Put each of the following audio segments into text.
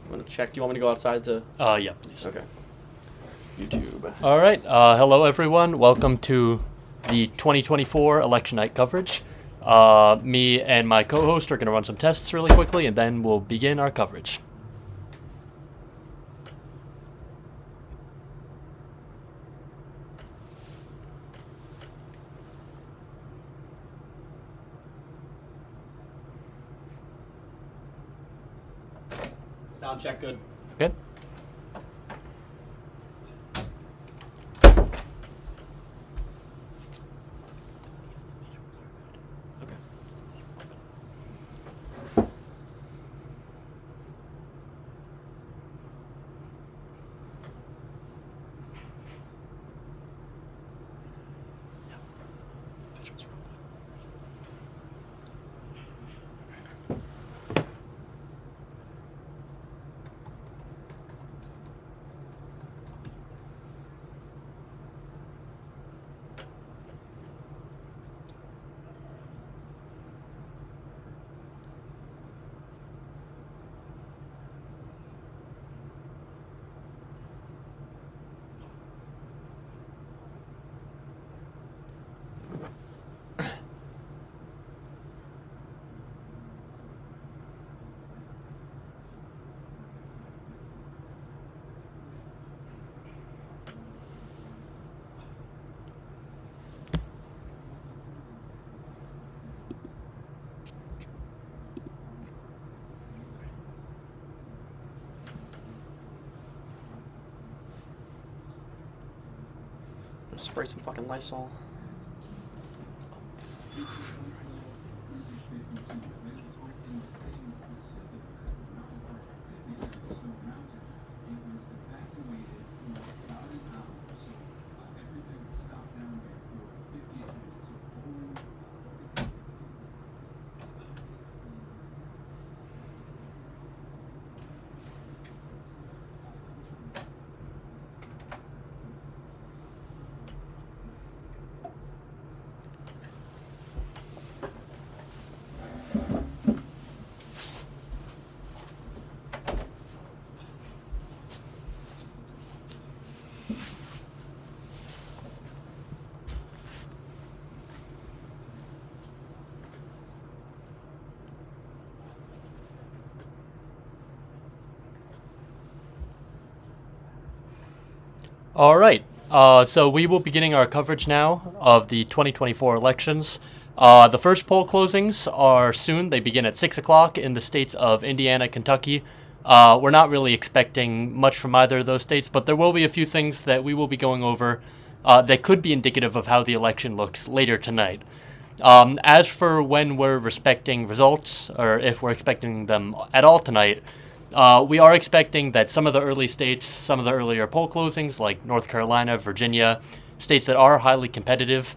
I'm going to check. Do you want me to go outside to... Yeah, please. Okay. YouTube. All right. Hello, everyone. Welcome to the 2024 election night coverage. Me and my co-host are going to run some tests really quickly, and then we'll begin our coverage. Sound check good. Good. Okay. Spray some fucking Lysol. All right. So we will be beginning our coverage now of the 2024 elections. The first poll closings are soon. They begin at 6 o'clock in the states of Indiana, Kentucky. We're not really expecting much from either of those states, but there will be a few things that we will be going over that could be indicative of how the election looks later tonight. As for when we're respecting results, or if we're expecting them at all tonight, we are expecting that some of the early states, some of the earlier poll closings, like North Carolina, Virginia, states that are highly competitive,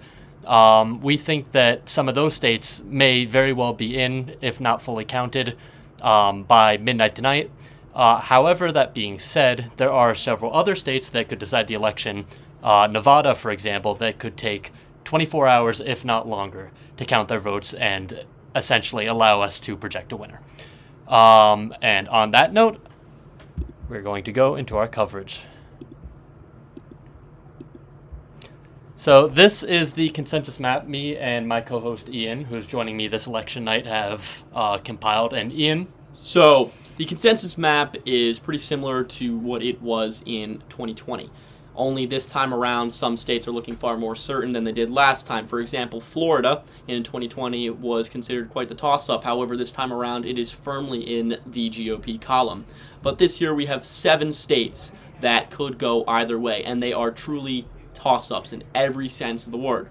we think that some of those states may very well be in, if not fully counted, by midnight tonight. However, that being said, there are several other states that could decide the election. Nevada, for example, that could take 24 hours, if not longer, to count their votes and essentially allow us to project a winner. And on that note, we're going to go into our coverage. So this is the consensus map me and my co-host Ian, who's joining me this election night, have compiled. And Ian? So, the consensus map is pretty similar to what it was in 2020. Only this time around, some states are looking far more certain than they did last time. For example, Florida in 2020 was considered quite the toss-up. However, this time around, it is firmly in the GOP column. But this year, we have 7 states that could go either way, and they are truly toss-ups in every sense of the word.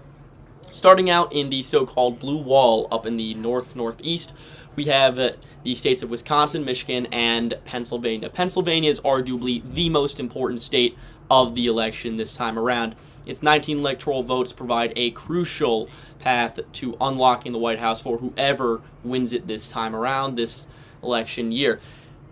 Starting out in the so-called blue wall up in the northeast, we have the states of Wisconsin, Michigan, and Pennsylvania. Pennsylvania is arguably the most important state of the election this time around. Its 19 electoral votes provide a crucial path to unlocking the White House for whoever wins it this time around, this election year.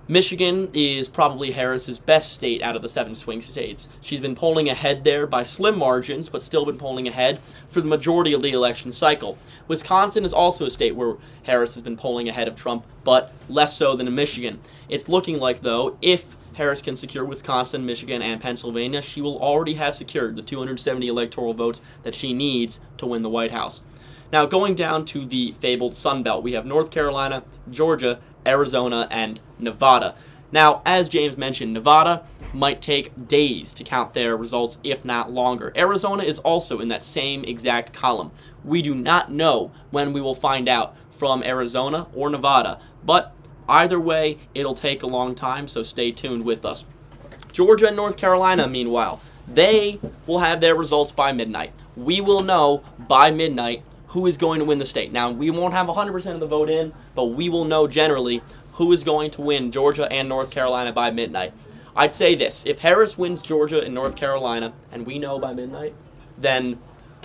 Michigan is probably Harris's best state out of the 7 swing states. She's been polling ahead there by slim margins, but still been polling ahead for the majority of the election cycle. Wisconsin is also a state where Harris has been polling ahead of Trump, but less so than in Michigan. It's looking like, though, if Harris can secure Wisconsin, Michigan, and Pennsylvania, she will already have secured the 270 electoral votes that she needs to win the White House. Now, going down to the fabled Sun Belt, we have North Carolina, Georgia, Arizona, and Nevada. Now, as James mentioned, Nevada might take days to count their results, if not longer. Arizona is also in that same exact column. We do not know when we will find out from Arizona or Nevada, but either way, it'll take a long time, so stay tuned with us. Georgia and North Carolina, meanwhile, they will have their results by midnight. We will know by midnight who is going to win the state. Now, we won't have 100% of the vote in, but we will know generally who is going to win Georgia and North Carolina by midnight. I'd say this: if Harris wins Georgia and North Carolina, and we know by midnight, then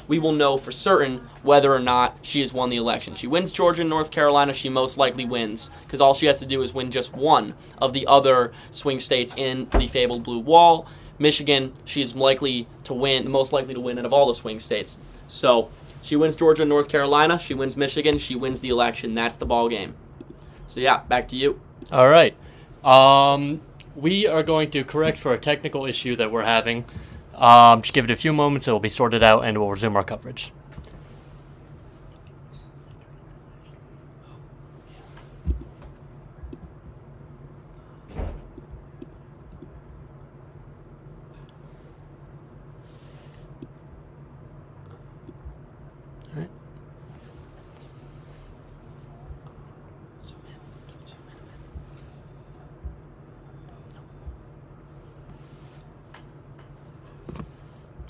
we will know for certain whether or not she has won the election. She wins Georgia and North Carolina, she most likely wins, because all she has to do is win just one of the other swing states in the fabled blue wall. Michigan, she's likely to win, most likely to win out of all the swing states. So she wins Georgia and North Carolina, she wins Michigan, she wins the election. That's the ball game. So yeah, back to you. All right. We are going to correct for a technical issue that we're having. Just give it a few moments, it will be sorted out, and we'll resume our coverage.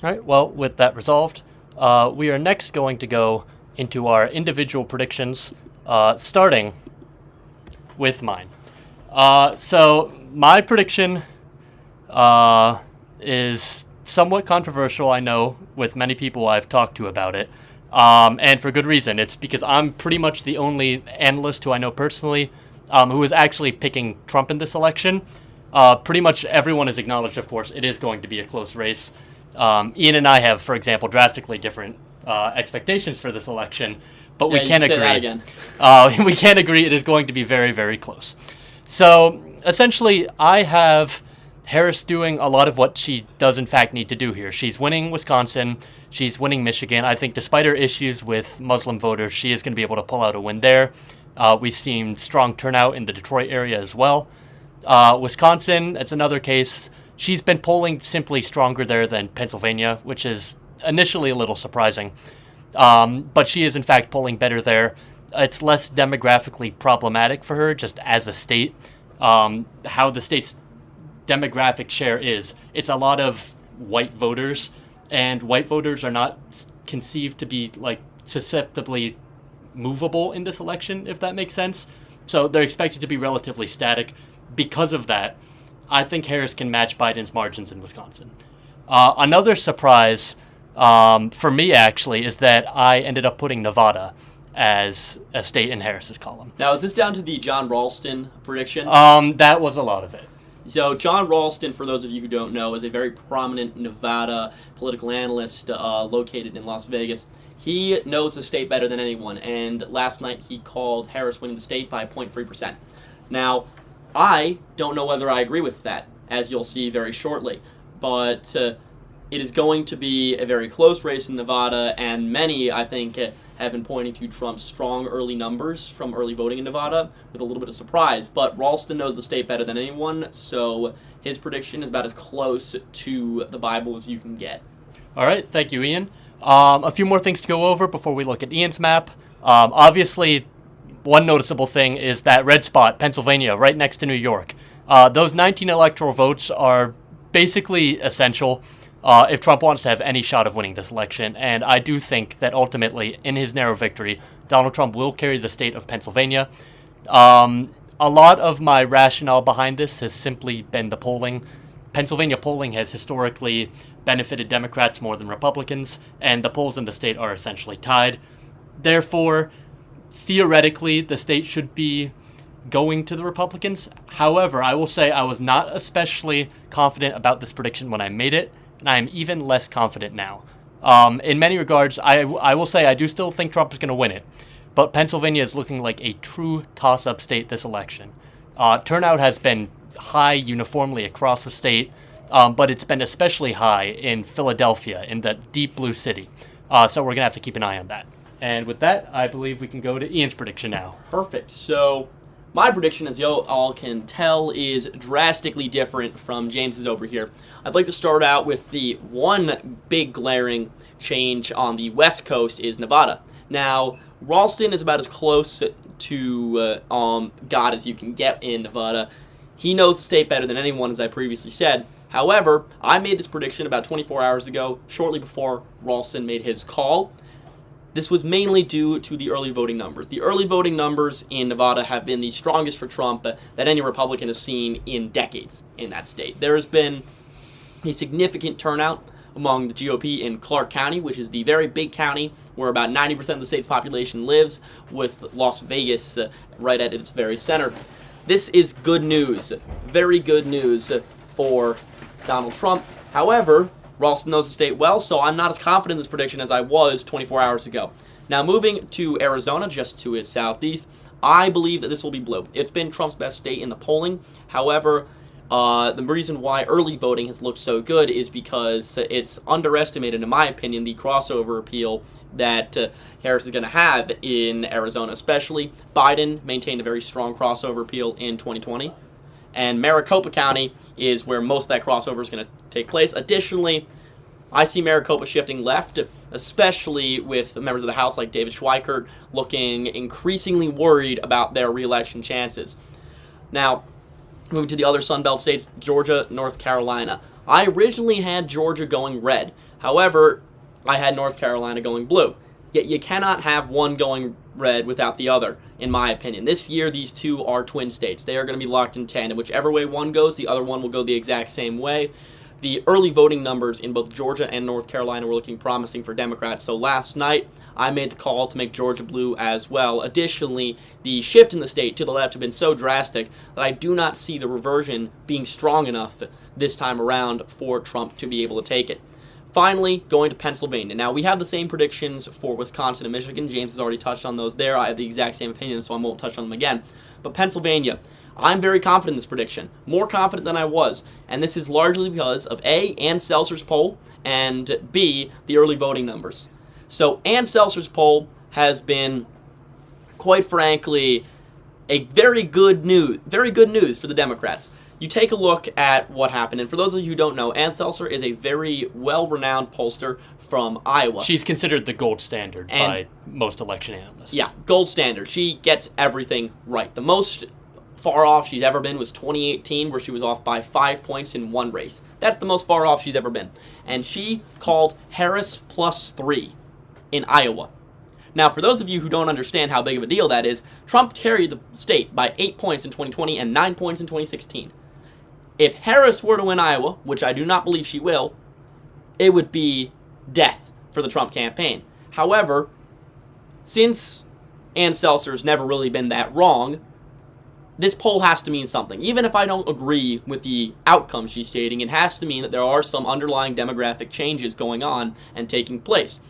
All right, well, with that resolved, we are next going to go into our individual predictions, starting with mine. So my prediction is somewhat controversial, I know, with many people I've talked to about it, and for good reason. It's because I'm pretty much the only analyst who I know personally who is actually picking Trump in this election. Pretty much everyone has acknowledged, of course, it is going to be a close race. Ian and I have, for example, drastically different expectations for this election, but we can't agree. Say that again. We can't agree. It is going to be very, very close. So essentially, I have Harris doing a lot of what she does in fact need to do here. She's winning Wisconsin. She's winning Michigan. I think despite her issues with Muslim voters, she is going to be able to pull out a win there. We've seen strong turnout in the Detroit area as well. Wisconsin, it's another case. She's been polling simply stronger there than Pennsylvania, which is initially a little surprising. But she is, in fact, polling better there. It's less demographically problematic for her, just as a state. How the state's demographic share is, it's a lot of white voters, and white voters are not conceived to be, like, susceptibly movable in this election, if that makes sense. So they're expected to be relatively static. Because of that, I think Harris can match Biden's margins in Wisconsin. Another surprise for me, actually, is that I ended up putting Nevada as a state in Harris's column. Now, is this down to the John Ralston prediction? That was a lot of it. So John Ralston, for those of you who don't know, is a very prominent Nevada political analyst located in Las Vegas. He knows the state better than anyone, and last night he called Harris winning the state by 0.3%. Now, I don't know whether I agree with that, as you'll see very shortly, but it is going to be a very close race in Nevada, and many, I think, have been pointing to Trump's strong early numbers from early voting in Nevada with a little bit of surprise, but Ralston knows the state better than anyone, so his prediction is about as close to the Bible as you can get. All right, thank you, Ian. A few more things to go over before we look at Ian's map. Obviously, one noticeable thing is that red spot, Pennsylvania, right next to New York. Those 19 electoral votes are basically essential if Trump wants to have any shot of winning this election. And I do think that ultimately, in his narrow victory, Donald Trump will carry the state of Pennsylvania. A lot of my rationale behind this has simply been the polling. Pennsylvania polling has historically benefited Democrats more than Republicans, and the polls in the state are essentially tied. Therefore, theoretically, the state should be going to the Republicans. However, I will say I was not especially confident about this prediction when I made it, and I am even less confident now. In many regards, I will say I do still think Trump is going to win it, but Pennsylvania is looking like a true toss-up state this election. turnout has been high uniformly across the state, but it's been especially high in Philadelphia, in the deep blue city. So we're going to have to keep an eye on that. And with that, I believe we can go to Ian's prediction now. Perfect. So my prediction, as you all can tell, is drastically different from James's over here. I'd like to start out with the one big glaring change on the West Coast is Nevada. Now, Ralston is about as close to God as you can get in Nevada. He knows the state better than anyone, as I previously said. However, I made this prediction about 24 hours ago, shortly before Ralston made his call. This was mainly due to the early voting numbers. The early voting numbers in Nevada have been the strongest for Trump that any Republican has seen in decades in that state. There has been a significant turnout among the GOP in Clark County, which is the very big county where about 90% of the state's population lives, with Las Vegas right at its very center. This is good news, very good news for Donald Trump. However, Ralston knows the state well, so I'm not as confident in this prediction as I was 24 hours ago. Now, moving to Arizona, just to its southeast, I believe that this will be blue. It's been Trump's best state in the polling. However, the reason why early voting has looked so good is because it's underestimated, in my opinion, the crossover appeal that Harris is going to have in Arizona, especially. Biden maintained a very strong crossover appeal in 2020. And Maricopa County is where most of that crossover is going to take place. Additionally, I see Maricopa shifting left, especially with members of the House like David Schweikert looking increasingly worried about their re-election chances. Now, moving to the other Sun Belt states, Georgia, North Carolina. I originally had Georgia going red. However, I had North Carolina going blue. Yet you cannot have one going red without the other, in my opinion. This year, these two are twin states. They are going to be locked in tandem. Whichever way one goes, the other one will go the exact same way. The early voting numbers in both Georgia and North Carolina were looking promising for Democrats. So last night, I made the call to make Georgia blue as well. Additionally, the shift in the state to the left have been so drastic that I do not see the reversion being strong enough this time around for Trump to be able to take it. Finally, going to Pennsylvania. Now, we have the same predictions for Wisconsin and Michigan. James has already touched on those there. I have the exact same opinion, so I won't touch on them again. But Pennsylvania, I'm very confident in this prediction. More confident than I was. And this is largely because of A, Ann Seltzer's poll, and B, the early voting numbers. So Ann Seltzer's poll has been, quite frankly, a very good news for the Democrats. You take a look at what happened, and for those of you who don't know, Ann Seltzer is a very well-renowned pollster from Iowa. She's considered the gold standard by most election analysts. Yeah, gold standard. She gets everything right. The most far off she's ever been was 2018, where she was off by 5 points in one race. That's the most far off she's ever been. And she called Harris +3 in Iowa. Now, for those of you who don't understand how big of a deal that is, Trump carried the state by 8 points in 2020 and 9 points in 2016. If Harris were to win Iowa, which I do not believe she will, it would be death for the Trump campaign. However, since Ann Seltzer's never really been that wrong, this poll has to mean something. Even if I don't agree with the outcome she's stating, it has to mean that there are some underlying demographic changes going on and taking place.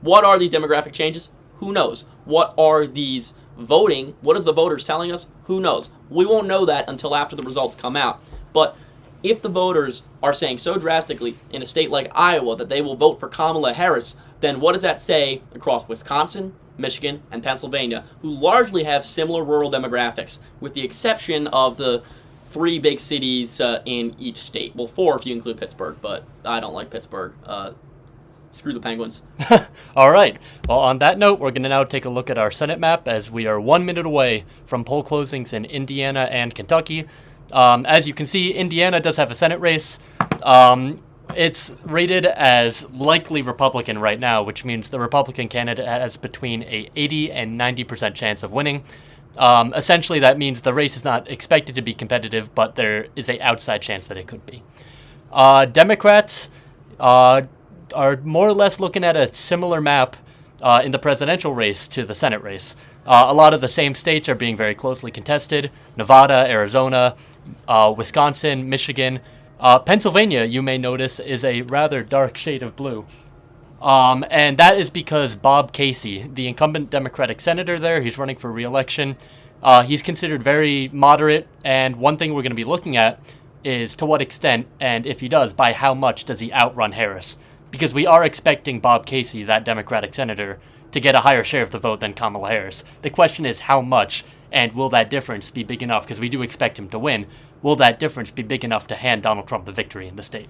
What are these demographic changes? Who knows? What are these voting? What is the voters telling us? Who knows? We won't know that until after the results come out. But if the voters are saying so drastically in a state like Iowa that they will vote for Kamala Harris, then what does that say across Wisconsin, Michigan, and Pennsylvania, who largely have similar rural demographics, with the exception of the 3 big cities in each state. Well, 4 if you include Pittsburgh, but I don't like Pittsburgh. Screw the Penguins. All right. Well, on that note, we're going to now take a look at our Senate map as we are 1 minute away from poll closings in Indiana and Kentucky. As you can see, Indiana does have a Senate race. It's rated as likely Republican right now, which means the Republican candidate has between a 80 and 90% chance of winning. Essentially, that means the race is not expected to be competitive, but there is an outside chance that it could be. Democrats are more or less looking at a similar map in the presidential race to the Senate race. A lot of the same states are being very closely contested: Nevada, Arizona, Wisconsin, Michigan. Pennsylvania, you may notice, is a rather dark shade of blue. And that is because Bob Casey, the incumbent Democratic senator there, he's running for re-election, He's considered very moderate, and one thing we're going to be looking at is to what extent, and if he does, by how much does he outrun Harris? Because we are expecting Bob Casey, that Democratic senator, to get a higher share of the vote than Kamala Harris. The question is how much, and will that difference be big enough? Because we do expect him to win. Will that difference be big enough to hand Donald Trump the victory in the state?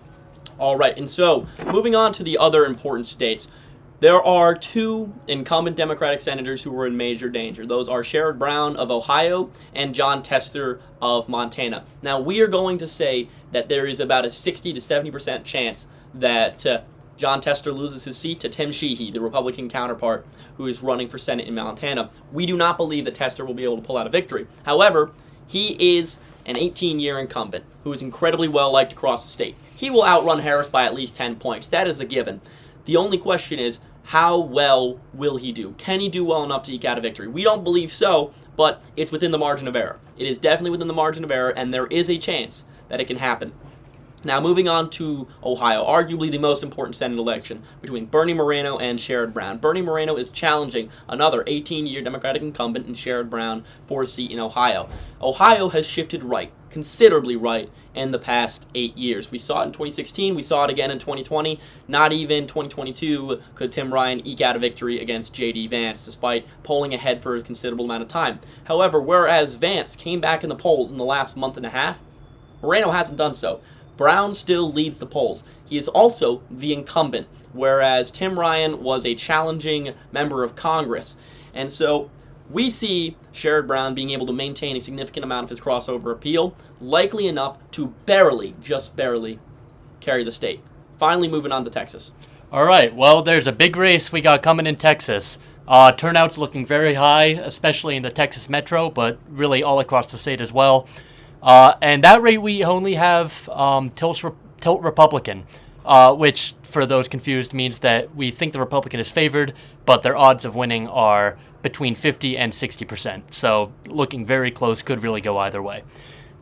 All right, and so moving on to the other important states, there are two incumbent Democratic senators who are in major danger. Those are Sherrod Brown of Ohio and Jon Tester of Montana. Now, we are going to say that there is about a 60 to 70% chance that Jon Tester loses his seat to Tim Sheehy, the Republican counterpart who is running for Senate in Montana. We do not believe that Tester will be able to pull out a victory. However, he is an 18-year incumbent who is incredibly well-liked across the state. He will outrun Harris by at least 10 points. That is a given. The only question is, how well will he do? Can he do well enough to eke out a victory? We don't believe so, but it's within the margin of error. It is definitely within the margin of error, and there is a chance that it can happen. Now, moving on to Ohio, arguably the most important Senate election between Bernie Moreno and Sherrod Brown. Bernie Moreno is challenging another 18-year Democratic incumbent in Sherrod Brown for a seat in Ohio. Ohio has shifted right, considerably right, in the past 8 years. We saw it in 2016, we saw it again in 2020. Not even 2022 could Tim Ryan eke out a victory against J.D. Vance, despite polling ahead for a considerable amount of time. However, whereas Vance came back in the polls in the last month and a half, Moreno hasn't done so. Brown still leads the polls. He is also the incumbent, whereas Tim Ryan was a challenging member of Congress. And so we see Sherrod Brown being able to maintain a significant amount of his crossover appeal, likely enough to barely, just barely, carry the state. Finally, moving on to Texas. All right, well, there's a big race we got coming in Texas. Turnout's looking very high, especially in the Texas metro, but really all across the state as well. And that rate we only have tilt Republican, which, for those confused, means that we think the Republican is favored, but their odds of winning are between 50 and 60%. So looking very close, could really go either way.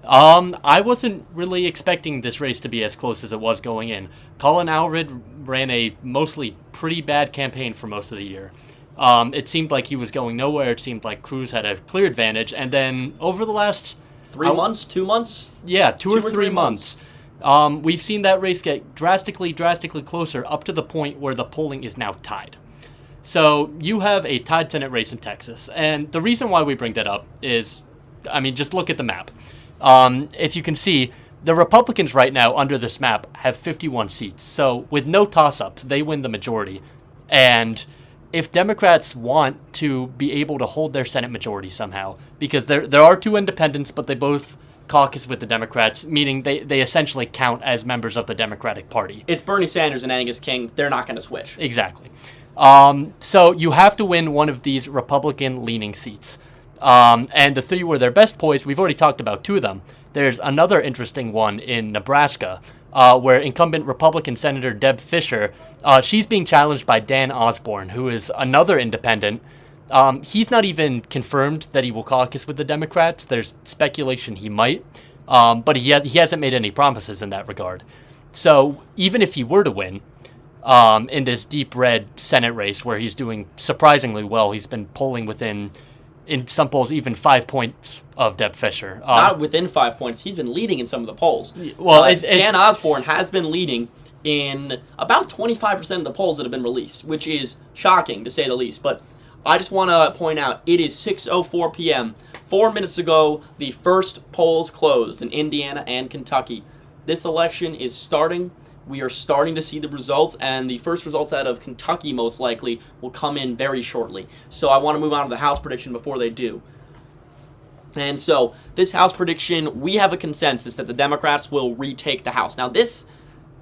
I wasn't really expecting this race to be as close as it was going in. Colin Allred ran a mostly pretty bad campaign for most of the year. It seemed like he was going nowhere. It seemed like Cruz had a clear advantage. And then over the last 3 months, 2 months? Yeah, two or three months. We've seen that race get drastically closer up to the point where the polling is now tied. So you have a tied Senate race in Texas. And the reason why we bring that up is, I mean, just look at the map. If you can see, the Republicans right now under this map have 51 seats. So with no toss-ups, they win the majority. And if Democrats want to be able to hold their Senate majority somehow, because there are two independents, but they both caucus with the Democrats, meaning they essentially count as members of the Democratic Party. It's Bernie Sanders and Angus King. They're not going to switch. Exactly. So you have to win one of these Republican-leaning seats. And the three where they're best poised, we've already talked about two of them. There's another interesting one in Nebraska, where incumbent Republican Senator Deb Fischer, she's being challenged by Dan Osborne, who is another independent. He's not even confirmed that he will caucus with the Democrats. There's speculation he might, but he hasn't made any promises in that regard. So even if he were to win in this deep red Senate race where he's doing surprisingly well, he's been polling within, in some polls, even 5 points of Deb Fischer. Not within 5 points. He's been leading in some of the polls. Well, Dan Osborne has been leading in about 25% of the polls that have been released, which is shocking, to say the least. But I just want to point out, it is 6:04 p.m. 4 minutes ago, the first polls closed in Indiana and Kentucky. This election is starting. We are starting to see the results, and the first results out of Kentucky, most likely, will come in very shortly. So I want to move on to the House prediction before they do. And so, this House prediction, we have a consensus that the Democrats will retake the House. Now, this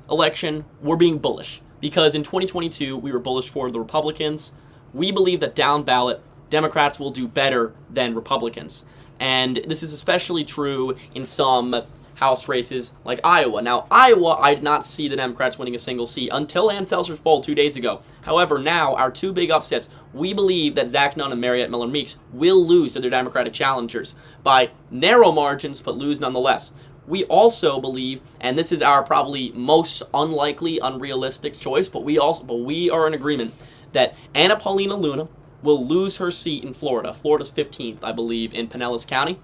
election, we're being bullish, because in 2022, we were bullish for the Republicans. We believe that down ballot, Democrats will do better than Republicans. And this is especially true in some House races like Iowa. Now, Iowa, I did not see the Democrats winning a single seat until Ann Seltzer's poll 2 days ago. However, now, our two big upsets, we believe that Zach Nunn and Mariette Miller Meeks will lose to their Democratic challengers by narrow margins, but lose nonetheless. We also believe, and this is our probably most unlikely, unrealistic choice, but we are in agreement that Anna Paulina Luna will lose her seat in Florida. Florida's 15th, I believe, in Pinellas County.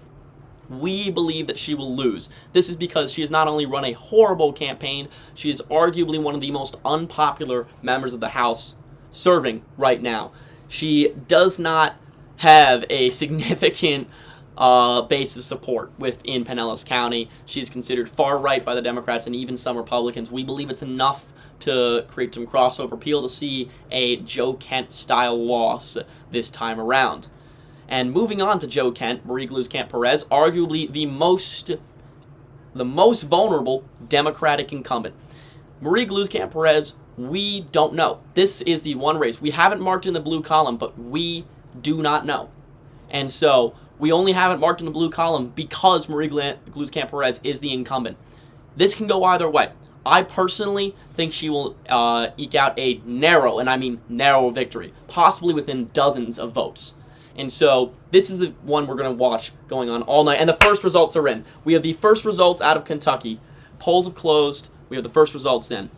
We believe that she will lose. This is because she has not only run a horrible campaign, she is arguably one of the most unpopular members of the House serving right now. She does not have a significant base of support within Pinellas County. She is considered far right by the Democrats and even some Republicans. We believe it's enough to create some crossover appeal to see a Joe Kent-style loss this time around. And moving on to Joe Kent, Marie Gluz-Kemp-Perez, arguably the most vulnerable Democratic incumbent. Marie Gluz-Kemp-Perez, we don't know. This is the one race. We haven't marked in the blue column, but we do not know. And so we only have it marked in the blue column because Marie Gluz-Kemp-Perez is the incumbent. This can go either way. I personally think she will eke out a narrow, and I mean narrow victory, possibly within dozens of votes. And so this is the one we're going to watch going on all night. And the first results are in. We have the first results out of Kentucky. Polls have closed. We have the first results in.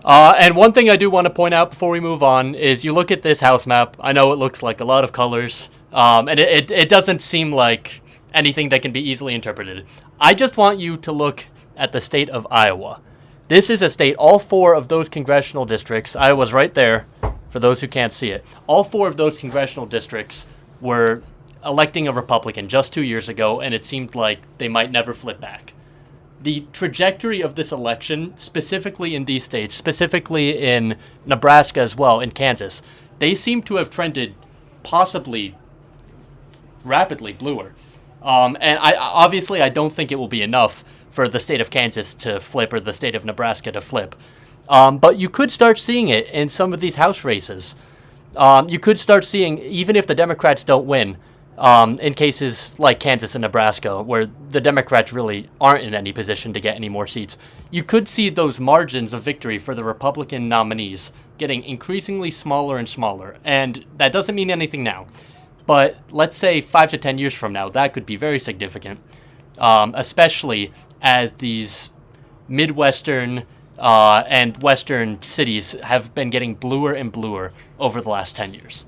And one thing I do want to point out before we move on is you look at this house map. I know it looks like a lot of colors, and it doesn't seem like anything that can be easily interpreted. I just want you to look at the state of Iowa. This is a state, all 4 of those congressional districts, Iowa's right there, for those who can't see it. All 4 of those congressional districts were electing a Republican just 2 years ago, and it seemed like they might never flip back. The trajectory of this election, specifically in these states, specifically in Nebraska as well, in Kansas, they seem to have trended possibly rapidly bluer. And I don't think it will be enough for the state of Kansas to flip or the state of Nebraska to flip. But you could start seeing it in some of these House races. You could start seeing, even if the Democrats don't win, in cases like Kansas and Nebraska, where the Democrats really aren't in any position to get any more seats, you could see those margins of victory for the Republican nominees getting increasingly smaller and smaller. And that doesn't mean anything now. But let's say 5 to 10 years from now, that could be very significant, especially as these Midwestern and Western cities have been getting bluer and bluer over the last 10 years.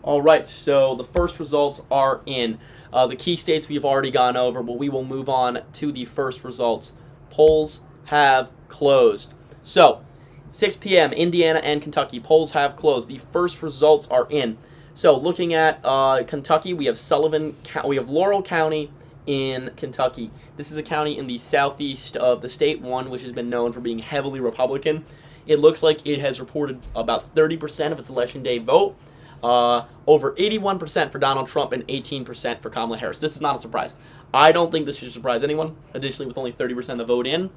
All right, so the first results are in. The key states we've already gone over, but we will move on to the first results. Polls have closed. So, 6 p.m., Indiana and Kentucky. Polls have closed. The first results are in. So, looking at Kentucky, we have Laurel County in Kentucky. This is a county in the southeast of the state, one which has been known for being heavily Republican. It looks like it has reported about 30% of its election day vote, over 81% for Donald Trump and 18% for Kamala Harris. This is not a surprise. I don't think this should surprise anyone. Additionally, with only 30% of the vote in,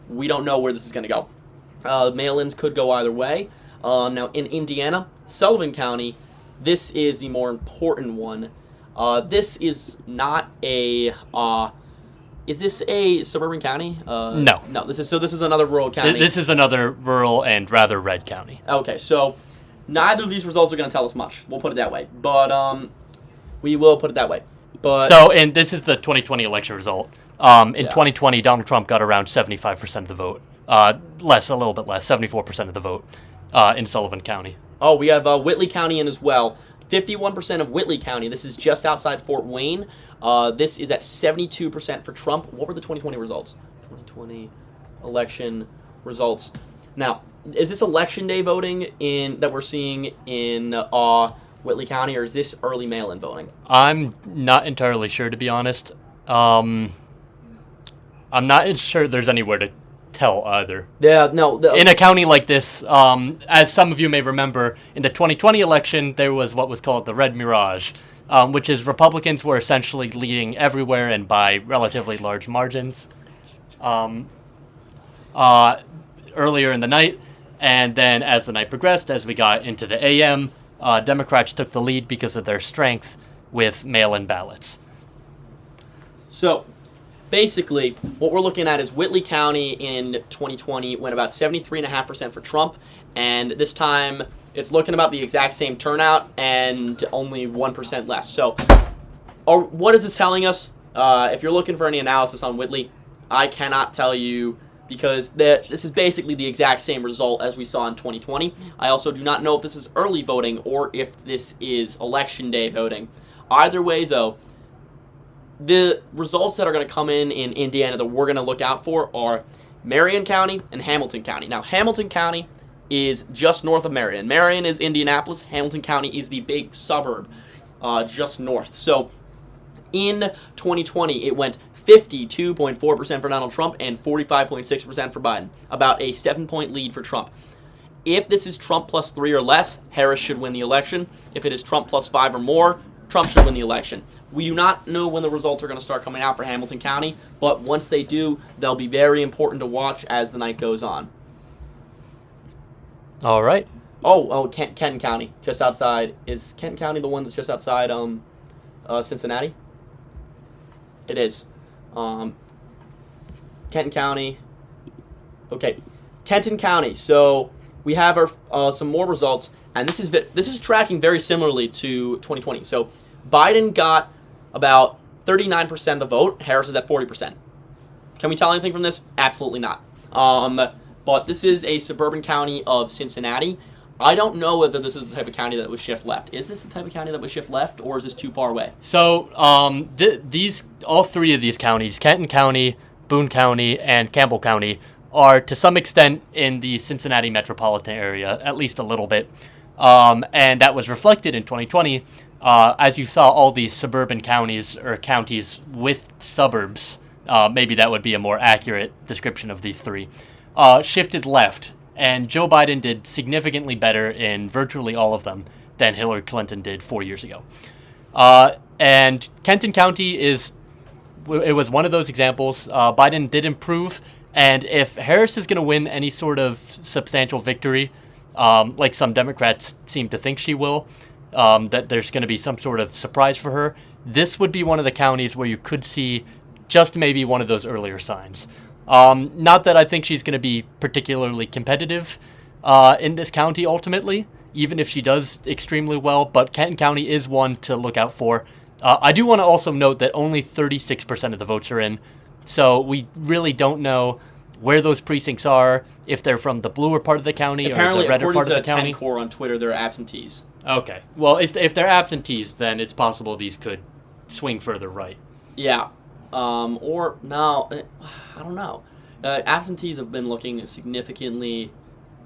we don't know where this is going to go. Mail-ins could go either way. Now, in Indiana, Sullivan County, this is the more important one. This is not a. Is this a suburban county? No. No. This is another rural county. This is another rural and rather red county. Okay, so neither of these results are going to tell us much. We'll put it that way. But we will put it that way. But and this is the 2020 election result. In 2020, Donald Trump got around 75% of the vote. A little bit less, 74% of the vote in Sullivan County. Oh, we have Whitley County in as well. 51% of Whitley County. This is just outside Fort Wayne. This is at 72% for Trump. What were the 2020 results? 2020 election results. Now, is this election day voting that we're seeing in Whitley County, or is this early mail-in voting? I'm not entirely sure, to be honest. I'm not sure there's anywhere to tell either. Yeah, no. In a county like this, as some of you may remember, in the 2020 election, there was what was called the Red Mirage, which is Republicans were essentially leading everywhere and by relatively large margins earlier in the night. And then as the night progressed, as we got into the AM, Democrats took the lead because of their strength with mail-in ballots. So, basically, what we're looking at is Whitley County in 2020 went about 73.5% for Trump, and this time it's looking about the exact same turnout and only 1% less. So, what is this telling us? If you're looking for any analysis on Whitley, I cannot tell you because this is basically the exact same result as we saw in 2020. I also do not know if this is early voting or if this is election day voting. Either way, though, the results that are going to come in Indiana that we're going to look out for are Marion County and Hamilton County. Now, Hamilton County is just north of Marion. Marion is Indianapolis. Hamilton County is the big suburb just north. So in 2020, it went 52.4% for Donald Trump and 45.6% for Biden, about a 7-point lead for Trump. If this is Trump plus 3 or less, Harris should win the election. If it is Trump plus 5 or more, Trump should win the election. We do not know when the results are going to start coming out for Hamilton County, but once they do, they'll be very important to watch as the night goes on. All right. Kenton County, just outside. Is Kenton County the one that's just outside Cincinnati? It is. Kenton County. Okay, Kenton County. So we have our some more results, and this is tracking very similarly to 2020. So Biden got about 39% of the vote. Harris is at 40%. Can we tell anything from this? Absolutely not. But this is a suburban county of Cincinnati. I don't know whether this is the type of county that would shift left. Is this the type of county that would shift left, or is this too far away? So all three of these counties, Kenton County, Boone County, and Campbell County, are to some extent in the Cincinnati metropolitan area, at least a little bit. And that was reflected in 2020 as you saw all these suburban counties or counties with suburbs. Maybe that would be a more accurate description of these three. Shifted left. And Joe Biden did significantly better in virtually all of them than Hillary Clinton did 4 years ago. And Kenton County it was one of those examples. Biden did improve, and if Harris is going to win any sort of substantial victory, like some Democrats seem to think she will, that there's going to be some sort of surprise for her, this would be one of the counties where you could see just maybe one of those earlier signs. Not that I think she's going to be particularly competitive in this county ultimately, even if she does extremely well, but Kenton County is one to look out for. I do want to also note that only 36% of the votes are in, so we really don't know where those precincts are, if they're from the bluer part of the county Apparently, or the redder part of the county. According to 10 Core on Twitter, they're absentees. Okay. Well, if they're absentees, then it's possible these could swing further right. Yeah. Or no, I don't know. Absentees have been looking significantly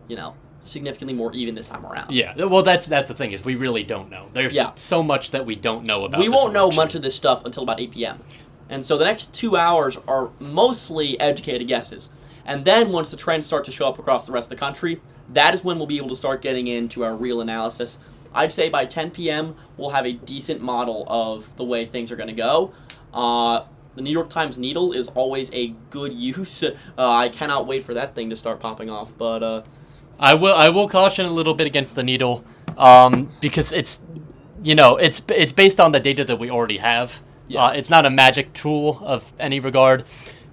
more even this time around. Yeah, well, that's the thing is we really don't know. There's so much that we don't know about. We won't know much of this stuff until about 8 p.m. And so the next 2 hours are mostly educated guesses. And then once the trends start to show up across the rest of the country, that is when we'll be able to start getting into our real analysis. I'd say by 10 p.m. we'll have a decent model of the way things are going to go. The New York Times needle is always a good use. I cannot wait for that thing to start popping off. But I will caution a little bit against the needle because it's based on the data that we already have. Yeah. It's not a magic tool of any regard,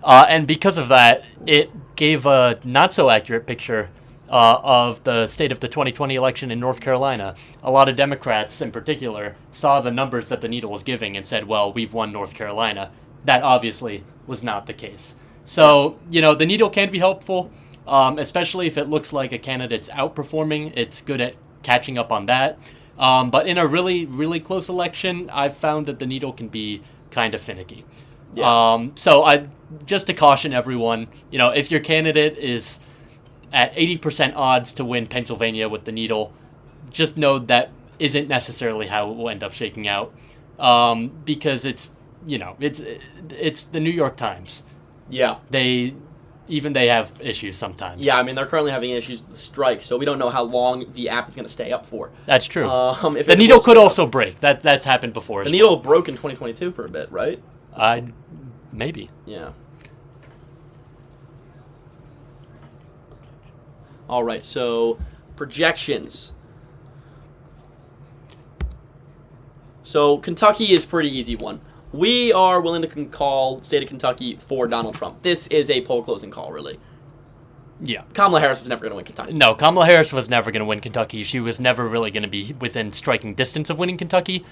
and because of that, it gave a not so accurate picture of the state of the 2020 election in North Carolina. A lot of Democrats, in particular, saw the numbers that the needle was giving and said, "Well, we've won North Carolina." That obviously was not the case. So, the needle can be helpful, especially if it looks like a candidate's outperforming. It's good at catching up on that. But in a really, really close election, I've found that the needle can be kind of finicky. Yeah. So just to caution everyone, if your candidate is at 80% odds to win Pennsylvania with the needle, just know that isn't necessarily how it will end up shaking out, because it's the New York Times. Yeah. They have issues sometimes. Yeah, I mean, they're currently having issues with the strike, so we don't know how long the app is going to stay up for. That's true. If the needle could also break. That's happened before. The needle broke in 2022 for a bit, right? Maybe. Yeah. All right, so projections. So Kentucky is a pretty easy one. We are willing to call the state of Kentucky for Donald Trump. This is a poll closing call, really. Yeah. Kamala Harris was never going to win Kentucky. No, Kamala Harris was never going to win Kentucky. She was never really going to be within striking distance of winning Kentucky.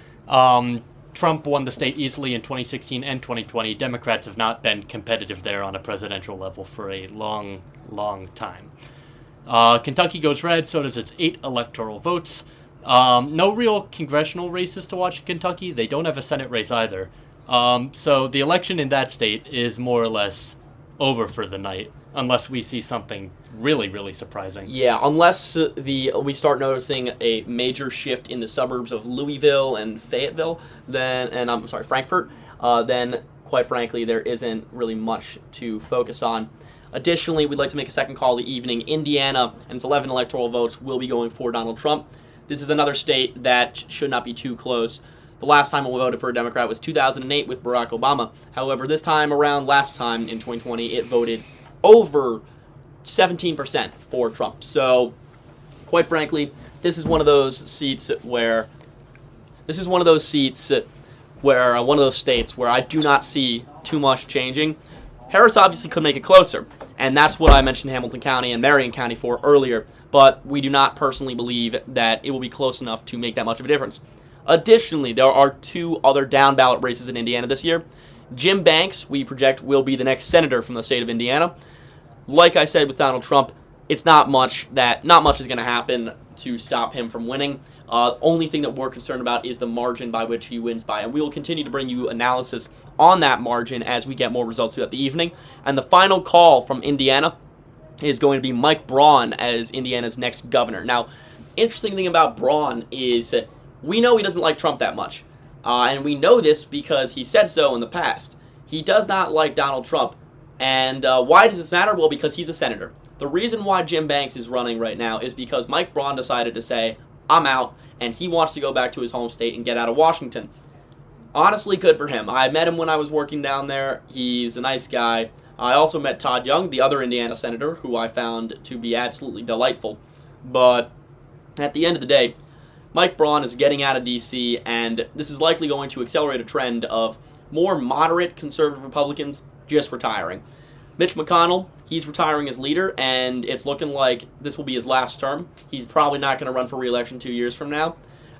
Trump won the state easily in 2016 and 2020. Democrats have not been competitive there on a presidential level for a long, long time. Kentucky goes red, so does its 8 electoral votes. No real congressional races to watch in Kentucky. They don't have a Senate race either. So the election in that state is more or less over for the night, unless we see something really, really surprising. Yeah, unless we start noticing a major shift in the suburbs of Louisville and Fayetteville, Frankfort, then quite frankly, there isn't really much to focus on. Additionally, we'd like to make a second call of the evening. Indiana and its 11 electoral votes will be going for Donald Trump. This is another state that should not be too close. The last time we voted for a Democrat was 2008 with Barack Obama. However, this time around, last time in 2020, it voted over 17% for Trump. So, quite frankly, this is one of those seats where one of those states where I do not see too much changing. Harris obviously could make it closer, and that's what I mentioned Hamilton County and Marion County for earlier, but we do not personally believe that it will be close enough to make that much of a difference. Additionally, there are 2 other down-ballot races in Indiana this year. Jim Banks, we project, will be the next senator from the state of Indiana. Like I said with Donald Trump, it's not much is going to happen to stop him from winning. Only thing that we're concerned about is the margin by which he wins by, and we will continue to bring you analysis on that margin as we get more results throughout the evening. And the final call from Indiana is going to be Mike Braun as Indiana's next governor. Now, interesting thing about Braun is we know he doesn't like Trump that much, and we know this because he said so in the past. He does not like Donald Trump, and why does this matter? Well, because he's a senator. The reason why Jim Banks is running right now is because Mike Braun decided to say, I'm out, and he wants to go back to his home state and get out of Washington. Honestly, good for him. I met him when I was working down there. He's a nice guy. I also met Todd Young, the other Indiana senator, who I found to be absolutely delightful. But at the end of the day, Mike Braun is getting out of D.C., and this is likely going to accelerate a trend of more moderate conservative Republicans just retiring. Mitch McConnell, he's retiring as leader, and it's looking like this will be his last term. He's probably not going to run for re-election 2 years from now.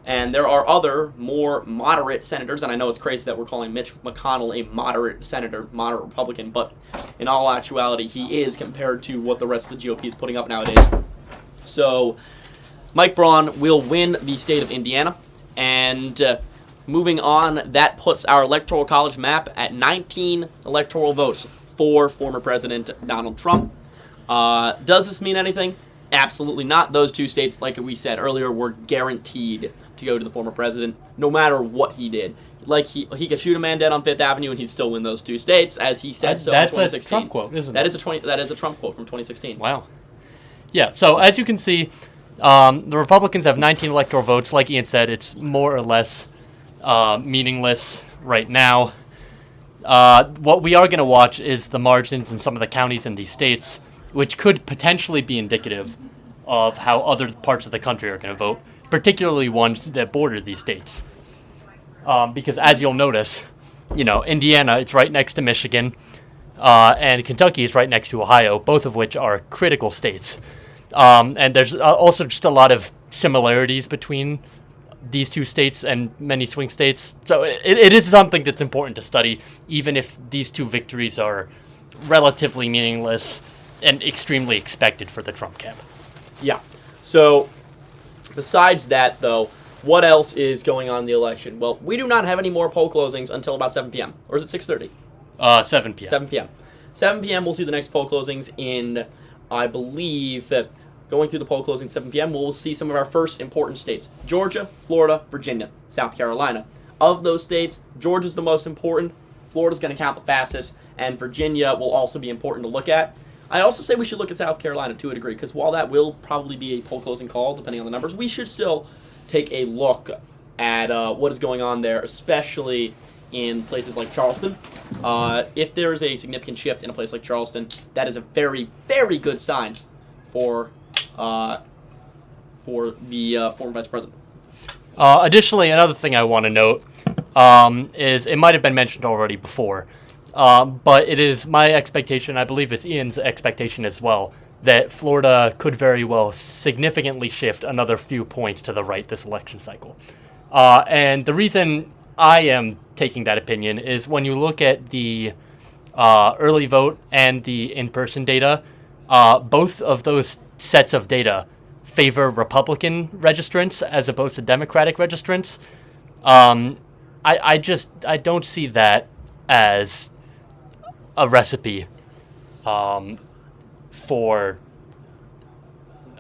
And there are other more moderate senators, and I know it's crazy that we're calling Mitch McConnell a moderate senator, moderate Republican, but in all actuality, he is compared to what the rest of the GOP is putting up nowadays. So, Mike Braun will win the state of Indiana, and moving on, that puts our electoral college map at 19 electoral votes for former President Donald Trump. Does this mean anything? Absolutely not. Those 2 states, like we said earlier, were guaranteed to go to the former president, no matter what he did. Like he could shoot a man dead on Fifth Avenue and he'd still win those 2 states, as he said so in 2016. That's a Trump quote, isn't it? That is a Trump quote from 2016. Wow. Yeah. So as you can see, the Republicans have 19 electoral votes. Like Ian said, it's more or less meaningless right now. What we are going to watch is the margins in some of the counties in these states, which could potentially be indicative of how other parts of the country are going to vote, particularly ones that border these states. Because as you'll notice, Indiana, it's right next to Michigan, and Kentucky is right next to Ohio, both of which are critical states. And there's also just a lot of similarities between these 2 states and many swing states. So it is something that's important to study, even if these 2 victories are relatively meaningless and extremely expected for the Trump camp. Yeah. So, besides that, though, what else is going on in the election? Well, we do not have any more poll closings until about 7 p.m. Or is it 6:30? 7 p.m. 7 p.m. 7 p.m. we'll see the next poll closings in, I believe, going through the poll closing at 7 p.m., we'll see some of our first important states. Georgia, Florida, Virginia, South Carolina. Of those states, Georgia's the most important, Florida's going to count the fastest, and Virginia will also be important to look at. I also say we should look at South Carolina to a degree, because while that will probably be a poll closing call, depending on the numbers, we should still take a look at what is going on there, especially in places like Charleston. If there is a significant shift in a place like Charleston, that is a very, very good sign for the former vice president. Additionally, another thing I want to note is it might have been mentioned already before, but it is my expectation, I believe it's Ian's expectation as well, that Florida could very well significantly shift another few points to the right this election cycle. And the reason I am taking that opinion is when you look at the early vote and the in-person data, both of those sets of data favor Republican registrants as opposed to Democratic registrants. I don't see that as a recipe for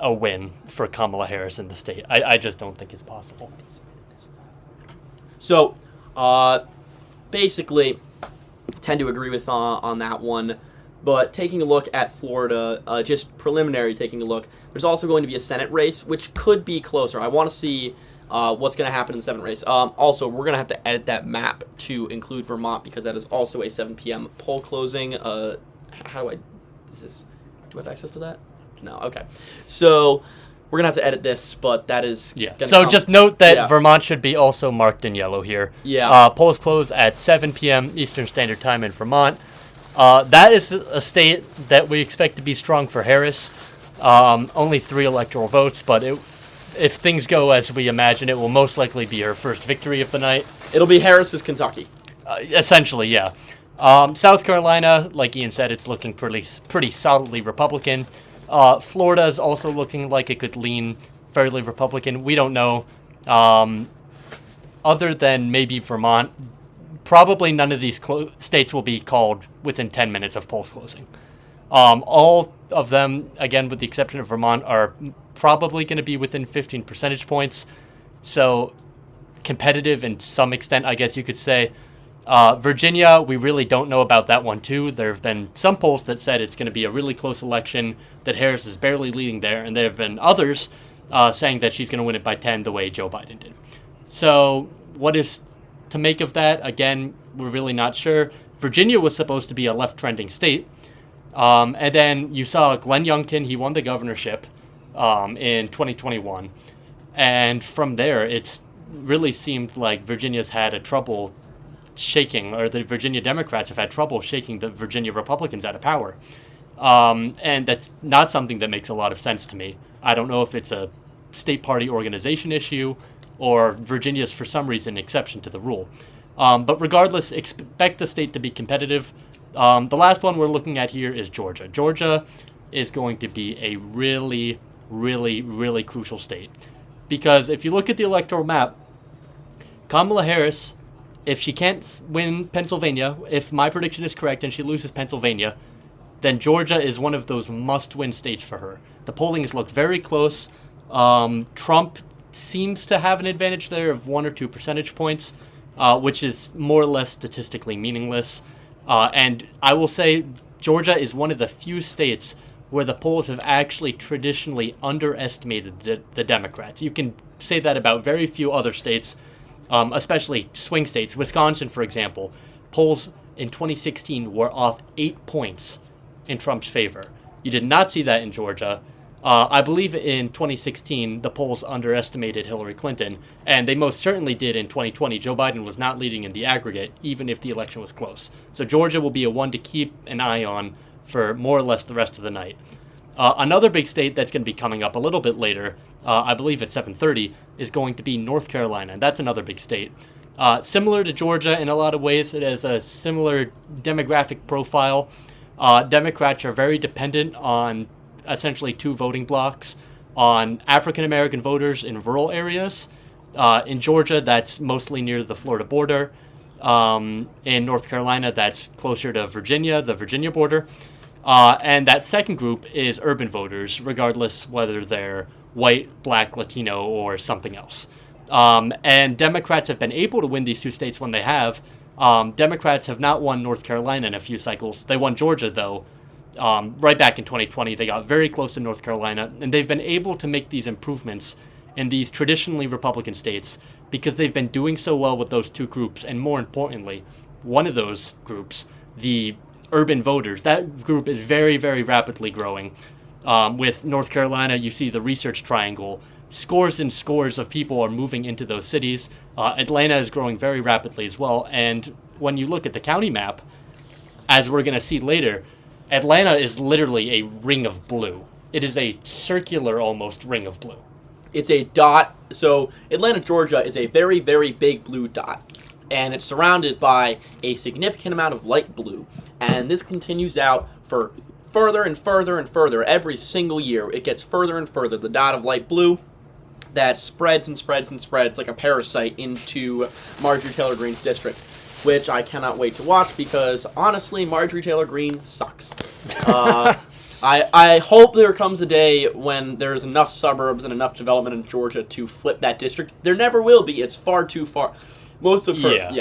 a win for Kamala Harris in the state. I just don't think it's possible. So, basically, tend to agree with on that one. But taking a look at Florida, just preliminary taking a look, there's also going to be a Senate race, which could be closer. I want to see what's going to happen in the Senate race. Also, we're going to have to edit that map to include Vermont because that is also a 7 p.m. poll closing. How do I... do I have access to that? No, okay. So... we're going to have to edit this, but that is... Yeah. So come. just note that Vermont should be also marked in yellow here. Yeah. Polls close at 7 p.m. Eastern Standard Time in Vermont. That is a state that we expect to be strong for Harris. Only 3 electoral votes, but if things go as we imagine, it will most likely be her first victory of the night. It'll be Harris's Kentucky. Essentially, yeah. South Carolina, like Ian said, it's looking pretty solidly Republican. Florida is also looking like it could lean fairly Republican. We don't know. Other than maybe Vermont, probably none of these states will be called within 10 minutes of polls closing. All of them, again, with the exception of Vermont, are probably going to be within 15 percentage points. So competitive in some extent, I guess you could say. Virginia, we really don't know about that one, too. There have been some polls that said it's going to be a really close election, that Harris is barely leading there, and there have been others saying that she's going to win it by 10 the way Joe Biden did. So what is to make of that? Again, we're really not sure. Virginia was supposed to be a left-trending state, and then you saw Glenn Youngkin, he won the governorship in 2021, and from there, it's really seemed like Virginia's had a trouble shaking, or the Virginia Democrats have had trouble shaking the Virginia Republicans out of power. And that's not something that makes a lot of sense to me. I don't know if it's a state party organization issue or Virginia's, for some reason, exception to the rule. But regardless, expect the state to be competitive. The last one we're looking at here is Georgia. Georgia is going to be a really, really, really crucial state. Because if you look at the electoral map, Kamala Harris, if she can't win Pennsylvania, if my prediction is correct and she loses Pennsylvania, then Georgia is one of those must-win states for her. The polling has looked very close. Trump seems to have an advantage there of 1 or 2 percentage points, which is more or less statistically meaningless. And I will say Georgia is one of the few states where the polls have actually traditionally underestimated the Democrats. You can say that about very few other states, especially swing states. Wisconsin, for example, polls in 2016 were off 8 points in Trump's favor. You did not see that in Georgia. I believe in 2016, the polls underestimated Hillary Clinton, and they most certainly did in 2020. Joe Biden was not leading in the aggregate, even if the election was close. So Georgia will be a one to keep an eye on for more or less the rest of the night. Another big state that's going to be coming up a little bit later, I believe at 7:30, is going to be North Carolina, and that's another big state. Similar to Georgia in a lot of ways, it has a similar demographic profile. Democrats are very dependent on essentially 2 voting blocks, on African American voters in rural areas. In Georgia, that's mostly near the Florida border. In North Carolina, that's closer to Virginia, the Virginia border. And that second group is urban voters, regardless whether they're white, black, Latino, or something else. And Democrats have been able to win these 2 states when they have. Democrats have not won North Carolina in a few cycles. They won Georgia, though, right back in 2020. They got very close to North Carolina, and they've been able to make these improvements in these traditionally Republican states because they've been doing so well with those 2 groups. And more importantly, one of those groups, the urban voters, that group is very, very rapidly growing. With North Carolina, you see the research triangle. Scores and scores of people are moving into those cities. Atlanta is growing very rapidly as well. And when you look at the county map, as we're going to see later, Atlanta is literally a ring of blue. It is a circular, almost, ring of blue. It's a dot. So Atlanta, Georgia is a very, very big blue dot. and it's surrounded by a significant amount of light blue. And this continues out for further and further and further. Every single year, it gets further and further. The dot of light blue that spreads and spreads and spreads like a parasite into Marjorie Taylor Greene's district, which I cannot wait to watch because, honestly, Marjorie Taylor Greene sucks. I hope there comes a day when there's enough suburbs and enough development in Georgia to flip that district. There never will be. It's far too far. Most of her...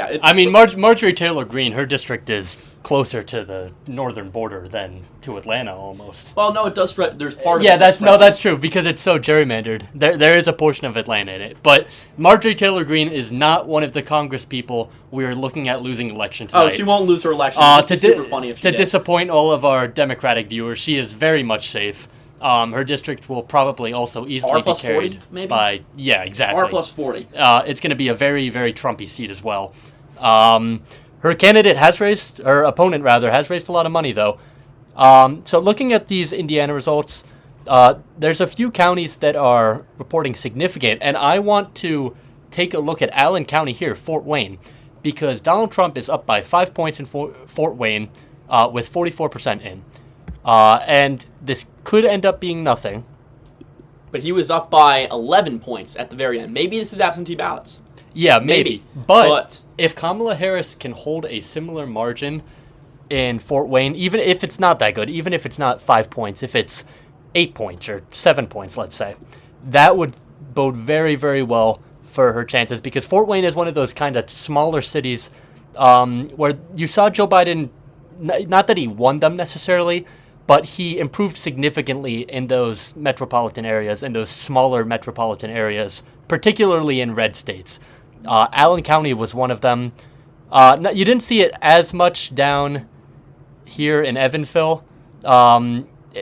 Marjorie Taylor Greene, her district is closer to the northern border than to Atlanta, almost. Well, no, it does spread. There's part of Yeah, it that's true, because it's so gerrymandered. There is a portion of Atlanta in it. But Marjorie Taylor Greene is not one of the Congress people we are looking at losing election tonight. Oh, she won't lose her election. It'd be super funny if she to did. disappoint all of our Democratic viewers, she is very much safe. Her district will probably also easily be carried 40, maybe? by... Yeah, exactly. R plus 40. It's going to be a very, very Trumpy seat as well. Her opponent has raised a lot of money, though. So looking at these Indiana results, there's a few counties that are reporting significant, and I want to take a look at Allen County here, Fort Wayne, because Donald Trump is up by 5 points in Fort Wayne with 44% in. And this could end up being nothing. But he was up by 11 points at the very end. Maybe this is absentee ballots. Yeah, maybe. But if Kamala Harris can hold a similar margin in Fort Wayne, even if it's not that good, even if it's not 5 points, if it's 8 points or 7 points, let's say, that would bode very, very well for her chances, because Fort Wayne is one of those kind of smaller cities where you saw Joe Biden, not that he won them necessarily, but he improved significantly in those metropolitan areas, in those smaller metropolitan areas, particularly in red states. Allen County was one of them. You didn't see it as much down here in Evansville,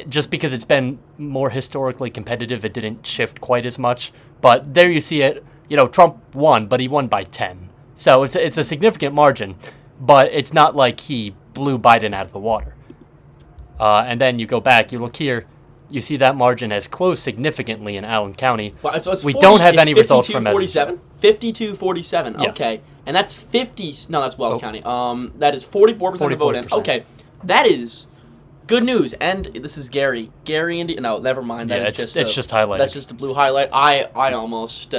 just because it's been more historically competitive. It didn't shift quite as much. But there you see it. Trump won, but he won by 10. So it's a significant margin, but it's not like he blew Biden out of the water. And then you go back, you look here, you see that margin has closed significantly in Allen County. Well, so we don't have any results from 52-47? 52-47, yes. Okay. And that's 50, no, that's Wells County. That is 44% of the vote in. Okay, that is good news. And this is Gary, no, never mind. It's just highlighted. That's just a blue highlight. I almost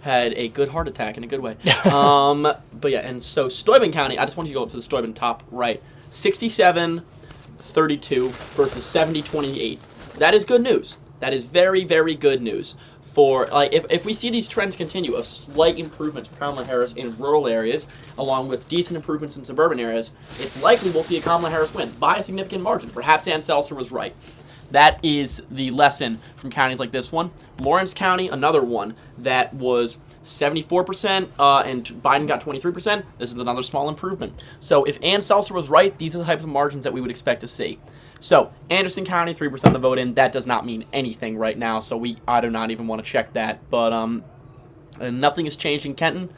had a good heart attack in a good way. But yeah, and so Steuben County, I just want you to go up to the Steuben top right. 67-32 versus 70-28. That is good news. That is very, very good news. For if we see these trends continue of slight improvements for Kamala Harris in rural areas, along with decent improvements in suburban areas, it's likely we'll see a Kamala Harris win by a significant margin. Perhaps Ann Seltzer was right. That is the lesson from counties like this one. Lawrence County, another one that was 74%, and Biden got 23%. This is another small improvement. So if Ann Seltzer was right, these are the types of margins that we would expect to see. So Anderson County, 3% of the vote in. That does not mean anything right now, so I do not even want to check that. But nothing has changed in Kenton.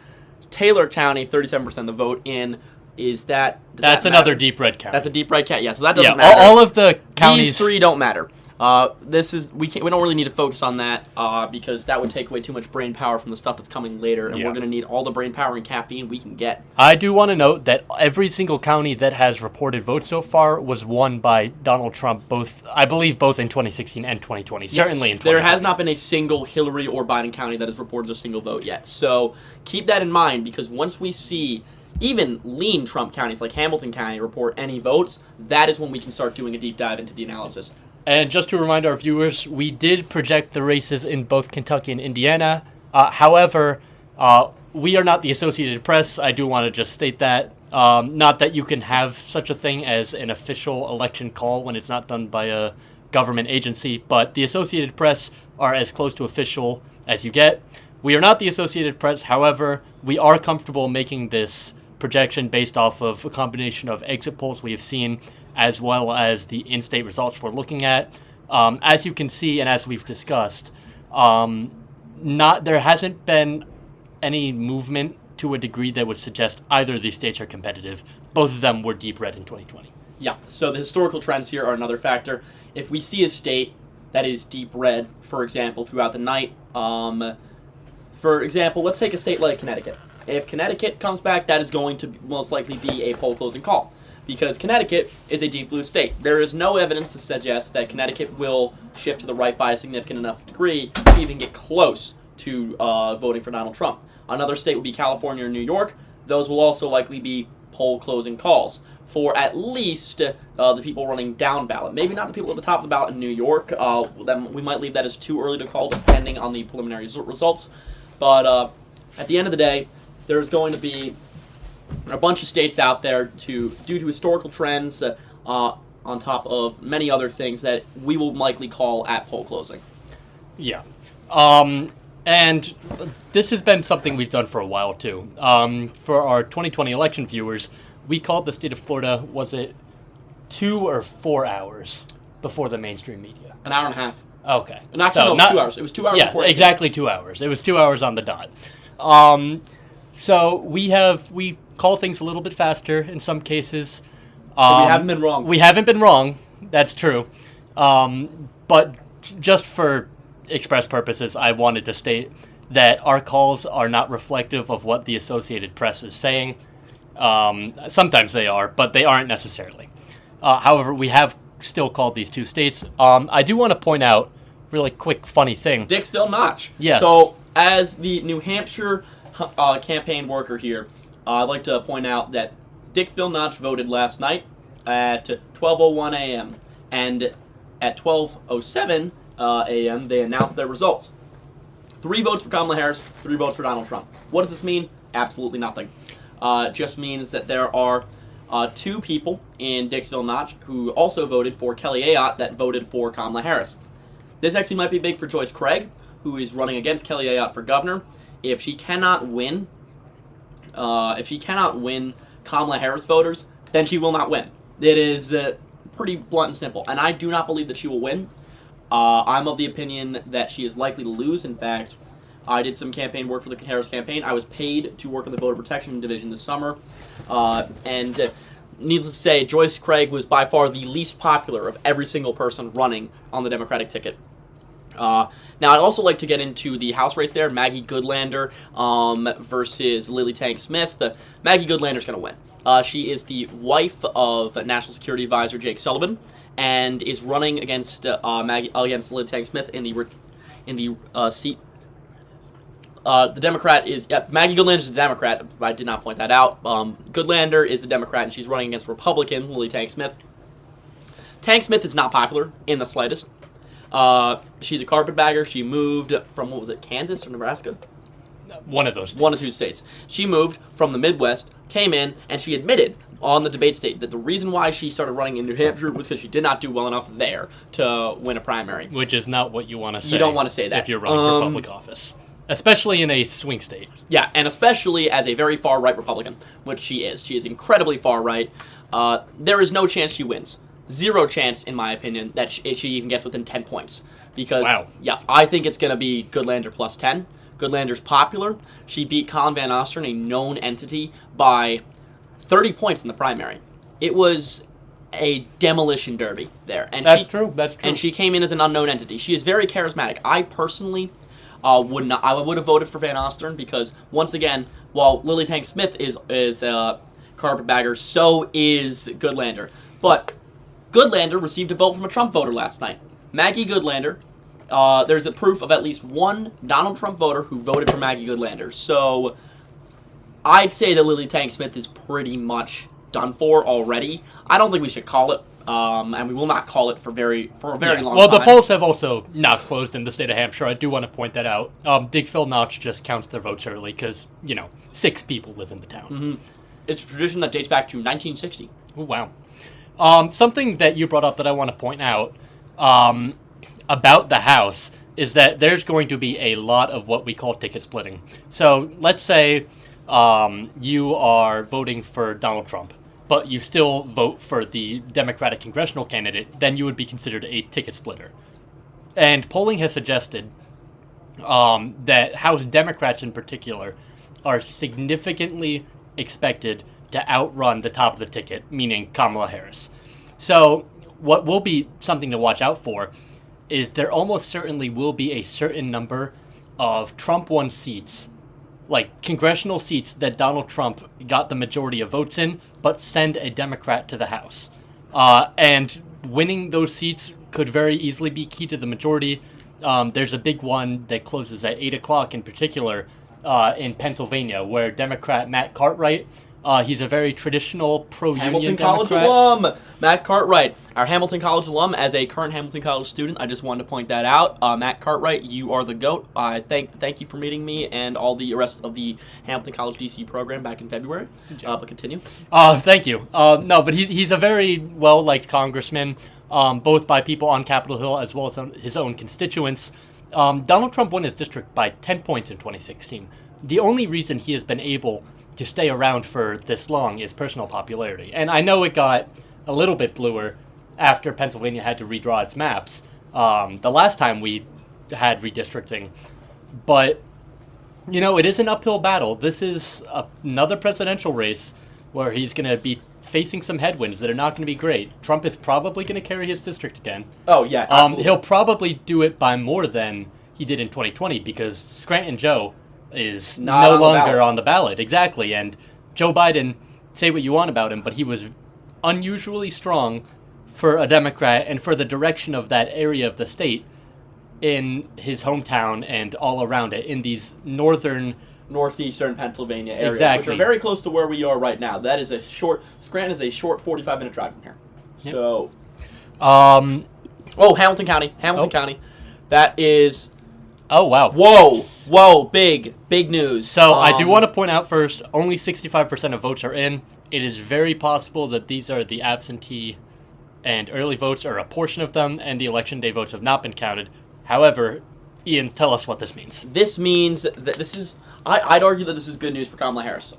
Taylor County, 37% of the vote in. That's another deep red county. That's a deep red county. Yeah, so that doesn't matter. All of the counties. These three don't matter. We don't really need to focus on that because that would take away too much brain power from the stuff that's coming later, and we're going to need all the brain power and caffeine we can get. I do want to note that every single county that has reported votes so far was won by Donald Trump, I believe both in 2016 and 2020. Yes, certainly in 2020. There has not been a single Hillary or Biden county that has reported a single vote yet. So keep that in mind, because once we see even lean Trump counties like Hamilton County report any votes, that is when we can start doing a deep dive into the analysis. And just to remind our viewers, we did project the races in both Kentucky and Indiana. However, we are not the Associated Press. I do want to just state that. Not that you can have such a thing as an official election call when it's not done by a government agency, but the Associated Press are as close to official as you get. We are not the Associated Press. However, we are comfortable making this projection based off of a combination of exit polls we have seen, as well as the in-state results we're looking at. As you can see, and as we've discussed, there hasn't been any movement to a degree that would suggest either of these states are competitive. Both of them were deep red in 2020. Yeah, so the historical trends here are another factor. If we see a state that is deep red, for example, throughout the night, for example, let's take a state like Connecticut. If Connecticut comes back, that is going to most likely be a poll closing call, because Connecticut is a deep blue state. There is no evidence to suggest that Connecticut will shift to the right by a significant enough degree to even get close to voting for Donald Trump. Another state would be California or New York. Those will also likely be poll closing calls for at least the people running down ballot. Maybe not the people at the top of the ballot in New York. Then we might leave that as too early to call, depending on the preliminary results. But at the end of the day, there's going to be a bunch of states out there due to historical trends on top of many other things that we will likely call at poll closing. Yeah. And this has been something we've done for a while, too. For our 2020 election viewers, we called the state of Florida, was it 2 or 4 hours before the mainstream media? An hour and a half. Okay. And actually, no, it was 2 hours. It was 2 hours before. Yeah, exactly 2 hours. It was 2 hours on the dot. So we call things a little bit faster in some cases. But we haven't been wrong. We haven't been wrong. That's true. But just for express purposes, I wanted to state that our calls are not reflective of what the Associated Press is saying. Sometimes they are, but they aren't necessarily. However, we have still called these 2 states. I do want to point out, really quick, funny thing. Dixville Notch. Yes. So, as the New Hampshire campaign worker here, I'd like to point out that Dixville Notch voted last night at 12:01 a.m. And at 12:07 a.m., they announced their results. 3 votes for Kamala Harris, 3 votes for Donald Trump. What does this mean? Absolutely nothing. It just means that there are 2 people in Dixville Notch who also voted for Kelly Ayotte that voted for Kamala Harris. This actually might be big for Joyce Craig, who is running against Kelly Ayotte for governor. If she cannot win Kamala Harris voters, then she will not win. It is pretty blunt and simple, and I do not believe that she will win. I'm of the opinion that she is likely to lose. In fact, I did some campaign work for the Harris campaign. I was paid to work in the voter protection division this summer, and needless to say, Joyce Craig was by far the least popular of every single person running on the Democratic ticket. Now, I'd also like to get into the House race there, Maggie Goodlander versus Lily Tank Smith. Maggie Goodlander's going to win. She is the wife of National Security Advisor Jake Sullivan, and is running against Lily Tank Smith in the seat. The Democrat is Maggie Goodlander is a Democrat. I did not point that out. Goodlander is a Democrat, and she's running against Republican Lily Tank Smith. Tank Smith is not popular in the slightest. She's a carpetbagger. She moved from, Kansas or Nebraska? One of those states. One of 2 states. She moved from the Midwest, came in, and she admitted on the debate stage that the reason why she started running in New Hampshire was because she did not do well enough there to win a primary. Which is not what you want to say. You don't want to say that. If you're running for public office. Especially in a swing state. Yeah, and especially as a very far-right Republican, which she is. She is incredibly far-right. There is no chance she wins. 0 chance, in my opinion, that she even gets within 10 points. Because, yeah, I think it's going to be Goodlander plus 10. Goodlander's popular. She beat Colin Van Ostern, a known entity, by 30 points in the primary. It was a demolition derby there. And That's true. And she came in as an unknown entity. She is very charismatic. I personally would have voted for Van Ostern because, once again, while Lily Tank Smith is a carpetbagger, so is Goodlander. But Goodlander received a vote from a Trump voter last night. Maggie Goodlander, there's a proof of at least one Donald Trump voter who voted for Maggie Goodlander. So I'd say that Lily Tank Smith is pretty much done for already. I don't think we should call it, and we will not call it for a very long time. Well, the polls have also not closed in the state of Hampshire. I do want to point that out. Dixville Notch just counts their votes early because, 6 people live in the town. Mm-hmm. It's a tradition that dates back to 1960. Oh, wow. Something that you brought up that I want to point out about the House is that there's going to be a lot of what we call ticket splitting. So let's say you are voting for Donald Trump, but you still vote for the Democratic congressional candidate, then you would be considered a ticket splitter. And polling has suggested that House Democrats in particular are significantly expected to outrun the top of the ticket, meaning Kamala Harris. So what will be something to watch out for is there almost certainly will be a certain number of Trump-won seats like congressional seats that Donald Trump got the majority of votes in, but send a Democrat to the House. And winning those seats could very easily be key to the majority. There's a big one that closes at 8 o'clock in particular in Pennsylvania, where Democrat Matt Cartwright, he's a very traditional pro-union Hamilton Democrat. College alum, Matt Cartwright, our Hamilton College alum. As a current Hamilton College student, I just wanted to point that out. Matt Cartwright, you are the GOAT. I thank you for meeting me and all the rest of the Hamilton College DC program back in February. But continue. Thank you. No, but he's a very well-liked congressman, both by people on Capitol Hill as well as his own constituents. Donald Trump won his district by 10 points in 2016. The only reason he has been able to stay around for this long is personal popularity. And I know it got a little bit bluer after Pennsylvania had to redraw its maps the last time we had redistricting. But, you know, it is an uphill battle. This is another presidential race where he's going to be facing some headwinds that are not going to be great. Trump is probably going to carry his district again. Oh, yeah, absolutely. He'll probably do it by more than he did in 2020 because Scranton Joe is no longer on the ballot. Exactly. And Joe Biden, say what you want about him, but he was unusually strong for a Democrat and for the direction of that area of the state in his hometown and all around it in these northeastern Pennsylvania areas, exactly, which are very close to where we are right now. That is Scranton is a short 45-minute drive from here. Yep. So, Hamilton County. That is... Oh, wow. Whoa, big news. So I do want to point out first, only 65% of votes are in. It is very possible that these are the absentee and early votes, or a portion of them, and the election day votes have not been counted. However, Ian, tell us what this means. This means that this is... I'd argue that this is good news for Kamala Harris.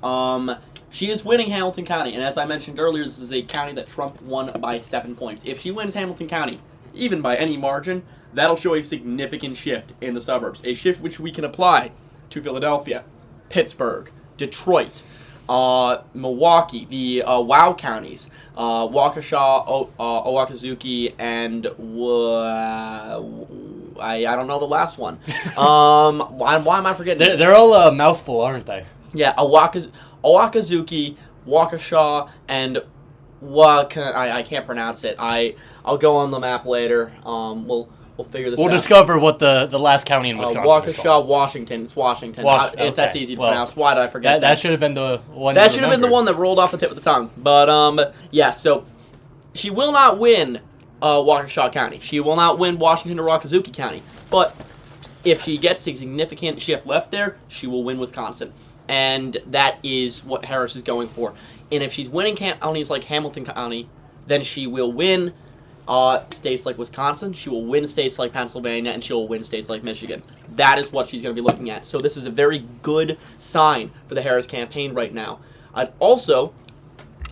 She is winning Hamilton County, and as I mentioned earlier, this is a county that Trump won by 7 points. If she wins Hamilton County, even by any margin, that'll show a significant shift in the suburbs. A shift which we can apply to Philadelphia, Pittsburgh, Detroit, Milwaukee, the WOW counties, Waukesha, Owakozuki, and I don't know the last one. Why am I forgetting this? They're all a mouthful, aren't they? Yeah, Owakozuki, Waukesha, and I can't pronounce it. I'll go on the map later. We'll figure this out. We'll discover what the last county in Wisconsin is Waukesha, called. Washington. It's Washington. Okay. That's easy to pronounce. Why did I forget that? That should have been the one. That should have been the one that rolled off the tip of the tongue. But, yeah, so she will not win Waukesha County. She will not win Washington or Owakozuki County. But if she gets a significant shift left there, she will win Wisconsin. And that is what Harris is going for. And if she's winning counties like Hamilton County, then she will win states like Wisconsin, she will win states like Pennsylvania, and she will win states like Michigan. That is what she's going to be looking at. So this is a very good sign for the Harris campaign right now. I'd also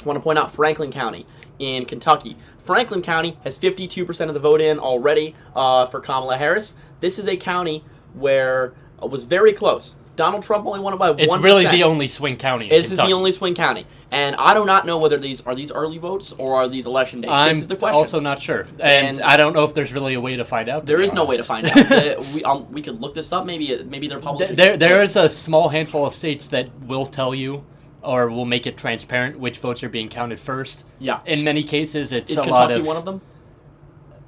want to point out Franklin County in Kentucky. Franklin County has 52% of the vote in already for Kamala Harris. This is a county where it was very close. Donald Trump only won it by 1%. It's really the only swing county in This Kentucky. is the only swing county. And I do not know whether these are early votes or are these election days. This is the question. I'm also not sure. And I don't know if there's really a way to find out. There is no way to find out. We could look this up. Maybe they're publishing. There is a small handful of states that will tell you or will make it transparent which votes are being counted first. Yeah. In many cases, it's is a Kentucky lot of... one of them?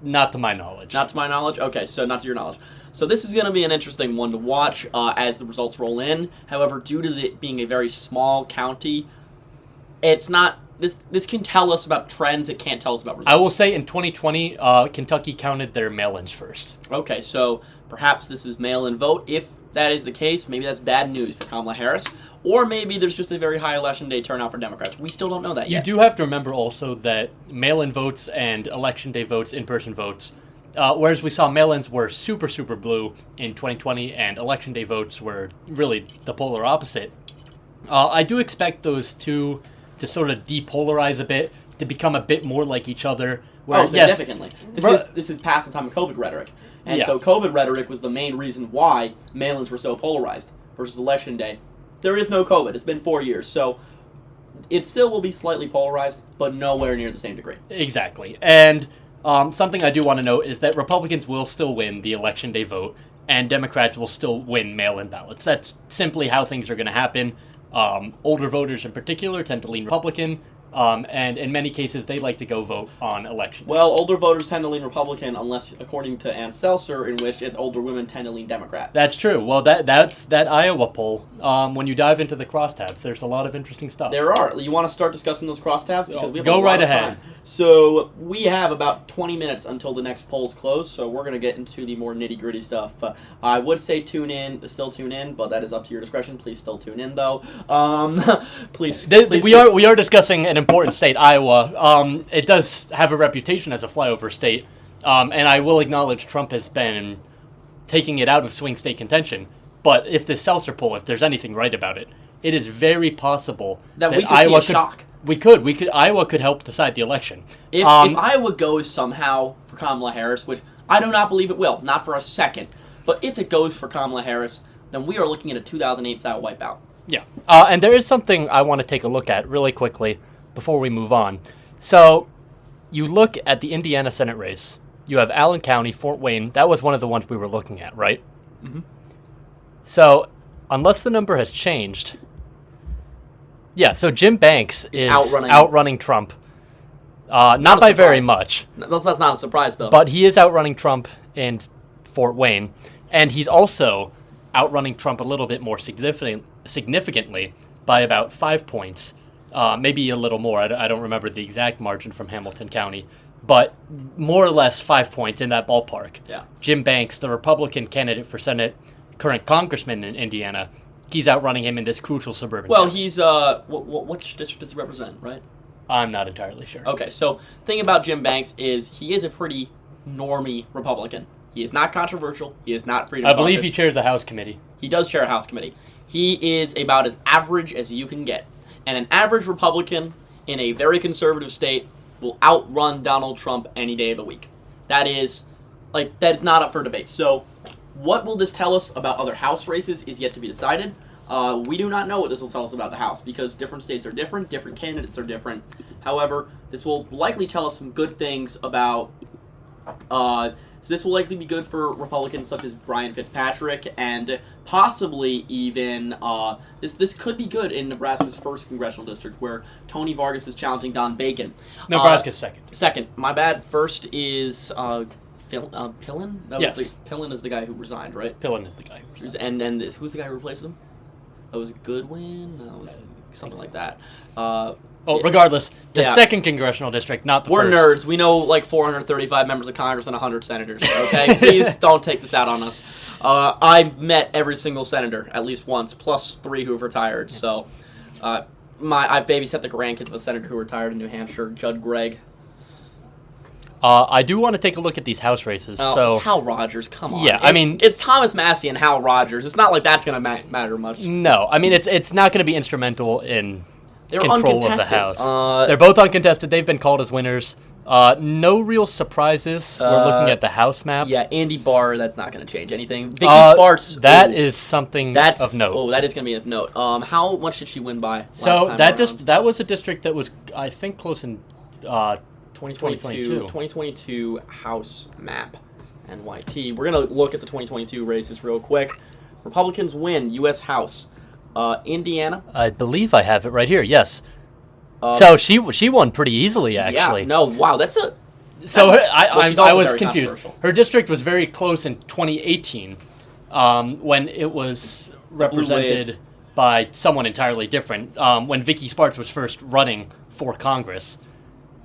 Not to my knowledge. Not to my knowledge? Okay, so not to your knowledge. So this is going to be an interesting one to watch as the results roll in. However, due to it being a very small county, it's not... This can tell us about trends. It can't tell us about results. I will say in 2020, Kentucky counted their mail-ins first. Okay, so perhaps this is mail-in vote. If that is the case, maybe that's bad news for Kamala Harris. Or maybe there's just a very high election day turnout for Democrats. We still don't know that yet. You do have to remember also that mail-in votes and election day votes, in-person votes, whereas we saw mail-ins were super, super blue in 2020 and election day votes were really the polar opposite. I do expect those two to sort of depolarize a bit, to become a bit more like each other. Whereas, significantly. This is past the time of COVID rhetoric. And so COVID rhetoric was the main reason why mail-ins were so polarized versus election day. There is no COVID. It's been 4 years. So it still will be slightly polarized, but nowhere near the same degree. Exactly. And something I do want to note is that Republicans will still win the election day vote. and Democrats will still win mail-in ballots. That's simply how things are going to happen. Older voters in particular tend to lean Republican, and in many cases they like to go vote on election. Well, older voters tend to lean Republican unless, according to Ann Seltzer, in which older women tend to lean Democrat. That's true. Well, that's that Iowa poll. When you dive into the crosstabs, there's a lot of interesting stuff. There are. You want to start discussing those crosstabs? Because we have Go a lot right of ahead. time. So we have about 20 minutes until the next polls close, so we're going to get into the more nitty-gritty stuff. I would say still tune in, but that is up to your discretion. Please still tune in, though. Please. We are discussing an important state, Iowa. It does have a reputation as a flyover state, and I will acknowledge Trump has been taking it out of swing state contention. But if this Seltzer poll, if there's anything right about it, it is very possible that we could Iowa see a shock. Iowa could help decide the election. If Iowa goes somehow for Kamala Harris, which I do not believe it will, not for a second, but if it goes for Kamala Harris, then we are looking at a 2008 style wipeout. Yeah, and there is something I want to take a look at really quickly before we move on. So, you look at the Indiana Senate race. You have Allen County, Fort Wayne. That was one of the ones we were looking at, right? Mm-hmm. So, unless the number has changed... Yeah, so Jim Banks is outrunning Trump. Not by very much. That's not a surprise, though. But he is outrunning Trump in Fort Wayne. And he's also outrunning Trump a little bit more significantly by about 5 points. Maybe a little more. I don't remember the exact margin from Hamilton County. But more or less 5 points in that ballpark. Yeah. Jim Banks, the Republican candidate for Senate, current congressman in Indiana, he's outrunning him in this crucial suburban town. He's, which district does he represent, right? I'm not entirely sure. Okay, so the thing about Jim Banks is he is a pretty normie Republican. He is not controversial. He is not freedom I believe caucus. he chairs a House committee. He does chair a House committee. He is about as average as you can get. And an average Republican in a very conservative state will outrun Donald Trump any day of the week. That is not up for debate. So what will this tell us about other House races is yet to be decided. We do not know what this will tell us about the House because different states are different candidates are different. However, this will likely tell us some good things about... So this will likely be good for Republicans such as Brian Fitzpatrick and possibly even... This could be good in Nebraska's 1st congressional district where Tony Vargas is challenging Don Bacon. Nebraska's second. Second. My bad. First is... Pillen? Yes. Pillen is the guy who resigned, right? Pillen is the guy who resigned. And who's the guy who replaced him? That was Goodwin? That was something like that. Regardless, the 2nd congressional district, not the We're first. nerds. We know 435 members of Congress and 100 senators, okay? Please don't take this out on us. I've met every single senator at least once, plus 3 who've retired. So I've babysat the grandkids of a senator who retired in New Hampshire, Judd Gregg. I do want to take a look at these House races. So it's Hal Rogers. Come on. Yeah, it's Thomas Massey and Hal Rogers. It's not like that's going to matter much. No, it's not going to be instrumental in control of the House. They're both uncontested. They've been called as winners. No real surprises. We're looking at the House map. Yeah, Andy Barr. That's not going to change anything. Vicky Spartz. That is something of note. Oh, that is going to be of note. How much did she win by? So that was a district that was, I think, close in 2022 House map, NYT. We're going to look at the 2022 races real quick. Republicans win U.S. House. Indiana. I believe I have it right here, yes. So she won pretty easily, actually. Yeah, no, wow, that's a... I was confused. Her district was very close in 2018 when it was represented by someone entirely different, when Vicky Spartz was first running for Congress.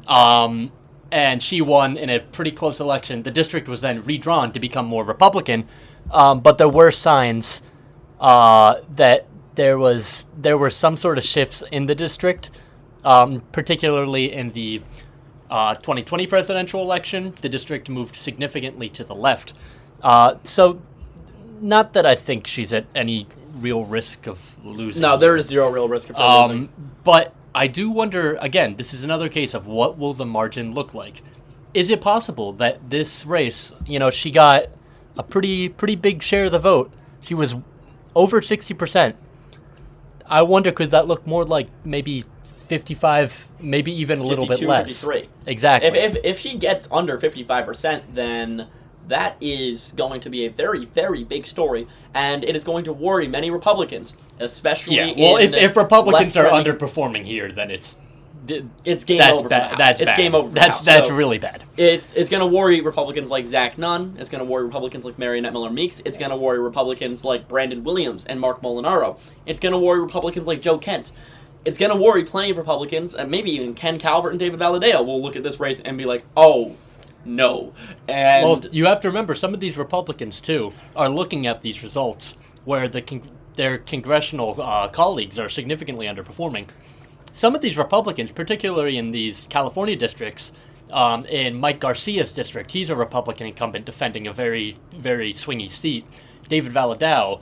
And she won in a pretty close election. The district was then redrawn to become more Republican, but there were signs that there were some sort of shifts in the district, particularly in the 2020 presidential election. The district moved significantly to the left. So, not that I think she's at any real risk of losing. No, there is zero real risk of her losing. But I do wonder, again, this is another case of what will the margin look like. Is it possible that this race, she got a pretty big share of the vote. She was over 60%. I wonder, could that look more like maybe 55, maybe even a little bit less? 53. Exactly. If she gets under 55%, then that is going to be a very, very big story, and it is going to worry many Republicans, especially if Republicans are left-trending- underperforming here, then it's game that's over for bad. the House. That's It's bad. game over for the That's House. that's So really bad. it's going to worry Republicans like Zach Nunn. It's going to worry Republicans like Marionette Miller Meeks. It's going to worry Republicans like Brandon Williams and Mark Molinaro. It's going to worry Republicans like Joe Kent. It's going to worry plenty of Republicans, and maybe even Ken Calvert and David Valadao will look at this race and be like, oh, no. And Well, you have to remember, some of these Republicans, too, are looking at these results where their congressional colleagues are significantly underperforming. Some of these Republicans, particularly in these California districts, in Mike Garcia's district, he's a Republican incumbent defending a very, very swingy seat. David Valadao,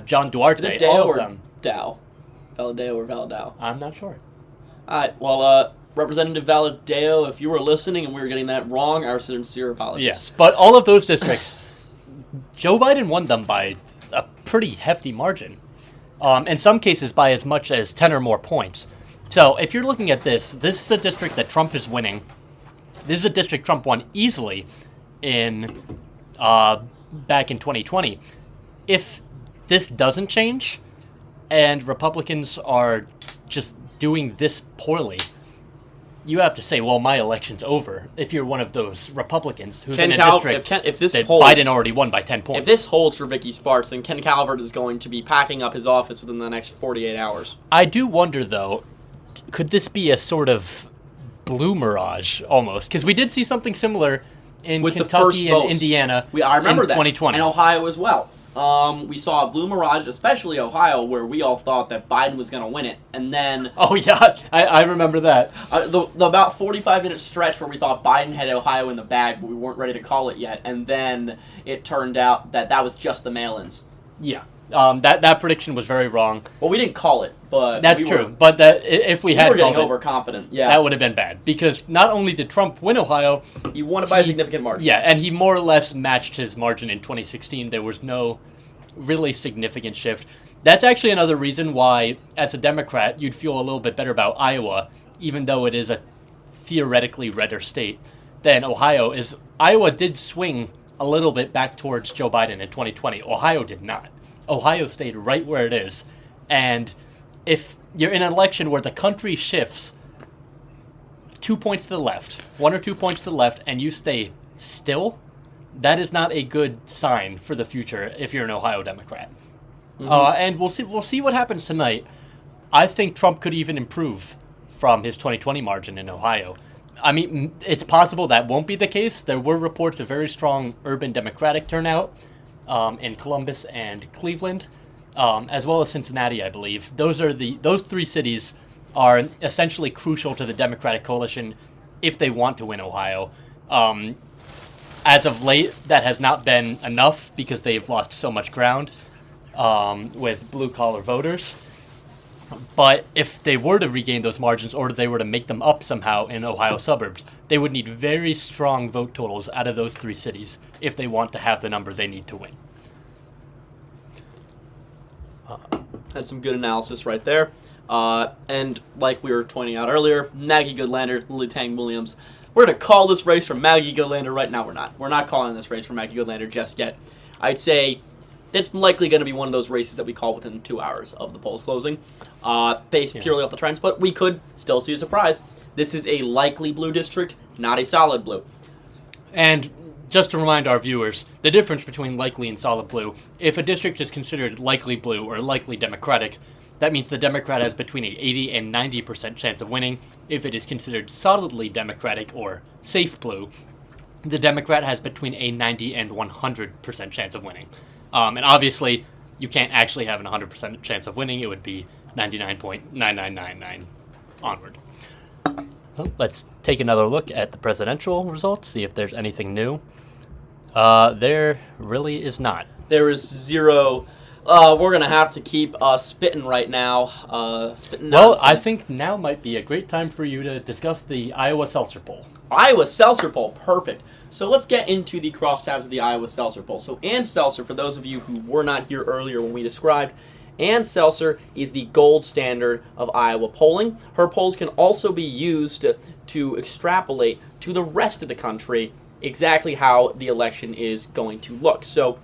John Duarte, is it Dao all of or them. Dow? Valadao or Valadao? I'm not sure. All right, well, Representative Valadao, if you were listening and we were getting that wrong, our sincere apologies. Yes, but all of those districts, Joe Biden won them by a pretty hefty margin. In some cases by as much as 10 or more points. So if you're looking at this is a district that Trump is winning. This is a district Trump won easily in back in 2020. If this doesn't change and Republicans are just doing this poorly, you have to say, well, my election's over. If you're one of those Republicans who's in a district if this that holds, Biden already won by 10 points. If this holds for Vicky Sparks, then Ken Calvert is going to be packing up his office within the next 48 hours. I do wonder, though, could this be a sort of blue mirage, almost? Because we did see something similar in With the Kentucky first and votes. Indiana I remember in that. 2020. And Ohio as well. We saw a blue mirage, especially Ohio, where we all thought that Biden was going to win it. And then Oh, yeah, I remember that. the about 45-minute stretch where we thought Biden had Ohio in the bag, but we weren't ready to call it yet. And then it turned out that was just the mail-ins. Yeah. That prediction was very wrong. Well, we didn't call it, but That's we true. Were, But if we we had were getting called it, overconfident. Yeah, that would have been bad. Because not only did Trump win Ohio, he won it by a significant margin. yeah, and he more or less matched his margin in 2016. There was no really significant shift. That's actually another reason why, as a Democrat, you'd feel a little bit better about Iowa, even though it is a theoretically redder state than Ohio is. Iowa did swing a little bit back towards Joe Biden in 2020. Ohio did not. Ohio stayed right where it is. And if you're in an election where the country shifts 2 points to the left, 1 or 2 points to the left, and you stay still, that is not a good sign for the future if you're an Ohio Democrat. And we'll see what happens tonight. I think Trump could even improve from his 2020 margin in Ohio. I mean, it's possible that won't be the case. There were reports of very strong urban Democratic turnout in Columbus and Cleveland, as well as Cincinnati, I believe. Those three cities are essentially crucial to the Democratic coalition if they want to win Ohio. As of late, that has not been enough because they've lost so much ground with blue-collar voters. But if they were to regain those margins or they were to make them up somehow in Ohio suburbs, they would need very strong vote totals out of those three cities if they want to have the number they need to win. Had some good analysis right there. And like we were pointing out earlier, Maggie Goodlander, Lily Tang Williams. We're going to call this race for Maggie Goodlander right now. We're not. We're not calling this race for Maggie Goodlander just yet. I'd say it's likely going to be one of those races that we call within 2 hours of the polls closing, based purely off the trends, but we could still see a surprise. This is a likely blue district, not a solid blue. And just to remind our viewers, the difference between likely and solid blue, if a district is considered likely blue or likely Democratic, that means the Democrat has between an 80 and 90% chance of winning. If it is considered solidly Democratic or safe blue, the Democrat has between a 90 and 100% chance of winning. And obviously, you can't actually have an 100% chance of winning. It would be 99.9999 onward. Well, let's take another look at the presidential results, see if there's anything new. There really is not. There is zero. We're going to have to keep spitting right now. Spitting Well, nonsense. I think now might be a great time for you to discuss the Iowa Seltzer poll. Iowa Seltzer poll, perfect. So let's get into the crosstabs of the Iowa Seltzer poll. So Ann Seltzer, for those of you who were not here earlier when we described, Ann Seltzer is the gold standard of Iowa polling. Her polls can also be used to extrapolate to the rest of the country exactly how the election is going to look. So,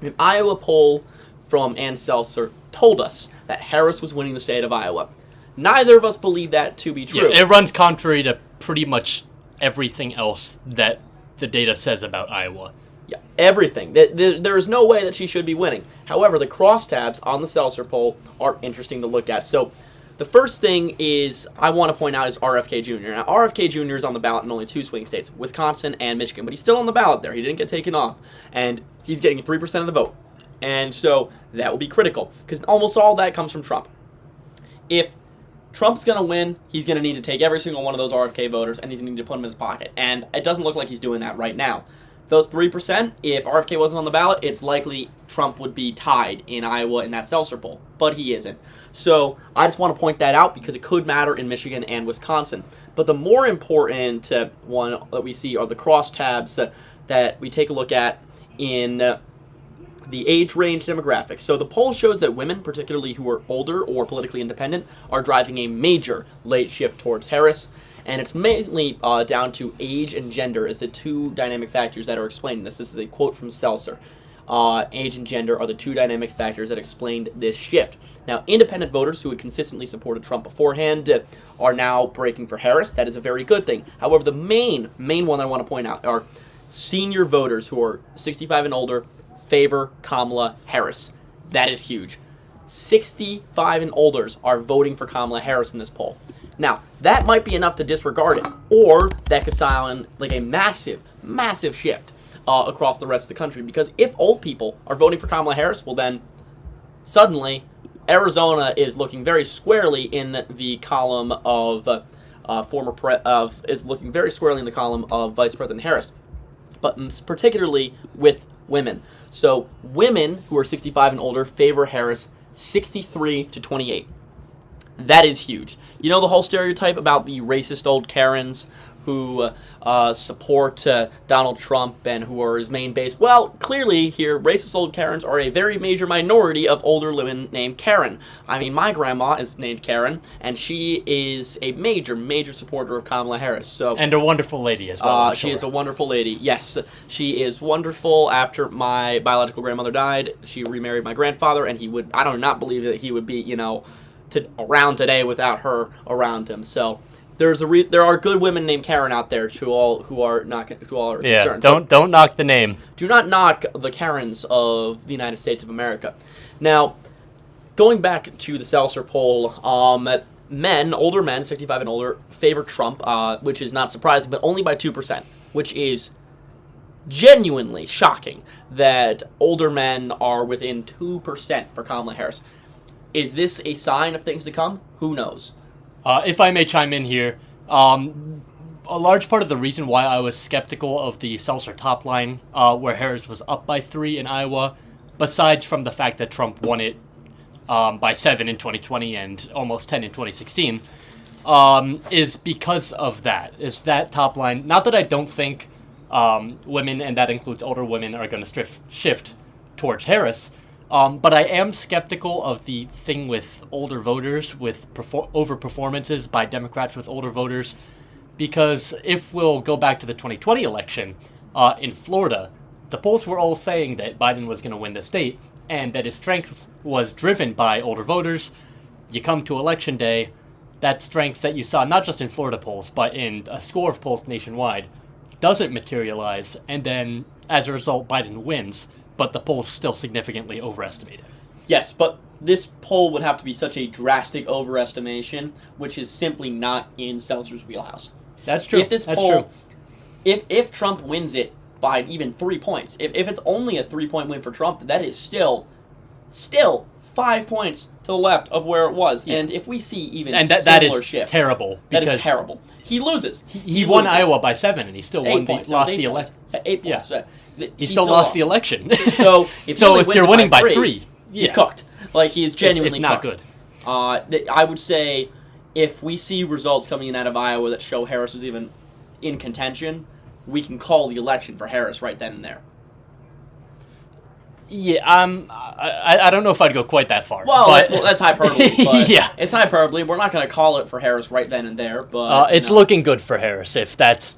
an Iowa poll from Ann Seltzer told us that Harris was winning the state of Iowa. Neither of us believe that to be true. Yeah, it runs contrary to pretty much everything else that the data says about Iowa. Yeah, everything. There is no way that she should be winning. However, the crosstabs on the Seltzer poll are interesting to look at. So, the first thing is I want to point out is RFK Jr. Now, RFK Jr. is on the ballot in only 2 swing states, Wisconsin and Michigan, but he's still on the ballot there. He didn't get taken off, and he's getting 3% of the vote. And so that will be critical, because almost all that comes from Trump. If Trump's going to win, he's going to need to take every single one of those RFK voters, and he's going to need to put them in his pocket. And it doesn't look like he's doing that right now. Those 3%, if RFK wasn't on the ballot, it's likely Trump would be tied in Iowa in that Seltzer poll, but he isn't. So I just want to point that out because it could matter in Michigan and Wisconsin. But the more important one that we see are the crosstabs that we take a look at in the age range demographics. So the poll shows that women, particularly who are older or politically independent, are driving a major late shift towards Harris. And it's mainly down to age and gender as the two dynamic factors that are explaining this. This is a quote from Seltzer. Age and gender are the two dynamic factors that explained this shift. Now, independent voters who had consistently supported Trump beforehand are now breaking for Harris. That is a very good thing. However, the main one I want to point out are senior voters who are 65 and older favor Kamala Harris. That is huge. 65 and olders are voting for Kamala Harris in this poll. Now, that might be enough to disregard it, or that could sound like a massive, massive shift across the rest of the country, because if old people are voting for Kamala Harris, well then, suddenly, Arizona is looking very squarely in the column of is looking very squarely in the column of Vice President Harris, but particularly with women. So, women who are 65 and older favor Harris 63 to 28. That is huge. You know the whole stereotype about the racist old Karens who support Donald Trump and who are his main base? Well, clearly here, racist old Karens are a very major minority of older women named Karen. I mean, my grandma is named Karen, and she is a major, major supporter of Kamala Harris. So, and a wonderful lady as well. She is a wonderful lady. Yes, she is wonderful. After my biological grandmother died, she remarried my grandfather, and I do not believe that he would be, around today without her around him. So there are good women named Karen out there who are concerned. Don't knock the name. Do not knock the Karens of the United States of America. Now, going back to the Seltzer poll, older men, 65 and older, favor Trump, which is not surprising, but only by 2%, which is genuinely shocking that older men are within 2% for Kamala Harris. Is this a sign of things to come? Who knows? If I may chime in here, a large part of the reason why I was skeptical of the Seltzer top line, where Harris was up by 3 in Iowa, besides from the fact that Trump won it by 7 in 2020 and almost 10 in 2016, is because of that. Is that top line? Not that I don't think women, and that includes older women, are going to shift towards Harris. But I am skeptical of the thing with older voters, with over-performances by Democrats with older voters, because if we'll go back to the 2020 election, in Florida, the polls were all saying that Biden was going to win the state, and that his strength was driven by older voters. You come to election day, that strength that you saw not just in Florida polls, but in a score of polls nationwide, doesn't materialize, and then, as a result, Biden wins. But the polls still significantly overestimated. Yes, but this poll would have to be such a drastic overestimation, which is simply not in Seltzer's wheelhouse. That's true. If Trump wins it by even 3 points, if it's only a 3-point win for Trump, that is still 5 points to the left of where it was. Yeah. And if we see even similar shifts, terrible. That is terrible. He loses. He won Iowa by 7, and he still lost the election. 8 points. Yeah. He still lost the election. So if you're winning by 3, he's cooked. Like, he is genuinely it's not cooked. Good. I would say if we see results coming in out of Iowa that show Harris is even in contention, we can call the election for Harris right then and there. Yeah, I don't know if I'd go quite that far. Well, that's hyperbole. But yeah. It's hyperbole. We're not going to call it for Harris right then and there. But it's looking good for Harris if that's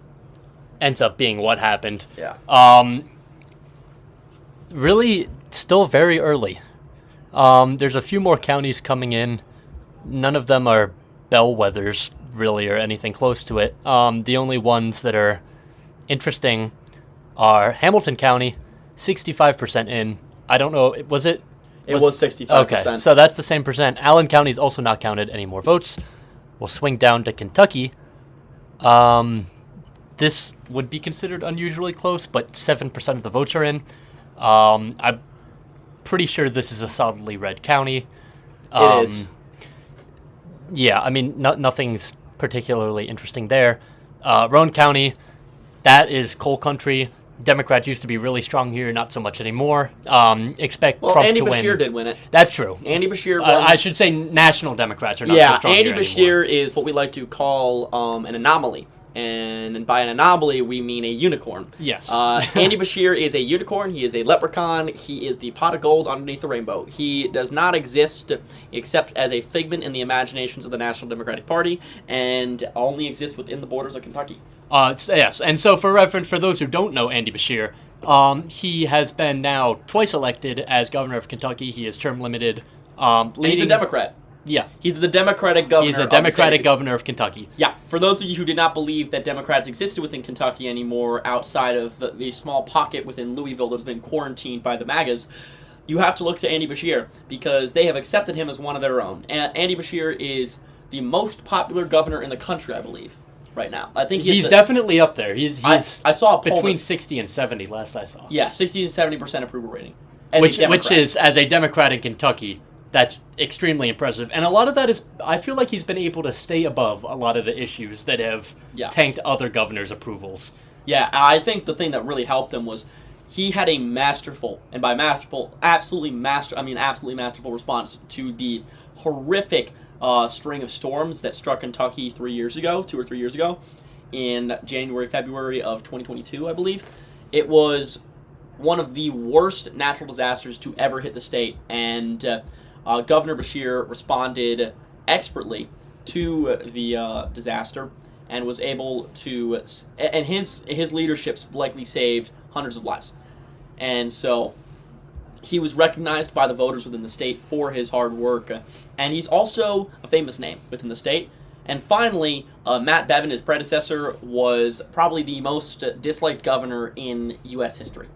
ends up being what happened. Yeah. Really, still very early. There's a few more counties coming in. None of them are bellwethers, really, or anything close to it. The only ones that are interesting are Hamilton County, 65% in. I don't know, was it? It was 65%. Okay, so that's the same percent. Allen County is also not counted any more votes. We'll swing down to Kentucky. This would be considered unusually close, but 7% of the votes are in. I'm pretty sure this is a solidly red county. It is. Yeah, I mean, nothing's particularly interesting there. Roane County, that is coal country. Democrats used to be really strong here, not so much anymore. Expect Trump Andy to win. Beshear did win it. That's true. Andy Beshear won. I should say national Democrats are not so strong Andy here Beshear anymore. is what we like to call an anomaly. And by an anomaly, we mean a unicorn. Yes. Andy Beshear is a unicorn. He is a leprechaun. He is the pot of gold underneath the rainbow. He does not exist except as a figment in the imaginations of the National Democratic Party and only exists within the borders of Kentucky. Yes, and so for reference, for those who don't know Andy Beshear, he has been now twice elected as governor of Kentucky. He is term limited. He's a Democrat. Yeah. He's the Democratic governor. He's a Democratic governor of Kentucky. Yeah. For those of you who did not believe that Democrats existed within Kentucky anymore outside of the small pocket within Louisville that's been quarantined by the MAGAs, you have to look to Andy Beshear because they have accepted him as one of their own. And Andy Beshear is the most popular governor in the country, I believe, right now. I think he's definitely up there. He's I saw a poll between 60 and 70 last I saw. Yeah, 60 and 70% approval rating. Which is, as a Democrat in Kentucky, that's extremely impressive. And a lot of that is, I feel like he's been able to stay above a lot of the issues that have tanked other governors' approvals. Yeah, I think the thing that really helped him was he had a masterful, and by masterful, absolutely masterful response to the horrific string of storms that struck Kentucky 2 or 3 years ago, in January, February of 2022, I believe. It was one of the worst natural disasters to ever hit the state, and Governor Beshear responded expertly to the disaster and was able to, and his leadership's likely saved hundreds of lives. And so he was recognized by the voters within the state for his hard work, and he's also a famous name within the state. And finally, Matt Bevin, his predecessor, was probably the most disliked governor in U.S. history.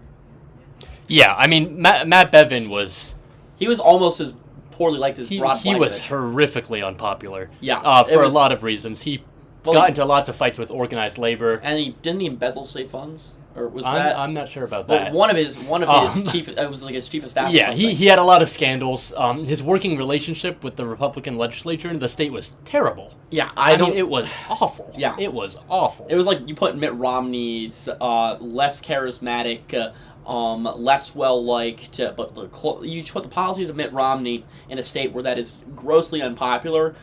Yeah, I mean, Matt Bevin was... He was almost as poorly liked as Rod Blankenship. He was horrifically unpopular. Yeah. For a lot of reasons. He got into lots of fights with organized labor. And he didn't embezzle state funds? Or was I'm not sure about that. One of his chief, it was like his chief of staff. Yeah, he had a lot of scandals. His working relationship with the Republican legislature in the state was terrible. Yeah, I mean, it was awful. Yeah, it was awful. It was like you put Mitt Romney's less charismatic, less well liked, but you put the policies of Mitt Romney in a state where that is grossly unpopular,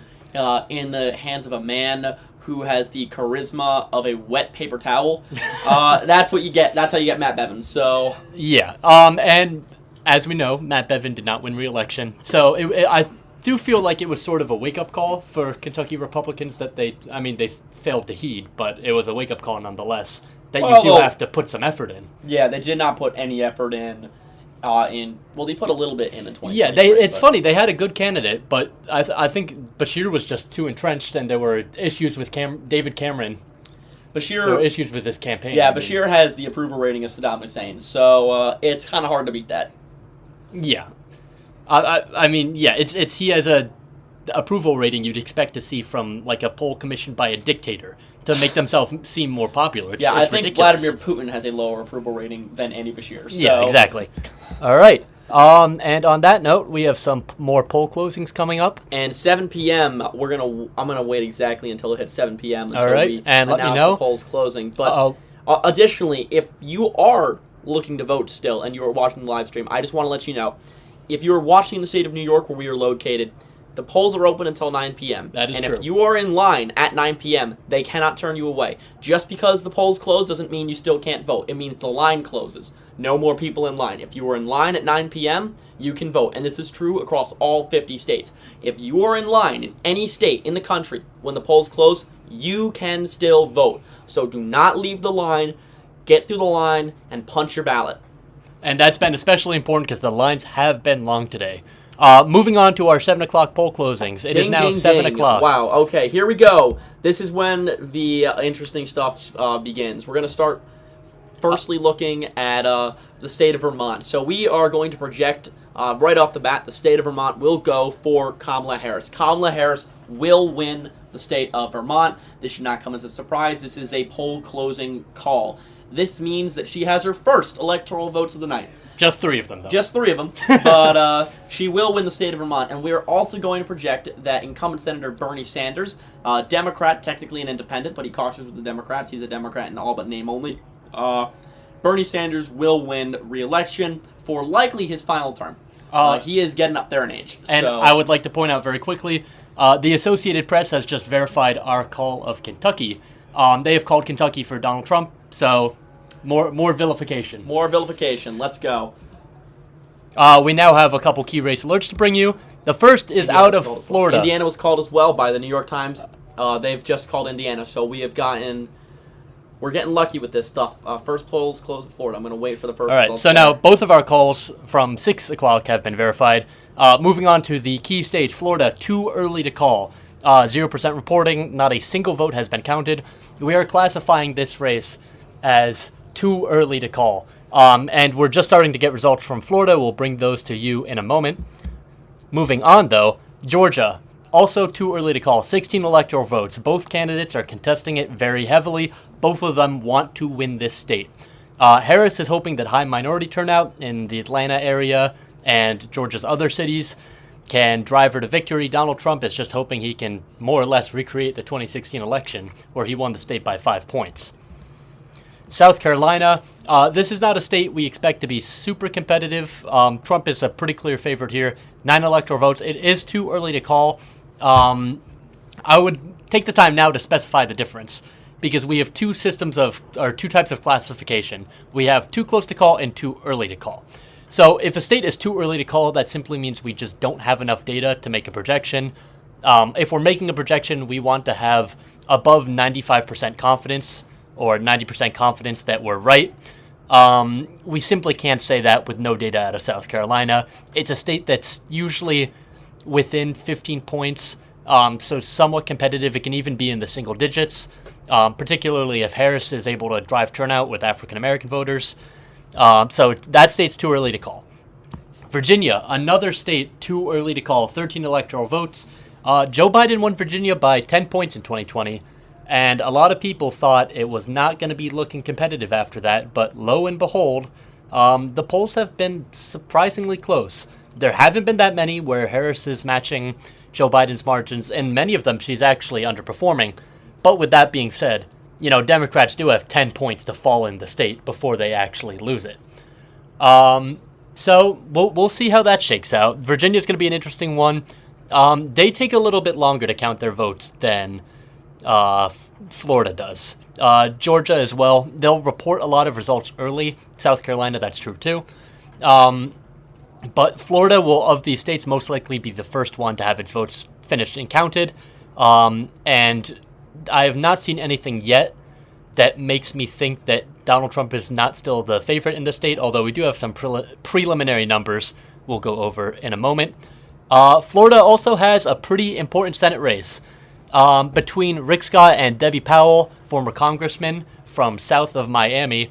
in the hands of a man who has the charisma of a wet paper towel. That's what you get. That's how you get Matt Bevin. So yeah, and as we know, Matt Bevin did not win re-election. So I do feel like it was sort of a wake-up call for Kentucky Republicans that they failed to heed, but it was a wake-up call nonetheless that you do have to put some effort in. Yeah, they did not put any effort in. They put a little bit in 2020. Yeah, it's funny. They had a good candidate, but I think Beshear was just too entrenched, and there were issues with David Cameron. There were issues with his campaign. Yeah, Beshear has the approval rating of Saddam Hussein, so it's kind of hard to beat that. Yeah, I mean, yeah, it's he has a approval rating you'd expect to see from like a poll commissioned by a dictator to make themselves seem more popular. It's I think ridiculous. Vladimir Putin has a lower approval rating than Andy Beshear. So. Yeah, exactly. All right. And on that note, we have some more poll closings coming up. And 7 p.m. I'm gonna wait exactly until it hits 7 p.m. until all right. we and announce let me know the polls closing. But additionally, if you are looking to vote still and you are watching the live stream, I just want to let you know, if you are watching in the state of New York where we are located, The polls are open until 9 p.m. That is and true. if you are in line at 9 p.m., they cannot turn you away. Just because the polls close doesn't mean you still can't vote. It means the line closes. No more people in line. If you are in line at 9 p.m., you can vote. And this is true across all 50 states. If you are in line in any state in the country when the polls close, you can still vote. So do not leave the line. Get through the line and punch your ballot. And that's been especially important because the lines have been long today. Moving on to our 7 o'clock poll closings. It is now 7 o'clock. Wow, okay, here we go. This is when the interesting stuff begins. We're going to start firstly looking at the state of Vermont. So we are going to project right off the bat the state of Vermont will go for Kamala Harris. Kamala Harris will win the state of Vermont. This should not come as a surprise. This is a poll closing call. This means that she has her first electoral votes of the night. Just 3 of them, though. Just 3 of them, but she will win the state of Vermont, and we are also going to project that incumbent Senator Bernie Sanders, Democrat, technically an independent, but he caucuses with the Democrats. He's a Democrat in all but name only. Bernie Sanders will win re-election for likely his final term. He is getting up there in age. And so. I would like to point out very quickly, the Associated Press has just verified our call of Kentucky. They have called Kentucky for Donald Trump, so more vilification. More vilification. Let's go. We now have a couple key race alerts to bring you. The first is out of Florida. Indiana was called as well by the New York Times. They've just called Indiana, so we're getting lucky with this stuff. First polls closed in Florida. I'm going to wait for the first. All right, so now both of our calls from 6 o'clock have been verified. Moving on to the key state, Florida, too early to call. 0% reporting, not a single vote has been counted. We are classifying this race as too early to call. And we're just starting to get results from Florida. We'll bring those to you in a moment. Moving on, though, Georgia, also too early to call. 16 electoral votes. Both candidates are contesting it very heavily. Both of them want to win this state. Harris is hoping that high minority turnout in the Atlanta area and Georgia's other cities can drive her to victory. Donald Trump is just hoping he can more or less recreate the 2016 election where he won the state by 5 points. South Carolina, this is not a state we expect to be super competitive. Trump is a pretty clear favorite here. 9 electoral votes. It is too early to call. I would take the time now to specify the difference because we have two types of classification. We have too close to call and too early to call. So if a state is too early to call, that simply means we just don't have enough data to make a projection. If we're making a projection, we want to have above 95% confidence or 90% confidence that we're right. We simply can't say that with no data out of South Carolina. It's a state that's usually within 15 points, so somewhat competitive. It can even be in the single digits, particularly if Harris is able to drive turnout with African-American voters. So that state's too early to call. Virginia, another state too early to call. 13 electoral votes. Joe Biden won Virginia by 10 points in 2020. And a lot of people thought it was not going to be looking competitive after that, but lo and behold, the polls have been surprisingly close. There haven't been that many where Harris is matching Joe Biden's margins, and many of them she's actually underperforming. But with that being said, Democrats do have 10 points to fall in the state before they actually lose it. So we'll see how that shakes out. Virginia's going to be an interesting one. They take a little bit longer to count their votes than Florida does. Georgia as well. They'll report a lot of results early. South Carolina, that's true too. But Florida will, of these states, most likely be the first one to have its votes finished and counted. And I have not seen anything yet that makes me think that Donald Trump is not still the favorite in the state, although we do have some preliminary numbers we'll go over in a moment. Florida also has a pretty important Senate race. Between Rick Scott and Debbie Powell, former congressman from south of Miami.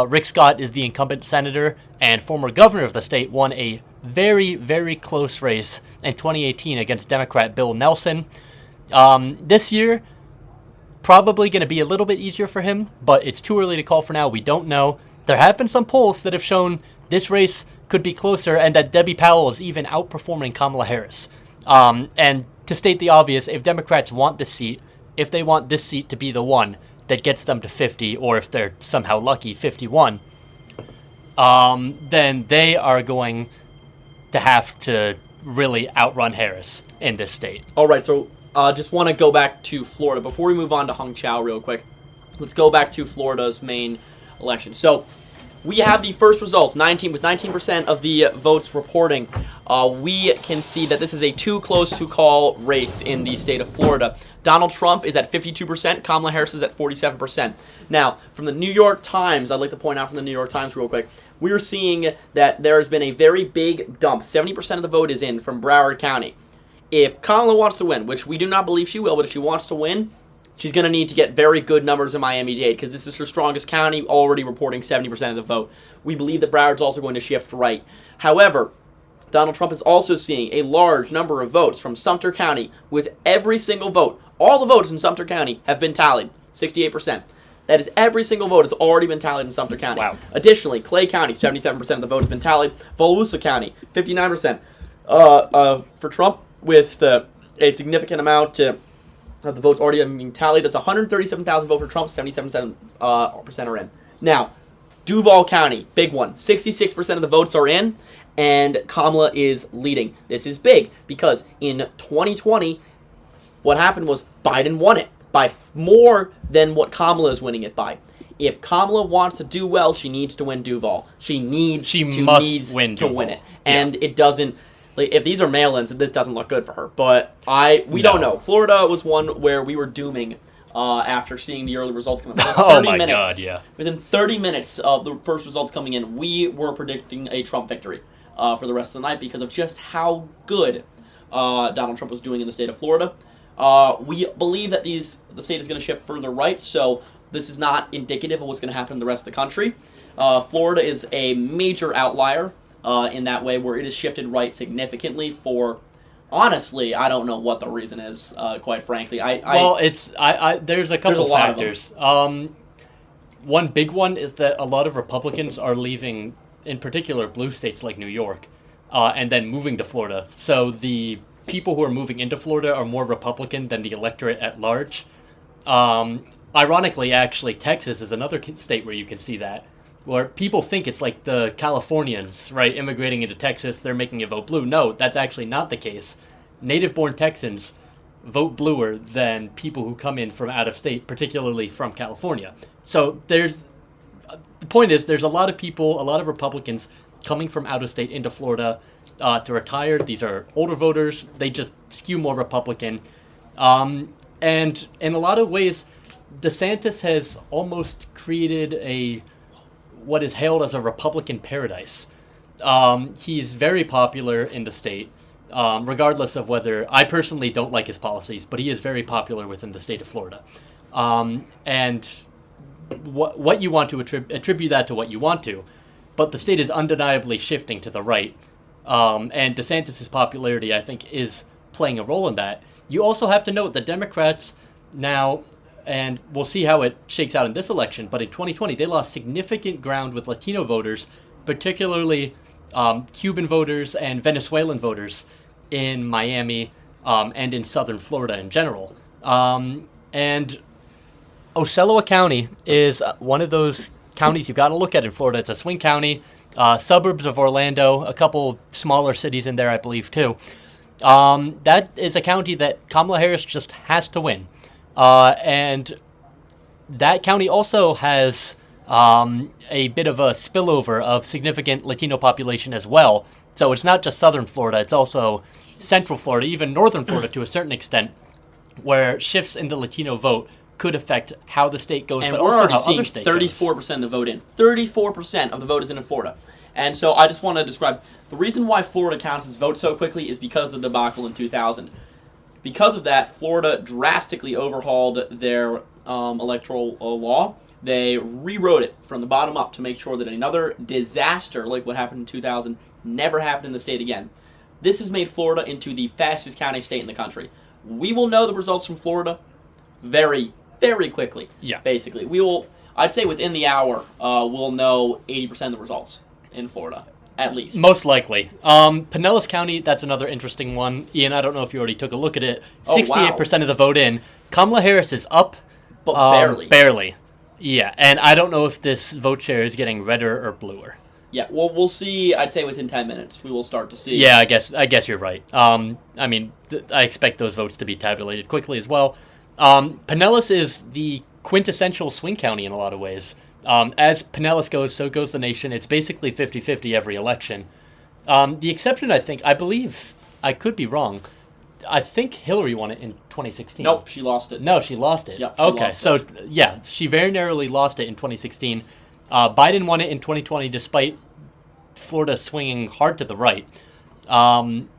Rick Scott is the incumbent senator and former governor of the state, won a very, very close race in 2018 against Democrat Bill Nelson. This year, probably going to be a little bit easier for him, but it's too early to call for now. We don't know. There have been some polls that have shown this race could be closer and that Debbie Powell is even outperforming Kamala Harris. And to state the obvious, if Democrats want this seat, if they want this seat to be the one that gets them to 50, or if they're somehow lucky, 51, then they are going to have to really outrun Harris in this state. All right, so just want to go back to Florida. Before we move on to Hung Chow real quick, let's go back to Florida's main election. So we have the first results, 19% of the votes reporting. We can see that this is a too close to call race in the state of Florida. Donald Trump is at 52%, Kamala Harris is at 47%. Now, from the New York Times, I'd like to point out from the New York Times real quick, we are seeing that there has been a very big dump. 70% of the vote is in from Broward County. If Kamala wants to win, which we do not believe she will, but if she wants to win, she's going to need to get very good numbers in Miami-Dade because this is her strongest county, already reporting 70% of the vote. We believe that Broward's also going to shift right. However, Donald Trump is also seeing a large number of votes from Sumter County, with every single vote. All the votes in Sumter County have been tallied, 68%. That is every single vote has already been tallied in Sumter County. Wow. Additionally, Clay County, 77% of the vote has been tallied. Volusia County, 59%. For Trump, with a significant amount of the votes already being tallied, that's 137,000 votes for Trump, 77% are in. Now, Duval County, big one. 66% of the votes are in, and Kamala is leading. This is big because in 2020, what happened was Biden won it by more than what Kamala is winning it by. If Kamala wants to do well, she needs to win Duval. She must win it. And it doesn't... Like, if these are mail-ins, this doesn't look good for her. But we don't know. Florida was one where we were dooming after seeing the early results come in. Within 30 minutes of the first results coming in, we were predicting a Trump victory for the rest of the night because of just how good Donald Trump was doing in the state of Florida. We believe that the state is going to shift further right, so this is not indicative of what's going to happen in the rest of the country. Florida is a major outlier in that way, where it has shifted right significantly for, honestly, I don't know what the reason is, quite frankly. There's a couple factors. One big one is that a lot of Republicans are leaving, in particular, blue states like New York, and then moving to Florida. So the people who are moving into Florida are more Republican than the electorate at large. Ironically, actually, Texas is another state where you can see that, where people think it's like the Californians, right, immigrating into Texas, they're making it vote blue. No, that's actually not the case. Native-born Texans vote bluer than people who come in from out of state, particularly from California. So the point is, there's a lot of people, a lot of Republicans coming from out of state into Florida to retire. These are older voters. They just skew more Republican. And in a lot of ways, DeSantis has almost created what is hailed as a Republican paradise. He's very popular in the state, regardless of whether... I personally don't like his policies, but he is very popular within the state of Florida. And what you want to attribute that to what you want to, but the state is undeniably shifting to the right. And DeSantis' popularity, I think, is playing a role in that. You also have to note the Democrats now... And we'll see how it shakes out in this election. But in 2020, they lost significant ground with Latino voters, particularly Cuban voters and Venezuelan voters in Miami and in southern Florida in general. And Ocala County is one of those counties you've got to look at in Florida. It's a swing county, suburbs of Orlando, a couple smaller cities in there, I believe, too. That is a county that Kamala Harris just has to win. And that county also has a bit of a spillover of significant Latino population as well. So it's not just southern Florida, it's also central Florida, even northern Florida to a certain extent, where shifts in the Latino vote could affect how the state goes, but also how other states goes. 34% of the vote in. 34% of the vote is in Florida. And so I just want to describe the reason why Florida counts its vote so quickly is because of the debacle in 2000. Because of that, Florida drastically overhauled their electoral law. They rewrote it from the bottom up to make sure that another disaster like what happened in 2000 never happened in the state again. This has made Florida into the fastest county state in the country. We will know the results from Florida very, very quickly. Yeah. Basically, I'd say within the hour, we'll know 80% of the results in Florida. At least. Most likely. Pinellas County, that's another interesting one. Ian, I don't know if you already took a look at it. 68% of the vote in. Kamala Harris is up. But barely. Barely. Yeah, and I don't know if this vote share is getting redder or bluer. Yeah, well, we'll see. I'd say within 10 minutes, we will start to see. Yeah, I guess you're right. I mean, I expect those votes to be tabulated quickly as well. Pinellas is the quintessential swing county in a lot of ways. As Pinellas goes, so goes the nation. It's basically 50-50 every election. The exception, I believe, I could be wrong. I think Hillary won it in 2016. Nope, she lost it. No, she lost it. Yep, she okay, lost so it. yeah, she very narrowly lost it in 2016. Biden won it in 2020 despite Florida swinging hard to the right.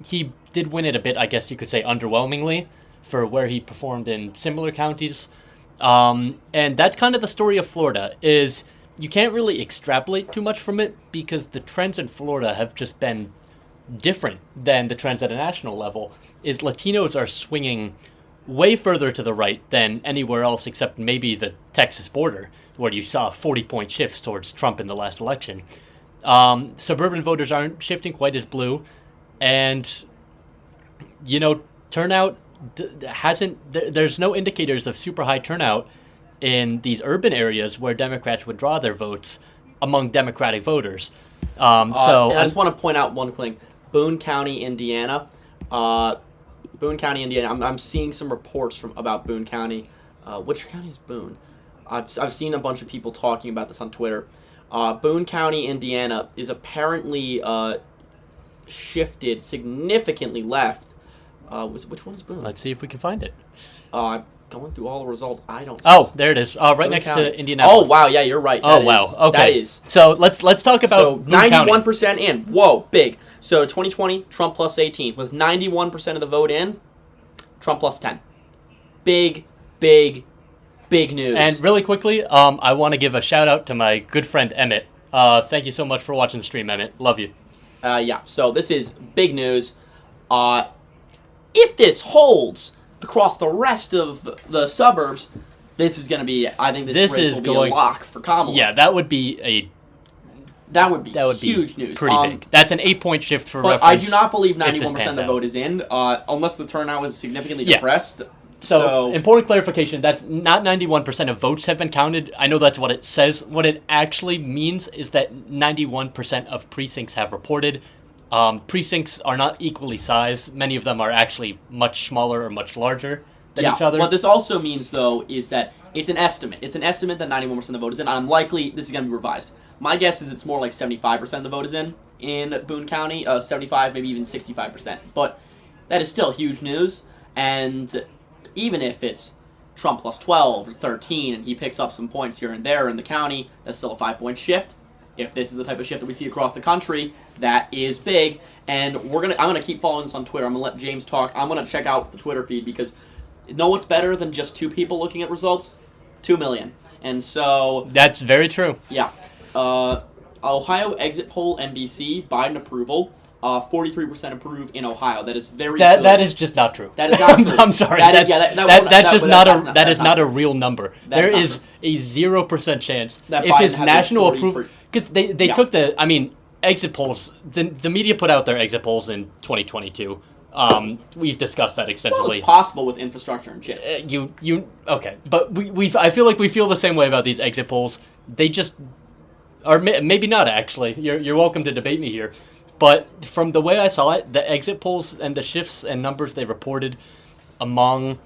He did win it a bit, I guess you could say, underwhelmingly for where he performed in similar counties. And that's kind of the story of Florida, is you can't really extrapolate too much from it because the trends in Florida have just been different than the trends at a national level. Is Latinos are swinging way further to the right than anywhere else except maybe the Texas border, where you saw 40-point shifts towards Trump in the last election. Suburban voters aren't shifting quite as blue, and turnout there's no indicators of super high turnout in these urban areas where Democrats would draw their votes among Democratic voters. And I just want to point out one thing. Boone County, Indiana. I'm seeing some reports about Boone County. Which county is Boone? I've seen a bunch of people talking about this on Twitter. Boone County, Indiana is apparently shifted significantly left. Which one is Boone? Let's see if we can find it. Going through all the results, I don't. Oh, there it is. Right next County. to Indianapolis. Oh wow, yeah, you're right. Okay. That is. So let's talk about 91% in. Whoa, big. So 2020, Trump plus 18 with 91% of the vote in. Trump plus 10. Big news. And really quickly, I want to give a shout out to my good friend Emmett. Thank you so much for watching the stream, Emmett. Love you. Yeah. So this is big news. If this holds across the rest of the suburbs, this is going to be. I think this race will be a lock for Kamala. Yeah, that would be huge news. Pretty big. That's an 8-point shift for but reference. I do not believe 91% of the vote is in, unless the turnout was significantly depressed. So, important clarification, that's not 91% of votes have been counted. I know that's what it says. What it actually means is that 91% of precincts have reported. Precincts are not equally sized. Many of them are actually much smaller or much larger than each other. What this also means, though, is that it's an estimate. It's an estimate that 91% of the vote is in. I'm likely this is going to be revised. My guess is it's more like 75% of the vote is in Boone County, 75, maybe even 65%. But that is still huge news, and even if it's Trump plus 12 or 13 and he picks up some points here and there in the county, that's still a 5-point shift. If this is the type of shift that we see across the country, that is big. And I'm gonna keep following this on Twitter. I'm gonna let James talk. I'm gonna check out the Twitter feed because what's better than just 2 people looking at results? 2 million. And so that's very true. Yeah. Ohio exit poll NBC Biden approval. 43% approve in Ohio. That is very good. That is just not true. That is not true. I'm sorry. That is not a real number. There is a 0% chance that if Biden his has national approval, because they took exit polls. The media put out their exit polls in 2022. We've discussed that extensively. Well, it's possible with infrastructure and chips. Okay, but I feel like we feel the same way about these exit polls. They just, or maybe not actually. You're welcome to debate me here. But from the way I saw it, the exit polls and the shifts and numbers they reported among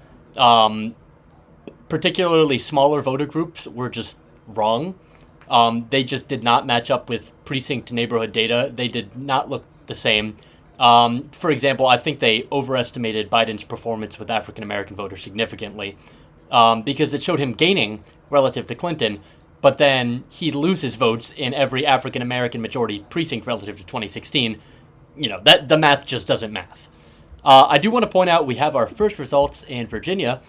particularly smaller voter groups were just wrong. They just did not match up with precinct neighborhood data. They did not look the same. For example, I think they overestimated Biden's performance with African-American voters significantly because it showed him gaining relative to Clinton, but then he loses votes in every African-American majority precinct relative to 2016. That the math just doesn't math. I do want to point out we have our first results in Virginia,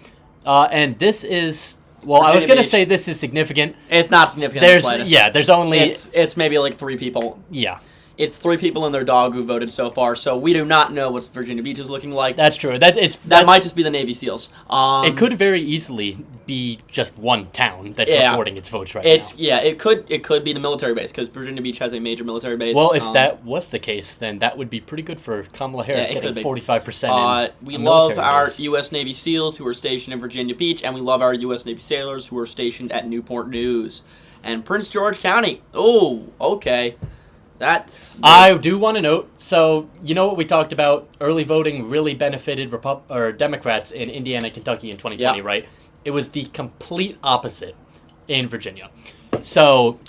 and this is, well, Virginia I was going to say this is significant. It's not significant in the slightest. Yeah, there's only... It's maybe like 3 people. Yeah. It's 3 people and their dog who voted so far, so we do not know what Virginia Beach is looking like. That's true. That might just be the Navy SEALs. It could very easily be just one town that's reporting its votes now. Yeah, it could be the military base, because Virginia Beach has a major military base. Well, if that was the case, then that would be pretty good for Kamala Harris getting 45%. We love our U.S. Navy SEALs who are stationed in Virginia Beach, and we love our U.S. Navy sailors who are stationed at Newport News and Prince George County. Oh, okay. That's I do want to note, so you know what we talked about? Early voting really benefited Democrats in Indiana, Kentucky in 2020, Yeah. right? It was the complete opposite in Virginia. So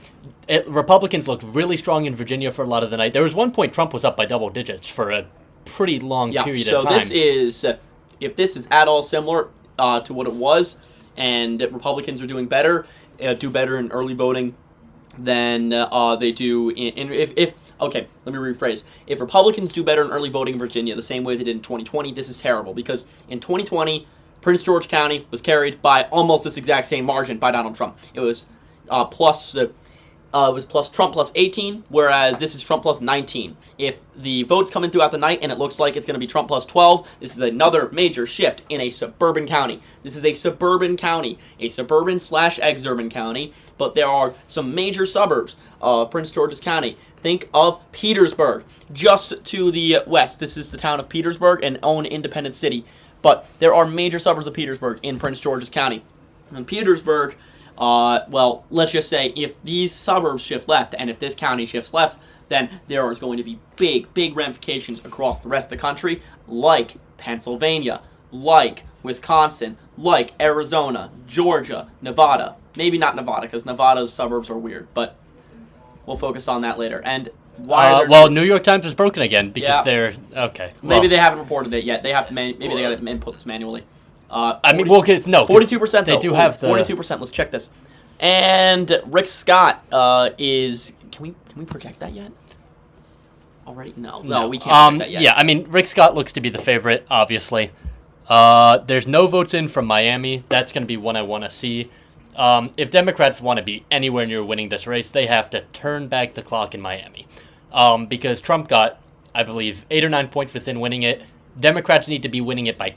Republicans looked really strong in Virginia for a lot of the night. There was one point Trump was up by double digits for a pretty long period of time. So this is, if this is at all similar to what it was, and Republicans are doing better, do better in early voting than they do if okay, let me rephrase. If Republicans do better in early voting in Virginia the same way they did in 2020, this is terrible because in 2020, Prince George County was carried by almost this exact same margin by Donald Trump. It was plus Trump plus 18, whereas this is Trump plus 19. If the votes come in throughout the night and it looks like it's going to be Trump plus 12, this is another major shift in a suburban county. This is a suburban county, a suburban/exurban county, but there are some major suburbs of Prince George's County. Think of Petersburg, just to the west. This is the town of Petersburg, an own independent city. But there are major suburbs of Petersburg in Prince George's County. And Petersburg, well, let's just say if these suburbs shift left and if this county shifts left, then there is going to be big ramifications across the rest of the country, like Pennsylvania, like Wisconsin, like Arizona, Georgia, Nevada. Maybe not Nevada, because Nevada's suburbs are weird, but we'll focus on that later. And why? Well, New York Times is broken again because they're okay. Maybe they haven't reported it yet. They have to. Maybe they got to input this manually. I mean, well, no, 42%. They do have the 42%. Let's check this. And Rick Scott is. Can we project that yet? Already? No, we can't project that yet. Yeah, I mean, Rick Scott looks to be the favorite, obviously. There's no votes in from Miami. That's going to be one I want to see. If Democrats want to be anywhere near winning this race, they have to turn back the clock in Miami. Because Trump got, I believe, 8 or 9 points within winning it. Democrats need to be winning it by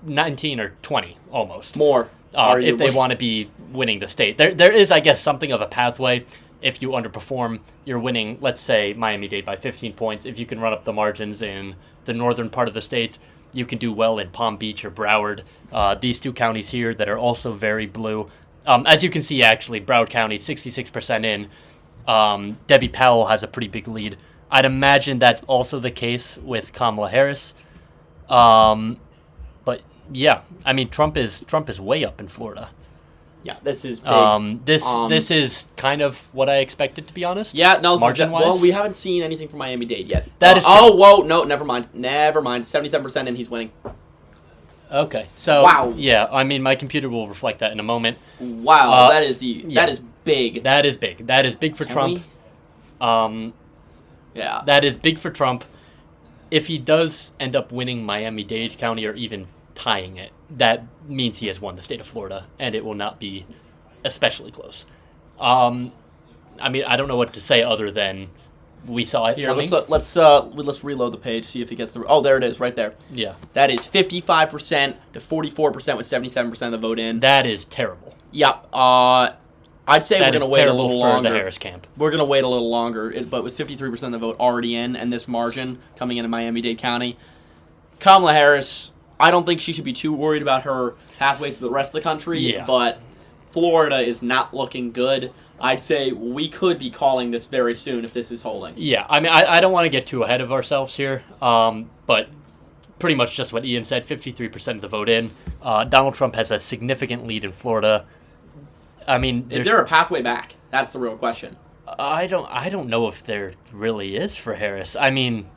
19 or 20, almost. More. If they want to be winning the state. There is, I guess, something of a pathway. If you underperform, you're winning, let's say, Miami-Dade by 15 points. If you can run up the margins in the northern part of the state, you can do well in Palm Beach or Broward. These two counties here that are also very blue. As you can see, actually, Broward County, 66% in. Debbie Powell has a pretty big lead. I'd imagine that's also the case with Kamala Harris. But yeah, I mean, Trump is way up in Florida. Yeah, this is big. This is kind of what I expected, to be honest. Yeah, no, margin-wise. Well, we haven't seen anything from Miami-Dade yet. That is. Whoa, no, never mind. 77%, and he's winning. Okay, so wow. Yeah, I mean, my computer will reflect that in a moment. Wow, that is big. That is big. That is big for Trump. Yeah, that is big for Trump. If he does end up winning Miami-Dade County or even tying it, that means he has won the state of Florida, and it will not be especially close. I mean, I don't know what to say other than we saw it coming. Let's reload the page, see if he gets the. Oh, there it is, right there. Yeah, that is 55% to 44% with 77% of the vote in. That is terrible. Yep. I'd say we're gonna wait a little longer. The Harris camp. We're gonna wait a little longer, but with 53% of the vote already in, and this margin coming into Miami-Dade County, Kamala Harris. I don't think she should be too worried about her pathway through the rest of the country. Yeah. But Florida is not looking good. I'd say we could be calling this very soon if this is holding. Yeah, I mean, I don't want to get too ahead of ourselves here, but pretty much just what Ian said, 53% of the vote in. Donald Trump has a significant lead in Florida. I mean, is there a pathway back? That's the real question. I don't know if there really is for Harris. I mean,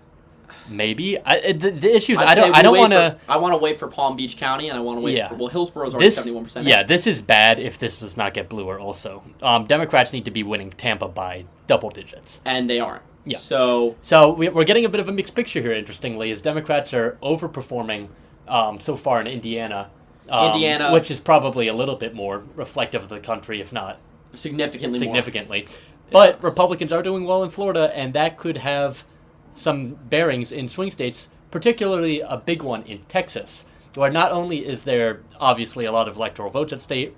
maybe. The issue is I don't want to. I want to wait for Palm Beach County, and I want to wait for. Well, Hillsboro's already 71%. Yeah, this is bad if this does not get bluer. Also, Democrats need to be winning Tampa by double digits, and they aren't. Yeah. So we're getting a bit of a mixed picture here. Interestingly, as Democrats are overperforming so far in Indiana. Which is probably a little bit more reflective of the country, if not significantly. But Republicans are doing well in Florida, and that could have some bearings in swing states, particularly a big one in Texas, where not only is there obviously a lot of electoral votes at stake,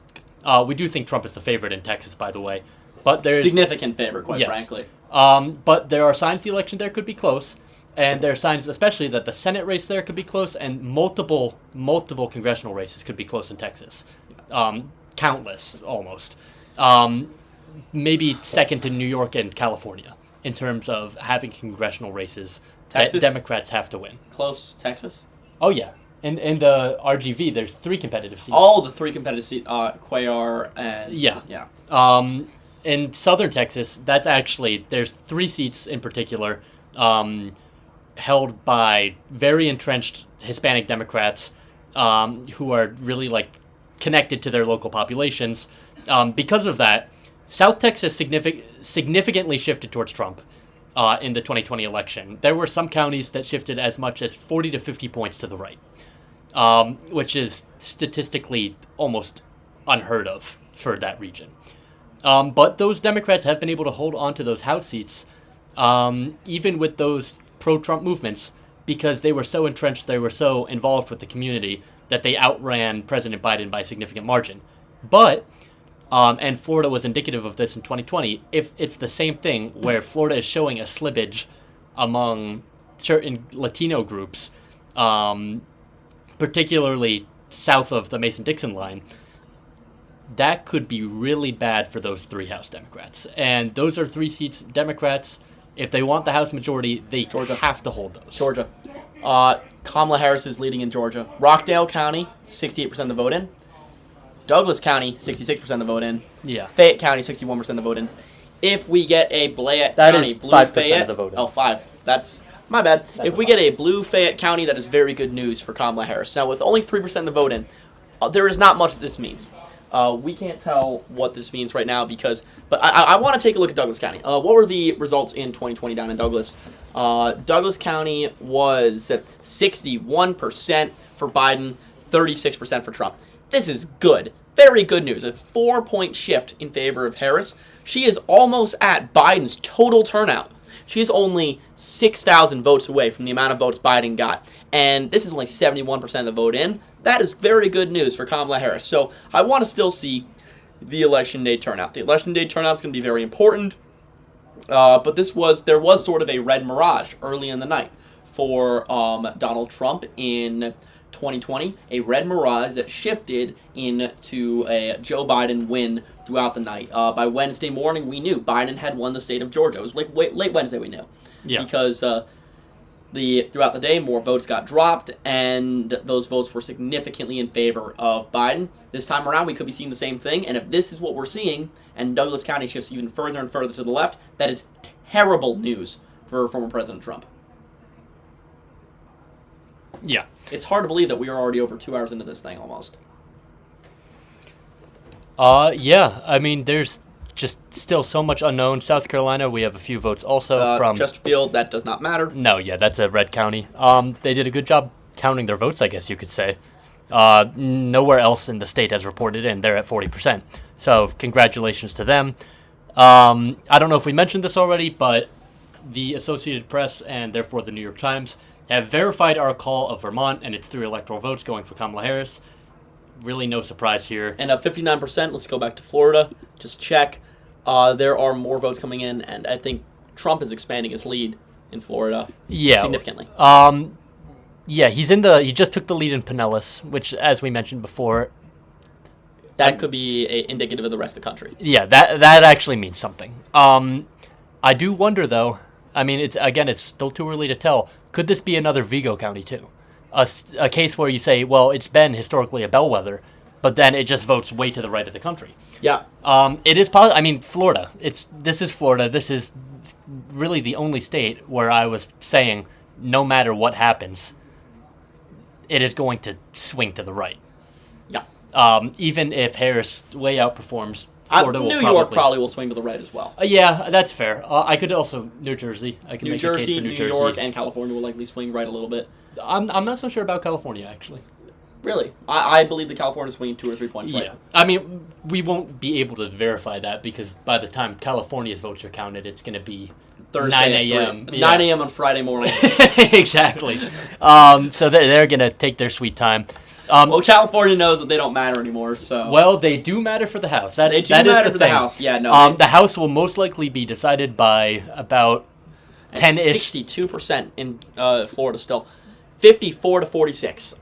we do think Trump is the favorite in Texas, by the way, but there's significant favorite, quite frankly. But there are signs the election there could be close. And there are signs, especially, that the Senate race there could be close, and multiple congressional races could be close in Texas. Countless, almost. Maybe second to New York and California. in terms of having congressional races Texas? that Democrats have to win. Close. Texas? Oh, yeah. In the RGV, there's 3 competitive seats. Oh, the 3 competitive seats. Cuellar and... Yeah. Yeah. In southern Texas, there's 3 seats in particular held by very entrenched Hispanic Democrats who are really connected to their local populations. Because of that, South Texas significantly shifted towards Trump in the 2020 election. There were some counties that shifted as much as 40 to 50 points to the right, which is statistically almost unheard of for that region. But those Democrats have been able to hold on to those House seats, even with those pro-Trump movements, because they were so entrenched, they were so involved with the community that they outran President Biden by a significant margin. But, and Florida was indicative of this in 2020, if it's the same thing where Florida is showing a slippage among certain Latino groups, particularly south of the Mason-Dixon line, that could be really bad for those 3 House Democrats. And those are 3 seats Democrats, if they want the House majority, they have to hold those. Georgia. Kamala Harris is leading in Georgia. Rockdale County, 68% of the vote in. Douglas County, 66% of the vote in. Yeah. Fayette County, 61% of the vote in. If we get a Blayette That County, is blue 5% Fayette... of the vote in. Oh, 5. That's... My bad. If we get a blue Fayette County, that is very good news for Kamala Harris. Now, with only 3% of the vote in, there is not much that this means. We can't tell what this means right now but I want to take a look at Douglas County. What were the results in 2020 down in Douglas? Douglas County was at 61% for Biden, 36% for Trump. This is good. Very good news. A 4-point shift in favor of Harris. She is almost at Biden's total turnout. She is only 6,000 votes away from the amount of votes Biden got. And this is only 71% of the vote in. That is very good news for Kamala Harris. So I want to still see the Election Day turnout. The Election Day turnout is going to be very important. But there was sort of a red mirage early in the night for Donald Trump in 2020. A red mirage that shifted into a Joe Biden win throughout the night. By Wednesday morning, we knew Biden had won the state of Georgia. It was late Wednesday we knew. Yeah. Because throughout the day, more votes got dropped, and those votes were significantly in favor of Biden. This time around, we could be seeing the same thing, and if this is what we're seeing, and Douglas County shifts even further and further to the left, that is terrible news for former President Trump. Yeah. It's hard to believe that we are already over 2 hours into this thing, almost. Yeah. I mean, there's just still so much unknown. South Carolina, we have a few votes also from Chesterfield. That does not matter. No, yeah, that's a red county. They did a good job counting their votes, I guess you could say. Nowhere else in the state has reported in. They're at 40%. So congratulations to them. I don't know if we mentioned this already, but the Associated Press and therefore the New York Times have verified our call of Vermont and its 3 electoral votes going for Kamala Harris. Really no surprise here. And 59%, let's go back to Florida. Just check. There are more votes coming in, and I think Trump is expanding his lead in Florida significantly. Yeah, he just took the lead in Pinellas, which, as we mentioned before, that could be indicative of the rest of the country. Yeah, that actually means something. I do wonder, though. I mean, it's still too early to tell. Could this be another Vigo County too? A case where you say, well, it's been historically a bellwether, but then it just votes way to the right of the country. Yeah. It is possible. I mean, Florida. This is Florida. This is really the only state where I was saying, no matter what happens, it is going to swing to the right. Yeah. Even if Harris way outperforms, Florida will New York probably will swing to the right as well. Yeah, that's fair. I could also New Jersey. New Jersey, New York, and California will likely swing right a little bit. I'm not so sure about California, actually. Really? I believe the California swinging 2 or 3 points right. Yeah. I mean, we won't be able to verify that because by the time California's votes are counted, it's going to be Thursday 9 a.m. 9 a.m. on Friday morning. Exactly. So they're going to take their sweet time. Well, California knows that they don't matter anymore, so... Well, they do matter for the House. They do matter for the House, yeah, no. The House will most likely be decided by about 10-ish. 62% in Florida still. 54 to 46.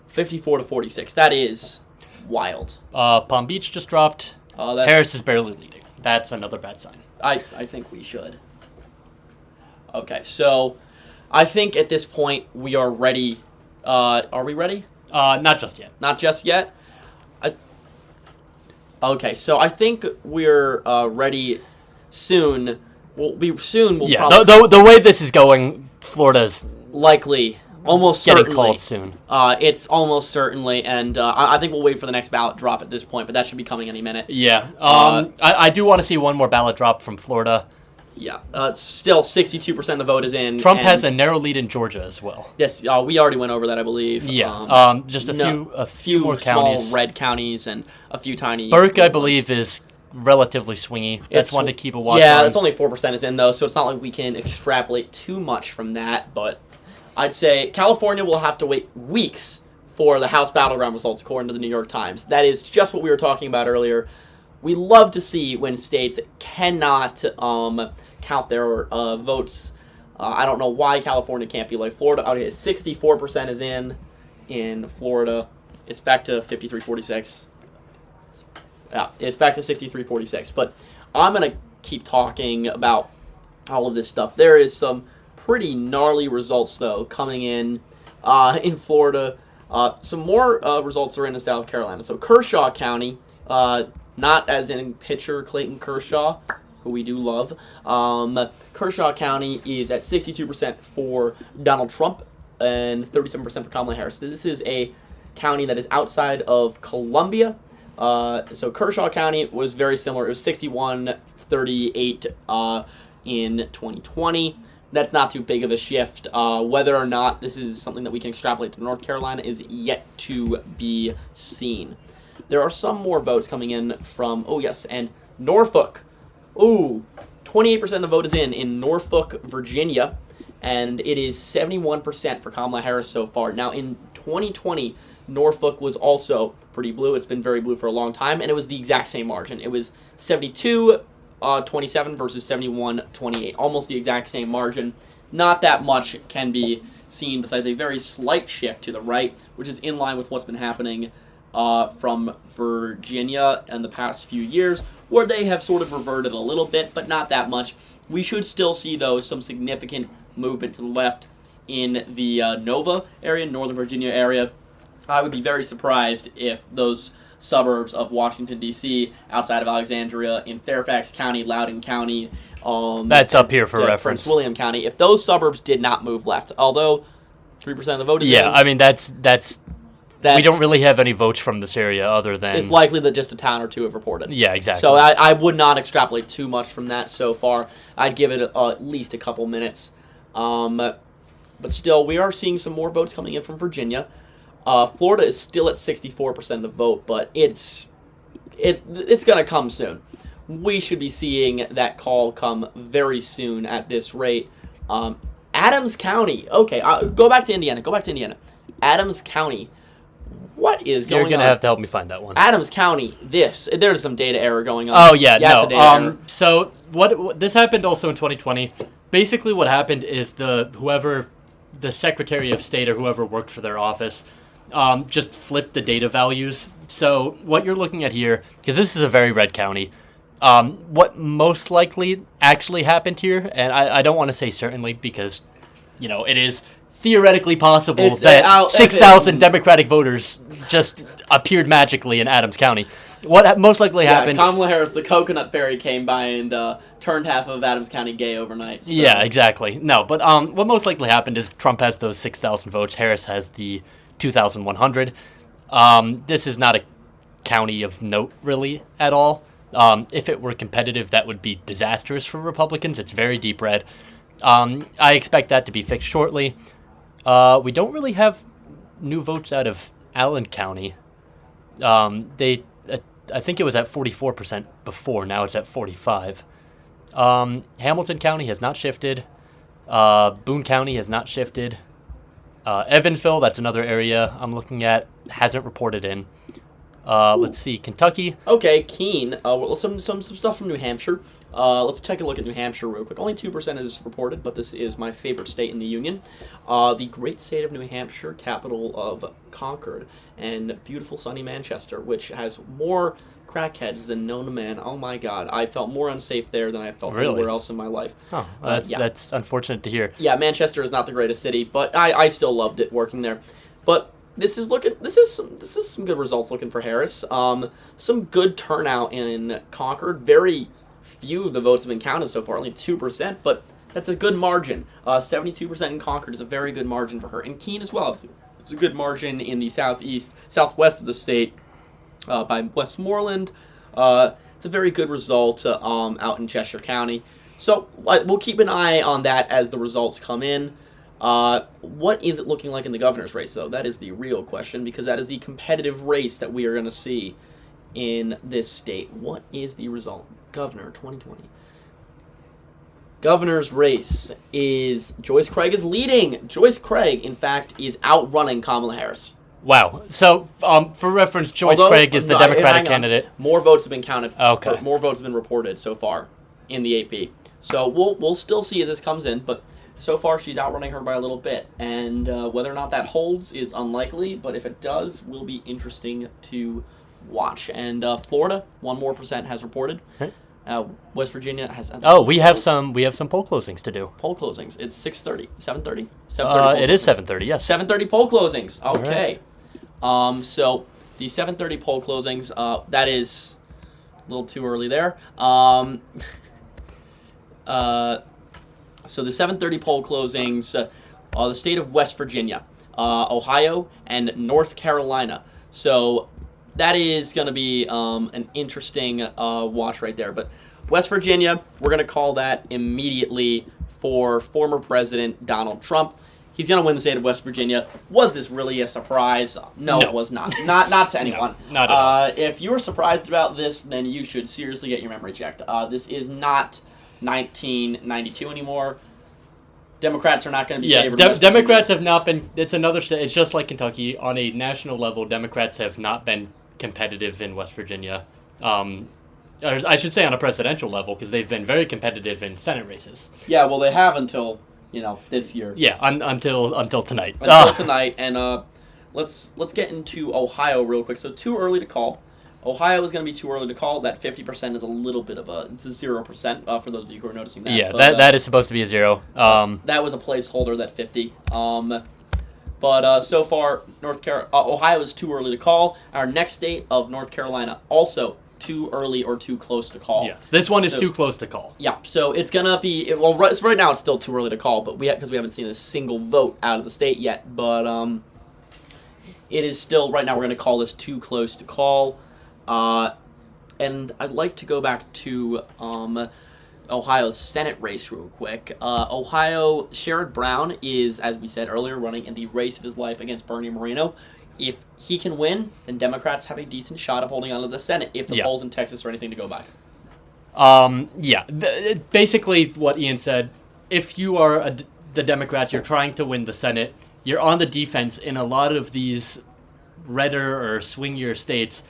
54 to 46. That is wild. Palm Beach just dropped. Harris is barely leading. That's another bad sign. I think we should. Okay, so I think at this point we are ready. Are we ready? Not just yet. Not just yet? Okay, so I think we're ready soon. We'll probably... The way this is going, Florida's likely, almost getting certainly. called soon. It's almost certainly, and I think we'll wait for the next ballot drop at this point, but that should be coming any minute. Yeah. I do want to see one more ballot drop from Florida. Yeah. Still, 62% of the vote is in. Trump has a narrow lead in Georgia as well. Yes, we already went over that, I believe. Yeah. Just a few more small counties. red counties and a few tiny. Burke, I believe, is relatively swingy. That's one to keep a watch on. Yeah, it's only 4% is in, though, so it's not like we can extrapolate too much from that, but I'd say California will have to wait weeks for the House battleground results, according to the New York Times. That is just what we were talking about earlier. We love to see when states cannot count their votes. I don't know why California can't be like Florida. Okay, 64% is in Florida. It's back to 53-46. Yeah, it's back to 63-46. But I'm going to keep talking about all of this stuff. There is some pretty gnarly results, though, coming in Florida. Some more results are in South Carolina. So Kershaw County, not as in pitcher Clayton Kershaw, who we do love. Kershaw County is at 62% for Donald Trump and 37% for Kamala Harris. This is a county that is outside of Columbia. So Kershaw County was very similar. It was 61-38 in 2020. That's not too big of a shift. Whether or not this is something that we can extrapolate to North Carolina is yet to be seen. There are some more votes coming in from, and Norfolk. 28% of the vote is in Norfolk, Virginia, and it is 71% for Kamala Harris so far. Now, in 2020, Norfolk was also pretty blue. It's been very blue for a long time, and it was the exact same margin. It was 72-27 versus 71-28, almost the exact same margin. Not that much can be seen besides a very slight shift to the right, which is in line with what's been happening from Virginia in the past few years, where they have sort of reverted a little bit, but not that much. We should still see, though, some significant movement to the left in the Nova area, Northern Virginia area. I would be very surprised if those suburbs of Washington, D.C., outside of Alexandria, in Fairfax County, Loudoun County, that's up here for reference. Prince William County, if those suburbs did not move left, although 3% of the vote is in. Yeah, I mean, that's we don't really have any votes from this area other than... It's likely that just a town or two have reported. Yeah, exactly. So I would not extrapolate too much from that so far. I'd give it at least a couple minutes. But still, we are seeing some more votes coming in from Virginia. Florida is still at 64% of the vote, but it's going to come soon. We should be seeing that call come very soon at this rate. Adams County. Okay, go back to Indiana. Adams County. What is going on? You're going to have to help me find that one. Adams County, there's some data error going on. Oh, yeah, no. It's a data error. So, what this happened also in 2020. Basically, what happened is the Secretary of State or whoever worked for their office just flipped the data values. So, what you're looking at here, because this is a very red county, what most likely actually happened here, and I don't want to say certainly because, it is theoretically possible that 6,000 Democratic voters just appeared magically in Adams County. What most likely happened... Kamala Harris, the coconut fairy, came by and turned half of Adams County gay overnight. So. Yeah, exactly. No, but what most likely happened is Trump has those 6,000 votes. Harris has the 2,100. This is not a county of note, really, at all. If it were competitive, that would be disastrous for Republicans. It's very deep red. I expect that to be fixed shortly. We don't really have new votes out of Allen County. I think it was at 44% before. Now it's at 45%. Hamilton County has not shifted. Boone County has not shifted. Evansville, that's another area I'm looking at, hasn't reported in. Let's see, Kentucky. Okay, Keene. Some stuff from New Hampshire. Let's take a look at New Hampshire real quick. Only 2% is reported, but this is my favorite state in the Union. The great state of New Hampshire, capital of Concord, and beautiful sunny Manchester, which has more crackheads than known to man. Oh my God, I felt more unsafe there than I felt Really? anywhere else in my life. Oh, that's unfortunate to hear. Yeah, Manchester is not the greatest city, but I still loved it working there. But this is some good results looking for Harris. Some good turnout in Concord. Very few of the votes have been counted so far, only 2%, but that's a good margin. 72% in Concord is a very good margin for her. And Keene as well. It's a good margin in the southwest of the state by Westmoreland. It's a very good result out in Cheshire County. So we'll keep an eye on that as the results come in. What is it looking like in the governor's race, though? That is the real question, because that is the competitive race that we are going to see in this state. What is the result? Governor 2020. Governor's race is Joyce Craig is leading. Joyce Craig, in fact, is outrunning Kamala Harris. Wow. So, for reference, Joyce Craig is the Democratic candidate. More votes have been counted. Okay. More votes have been reported so far in the AP. So we'll still see if this comes in, but so far she's outrunning her by a little bit. And whether or not that holds is unlikely, but if it does, will be interesting to watch. And Florida, 1% more has reported. Okay. West Virginia has. We have some poll closings to do. Poll closings. It's 6:30, 7:30, 7:30. It is 7:30. Yes. 7:30 poll closings. Okay. Right. So the 7:30 poll closings. That is a little too early there. So the 7:30 poll closings. The state of West Virginia, Ohio, and North Carolina. So that is going to be an interesting watch right there. But West Virginia, we're going to call that immediately for former President Donald Trump. He's going to win the state of West Virginia. Was this really a surprise? No, it was not. Not to anyone. No, not at all. If you were surprised about this, then you should seriously get your memory checked. This is not 1992 anymore. Democrats are not going to be favored. Democrats have not been. It's another state. It's just like Kentucky. On a national level, Democrats have not been competitive in West Virginia. Or I should say on a presidential level, because they've been very competitive in Senate races. Yeah, well, they have until this year. Yeah, until tonight. Until tonight, and let's get into Ohio real quick. So too early to call. Ohio is going to be too early to call. That 50% is a little bit of it's a 0% for those of you who are noticing that. Yeah, but, that is supposed to be a 0. That was a placeholder, that 50. But so far, Ohio is too early to call. Our next state of North Carolina, also too early or too close to call. Yes, this one is too close to call. Yeah, so it's going to be, right now it's still too early to call, but because we haven't seen a single vote out of the state yet. But it is still, right now we're going to call this too close to call. And I'd like to go back to Ohio's Senate race real quick. Ohio, Sherrod Brown is, as we said earlier, running in the race of his life against Bernie Moreno. If he can win, then Democrats have a decent shot of holding on to the Senate if the polls in Texas are anything to go by. Basically what Ian said, if you are the Democrats, you're trying to win the Senate, you're on the defense in a lot of these redder or swingier states.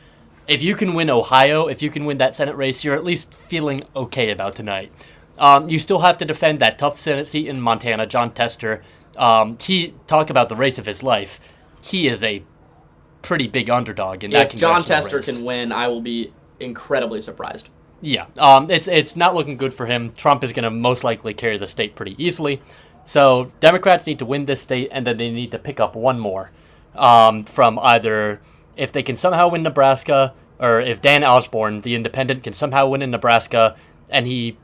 If you can win Ohio, if you can win that Senate race, you're at least feeling okay about tonight. You still have to defend that tough Senate seat in Montana, John Tester. Talk about the race of his life. He is a pretty big underdog in that congressional race. If John Tester can win, I will be incredibly surprised. Yeah, it's not looking good for him. Trump is going to most likely carry the state pretty easily. So Democrats need to win this state, and then they need to pick up one more from either... If they can somehow win Nebraska, or if Dan Osborne, the independent, can somehow win in Nebraska, and he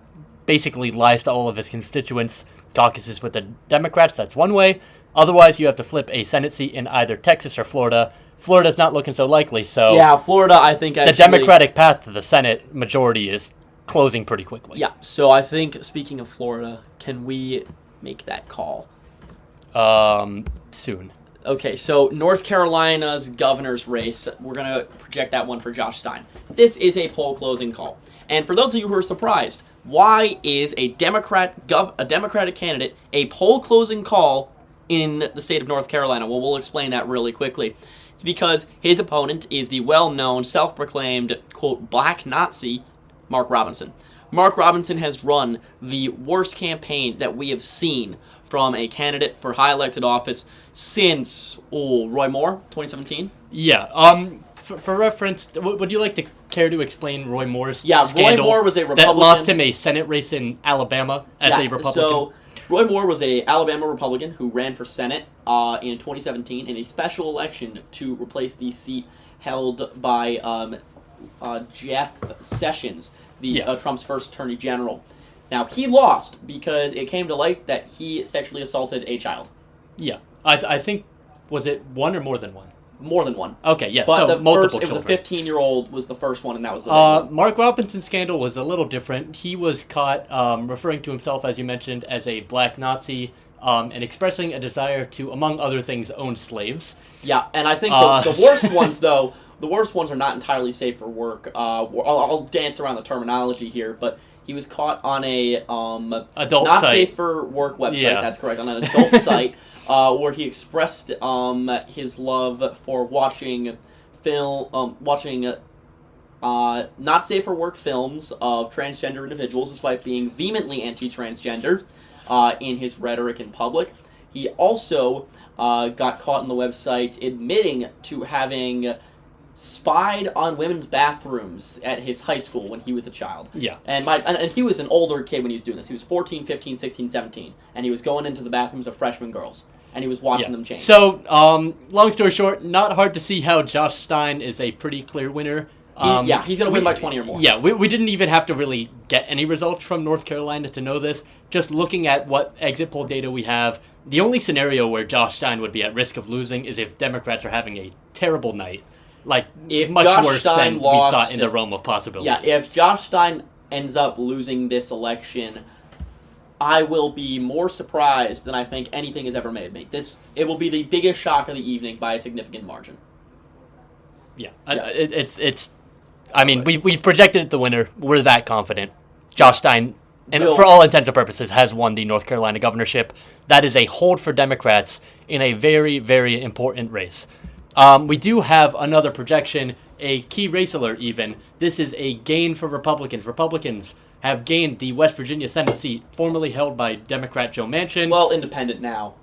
basically lies to all of his constituents, caucuses with the Democrats, that's one way. Otherwise, you have to flip a Senate seat in either Texas or Florida. Florida's not looking so likely, so... Yeah, Florida, I think the Democratic path to the Senate majority is closing pretty quickly. Yeah, so I think, speaking of Florida, can we make that call? Soon. Okay, so North Carolina's governor's race, we're going to project that one for Josh Stein. This is a poll closing call. And for those of you who are surprised, why is a Democratic candidate a poll closing call in the state of North Carolina? Well, we'll explain that really quickly. It's because his opponent is the well-known, self-proclaimed, quote, black Nazi, Mark Robinson. Mark Robinson has run the worst campaign that we have seen from a candidate for high elected office since Roy Moore, 2017. Yeah. for reference, would you like to care to explain Roy Moore's Yeah, scandal Roy Moore was a Republican that lost him a Senate race in Alabama as a Republican? So Roy Moore was a Alabama Republican who ran for Senate in 2017 in a special election to replace the seat held by Jeff Sessions, Trump's first Attorney General. Now, he lost because it came to light that he sexually assaulted a child. Yeah. I think, was it one or more than one? More than one. Okay, yes. But so multiple it was a children. 15-year-old was the first one, and that was the big one. Mark Robinson's scandal was a little different. He was caught referring to himself, as you mentioned, as a black Nazi and expressing a desire to, among other things, own slaves. Yeah, and I think the worst ones, though, the worst ones are not entirely safe for work. I'll dance around the terminology here, but he was caught on a adult not site. safe for work website. Yeah. That's correct, on an adult site where he expressed his love for watching not safe for work films of transgender individuals, despite being vehemently anti-transgender in his rhetoric in public. He also got caught on the website admitting to having spied on women's bathrooms at his high school when he was a child. Yeah. And he was an older kid when he was doing this. He was 14, 15, 16, 17. And he was going into the bathrooms of freshman girls. And he was watching them change. So, long story short, not hard to see how Josh Stein is a pretty clear winner. He's going to win by 20 or more. Yeah, we didn't even have to really get any results from North Carolina to know this. Just looking at what exit poll data we have, the only scenario where Josh Stein would be at risk of losing is if Democrats are having a terrible night. Like, if much Josh worse Stein than lost, we thought in the realm of possibility. Yeah, if Josh Stein ends up losing this election, I will be more surprised than I think anything has ever made me. It will be the biggest shock of the evening by a significant margin. Yeah. It's. I mean, we've projected the winner. We're that confident. Josh Stein, and for all intents and purposes, has won the North Carolina governorship. That is a hold for Democrats in a very, very important race. We do have another projection, a key race alert even. This is a gain for Republicans. Republicans have gained the West Virginia Senate seat, formerly held by Democrat Joe Manchin. Well, independent now.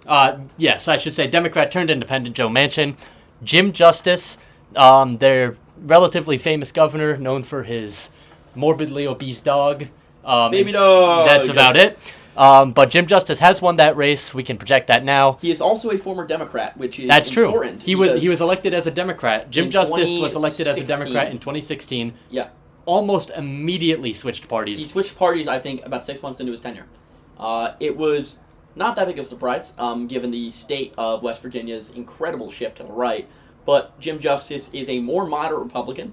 Yes, I should say Democrat turned independent Joe Manchin. Jim Justice, their relatively famous governor, known for his morbidly obese dog. Baby dog! That's about it. But Jim Justice has won that race. We can project that now. He is also a former Democrat, which is That's important. True. He was elected as a Democrat. Jim Justice was elected as a Democrat in 2016. Yeah. Almost immediately switched parties. He switched parties, I think, about 6 months into his tenure. It was not that big of a surprise, given the state of West Virginia's incredible shift to the right. But Jim Justice is a more moderate Republican,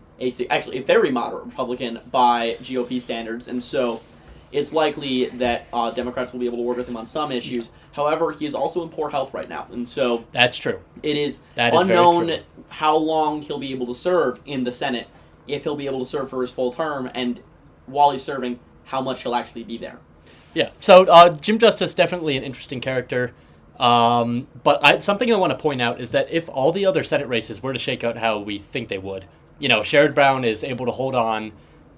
actually a very moderate Republican by GOP standards, and so it's likely that Democrats will be able to work with him on some issues. However, he is also in poor health right now, and so that's true. It is that is unknown how long he'll be able to serve in the Senate, if he'll be able to serve for his full term, and while he's serving, how much he'll actually be there. Yeah, so Jim Justice, definitely an interesting character. But something I want to point out is that if all the other Senate races were to shake out how we think they would, Sherrod Brown is able to hold on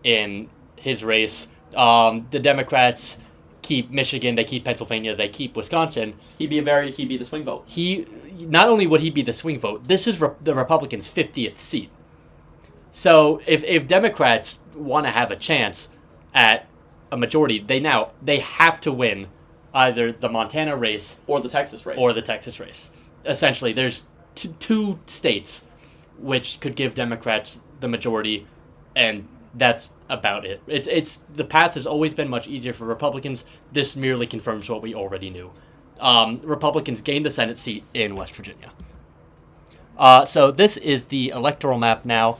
in his race. The Democrats keep Michigan, they keep Pennsylvania, they keep Wisconsin. He'd be the swing vote. Not only would he be the swing vote, this is the Republicans' 50th seat. So if Democrats want to have a chance at a majority, they have to win either the Montana race or the Texas race. Essentially, there's two states which could give Democrats the majority, and that's about it. It's the path has always been much easier for Republicans. This merely confirms what we already knew. Republicans gained the Senate seat in West Virginia. So this is the electoral map now.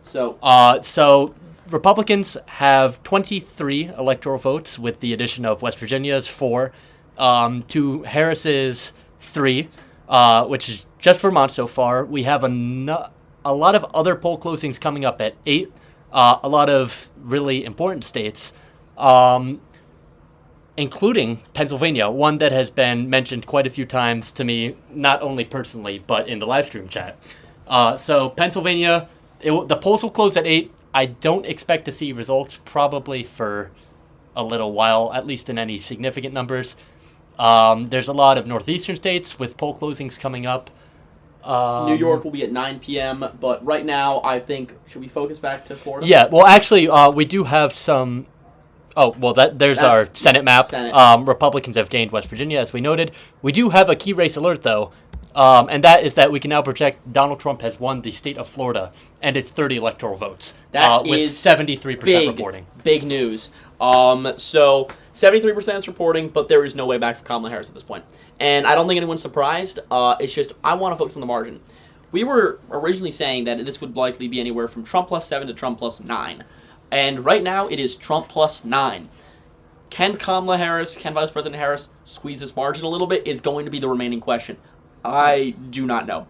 So Republicans have 23 electoral votes, with the addition of West Virginia's 4, to Harris's 3, which is just Vermont so far. We have a lot of other poll closings coming up at 8, a lot of really important states, including Pennsylvania, one that has been mentioned quite a few times to me, not only personally, but in the live stream chat. So Pennsylvania, the polls will close at 8. I don't expect to see results probably for a little while, at least in any significant numbers. There's a lot of northeastern states with poll closings coming up. New York will be at 9 p.m., but right now, I think, should we focus back to Florida? Yeah, well, actually, we do have some. Oh, well, there's our Senate map. Senate. Republicans have gained West Virginia, as we noted. We do have a key race alert, though, and that is that we can now project Donald Trump has won the state of Florida, and it's 30 electoral votes. That with is 73% reporting. Big news. So 73% is reporting, but there is no way back for Kamala Harris at this point. And I don't think anyone's surprised. It's just I want to focus on the margin. We were originally saying that this would likely be anywhere from Trump plus 7 to Trump plus 9. And right now, it is Trump plus 9. Can Kamala Harris, can Vice President Harris squeeze this margin a little bit is going to be the remaining question. I do not know.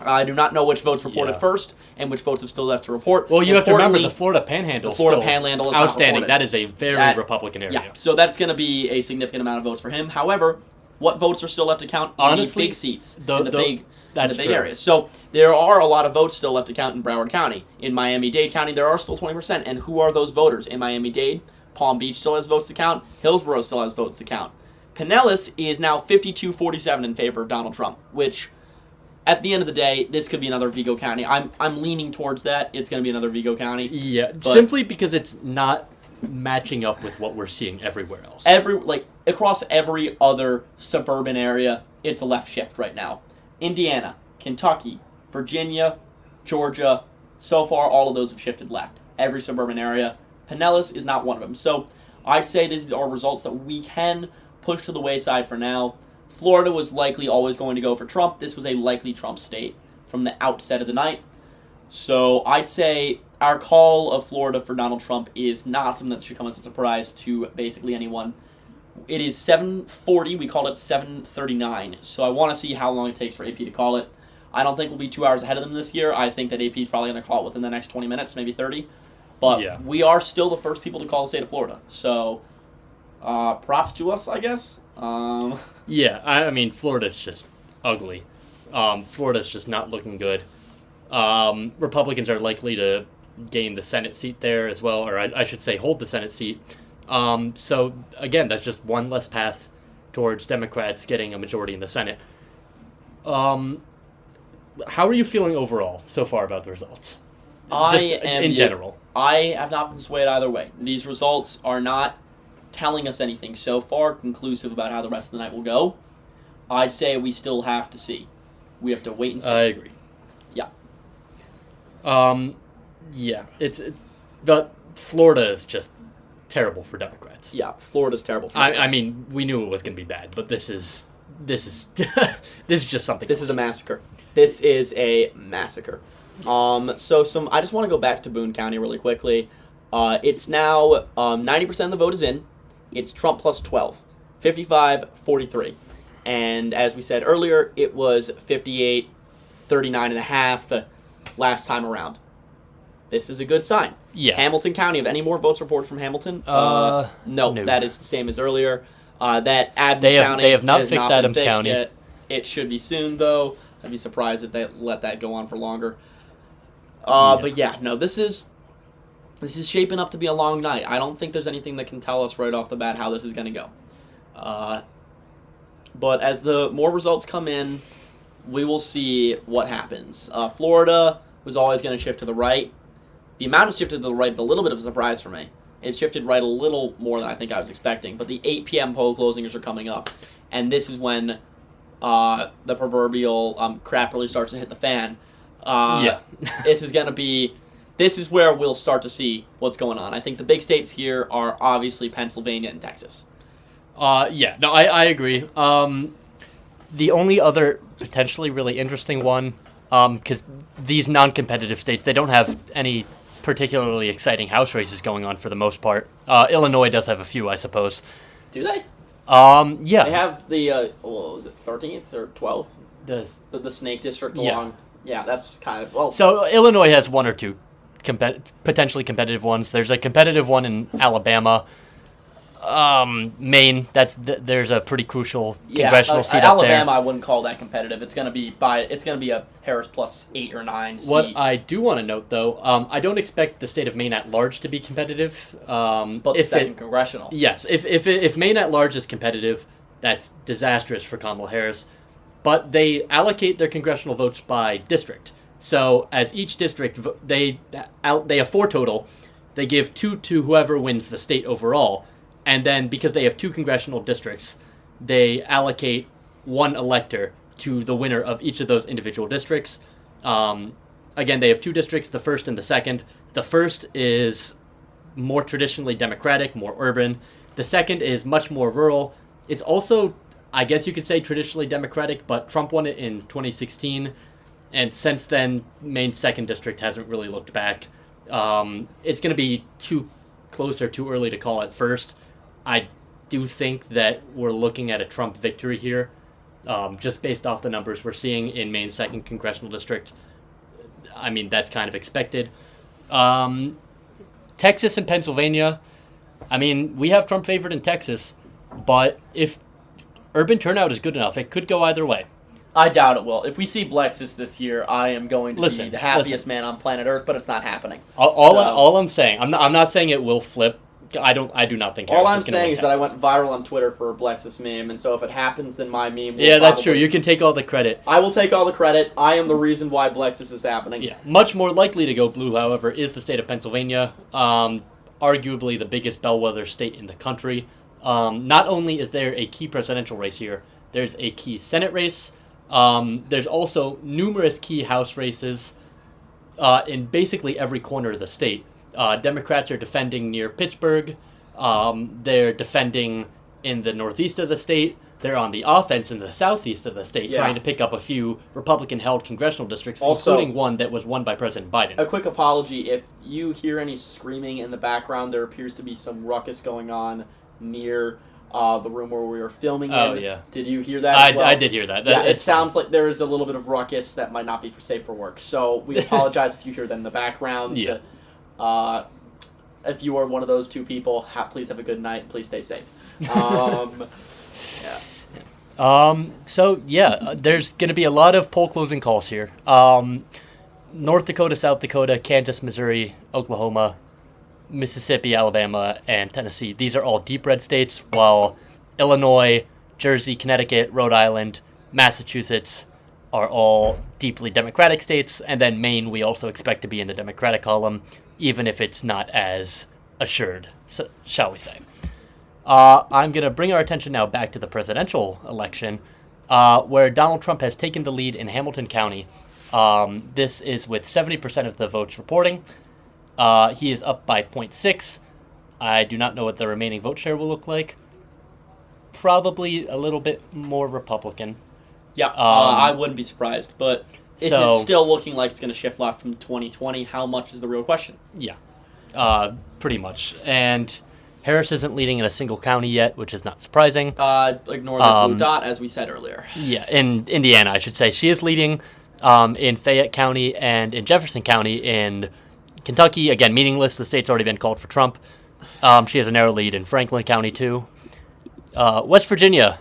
I do not know which votes reported first and which votes have still left to report. Well, you have to remember the Florida Panhandle. The Florida Panhandle is outstanding. Not that is a very Republican area. Yeah, so that's going to be a significant amount of votes for him. However, what votes are still left to count in Honestly, the big seats, in the big true. areas? So there are a lot of votes still left to count in Broward County. In Miami-Dade County, there are still 20%. And who are those voters? In Miami-Dade, Palm Beach still has votes to count. Hillsborough still has votes to count. Pinellas is now 52-47 in favor of Donald Trump, which, at the end of the day, this could be another Vigo County. I'm leaning towards that. It's going to be another Vigo County. Yeah, simply because it's not matching up with what we're seeing everywhere else. Across every other suburban area, it's a left shift right now. Indiana, Kentucky, Virginia, Georgia, so far all of those have shifted left. Every suburban area. Pinellas is not one of them. So I'd say these are results that we can push to the wayside for now. Florida was likely always going to go for Trump. This was a likely Trump state from the outset of the night. So I'd say our call of Florida for Donald Trump is not something that should come as a surprise to basically anyone. It is 7:40. We called it 7:39. So I want to see how long it takes for AP to call it. I don't think we'll be 2 hours ahead of them this year. I think that AP is probably going to call it within the next 20 minutes, maybe 30. But we are still the first people to call the state of Florida. So props to us, I guess. Yeah, I mean, Florida's just ugly. Florida's just not looking good. Republicans are likely to gain the Senate seat there as well, or I should say hold the Senate seat. So, again, that's just one less path towards Democrats getting a majority in the Senate. How are you feeling overall so far about the results? In general. I have not been swayed either way. These results are not telling us anything so far conclusive about how the rest of the night will go. I'd say we still have to see. We have to wait and see. I agree. Yeah. But Florida is just terrible for Democrats. Yeah, Florida's terrible for Democrats. I mean, we knew it was going to be bad, but this is this is just something. This is a massacre. This is a massacre. I just want to go back to Boone County really quickly. It's now 90% of the vote is in. It's Trump plus 12, 55-43. And as we said earlier, it was 58-39.5 last time around. This is a good sign. Yeah. Hamilton County, have any more votes reported from Hamilton? No, that is the same as earlier. That Adams County they have not has fixed not been Adams fixed County yet. It should be soon, though. I'd be surprised if they let that go on for longer. But yeah, no, this is shaping up to be a long night. I don't think there's anything that can tell us right off the bat how this is going to go. But as the more results come in, we will see what happens. Florida was always going to shift to the right. The amount it shifted to the right is a little bit of a surprise for me. It shifted right a little more than I think I was expecting. But the 8 p.m. poll closings are coming up. And this is when the proverbial crap really starts to hit the fan. This is where we'll start to see what's going on. I think the big states here are obviously Pennsylvania and Texas. I agree. The only other potentially really interesting one, because these non-competitive states, they don't have any particularly exciting House races going on for the most part. Illinois does have a few, I suppose. Do they? Yeah. They have the, what was it, 13th or 12th? The Snake District along. Yeah, that's kind of, well. So Illinois has one or two potentially competitive ones. There's a competitive one in Alabama. Maine, there's a pretty crucial congressional seat up there. Alabama, I wouldn't call that competitive. It's gonna be a Harris plus 8 or 9 seat. What I do want to note, though, I don't expect the state of Maine at large to be competitive. But the second congressional. Yes, if Maine at large is competitive, that's disastrous for Kamala Harris. but they allocate their congressional votes by district. So as each district, they have 4 total. They give 2 to whoever wins the state overall. And then because they have 2 congressional districts, they allocate 1 elector to the winner of each of those individual districts. Again, they have 2 districts, the first and the second. The first is more traditionally Democratic, more urban. The second is much more rural. It's also, I guess you could say, traditionally Democratic, but Trump won it in 2016. And since then, Maine's 2nd district hasn't really looked back. It's going to be too close or too early to call it first. I do think that we're looking at a Trump victory here, just based off the numbers we're seeing in Maine's 2nd congressional district. I mean, that's kind of expected. Texas and Pennsylvania, I mean, we have Trump favored in Texas, but if urban turnout is good enough, it could go either way. I doubt it will. If we see Blexis this year, I am going to be the happiest man on planet Earth, but it's not happening. All I'm saying, I'm not saying it will flip. I do not think. All I'm saying is that I went viral on Twitter for a Blexis meme, and so if it happens, then my meme will that's true. You can take all the credit. I will take all the credit. I am the reason why Blexis is happening. Yeah. Much more likely to go blue, however, is the state of Pennsylvania. Arguably the biggest bellwether state in the country. Not only is there a key presidential race here, there's a key Senate race. There's also numerous key House races in basically every corner of the state. Democrats are defending near Pittsburgh. They're defending in the northeast of the state. They're on the offense in the southeast of the state, trying to pick up a few Republican-held congressional districts, including one that was won by President Biden. A quick apology. If you hear any screaming in the background, there appears to be some ruckus going on near the room where we were filming in. Oh, yeah. Did you hear that as well? I did hear that. Yeah, it sounds like there is a little bit of ruckus that might not be safe for work. So we apologize if you hear that in the background. Yeah. If you are one of those 2 people, please have a good night. Please stay safe. There's going to be a lot of poll closing calls here. North Dakota, South Dakota, Kansas, Missouri, Oklahoma, Mississippi, Alabama, and Tennessee. These are all deep red states, while Illinois, Jersey, Connecticut, Rhode Island, Massachusetts are all deeply Democratic states, and then Maine we also expect to be in the Democratic column, even if it's not as assured, so, shall we say. I'm going to bring our attention now back to the presidential election, where Donald Trump has taken the lead in Hamilton County. This is with 70% of the votes reporting. He is up by 0.6. I do not know what the remaining vote share will look like. Probably a little bit more Republican. Yeah, I wouldn't be surprised, but it is still looking like it's going to shift left from 2020. How much is the real question? Yeah, pretty much. And Harris isn't leading in a single county yet, which is not surprising. Ignore the blue dot, as we said earlier. Yeah, in Indiana, I should say. She is leading in Fayette County and in Jefferson County. In Kentucky, again, meaningless. The state's already been called for Trump. She has a narrow lead in Franklin County, too. West Virginia.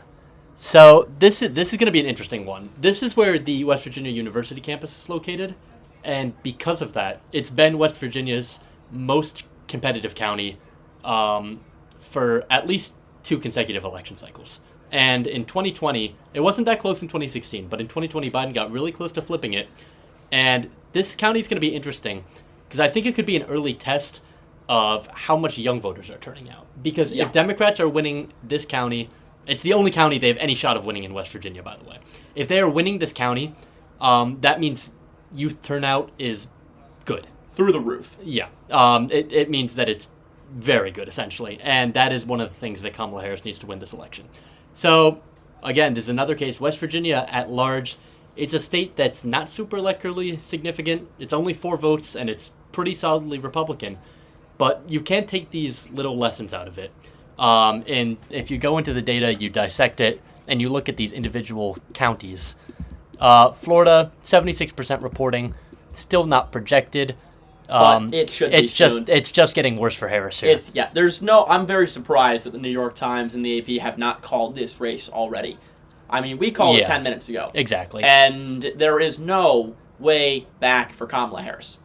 So this is going to be an interesting one. This is where the West Virginia University campus is located. And because of that, it's been West Virginia's most competitive county for at least 2 consecutive election cycles. And in 2020, it wasn't that close in 2016, but in 2020, Biden got really close to flipping it. And this county is going to be interesting because I think it could be an early test of how much young voters are turning out. Because if Democrats are winning this county, it's the only county they have any shot of winning in West Virginia, by the way. If they are winning this county, that means youth turnout is good. Through the roof. Yeah. It means that it's very good, essentially. And that is one of the things that Kamala Harris needs to win this election. So, again, this is another case. West Virginia at large, it's a state that's not super electorally significant. It's only 4 votes, and it's pretty solidly Republican. But you can't take these little lessons out of it. And if you go into the data, you dissect it, and you look at these individual counties. Florida, 76% reporting, still not projected. But it should be soon. It's just getting worse for Harris here. I'm very surprised that the New York Times and the AP have not called this race already. I mean, we called it 10 minutes ago. Exactly. And there is no way back for Kamala Harris.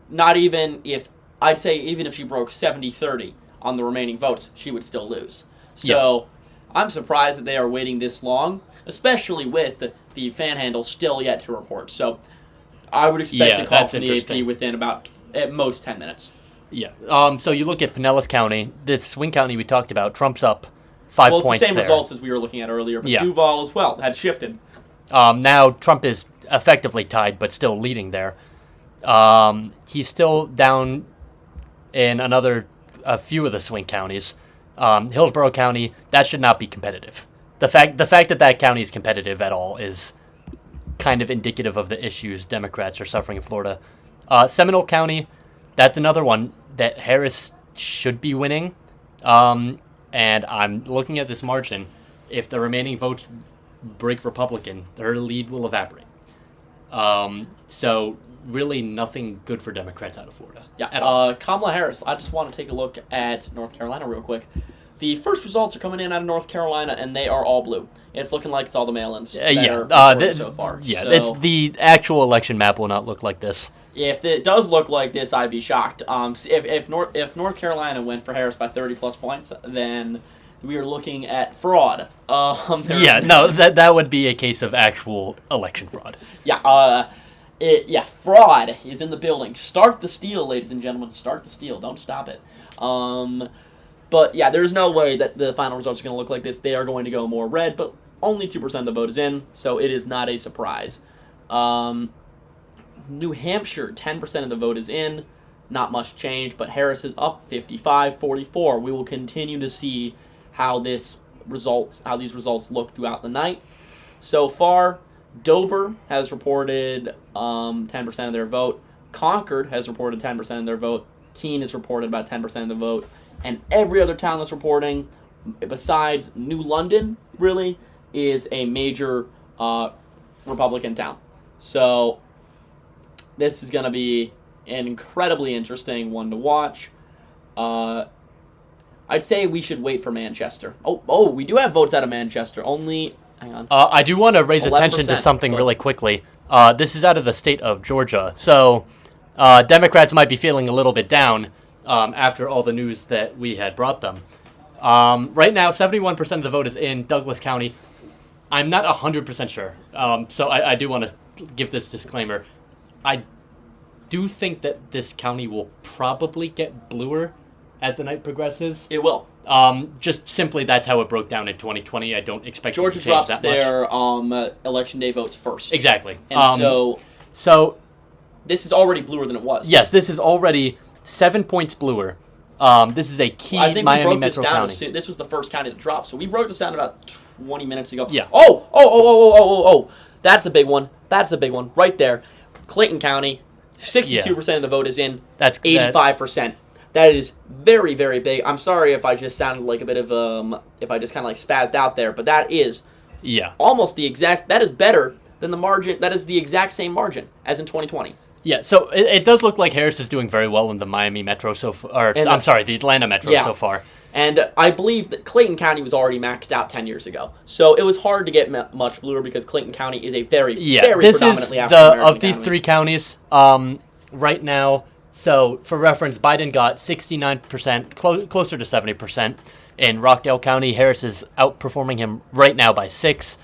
Not even if, I'd say even if she broke 70-30 on the remaining votes, she would still lose. So I'm surprised that they are waiting this long, especially with the fan handle still yet to report. So I would expect a call from the AP within about, at most, 10 minutes. Yeah. So you look at Pinellas County, this swing county we talked about. Trump's up 5 points. Well, it's the same there. results as we were looking at earlier, but Duval as well had shifted. Now Trump is effectively tied, but still leading there. He's still down in a few of the swing counties. Hillsborough County, that should not be competitive. The fact that county is competitive at all is kind of indicative of the issues Democrats are suffering in Florida. Seminole County, that's another one that Harris should be winning. And I'm looking at this margin. If the remaining votes break Republican, her lead will evaporate. So really nothing good for Democrats out of Florida. Yeah. Kamala Harris, I just want to take a look at North Carolina real quick. The first results are coming in out of North Carolina, and they are all blue. It's looking like it's all the mail-ins so far. Yeah, so, it's the actual election map will not look like this. If it does look like this, I'd be shocked. If North Carolina went for Harris by 30-plus points, then we are looking at fraud. That would be a case of actual election fraud. Fraud is in the building. Start the steal, ladies and gentlemen. Start the steal. Don't stop it. But yeah, there's no way that the final results are going to look like this. They are going to go more red, but only 2% of the vote is in, so it is not a surprise. New Hampshire, 10% of the vote is in. Not much change, but Harris is up 55-44. We will continue to see how these results look throughout the night. So far, Dover has reported 10% of their vote. Concord has reported 10% of their vote. Keene has reported about 10% of the vote. And every other town that's reporting, besides New London, really, is a major Republican town. So this is going to be an incredibly interesting one to watch. I'd say we should wait for Manchester. We do have votes out of Manchester. Only, hang on. I do want to raise attention to something really quickly. This is out of the state of Georgia. So Democrats might be feeling a little bit down after all the news that we had brought them. Right now, 71% of the vote is in Douglas County. I'm not 100% sure. So I do want to give this disclaimer. I do think that this county will probably get bluer as the night progresses. It will. Just simply that's how it broke down in 2020. I don't expect Georgia it to change drops that much. their election day votes first. Exactly. And so this is already bluer than it was. Yes, this is already 7 points bluer. This is a key Miami metro county. This was the first county to drop, so we wrote this down about 20 minutes ago. Yeah. Oh! That's a big one. That's a big one right there. Clayton County, 62% of the vote is in. That's 85%. That is very, very big. I'm sorry if I just sounded like a bit of if I just kind of like spazzed out there, but that is almost the exact. That is better than the margin. That is the exact same margin as in 2020. Yeah, so it does look like Harris is doing very well in the Miami Metro so far. The Atlanta Metro so far. And I believe that Clayton County was already maxed out 10 years ago. So it was hard to get much bluer because Clayton County is a very predominantly African-American of these three counties right now. So for reference, Biden got 69%, closer to 70%. In Rockdale County, Harris is outperforming him right now by 6.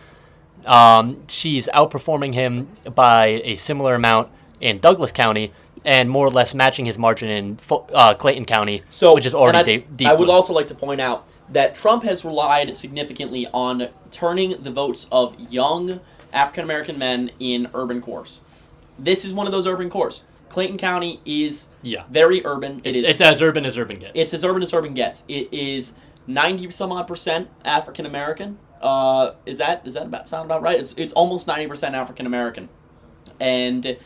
She's outperforming him by a similar amount in Douglas County, and more or less matching his margin in Clayton County, which is already deep. I would also like to point out that Trump has relied significantly on turning the votes of young African-American men in urban cores. This is one of those urban cores. Clayton County is very urban. It's as urban as urban gets. It's as urban as urban gets. It is 90-some-odd% African-American. Is that sound about right? It's almost 90% African-American. And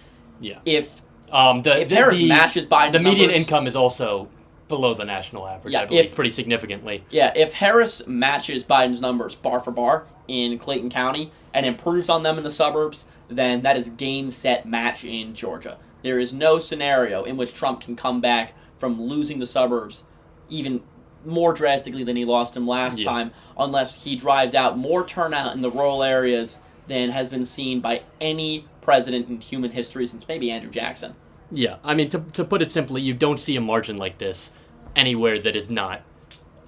if Harris matches Biden's the median numbers, income is also below the national average, I believe, pretty significantly. Yeah, if Harris matches Biden's numbers bar for bar in Clayton County and improves on them in the suburbs, then that is game, set, match in Georgia. There is no scenario in which Trump can come back from losing the suburbs even more drastically than he lost them last time, unless he drives out more turnout in the rural areas than has been seen by any president in human history since maybe Andrew Jackson. Yeah, I mean, to put it simply, you don't see a margin like this anywhere that is not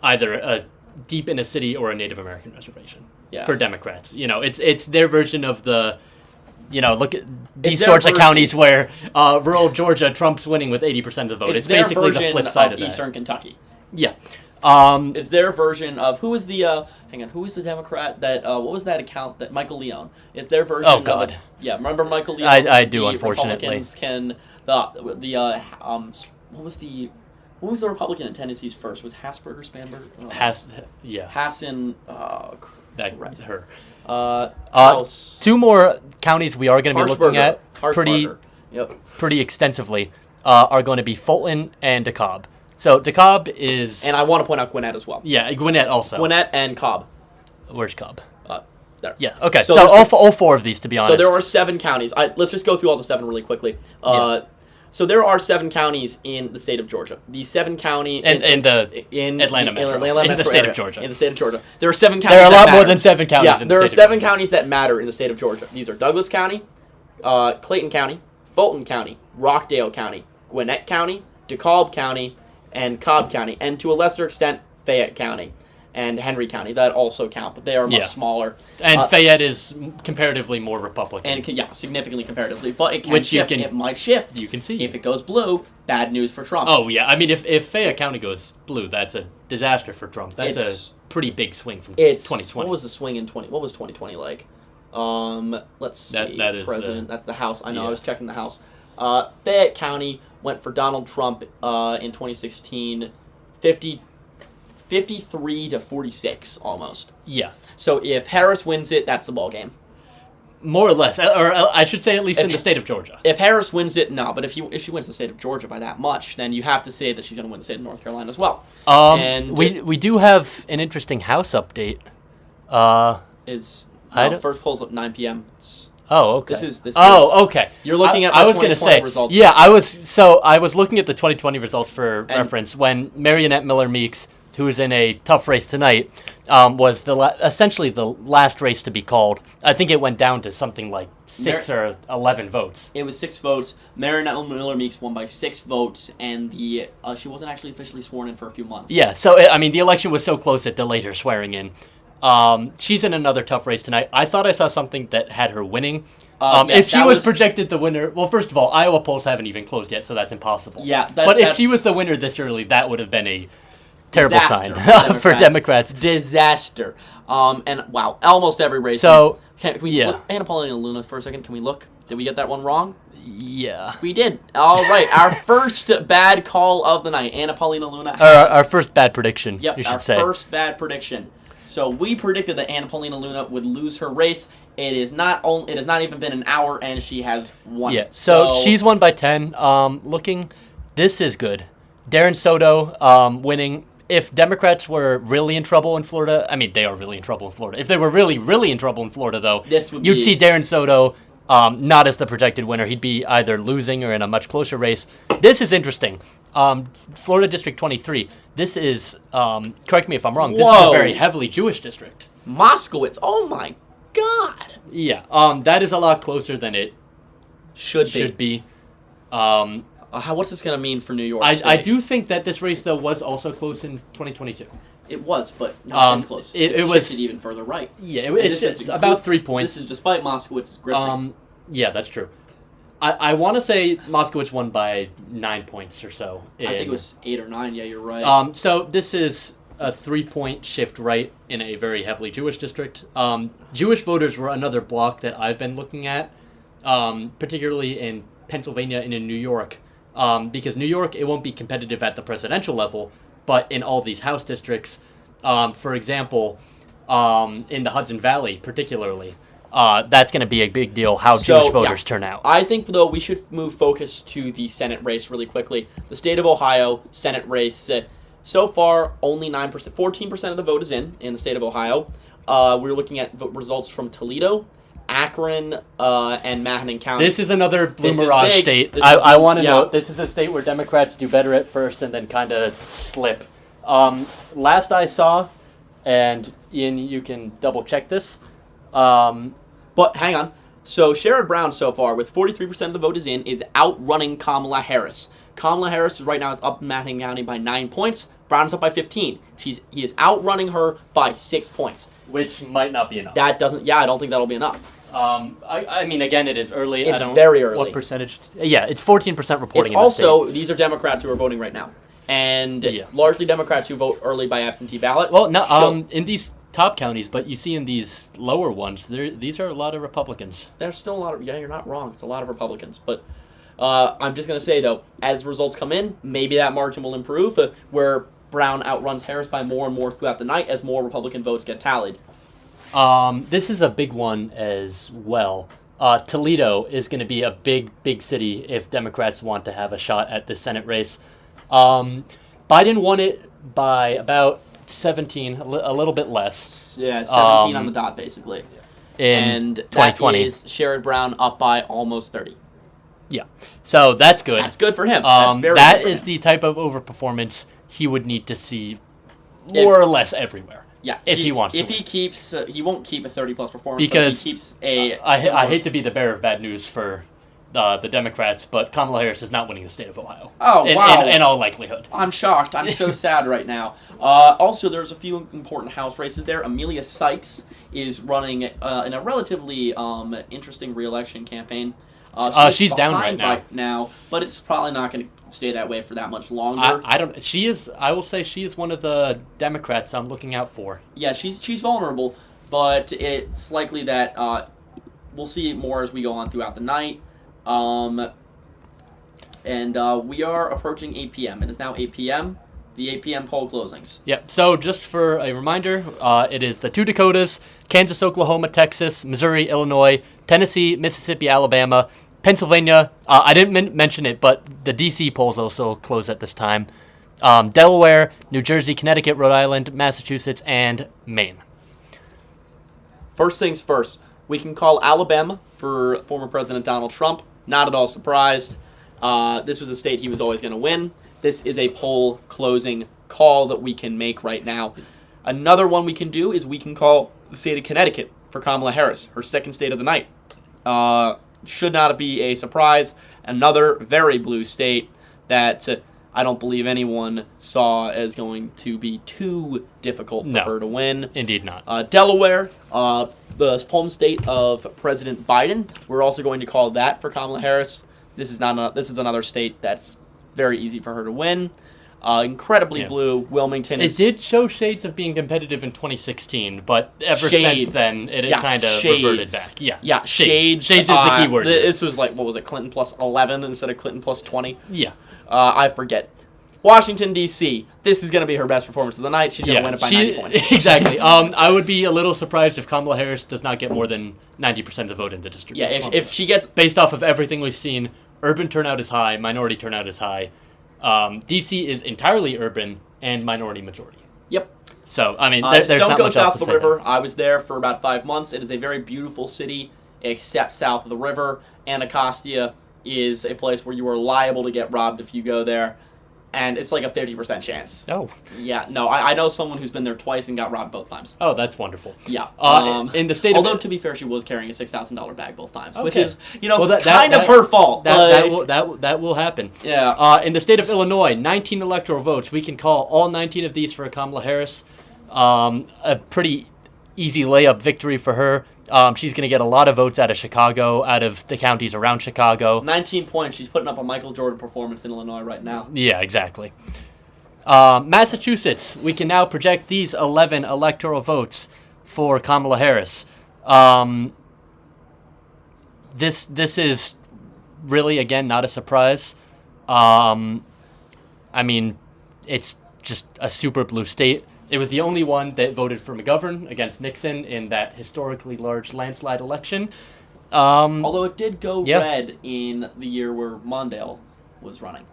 either a deep in a city or a Native American reservation. Yeah. For Democrats, it's their version of the. Look at these their sorts of version- counties where rural Georgia, Trump's winning with 80% of the vote. It's their basically the version flip side of that. Eastern Kentucky. Yeah. It's their version of who was the who was the Democrat that what was that account that Michael Leone? It's their version. Oh, God. Of, yeah, remember Michael Leone? I do, The unfortunately. Republicans can what was the Republican in Tennessee's first? Was Hasberger, Spanberg? Hassan. That's her. House. Two more counties we are going to be looking at Harshbarger. pretty extensively are going to be Fulton and DeKalb. So DeKalb is... And I want to point out Gwinnett as well. Yeah, Gwinnett also. Gwinnett and Cobb. Where's Cobb? There. Yeah, okay. So So all four of these, to be honest. So there are 7 counties. Let's just go through all the 7 really quickly. So there are 7 counties in the state of Georgia. The 7 county in Atlanta Metro. In the state area, of Georgia. In the state of Georgia, there are 7 counties. There are a lot that more matter. than 7 counties. Yeah, in the there are state of 7 Georgia. counties that matter in the state of Georgia. These are Douglas County, Clayton County, Fulton County, Rockdale County, Gwinnett County, DeKalb County, and Cobb County, and to a lesser extent, Fayette County and Henry County. That also count, but they are much smaller. And Fayette is comparatively more Republican. And significantly comparatively, but it can Which shift. It might shift. You can see. If it goes blue, bad news for Trump. Oh, yeah. I mean, if Fayette County goes blue, that's a disaster for Trump. That's a pretty big swing from 2020. What was the swing in 20? What was 2020 like? Let's see. That is President. That's the House. I know. I was checking the House. Fayette County went for Donald Trump in 2016, 53 to 46 almost. Yeah. So if Harris wins it, that's the ball game. More or less, or I should say at least in the state of Georgia. If Harris wins it, no. But if she wins the state of Georgia by that much, then you have to say that she's going to win the state of North Carolina as well. And we do have an interesting House update. First poll's at 9 p.m. Okay. This is. Okay. You're looking at. I was going to say results. Yeah, I was looking at the 2020 results for reference when Marionette Miller Meeks, who is in a tough race tonight, was essentially the last race to be called. I think it went down to something like 6 or 11 votes. It was 6 votes. Marionette Miller Meeks won by 6 votes, and she wasn't actually officially sworn in for a few months. Yeah, so the election was so close it delayed her swearing in. She's in another tough race tonight. I thought I saw something that had her winning. If she was projected the winner, well, first of all, Iowa polls haven't even closed yet, so that's impossible. Yeah, but if she was the winner this early, that would have been a terrible sign for Democrats. Disaster. And wow, almost every race. So can we look Anna Paulina Luna for a second? Can we look? Did we get that one wrong? Yeah. We did. All right. Our first bad call of the night. Anna Paulina Luna. Our first bad prediction. Yep. You should our say. First bad prediction. So we predicted that Anna Paulina Luna would lose her race. It has not even been an hour, and she has won. Yeah. So she's won by 10. This is good. Darren Soto winning. If Democrats were really in trouble in Florida, they are really in trouble in Florida. If they were really, really in trouble in Florida, though, you'd see Darren Soto not as the projected winner. He'd be either losing or in a much closer race. This is interesting. Florida District 23. This is, correct me if I'm wrong, this is a very heavily Jewish district. Moskowitz. Oh, my God. Yeah. That is a lot closer than it should be. What's this going to mean for New York State? I do think that this race, though, was also close in 2022. It was, but not as close. It was shifted even further right. Yeah, it's just about 3 points. This is despite Moskowitz's grifting. Yeah, that's true. I want to say Moskowitz won by 9 points or so. I think it was 8 or 9. Yeah, you're right. So this is a 3-point shift right in a very heavily Jewish district. Jewish voters were another block that I've been looking at, particularly in Pennsylvania and in New York. Because New York, it won't be competitive at the presidential level, but in all these House districts, for example, in the Hudson Valley particularly, that's going to be a big deal how Jewish voters turn out. I think, though, we should move focus to the Senate race really quickly. The state of Ohio Senate race, so far, only 9%, 14% of the vote is in the state of Ohio. We're looking at results from Toledo, Akron, and Mahoning County. This is another blue mirage state. I want to note, this is a state where Democrats do better at first and then kind of slip. Last I saw, and Ian, you can double check this. But hang on. So Sherrod Brown so far, with 43% of the vote is outrunning Kamala Harris. Kamala Harris right now is up in Manhattan County by 9 points. Brown is up by 15. He is outrunning her by 6 points. Which might not be enough. I don't think that'll be enough. I mean, again, it is early. It's very early. What percentage? Yeah, it's 14% reporting. It's also, these are Democrats who are voting right now. And largely Democrats who vote early by absentee ballot. Well, no, in these top counties, but you see in these lower ones, these are a lot of Republicans. There's still a lot of, you're not wrong. It's a lot of Republicans. But I'm just going to say, though, as results come in, maybe that margin will improve, where Brown outruns Harris by more and more throughout the night as more Republican votes get tallied. This is a big one as well. Toledo is going to be a big city if Democrats want to have a shot at the Senate race. Biden won it by about 17, a little bit less. Yeah, 17 on the dot, basically. In 2020. That is Sherrod Brown up by almost 30. Yeah, so that's good. That's good for him. That's very that good for is him. the type of overperformance he would need to see more or less everywhere. Yeah, if he wants to. If he keeps, he won't keep a 30-plus performance. Because but if he keeps a. I hate to be the bearer of bad news for the Democrats, but Kamala Harris is not winning the state of Ohio. Oh, wow. In all likelihood. I'm shocked. I'm so sad right now. Also, there's a few important House races there. Amelia Sykes is running in a relatively interesting re-election campaign. She's down right now, but it's probably not going to stay that way for that much longer. I will say she is one of the Democrats I'm looking out for. Yeah, she's vulnerable, but it's likely that we'll see it more as we go on throughout the night. We are approaching 8 p.m. It is now 8 p.m. The 8 p.m. poll closings. Yep. So just for a reminder, it is the 2 Dakotas, Kansas, Oklahoma, Texas, Missouri, Illinois, Tennessee, Mississippi, Alabama, Pennsylvania. I didn't mention it, but the D.C. polls also close at this time. Delaware, New Jersey, Connecticut, Rhode Island, Massachusetts, and Maine. First things first, we can call Alabama for former President Donald Trump. Not at all surprised. This was a state he was always going to win. This is a poll closing call that we can make right now. Another one we can do is we can call the state of Connecticut for Kamala Harris, her second state of the night. Should not be a surprise. Another very blue state that I don't believe anyone saw as going to be too difficult for her to win. Indeed not. Delaware, the home state of President Biden. We're also going to call that for Kamala Harris. This is another state that's very easy for her to win. Incredibly blue, Wilmington. It did show shades of being competitive in 2016, but ever since then, it kind of reverted back. Yeah, shades. Shades is the key word. This was like, what was it, Clinton plus 11 instead of Clinton plus 20? Yeah. I forget. Washington, D.C. This is going to be her best performance of the night. She's going to win it by 90 points. Exactly. I would be a little surprised if Kamala Harris does not get more than 90% of the vote in the district. Yeah, if she gets... Based off of everything we've seen, urban turnout is high, minority turnout is high. D.C. is entirely urban and minority majority. Yep. So, I mean, there's don't not go much south else of the river. I was there for about 5 months. It is a very beautiful city, except south of the river. Anacostia is a place where you are liable to get robbed if you go there. And it's like a 50% chance. Oh. Yeah, no, I know someone who's been there twice and got robbed both times. Oh, that's wonderful. Yeah. In the state although, to be fair, she was carrying a $6,000 bag both times, which is, well, kind of her fault. That will happen. Yeah. In the state of Illinois, 19 electoral votes. We can call all 19 of these for Kamala Harris. A pretty easy layup victory for her. She's going to get a lot of votes out of Chicago, out of the counties around Chicago. 19 points. She's putting up a Michael Jordan performance in Illinois right now. Yeah, exactly. Massachusetts, we can now project these 11 electoral votes for Kamala Harris. This is really, again, not a surprise. I mean, it's just a super blue state. It was the only one that voted for McGovern against Nixon in that historically large landslide election. Although it did go red in the year where Mondale was running.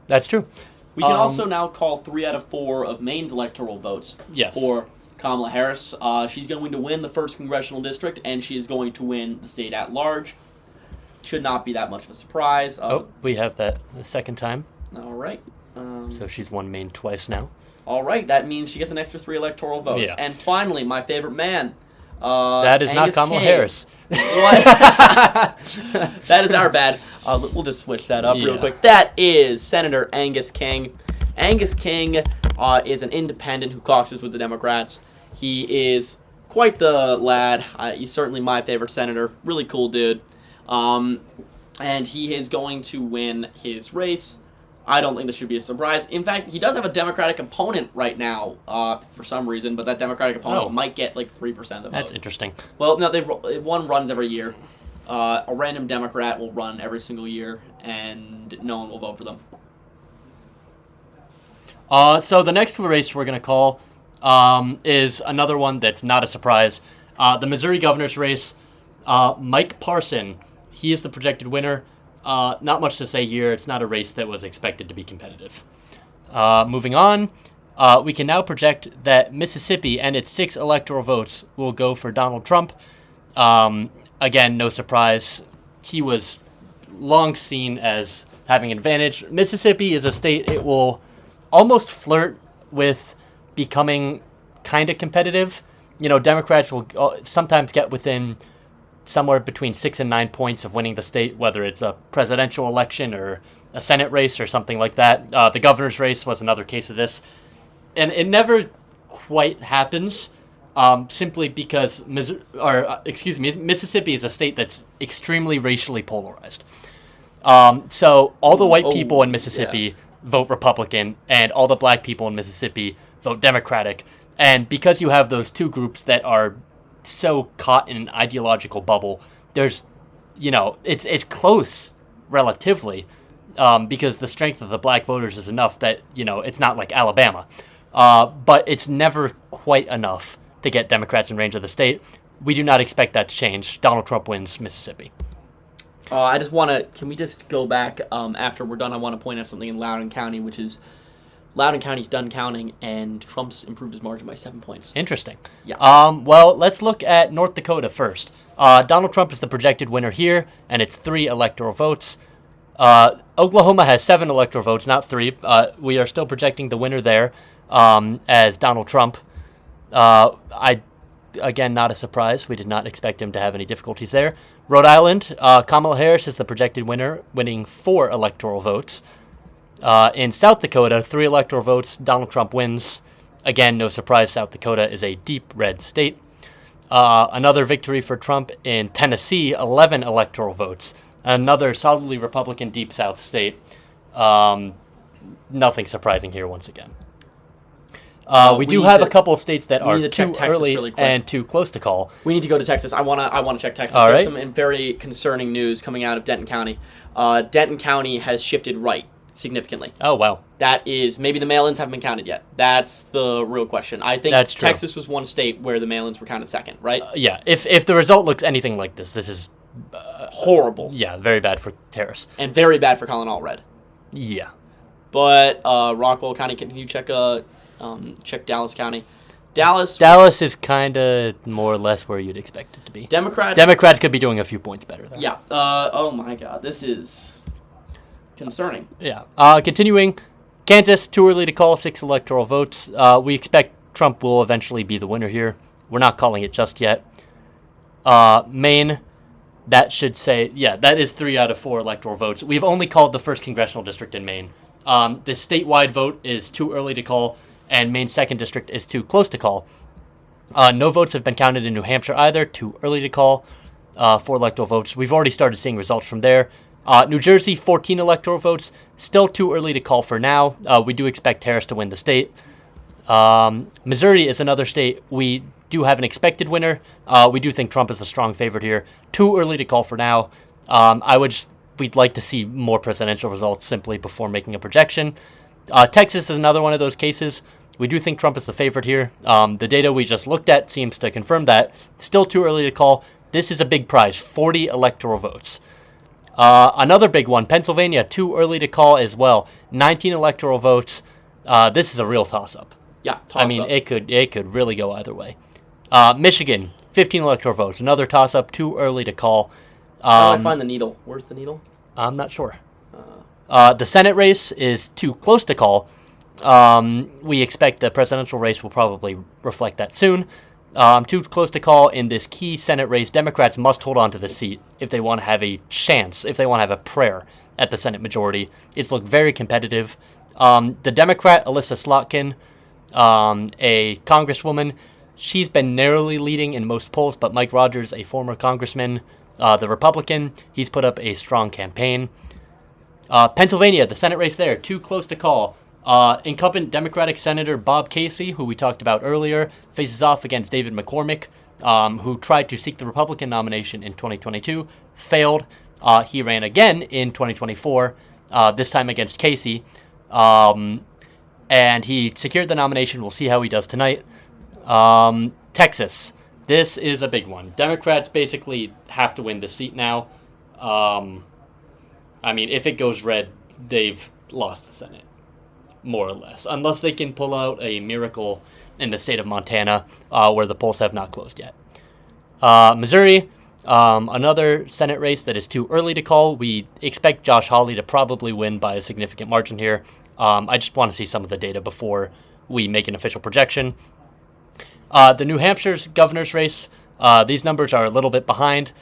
That's true. We can also now call 3 out of 4 of Maine's electoral votes for Kamala Harris. She's going to win the 1st congressional district, and she is going to win the state at large. Should not be that much of a surprise. We have that the second time. All right. So she's won Maine twice now. All right, that means she gets an extra 3 electoral votes. Yeah. And finally, my favorite man. That is Angus not Kamala King. Harris. What? That is our bad. We'll just switch that up real Yeah. quick. That is Senator Angus King. Angus King is an independent who caucuses with the Democrats. He is quite the lad. He's certainly my favorite senator. Really cool dude. And he is going to win his race. I don't think this should be a surprise. In fact, he does have a Democratic opponent right now for some reason, but that Democratic opponent might get like 3% of the vote. That's interesting. Well, no, one runs every year. A random Democrat will run every single year, and no one will vote for them. So the next race we're going to call is another one that's not a surprise. The Missouri governor's race. Mike Parson, he is the projected winner. Not much to say here. It's not a race that was expected to be competitive. Moving on, we can now project that Mississippi and its 6 electoral votes will go for Donald Trump. Again, no surprise. He was long seen as having an advantage. Mississippi is a state, it will almost flirt with becoming kind of competitive. You know, Democrats will sometimes get within somewhere between 6 and 9 points of winning the state, whether it's a presidential election or a Senate race or something like that. The governor's race was another case of this. And it never quite happens, simply because Mississippi is a state that's extremely racially polarized. So all the white people in Mississippi vote Republican, and all the black people in Mississippi vote Democratic. And because you have those two groups that are so caught in an ideological bubble, there's, it's close relatively, because the strength of the black voters is enough that, it's not like Alabama. But it's never quite enough to get Democrats in range of the state. We do not expect that to change. Donald Trump wins Mississippi. I just want to, can we just go back after we're done? I want to point out something in Loudoun County, which is Loudoun County's done counting, and Trump's improved his margin by 7 points. Interesting. Yeah. Well, let's look at North Dakota first. Donald Trump is the projected winner here, and it's 3 electoral votes. Oklahoma has 7 electoral votes, not 3. We are still projecting the winner there as Donald Trump. Again, not a surprise. We did not expect him to have any difficulties there. Rhode Island, Kamala Harris is the projected winner, winning 4 electoral votes. In South Dakota, 3 electoral votes, Donald Trump wins. Again, no surprise, South Dakota is a deep red state. Another victory for Trump in Tennessee, 11 electoral votes. Another solidly Republican deep South state. Nothing surprising here once again. We do have a couple of states that are too early really and too close to call. We need to go to Texas. I want to check Texas. All There's right. some very concerning news coming out of Denton County. Denton County has shifted right significantly. Oh, wow. That is, maybe the mail-ins haven't been counted yet. That's the real question. I think That's true. Texas was one state where the mail-ins were counted second, right? Yeah, if the result looks anything like this is horrible. Yeah, very bad for Harris. And very bad for Colin Allred. Yeah. But Rockwell County, can you check Dallas County? Dallas is kind of more or less where you'd expect it to be. Democrats could be doing a few points better, though. Yeah. Oh, my God. This is concerning. Yeah. Continuing, Kansas, too early to call, 6 electoral votes. We expect Trump will eventually be the winner here. We're not calling it just yet. Maine, that should say, that is 3 out of 4 electoral votes. We've only called the 1st congressional district in Maine. The statewide vote is too early to call, and Maine's 2nd district is too close to call. No votes have been counted in New Hampshire either, too early to call, 4 electoral votes. We've already started seeing results from there. New Jersey, 14 electoral votes, still too early to call for now. We do expect Harris to win the state. Missouri is another state. We do have an expected winner. We do think Trump is a strong favorite here. Too early to call for now. We'd like to see more presidential results simply before making a projection. Texas is another one of those cases. We do think Trump is the favorite here. The data we just looked at seems to confirm that. Still too early to call. This is a big prize, 40 electoral votes. Another big one, Pennsylvania, too early to call as well. 19 electoral votes. This is a real toss-up. Yeah, toss-up. It could really go either way. Michigan, 15 electoral votes. Another toss-up, too early to call. How do I find the needle? Where's the needle? I'm not sure. The Senate race is too close to call. We expect the presidential race will probably reflect that soon. Too close to call in this key Senate race. Democrats must hold on to the seat if they want to have a chance, if they want to have a prayer at the Senate majority. It's looked very competitive. The Democrat, Alyssa Slotkin, a congresswoman, she's been narrowly leading in most polls, but Mike Rogers, a former congressman, the Republican, he's put up a strong campaign. Pennsylvania, the Senate race there, too close to call. Incumbent Democratic Senator Bob Casey, who we talked about earlier, faces off against David McCormick, who tried to seek the Republican nomination in 2022, failed. He ran again in 2024, this time against Casey, and he secured the nomination. We'll see how he does tonight. Texas, this is a big one. Democrats basically have to win the seat now. I mean, if it goes red, they've lost the Senate, more or less, unless they can pull out a miracle in the state of Montana, where the polls have not closed yet. Missouri, another Senate race that is too early to call. We expect Josh Hawley to probably win by a significant margin here. I just want to see some of the data before we make an official projection. The New Hampshire's governor's race, these numbers are a little bit behind.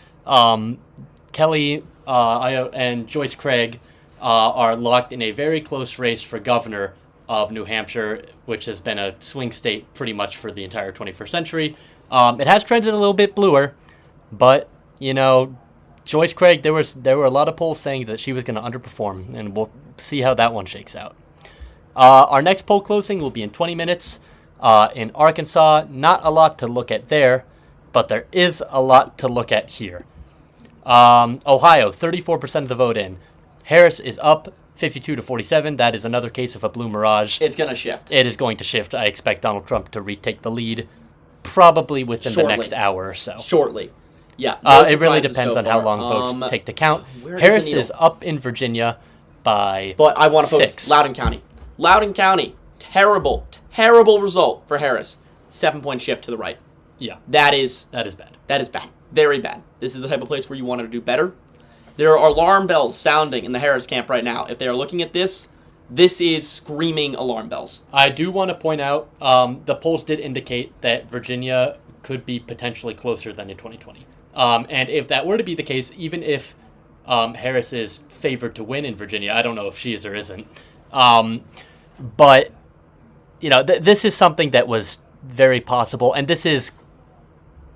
Kelly and Joyce Craig are locked in a very close race for governor of New Hampshire, which has been a swing state pretty much for the entire 21st century. It has trended a little bit bluer, but, Joyce Craig, there were a lot of polls saying that she was going to underperform, and we'll see how that one shakes out. Our next poll closing will be in 20 minutes in Arkansas. Not a lot to look at there, but there is a lot to look at here. Ohio, 34% of the vote in. Harris is up 52-47. That is another case of a blue mirage. It's going to shift. It is going to shift. I expect Donald Trump to retake the lead probably within the next hour or so. Shortly. Yeah. It really depends on how long votes take to count. Harris is up in Virginia by But I want to focus. 6. Loudoun County. Loudoun County. Terrible result for Harris. 7-point shift to the right. Yeah. That is bad. That is bad. Very bad. This is the type of place where you want to do better. There are alarm bells sounding in the Harris camp right now. If they are looking at this, this is screaming alarm bells. I do want to point out the polls did indicate that Virginia could be potentially closer than in 2020. And if that were to be the case, even if Harris is favored to win in Virginia, I don't know if she is or isn't. But, this is something that was very possible. And this is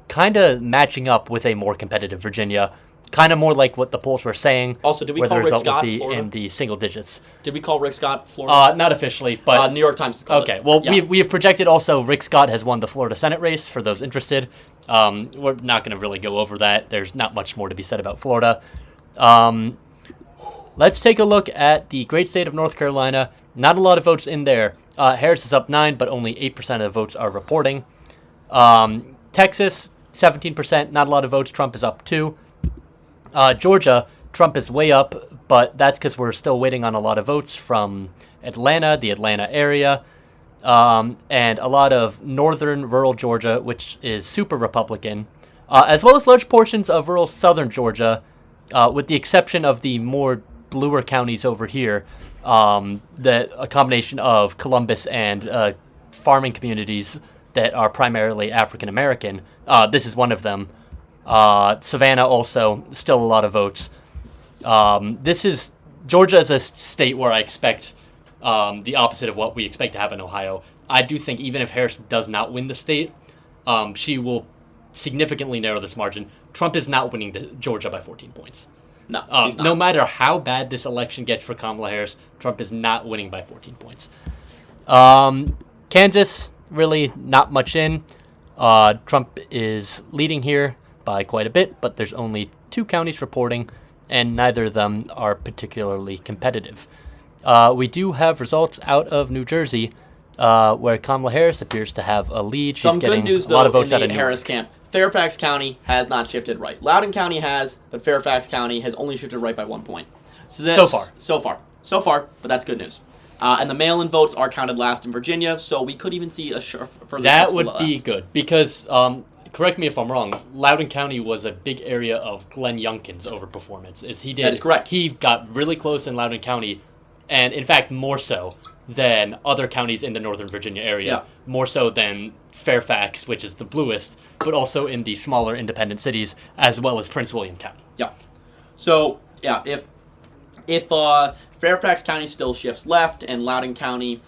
kind of matching up with a more competitive Virginia. Kind of more like what the polls were saying. Also, did we call Rick Scott would be Florida? in the single digits. Did we call Rick Scott Florida? Not officially, but New York Times called okay. it. Well, Yeah. we have projected also Rick Scott has won the Florida Senate race for those interested. We're not going to really go over that. There's not much more to be said about Florida. Let's take a look at the great state of North Carolina. Not a lot of votes in there. Harris is up 9, but only 8% of the votes are reporting. Texas, 17%. Not a lot of votes. Trump is up 2. Georgia, Trump is way up, but that's because we're still waiting on a lot of votes from Atlanta, the Atlanta area, and a lot of northern rural Georgia, which is super Republican, as well as large portions of rural southern Georgia, with the exception of the more bluer counties over here, a combination of Columbus and farming communities that are primarily African American. This is one of them. Savannah also, still a lot of votes. Georgia is a state where I expect the opposite of what we expect to happen in Ohio. I do think even if Harris does not win the state, she will significantly narrow this margin. Trump is not winning Georgia by 14 points. No, he's not. No matter how bad this election gets for Kamala Harris, Trump is not winning by 14 points. Kansas, really not much in. Trump is leading here by quite a bit, but there's only 2 counties reporting, and neither of them are particularly competitive. We do have results out of New Jersey, where Kamala Harris appears to have a lead. She's Some getting good news, a lot though, of votes in out the of Harris camp. Fairfax County has not shifted right. Loudoun County has, but Fairfax County has only shifted right by 1 point. So far, but that's good news. And the mail-in votes are counted last in Virginia, so we could even see a further. That would be good, because, correct me if I'm wrong, Loudoun County was a big area of Glenn Youngkin's overperformance. That is correct. He got really close in Loudoun County, and in fact more so than other counties in the Northern Virginia area, more so than Fairfax, which is the bluest, but also in the smaller independent cities, as well as Prince William County. Yeah. So, yeah, if Fairfax County still shifts left and Loudoun County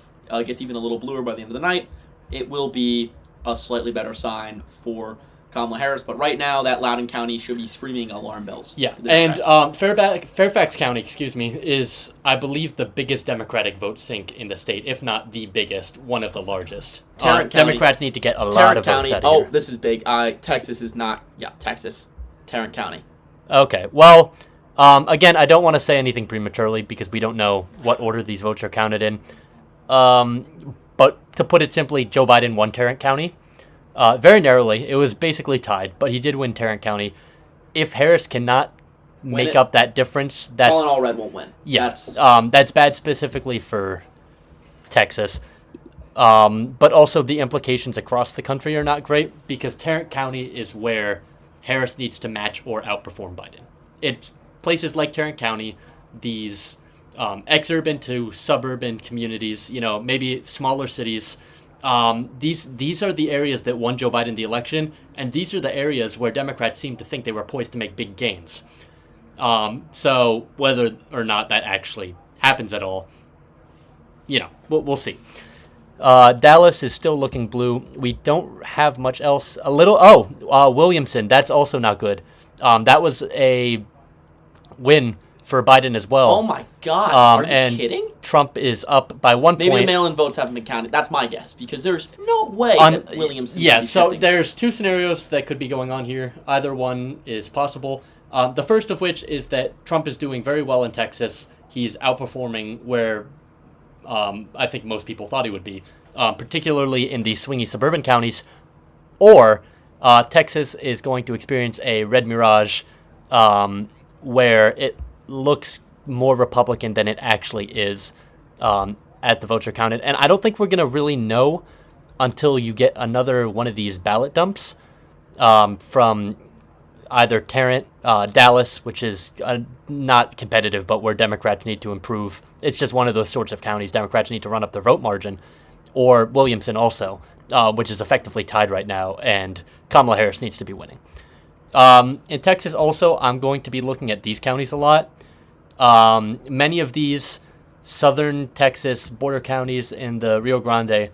gets even a little bluer by the end of the night, it will be a slightly better sign for Kamala Harris. But right now, that Loudoun County should be screaming alarm bells. Yeah, and Fairfax County, is, I believe, the biggest Democratic vote sink in the state, if not the biggest, one of the largest. Tarrant County, Democrats need to get a lot of votes out of here. Oh, this is big. Texas is not. Yeah, Texas. Tarrant County. Okay, well, again, I don't want to say anything prematurely because we don't know what order these votes are counted in. But to put it simply, Joe Biden won Tarrant County. Very narrowly. It was basically tied, but he did win Tarrant County. If Harris cannot make up that difference, that's... Calling all red won't win. Yeah, that's bad specifically for Texas. But also the implications across the country are not great because Tarrant County is where Harris needs to match or outperform Biden. It's places like Tarrant County, these exurban to suburban communities, maybe smaller cities. These are the areas that won Joe Biden the election, and these are the areas where Democrats seem to think they were poised to make big gains. So whether or not that actually happens at all, we'll see. Dallas is still looking blue. We don't have much else. Williamson, that's also not good. That was a win for Biden as well. Oh my God! Are you kidding? Trump is up by 1 point. Maybe the mail-in votes haven't been counted. That's my guess because there's no way that Williamson. Yeah, so there's two scenarios that could be going on here. Either one is possible. The first of which is that Trump is doing very well in Texas. He's outperforming where I think most people thought he would be, particularly in the swingy suburban counties. Or Texas is going to experience a red mirage where it looks more Republican than it actually is as the votes are counted. And I don't think we're going to really know until you get another one of these ballot dumps from either Tarrant, Dallas, which is not competitive, but where Democrats need to improve. It's just one of those sorts of counties Democrats need to run up their vote margin. Or Williamson also, which is effectively tied right now, and Kamala Harris needs to be winning. In Texas also, I'm going to be looking at these counties a lot. Many of these southern Texas border counties in the Rio Grande,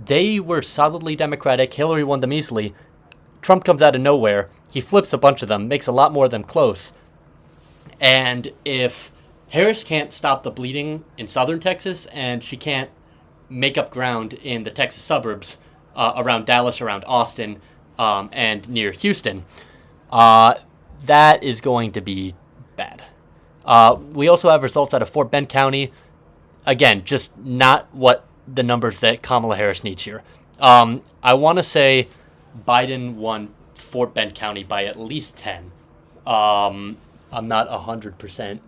they were solidly Democratic. Hillary won them easily. Trump comes out of nowhere. He flips a bunch of them, makes a lot more of them close. And if Harris can't stop the bleeding in southern Texas and she can't make up ground in the Texas suburbs around Dallas, around Austin, and near Houston, that is going to be bad. We also have results out of Fort Bend County. Again, just not what the numbers that Kamala Harris needs here. I want to say Biden won Fort Bend County by at least 10. I'm not 100%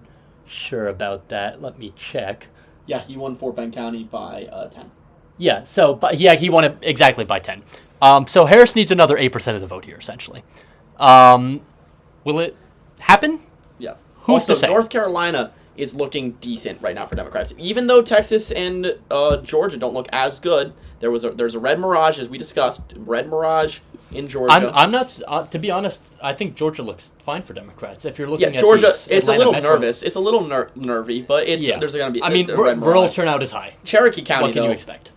sure about that. Let me check. Yeah, he won Fort Bend County by 10. Yeah, he won it exactly by 10. So Harris needs another 8% of the vote here, essentially. Will it happen? Yeah. Who's to say? North Carolina is looking decent right now for Democrats. Even though Texas and Georgia don't look as good, there's a red mirage, as we discussed. Red mirage in Georgia. I'm not, to be honest, I think Georgia looks fine for Democrats. If you're looking at Georgia, these it's a little Metro, nervous. It's a little nervy, but there's going to be a red rural mirage. turnout is high. Cherokee County, what can you expect?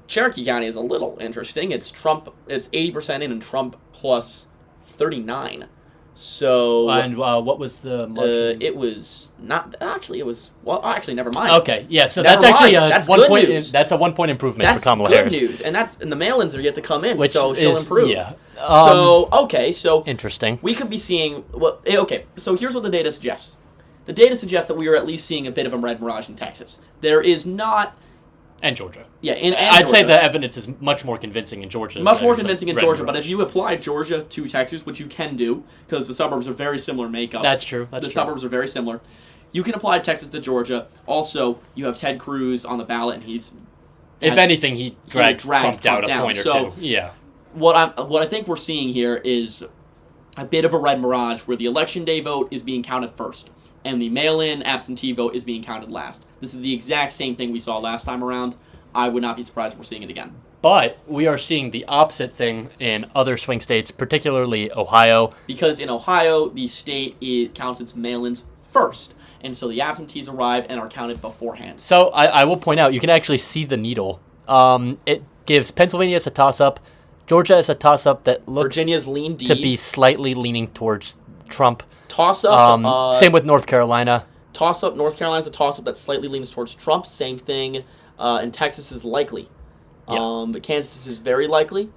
Cherokee County is a little interesting. It's Trump. It's 80% in and Trump plus 39. So and what was the margin? It was not actually. It was never mind. Okay, yeah. So that's actually that's 1 point. That's a 1 point improvement for Kamala Harris. That's good news, and the mail-ins are yet to come in, which so she'll improve. Yeah. So interesting. We could be seeing So here's what the data suggests. The data suggests that we are at least seeing a bit of a red mirage in Texas. There is not. And Georgia. Yeah, I'd say the evidence is much more convincing in Georgia. Much more convincing in Georgia, but if you apply Georgia to Texas, which you can do, because the suburbs are very similar makeups. That's true. The suburbs are very similar. You can apply Texas to Georgia. Also, you have Ted Cruz on the ballot, and if anything, he dragged Trump down a point or two. Yeah. What I think we're seeing here is a bit of a red mirage where the election day vote is being counted first, and the mail-in absentee vote is being counted last. This is the exact same thing we saw last time around. I would not be surprised if we're seeing it again. But we are seeing the opposite thing in other swing states, particularly Ohio. Because in Ohio, the state counts its mail-ins first. And so the absentees arrive and are counted beforehand. So I will point out, you can actually see the needle. It gives Pennsylvania as a toss-up, Georgia as a toss-up that looks Virginia's lean D. to be slightly leaning towards Trump. Toss-up. Same with North Carolina. Toss-up. North Carolina's a toss-up that slightly leans towards Trump. Same thing. And Texas is likely. Yeah. But Kansas is very likely.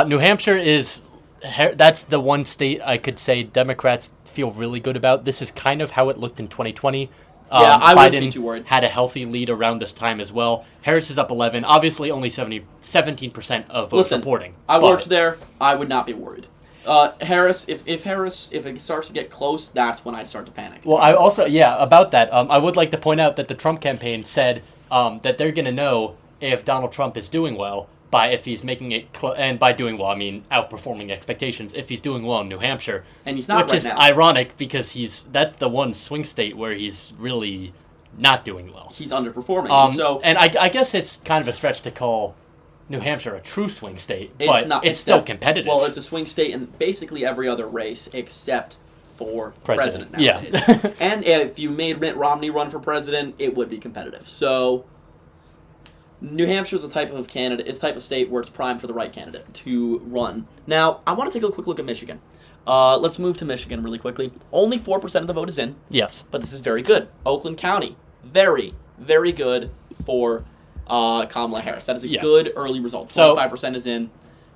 New Hampshire is... That's the one state I could say Democrats feel really good about. This is kind of how it looked in 2020. I wouldn't be Biden too worried. had a healthy lead around this time as well. Harris is up 11. Obviously, only 17% of votes reporting. I worked there. I would not be worried. Harris, if it starts to get close, that's when I'd start to panic. Well, I also, about that, I would like to point out that the Trump campaign said that they're going to know if Donald Trump is doing well by if he's making it, and by doing well, I mean outperforming expectations, if he's doing well in New Hampshire. And he's not which is now. Ironic because that's the one swing state where he's really not doing well. He's underperforming. And I guess it's kind of a stretch to call New Hampshire a true swing state, but it's still competitive. Well, it's a swing state in basically every other race except for president Yeah. nowadays. And if you made Mitt Romney run for president, it would be competitive. So New Hampshire is a type of candidate. It's a type of state where it's primed for the right candidate to run. Now, I want to take a quick look at Michigan. Let's move to Michigan really quickly. Only 4% of the vote is in. Yes. But this is very good. Oakland County, very, very good for Kamala Harris. That is a good early result. 25% is in.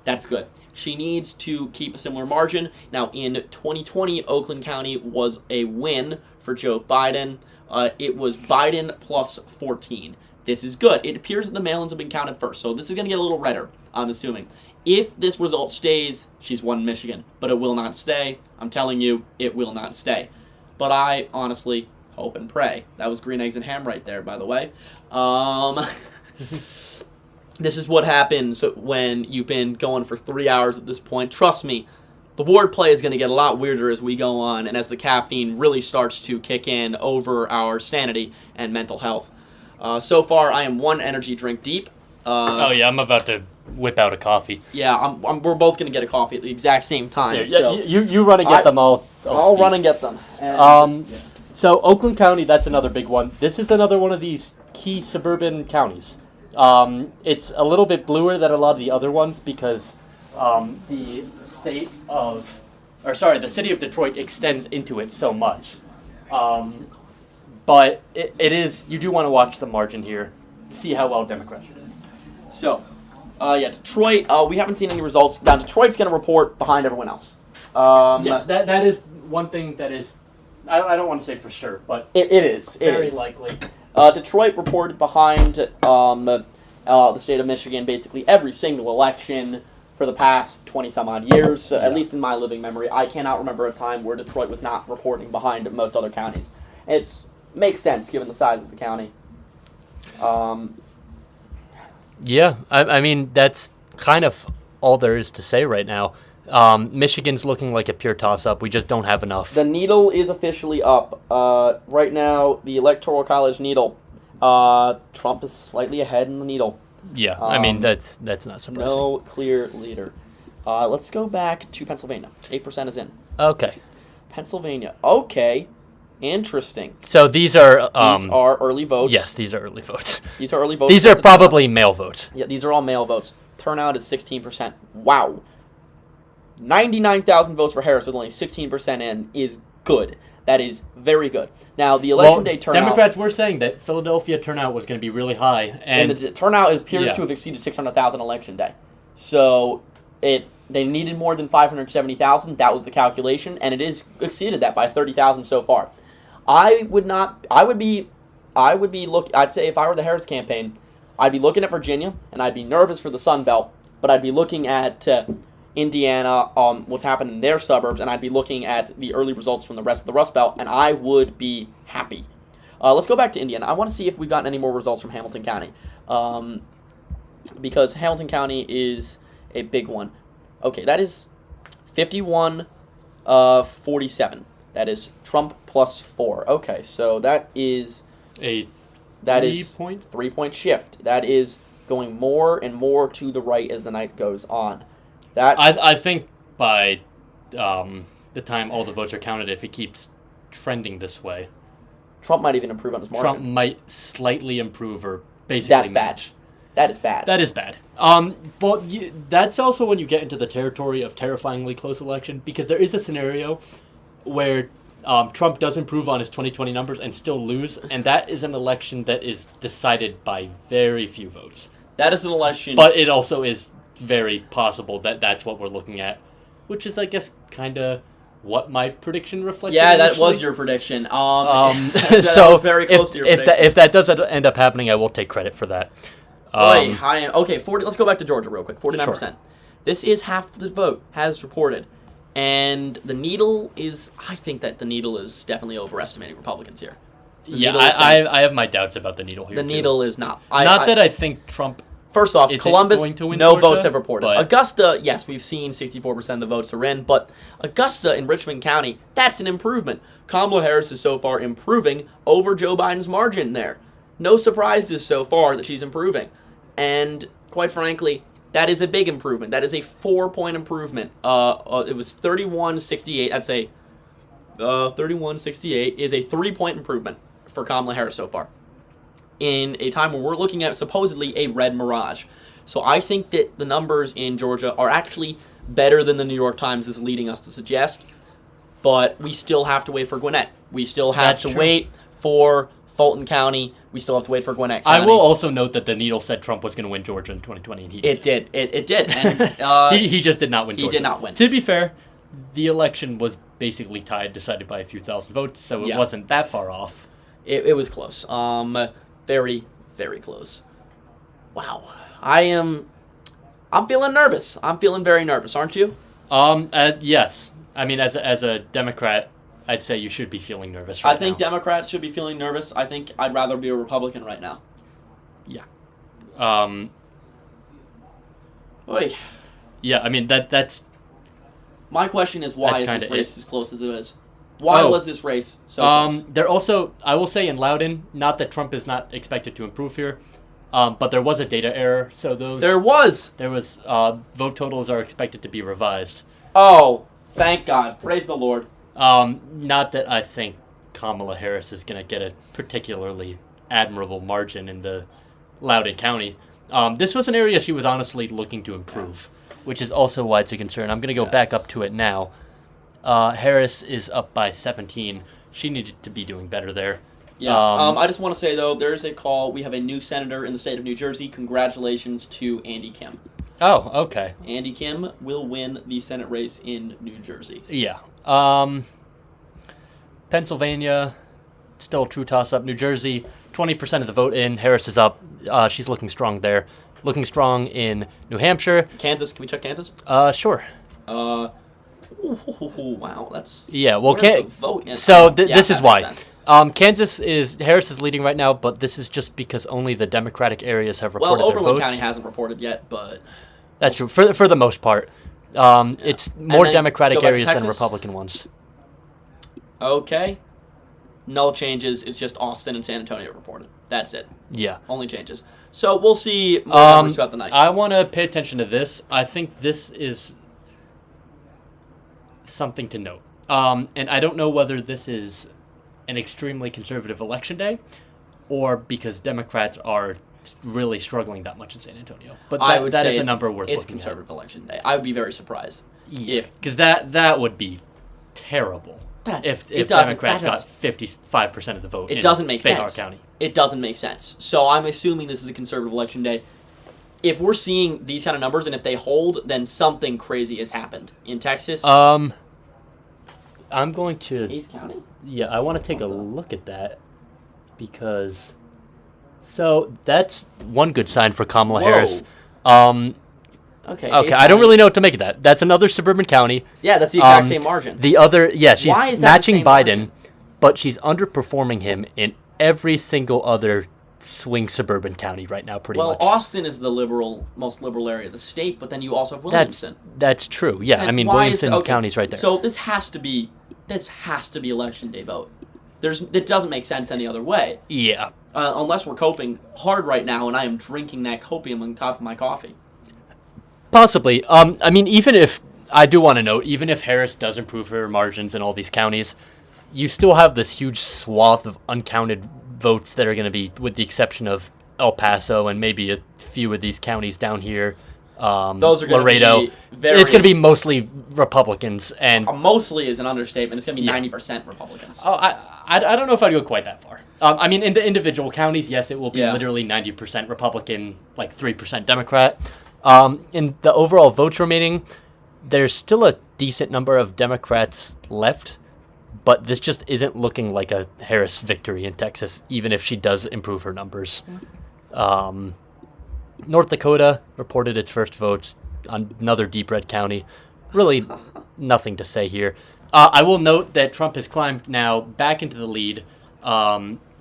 That's good. She needs to keep a similar margin. Now, in 2020, Oakland County was a win for Joe Biden. It was Biden plus 14. This is good. It appears that the mail-ins have been counted first, so this is going to get a little redder, I'm assuming. If this result stays, she's won Michigan, but it will not stay. I'm telling you, it will not stay. But I honestly hope and pray. That was green eggs and ham right there, by the way. This is what happens when you've been going for 3 hours at this point. Trust me, the wordplay is going to get a lot weirder as we go on and as the caffeine really starts to kick in over our sanity and mental health. So far, I am one energy drink deep. I'm about to whip out a coffee. Yeah, we're both going to get a coffee at the exact same time. Yeah, so you run and get them. I'll run and get them. So Oakland County, that's another big one. This is another one of these key suburban counties. It's a little bit bluer than a lot of the other ones because the city of Detroit extends into it so much. But it is, you do want to watch the margin here, see how well Democrats are doing. So, Detroit, we haven't seen any results. Now, Detroit's going to report behind everyone else. That is one thing that is, I don't want to say for sure, but it is. Very likely. Detroit reported behind the state of Michigan basically every single election for the past 20-some-odd years, at least in my living memory. I cannot remember a time where Detroit was not reporting behind most other counties. Makes sense given the size of the county. I mean, that's kind of all there is to say right now. Michigan's looking like a pure toss-up. We just don't have enough. The needle is officially up. Right now, the Electoral College needle, Trump is slightly ahead in the needle. Yeah, I mean, that's not surprising. No clear leader. Let's go back to Pennsylvania. 8% is in. Okay. Pennsylvania. Okay. Interesting. So these are early votes. Yes, these are early votes. These are early votes. These are probably mail votes. Yeah, these are all mail votes. Turnout is 16%. Wow. 99,000 votes for Harris with only 16% in is good. That is very good. Now, the election day turnout... Democrats were saying that Philadelphia turnout was going to be really high. And the turnout appears to have exceeded 600,000 election day. So, they needed more than 570,000. That was the calculation. And it is exceeded that by 30,000 so far. I'd say if I were the Harris campaign, I'd be looking at Virginia, and I'd be nervous for the Sun Belt, but I'd be looking at Indiana, what's happened in their suburbs, and I'd be looking at the early results from the rest of the Rust Belt, and I would be happy. Let's go back to Indiana. I want to see if we've gotten any more results from Hamilton County, because Hamilton County is a big one. Okay, that is 51-47. That is Trump plus 4. Okay, so that is a 3-point shift. That is going more and more to the right as the night goes on. That I think by the time all the votes are counted, if it keeps trending this way, Trump might even improve on his margin. Trump might slightly improve or basically That's bad. match. That is bad. That is bad. But that's also when you get into the territory of terrifyingly close election, because there is a scenario where Trump does improve on his 2020 numbers and still lose, and that is an election that is decided by very few votes. That is an election. But it also is very possible that that's what we're looking at, which is, I guess, kind of what my prediction reflected. Yeah, that initially. was your prediction. So that was very close to your prediction. If that does end up happening, I will take credit for that. Okay, 40. Let's go back to Georgia real quick. 49%. Sure. This is half the vote has reported, and the needle is. I think that the needle is definitely overestimating Republicans here. I have my doubts about the needle here. The needle is not. That I think Trump. First off, isn't Columbus, going to win no Georgia, votes have reported. but- Augusta, yes, we've seen 64% of the votes are in, but Augusta in Richmond County, that's an improvement. Kamala Harris is so far improving over Joe Biden's margin there. No surprises so far that she's improving. And quite frankly, that is a big improvement. That is a 4-point improvement. It was 31-68. That's a 31-68 is a 3-point improvement for Kamala Harris so far, in a time where we're looking at supposedly a red mirage. So I think that the numbers in Georgia are actually better than the New York Times is leading us to suggest, but we still have to wait for Gwinnett. We still have That's to true. wait for Fulton County. We still have to wait for Gwinnett County. I will also note that the needle said Trump was going to win Georgia in 2020, and he did. It did. And, he just did not win Georgia. He did not win. To be fair, the election was basically tied, decided by a few thousand votes, so it wasn't that far off. It was close. Very, very close. Wow. I'm feeling nervous. I'm feeling very nervous, aren't you? Yes. I mean, as a Democrat, I'd say you should be feeling nervous right now. I think Democrats should be feeling nervous. I think I'd rather be a Republican right now. Yeah. Oy. Yeah, I mean, that's... My question is, why is That's this kinda race as close as it is? Why was this race so close? They're also, I will say in Loudoun, not that Trump is not expected to improve here, but there was a data error, so There was! Vote totals are expected to be revised. Oh, thank God. Praise the Lord. Not that I think Kamala Harris is going to get a particularly admirable margin in the Loudoun County. This was an area she was honestly looking to improve, which is also why it's a concern. I'm going to go back up to it now. Harris is up by 17. She needed to be doing better there. Yeah. I just want to say, though, there is a call. We have a new senator in the state of New Jersey. Congratulations to Andy Kim. Oh, okay. Andy Kim will win the Senate race in New Jersey. Yeah. Pennsylvania, still a true toss-up. New Jersey, 20% of the vote in. Harris is up. She's looking strong there. Looking strong in New Hampshire. Kansas. Can we check Kansas? Sure. Wow, that's... Yeah, well, where's the vote in? So Yeah, this that is makes why. sense. Harris is leading right now, but this is just because only the Democratic areas have reported Well, their Overland votes. County hasn't reported yet, but... That's true, for the most part. It's more then Democratic go back to areas than Texas? Republican ones. Okay. No changes. It's just Austin and San Antonio reported. That's it. Yeah. Only changes. So we'll see more numbers throughout the night. I want to pay attention to this. I think this is something to note. And I don't know whether this is an extremely conservative election day or because Democrats are really struggling that much in San Antonio. But I would that say is a it's- number worth It's looking conservative election day. I would be very surprised if... because that would be terrible. If Democrats got 55% of the vote. It doesn't make Behar sense. County. It doesn't make sense. So I'm assuming this is a conservative election day. If we're seeing these kind of numbers and if they hold, then something crazy has happened in Texas. I'm going to... Hayes County? Yeah, I want to take a look at that because... So that's one good sign for Kamala Harris. Okay. Okay, I don't really know what to make of that. That's another suburban county. Yeah, that's the exact same margin. The other, yeah, she's Why is that the matching same Biden, margin? but she's underperforming him in every single other swing suburban county right now, pretty much. Well, Austin is the most liberal area of the state, but then you also have Williamson. That's true. Yeah, And I mean why Williamson County's right there. So this has to be election day vote. It doesn't make sense any other way. Yeah. Unless we're coping hard right now, and I am drinking that copium on top of my coffee. Possibly. I mean, even if I do want to note, even if Harris does improve her margins in all these counties, you still have this huge swath of uncounted votes that are going to be, with the exception of El Paso and maybe a few of these counties down here. Those are going Laredo. to be very... It's going to be mostly Republicans, and mostly is an understatement. It's going to be 90% Republicans. Oh, I don't know if I'd go quite that far. I mean, in the individual counties, yes, it will be literally 90% Republican, like 3% Democrat. In the overall votes remaining, there's still a decent number of Democrats left, but this just isn't looking like a Harris victory in Texas, even if she does improve her numbers. North Dakota reported its first votes on another deep red county. Really nothing to say here. I will note that Trump has climbed now back into the lead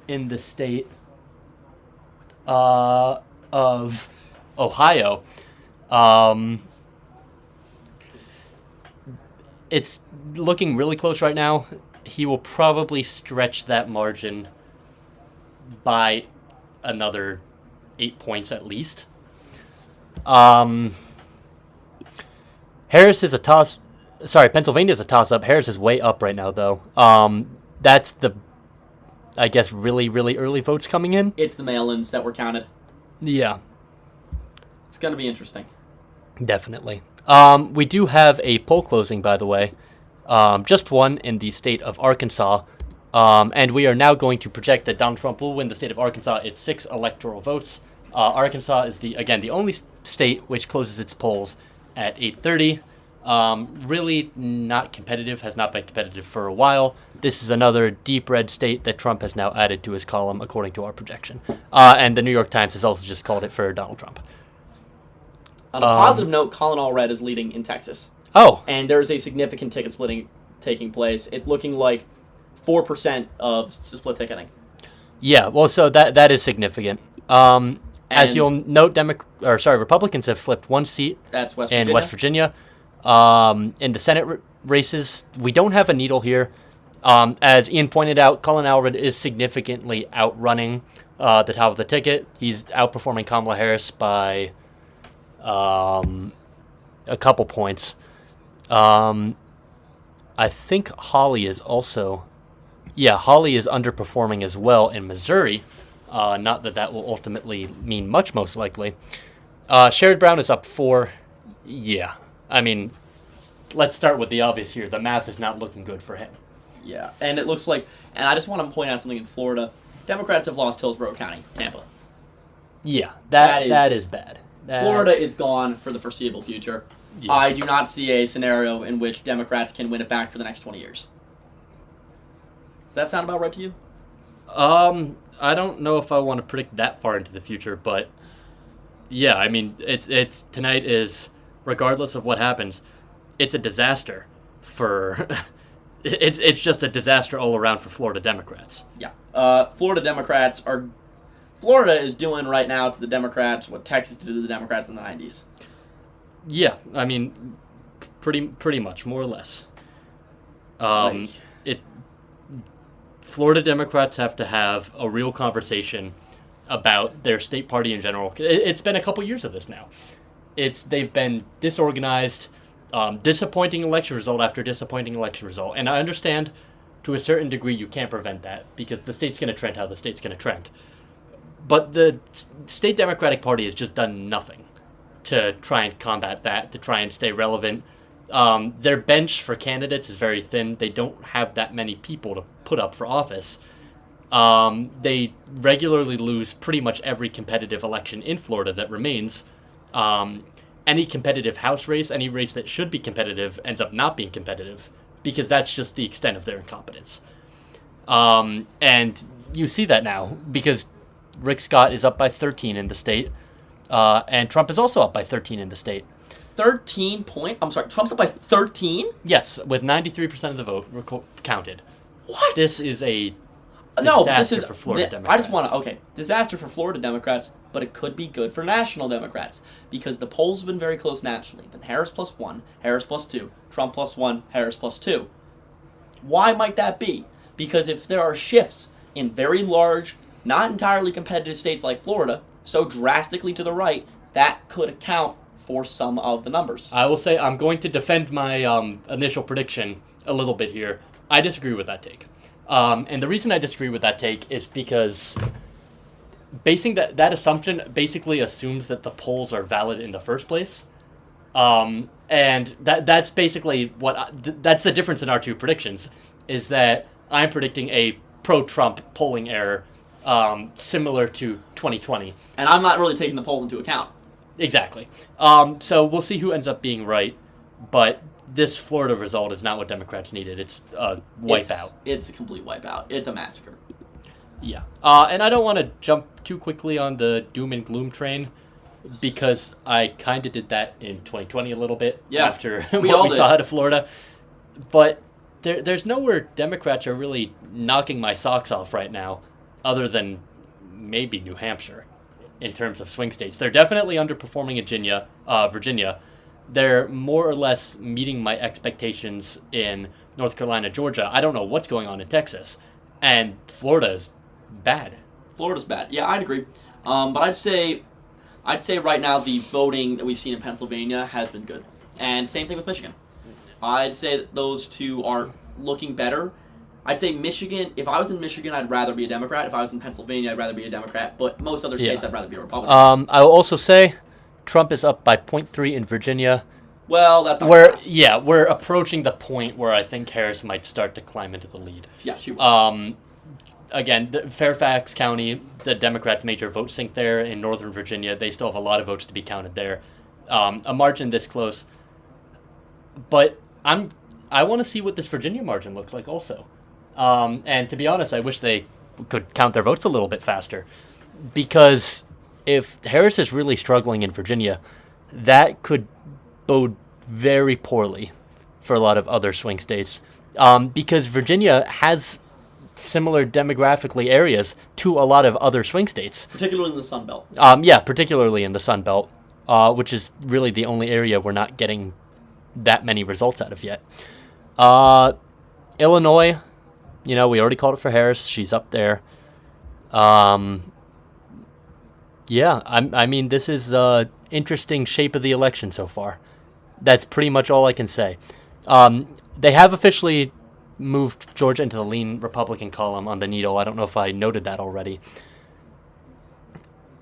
in the state of Ohio. It's looking really close right now. He will probably stretch that margin by another 8 points at least. Harris is a toss. Sorry, Pennsylvania is a toss-up. Harris is way up right now, though. That's the, I guess, really, really early votes coming in. It's the mail-ins that were counted. Yeah. It's going to be interesting. Definitely. We do have a poll closing, by the way. Just one in the state of Arkansas. And we are now going to project that Donald Trump will win the state of Arkansas. It's 6 electoral votes. Arkansas is, the only state which closes its polls at 8:30. Really not competitive, has not been competitive for a while. This is another deep red state that Trump has now added to his column, according to our projection. And the New York Times has also just called it for Donald Trump. On a positive note, Colin Allred is leading in Texas. Oh. And there's a significant ticket splitting taking place. It's looking like 4% of split ticketing. Yeah, well, so that is significant. As you'll note, Republicans have flipped one seat. That's West in Virginia. West Virginia. In the Senate races, we don't have a needle here. As Ian pointed out, Colin Allred is significantly outrunning the top of the ticket. He's outperforming Kamala Harris by a couple points. I think Hawley is also... Yeah, Hawley is underperforming as well in Missouri. Not that will ultimately mean much, most likely. Sherrod Brown is up 4. Yeah, I mean, let's start with the obvious here. The math is not looking good for him. Yeah, and it looks like, and I just want to point out something in Florida. Democrats have lost Hillsborough County, Tampa. Yeah, that is bad. Florida is gone for the foreseeable future. Yeah. I do not see a scenario in which Democrats can win it back for the next 20 years. Does that sound about right to you? I don't know if I want to predict that far into the future, but yeah, I mean, it's tonight is, regardless of what happens, it's a disaster for it's just a disaster all around for Florida Democrats. Yeah. Florida is doing right now to the Democrats what Texas did to the Democrats in the 90s. Yeah, I mean, pretty much, more or less. Florida Democrats have to have a real conversation about their state party in general. It's been a couple years of this now. They've been disorganized, disappointing election result after disappointing election result. And I understand to a certain degree you can't prevent that because the state's going to trend how the state's going to trend. But the state Democratic Party has just done nothing to try and combat that, to try and stay relevant. Their bench for candidates is very thin. They don't have that many people to put up for office. They regularly lose pretty much every competitive election in Florida that remains. Any competitive House race, any race that should be competitive, ends up not being competitive because that's just the extent of their incompetence. And you see that now because Rick Scott is up by 13 in the state, and Trump is also up by 13 in the state. 13 point? I'm sorry, Trump's up by 13? Yes, with 93% of the vote counted. What? This is a disaster for Florida Democrats. I just want to, disaster for Florida Democrats, but it could be good for national Democrats because the polls have been very close nationally. Been Harris +1, Harris +2, Trump +1, Harris +2. Why might that be? Because if there are shifts in very large, not entirely competitive states like Florida, so drastically to the right, that could account for some of the numbers. I will say I'm going to defend my initial prediction a little bit here. I disagree with that take. And the reason I disagree with that take is because basing that assumption basically assumes that the polls are valid in the first place. And that's basically that's the difference in our two predictions, is that I'm predicting a pro-Trump polling error similar to 2020. And I'm not really taking the polls into account. Exactly. So we'll see who ends up being right, but this Florida result is not what Democrats needed. It's a wipeout. It's a complete wipeout. It's a massacre. Yeah. And I don't want to jump too quickly on the doom and gloom train, because I kind of did that in 2020 a little bit after what we saw out of Florida. But there's nowhere Democrats are really knocking my socks off right now, other than maybe New Hampshire in terms of swing states. They're definitely underperforming Virginia. They're more or less meeting my expectations in North Carolina, Georgia. I don't know what's going on in Texas. And Florida is bad. Florida's bad. Yeah, I'd agree. But I'd say right now the voting that we've seen in Pennsylvania has been good. And same thing with Michigan. I'd say that those two are looking better. I'd say Michigan, if I was in Michigan, I'd rather be a Democrat. If I was in Pennsylvania, I'd rather be a Democrat. But most other states, I'd rather be a Republican. I will also say Trump is up by 0.3 in Virginia. Well, that's not fast. Yeah, we're approaching the point where I think Harris might start to climb into the lead. Yeah, she will. Again, Fairfax County, the Democrats' major vote sink there in Northern Virginia. They still have a lot of votes to be counted there. A margin this close. But I want to see what this Virginia margin looks like also. And to be honest, I wish they could count their votes a little bit faster. Because if Harris is really struggling in Virginia, that could bode very poorly for a lot of other swing states. Because Virginia has similar demographically areas to a lot of other swing states. Particularly in the Sun Belt. Yeah, particularly in the Sun Belt, which is really the only area we're not getting that many results out of yet. Illinois, we already called it for Harris. She's up there. Yeah, I mean, this is an interesting shape of the election so far. That's pretty much all I can say. They have officially moved Georgia into the lean Republican column on the Needle. I don't know if I noted that already.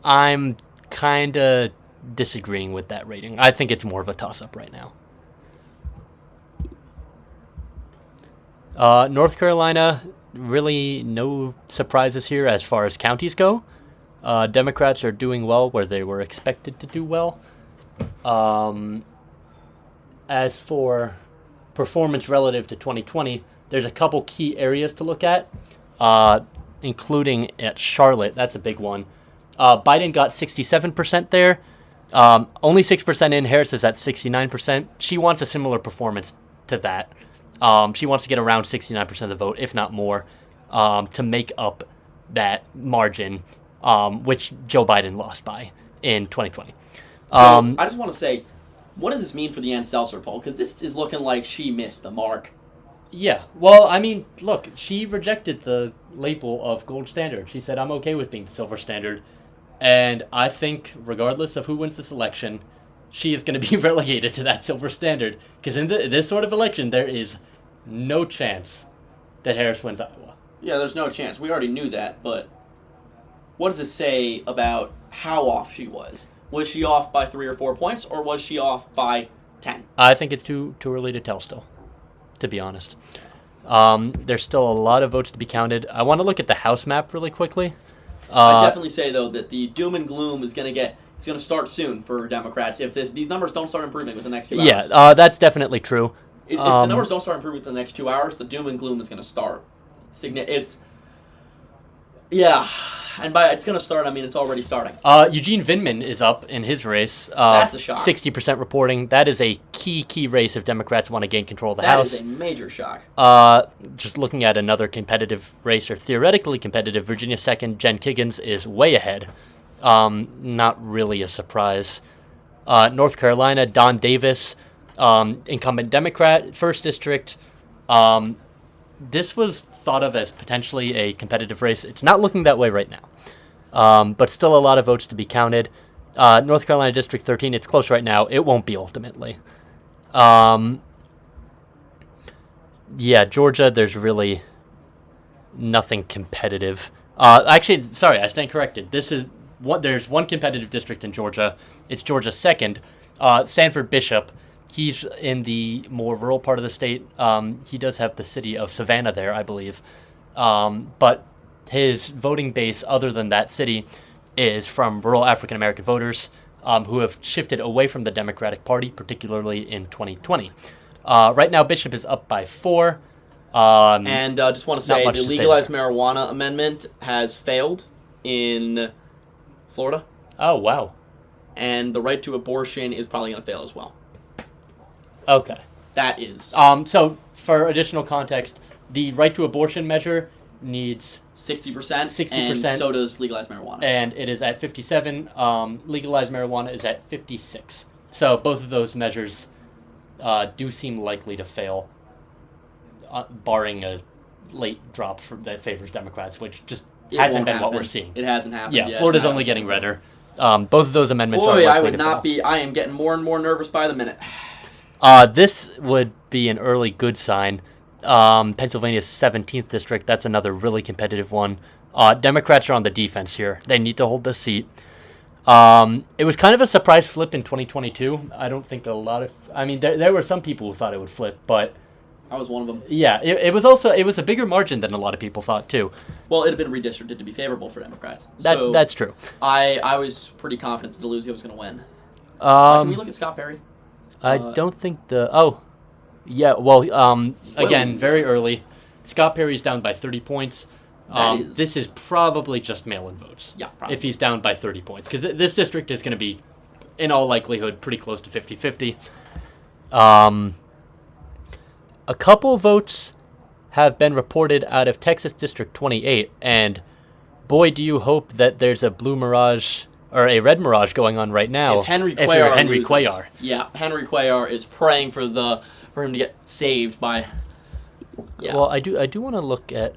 I'm kind of disagreeing with that rating. I think it's more of a toss-up right now. North Carolina, really no surprises here as far as counties go. Democrats are doing well where they were expected to do well. As for performance relative to 2020, there's a couple key areas to look at, including at Charlotte. That's a big one. Biden got 67% there. Only 6% in. Harris is at 69%. She wants a similar performance to that. She wants to get around 69% of the vote, if not more, to make up that margin, which Joe Biden lost by in 2020. I just want to say, what does this mean for the Ann Seltzer poll? Because this is looking like she missed the mark. Yeah. Well, I mean, look, she rejected the label of gold standard. She said, I'm okay with being the silver standard. And I think, regardless of who wins this election, she is going to be relegated to that silver standard. Because in this sort of election, there is no chance that Harris wins Iowa. Yeah, there's no chance. We already knew that, but what does this say about how off she was? Was she off by 3 or 4 points, or was she off by 10? I think it's too early to tell still, to be honest. There's still a lot of votes to be counted. I want to look at the House map really quickly. I'd definitely say, though, that the doom and gloom is going to start soon for Democrats if these numbers don't start improving within the next 2 hours. Yeah, that's definitely true. If the numbers don't start improving within the next 2 hours, the doom and gloom is going to start. And by it's going to start, I mean it's already starting. Eugene Vindman is up in his race. That's a shock. 60% reporting. That is a key race if Democrats want to gain control of the House. That is a major shock. Just looking at another competitive race, or theoretically competitive, Virginia 2nd, Jen Kiggins is way ahead. Not really a surprise. North Carolina, Don Davis, incumbent Democrat, 1st District. this was thought of as potentially a competitive race. It's not looking that way right now, but still a lot of votes to be counted. North Carolina District 13, it's close right now. It won't be ultimately. Yeah, Georgia, there's really nothing competitive. Actually, sorry, I stand corrected. There's one competitive district in Georgia. It's Georgia 2nd. Sanford Bishop. He's in the more rural part of the state. He does have the city of Savannah there, I believe. But his voting base, other than that city, is from rural African American voters who have shifted away from the Democratic Party, particularly in 2020. Right now, Bishop is up by 4. And just want to say the to say legalized there. marijuana amendment has failed in Florida, Oh, wow. and the right to abortion is probably going to fail as well. Okay. That is So, for additional context, the right to abortion measure needs 60%, 60%. and so does legalized marijuana. and it is at 57. Legalized marijuana is at 56. So both of those measures do seem likely to fail, barring a late drop that favors Democrats, which just It hasn't won't been what happen. we're seeing. It hasn't happened Yeah, yet. Florida's only getting redder. Both of those amendments are Boy, likely I would to not fail. be. I am getting more and more nervous by the minute. This would be an early good sign. Pennsylvania's 17th district, that's another really competitive one. Democrats are on the defense here. They need to hold the seat. It was kind of a surprise flip in 2022. I don't think there were some people who thought it would flip, but I was one of them. yeah, it was a bigger margin than a lot of people thought too. Well, it had been redistricted to be favorable for Democrats. That's true. I was pretty confident that DeLuzio was going to win. Can we look at Scott Perry? I don't think again, very early. Scott Perry's down by 30 points. This is probably just mail-in votes. Yeah, probably. If he's down by 30 points. Because this district is going to be, in all likelihood, pretty close to 50-50. A couple votes have been reported out of Texas District 28, and boy, do you hope that there's a blue mirage or a red mirage going on right now. If Henry you're Cuellar Henry loses. Cuellar. Yeah, Henry Cuellar is praying for him to get saved by. Yeah. Well, I do want to look at.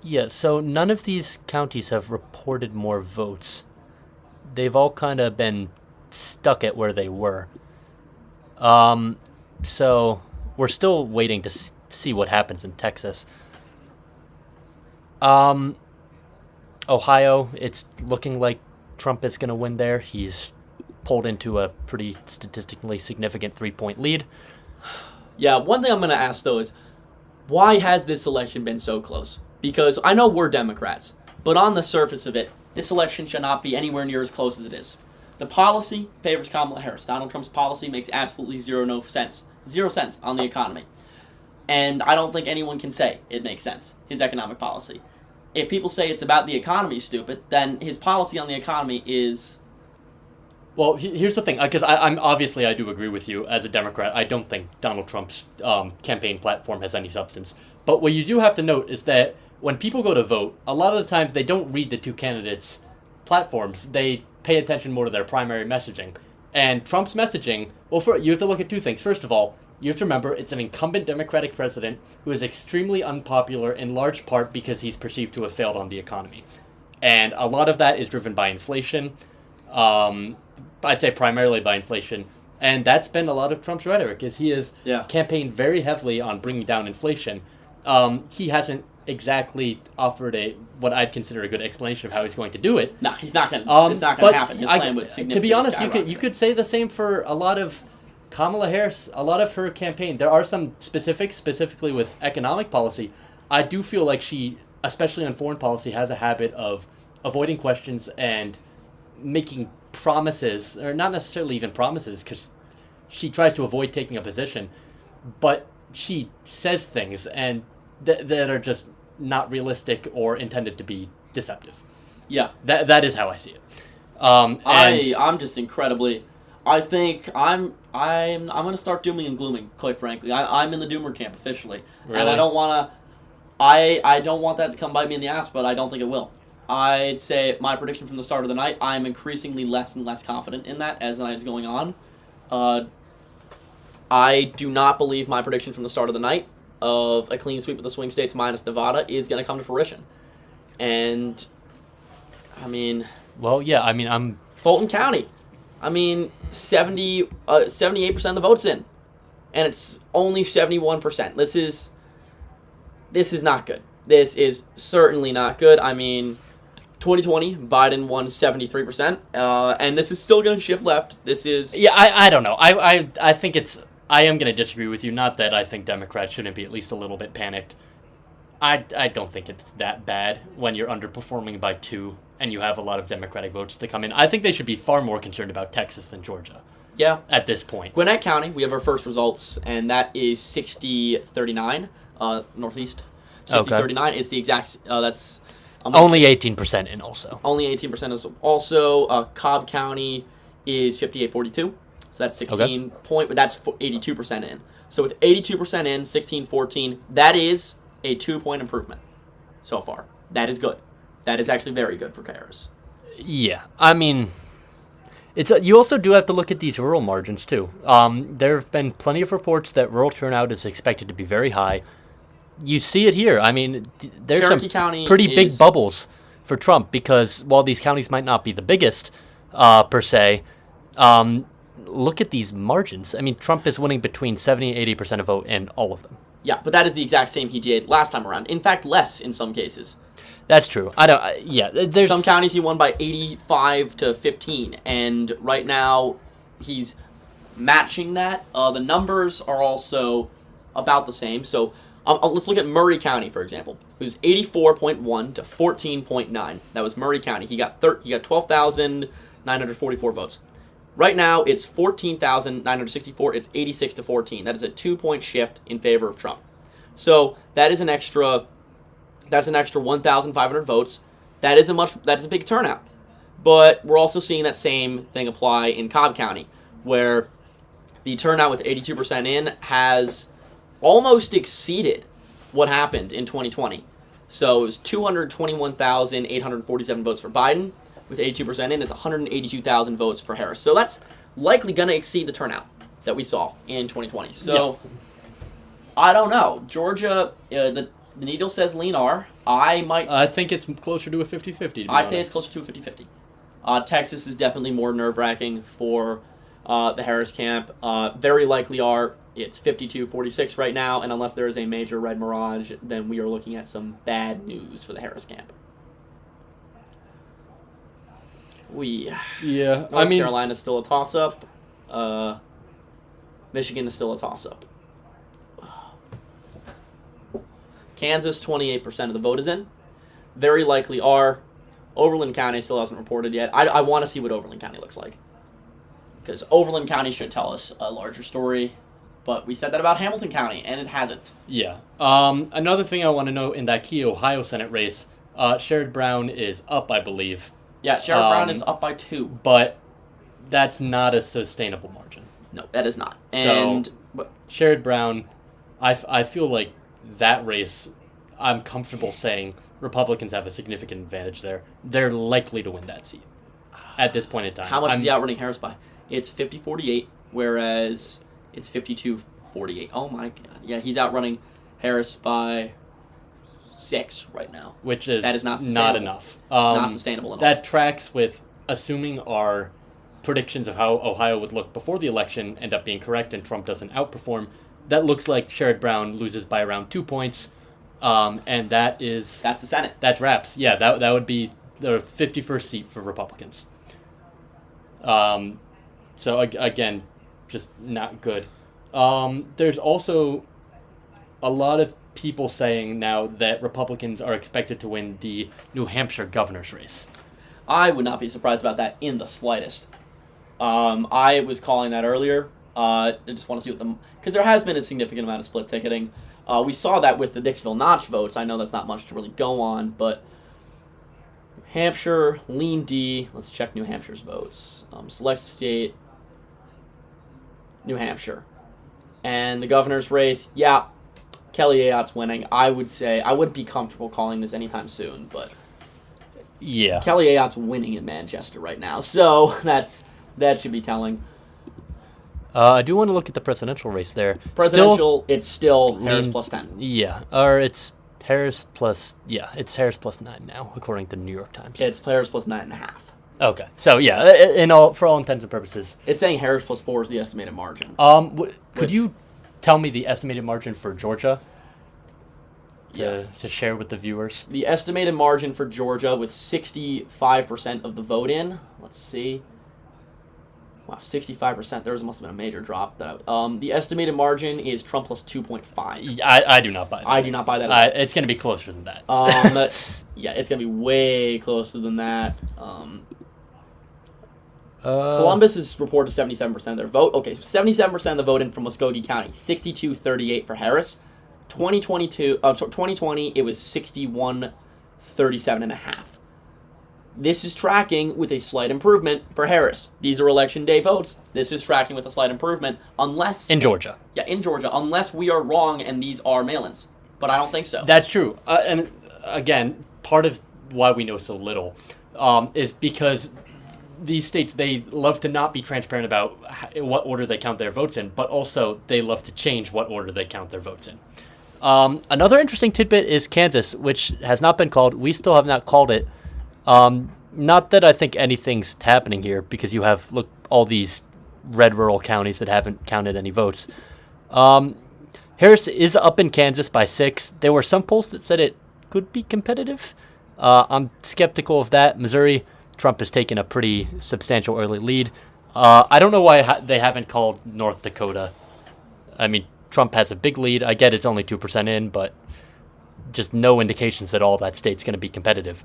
Yeah, so none of these counties have reported more votes. They've all kind of been stuck at where they were. So we're still waiting to see what happens in Texas. Ohio, it's looking like Trump is going to win there. He's pulled into a pretty statistically significant 3-point lead. Yeah, one thing I'm going to ask, though, is why has this election been so close? Because I know we're Democrats, but on the surface of it, this election should not be anywhere near as close as it is. The policy favors Kamala Harris. Donald Trump's policy makes absolutely zero sense on the economy. And I don't think anyone can say it makes sense, his economic policy. If people say it's about the economy, stupid, then his policy on the economy is... Well, here's the thing, because I do agree with you as a Democrat. I don't think Donald Trump's campaign platform has any substance. But what you do have to note is that when people go to vote, a lot of the times they don't read the two candidates' platforms. They pay attention more to their primary messaging. And Trump's messaging, you have to look at two things. First of all, you have to remember it's an incumbent Democratic president who is extremely unpopular in large part because he's perceived to have failed on the economy. And a lot of that is driven by inflation. I'd say primarily by inflation. And that's been a lot of Trump's rhetoric, is he has campaigned very heavily on bringing down inflation. He hasn't exactly offered what I'd consider a good explanation of how he's going to do it. No, he's not going to. It's not going to happen. His plan would significantly To be honest, skyrocket. you could say the same for a lot of Kamala Harris, a lot of her campaign. There are some specifics, specifically with economic policy. I do feel like she, especially on foreign policy, has a habit of avoiding questions and making promises, or not necessarily even promises, because she tries to avoid taking a position, but she says things and that are just not realistic or intended to be deceptive. Yeah, that is how I see it. I'm just incredibly. I think I'm going to start dooming and glooming. Quite frankly, I'm in the doomer camp officially, Really? and I don't want to. I don't want that to come bite me in the ass, but I don't think it will. I'd say my prediction from the start of the night, I'm increasingly less and less confident in that as the night is going on. I do not believe my prediction from the start of the night of a clean sweep of the swing states minus Nevada is going to come to fruition. And, I mean... Well, yeah, I mean, I'm... Fulton County. I mean, 78% of the votes in. And it's only 71%. This is not good. This is certainly not good. I mean, 2020, Biden won 73%. And this is still going to shift left. This is... Yeah, I don't know. I think it's... I am going to disagree with you. Not that I think Democrats shouldn't be at least a little bit panicked. I don't think it's that bad when you're underperforming by 2 and you have a lot of Democratic votes to come in. I think they should be far more concerned about Texas than Georgia. Yeah. At this point. Gwinnett County, we have our first results, and that is 60-39, Northeast. 60-39 is the exact, that's... only 18% in also. Only 18% is also. Cobb County is 58-42, so that's 16 point, that's 82% in. So with 82% in, 16-14, that is a 2-point improvement so far. That is good. That is actually very good for Harris. Yeah, I mean... You also do have to look at these rural margins, too. There have been plenty of reports that rural turnout is expected to be very high. You see it here. I mean, there's Cherokee some County pretty big bubbles for Trump because while these counties might not be the biggest, per se, look at these margins. I mean, Trump is winning between 70 and 80% of vote in all of them. Yeah, but that is the exact same he did last time around. In fact, less in some cases. That's true. There's some counties he won by 85-15, and right now he's matching that. The numbers are also about the same. So let's look at Murray County, for example. It was 84.1 to 14.9. That was Murray County. He got 12,944 votes. Right now it's 14,964. It's 86-14. That is a 2-point shift in favor of Trump. So that is an extra. That's an extra 1,500 votes. That is a big turnout. But we're also seeing that same thing apply in Cobb County, where the turnout with 82% in has almost exceeded what happened in 2020. So it was 221,847 votes for Biden. With 82% in, it's 182,000 votes for Harris. So that's likely going to exceed the turnout that we saw in 2020. So I don't know. Georgia, the needle says lean R. I think it's closer to a 50-50. I'd say it's closer to a 50-50. Texas is definitely more nerve-wracking for the Harris camp. Very likely R. It's 52-46 right now, and unless there is a major red mirage, then we are looking at some bad news for the Harris camp. North Carolina is still a toss-up. Michigan is still a toss-up. Kansas, 28% of the vote is in. Very likely are. Overland County still hasn't reported yet. I want to see what Overland County looks like. Because Overland County should tell us a larger story. But we said that about Hamilton County, and it hasn't. Yeah. Another thing I want to note in that key Ohio Senate race, Sherrod Brown is up, I believe. Yeah, Sherrod Brown is up by 2. But that's not a sustainable margin. No, that is not. And Sherrod Brown, I feel like that race, I'm comfortable saying Republicans have a significant advantage there. They're likely to win that seat at this point in time. How much is he outrunning Harris by? It's 50-48, whereas it's 52-48. Oh my God. Yeah, he's outrunning Harris by 6 right now. That is not enough. Not sustainable at all. That tracks with assuming our predictions of how Ohio would look before the election end up being correct and Trump doesn't outperform. That looks like Sherrod Brown loses by around 2 points, and that's the Senate. That's wraps. Yeah, that would be the 51st seat for Republicans. So again, just not good. There's also a lot of people saying now that Republicans are expected to win the New Hampshire governor's race. I would not be surprised about that in the slightest. I was calling that earlier. I just want to see because there has been a significant amount of split ticketing. We saw that with the Dixville-Notch votes. I know that's not much to really go on, but New Hampshire, lean D. Let's check New Hampshire's votes. Select state, New Hampshire. And the governor's race, yeah, Kelly Ayotte's winning. I wouldn't be comfortable calling this anytime soon, but yeah, Kelly Ayotte's winning in Manchester right now, so that should be telling. I do want to look at the presidential race there. Presidential, it's still Harris plus 10. Yeah, or it's Harris plus 9 now, according to the New York Times. It's Harris plus 9.5. Okay, so yeah, for all intents and purposes, it's saying Harris plus 4 is the estimated margin. Could you tell me the estimated margin for Georgia? To share with the viewers. The estimated margin for Georgia with 65% of the vote in. Let's see. Wow, 65%. There must have been a major drop. The estimated margin is Trump plus 2.5. I do not buy that. I do not buy that. It's going to be closer than that. Yeah, it's going to be way closer than that. Columbus is reported 77% of their vote. Okay, so 77% of the vote in from Muskogee County. 62-38 for Harris. 2020, it was 61-37.5. This is tracking with a slight improvement for Harris. These are election day votes. This is tracking with a slight improvement, unless... In Georgia. Yeah, in Georgia, unless we are wrong and these are mail-ins. But I don't think so. That's true. And again, part of why we know so little is because these states, they love to not be transparent about what order they count their votes in, but also they love to change what order they count their votes in. Another interesting tidbit is Kansas, which has not been called. We still have not called it. Not that I think anything's happening here, because you have all these red rural counties that haven't counted any votes. Harris is up in Kansas by 6. There were some polls that said it could be competitive. I'm skeptical of that. Missouri, Trump has taken a pretty substantial early lead. I don't know why they haven't called North Dakota. I mean, Trump has a big lead. I get it's only 2% in, but just no indications that all that state's going to be competitive.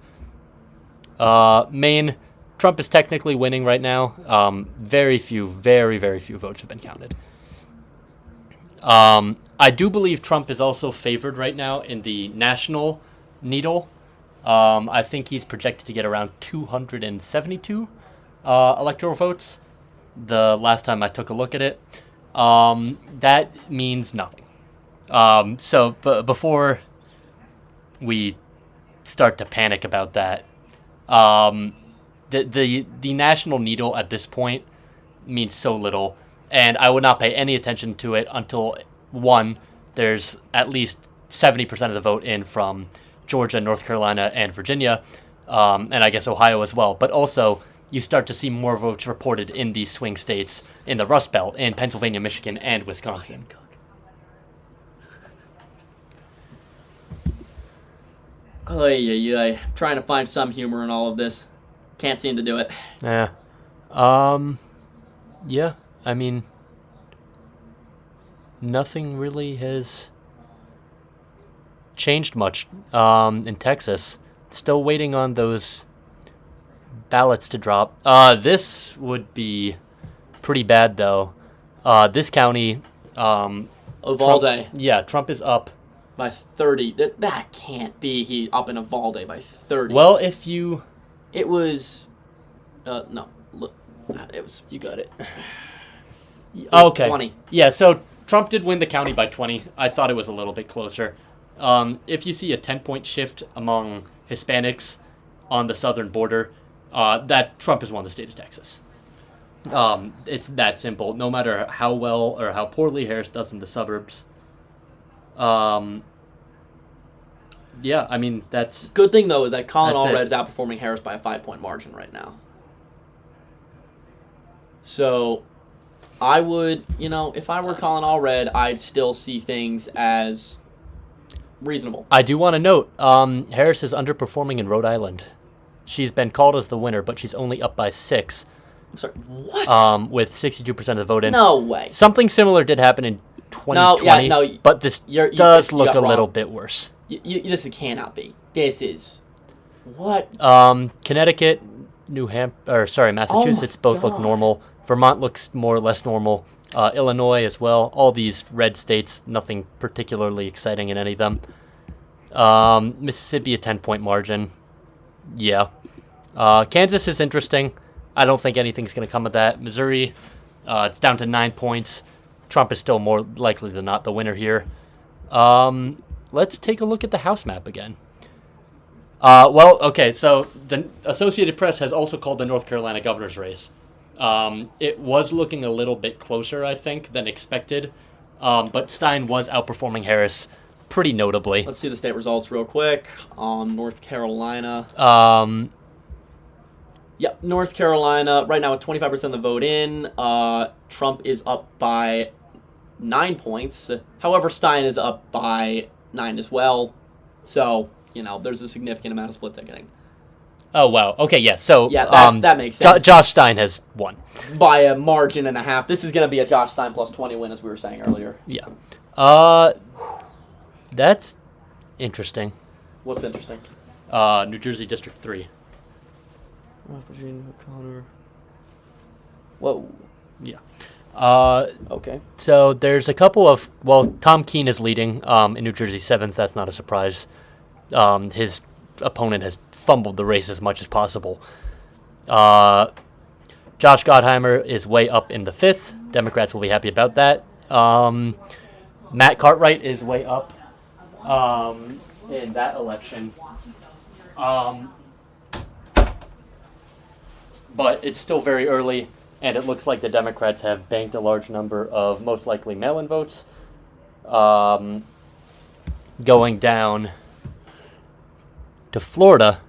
Maine, Trump is technically winning right now. Very few votes have been counted. I do believe Trump is also favored right now in the national needle. I think he's projected to get around 272 electoral votes the last time I took a look at it. That means nothing. So before we start to panic about that, the national needle at this point means so little, and I would not pay any attention to it until, one, there's at least 70% of the vote in from Georgia, North Carolina, and Virginia, and I guess Ohio as well. But also, you start to see more votes reported in these swing states in the Rust Belt, in Pennsylvania, Michigan, and Wisconsin. I'm trying to find some humor in all of this. Can't seem to do it. Yeah. Yeah, I mean, nothing really has changed much in Texas. Still waiting on those ballots to drop. This would be pretty bad, though. This county... Uvalde. Trump is up by 30. That can't be. He up in Uvalde by 30. Well, if you... It was... no. Look, it was... You got it. Okay. 20. Yeah, so Trump did win the county by 20. I thought it was a little bit closer. If you see a 10-point shift among Hispanics on the southern border, that Trump has won the state of Texas. It's that simple. No matter how well or how poorly Harris does in the suburbs. Yeah, I mean, that's... Good thing, though, is that Colin Allred is outperforming Harris by a 5-point margin right now. So, I would, if I were Colin Allred, I'd still see things as reasonable. I do want to note, Harris is underperforming in Rhode Island. She's been called as the winner, but she's only up by 6. I'm sorry, what? With 62% of the vote in. No way. Something similar did happen in 2020, but this does look a little bit worse. This cannot be. This is... What? Connecticut, Massachusetts both look normal. Vermont looks more or less normal. Illinois as well. All these red states, nothing particularly exciting in any of them. Mississippi, a 10-point margin. Yeah. Kansas is interesting. I don't think anything's going to come of that. Missouri, it's down to 9 points. Trump is still more likely than not the winner here. Let's take a look at the House map again. So the Associated Press has also called the North Carolina governor's race. It was looking a little bit closer, I think, than expected, but Stein was outperforming Harris pretty notably. Let's see the state results real quick. North Carolina. Yep, North Carolina, right now with 25% of the vote in, Trump is up by 9 points. However, Stein is up by 9 as well. So, there's a significant amount of split ticketing. Oh, wow. Okay, yeah, so... Yeah, that makes sense. Josh Stein has won. By a margin and a half. This is going to be a Josh Stein plus 20 win, as we were saying earlier. Yeah. That's interesting. What's interesting? New Jersey District 3. West Virginia, O'Connor. Whoa. Yeah. Okay. So there's a couple of... Well, Tom Keene is leading in New Jersey 7th. That's not a surprise. His opponent has fumbled the race as much as possible. Josh Gottheimer is way up in the 5th. Democrats will be happy about that. Matt Cartwright is way up in that election. But it's still very early, and it looks like the Democrats have banked a large number of most likely mail-in votes. Going down to Florida.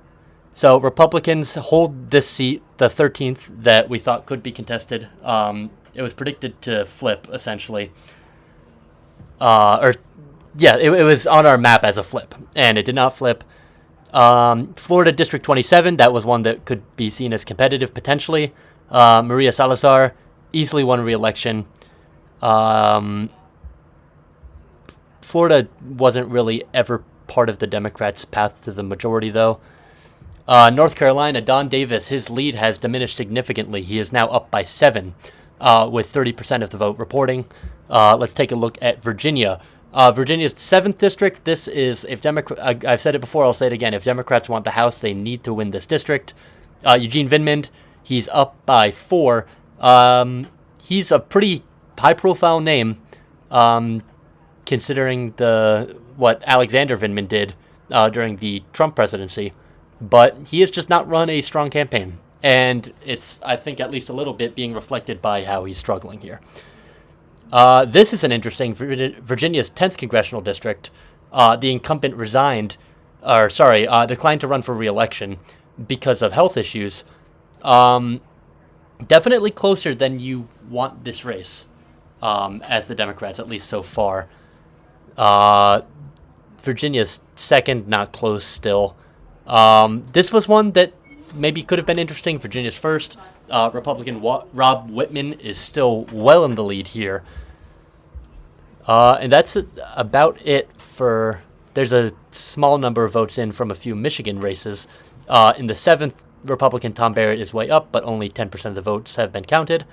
So Republicans hold this seat, the 13th, that we thought could be contested. It was predicted to flip, essentially. It was on our map as a flip, and it did not flip. Florida District 27, that was one that could be seen as competitive, potentially. Maria Salazar easily won re-election. Florida wasn't really ever part of the Democrats' path to the majority, though. North Carolina, Don Davis, his lead has diminished significantly. He is now up by 7, with 30% of the vote reporting. Let's take a look at Virginia. Virginia's 7th district. This is, I've said it before, I'll say it again. If Democrats want the House, they need to win this district. Eugene Vindman, he's up by 4. He's a pretty high-profile name, considering what Alexander Vindman did during the Trump presidency. But he has just not run a strong campaign. And it's, I think, at least a little bit being reflected by how he's struggling here. This is an interesting Virginia's 10th congressional district. The incumbent declined to run for re-election because of health issues. Definitely closer than you want this race, as the Democrats, at least so far. Regia's 2nd, not close still. This was one that maybe could have been interesting. Virginia's 1st. Republican Rob Whitman is still well in the lead here. And that's about it for... There's a small number of votes in from a few Michigan races. In the 7th, Republican Tom Barrett is way up, but only 10% of the votes have been counted.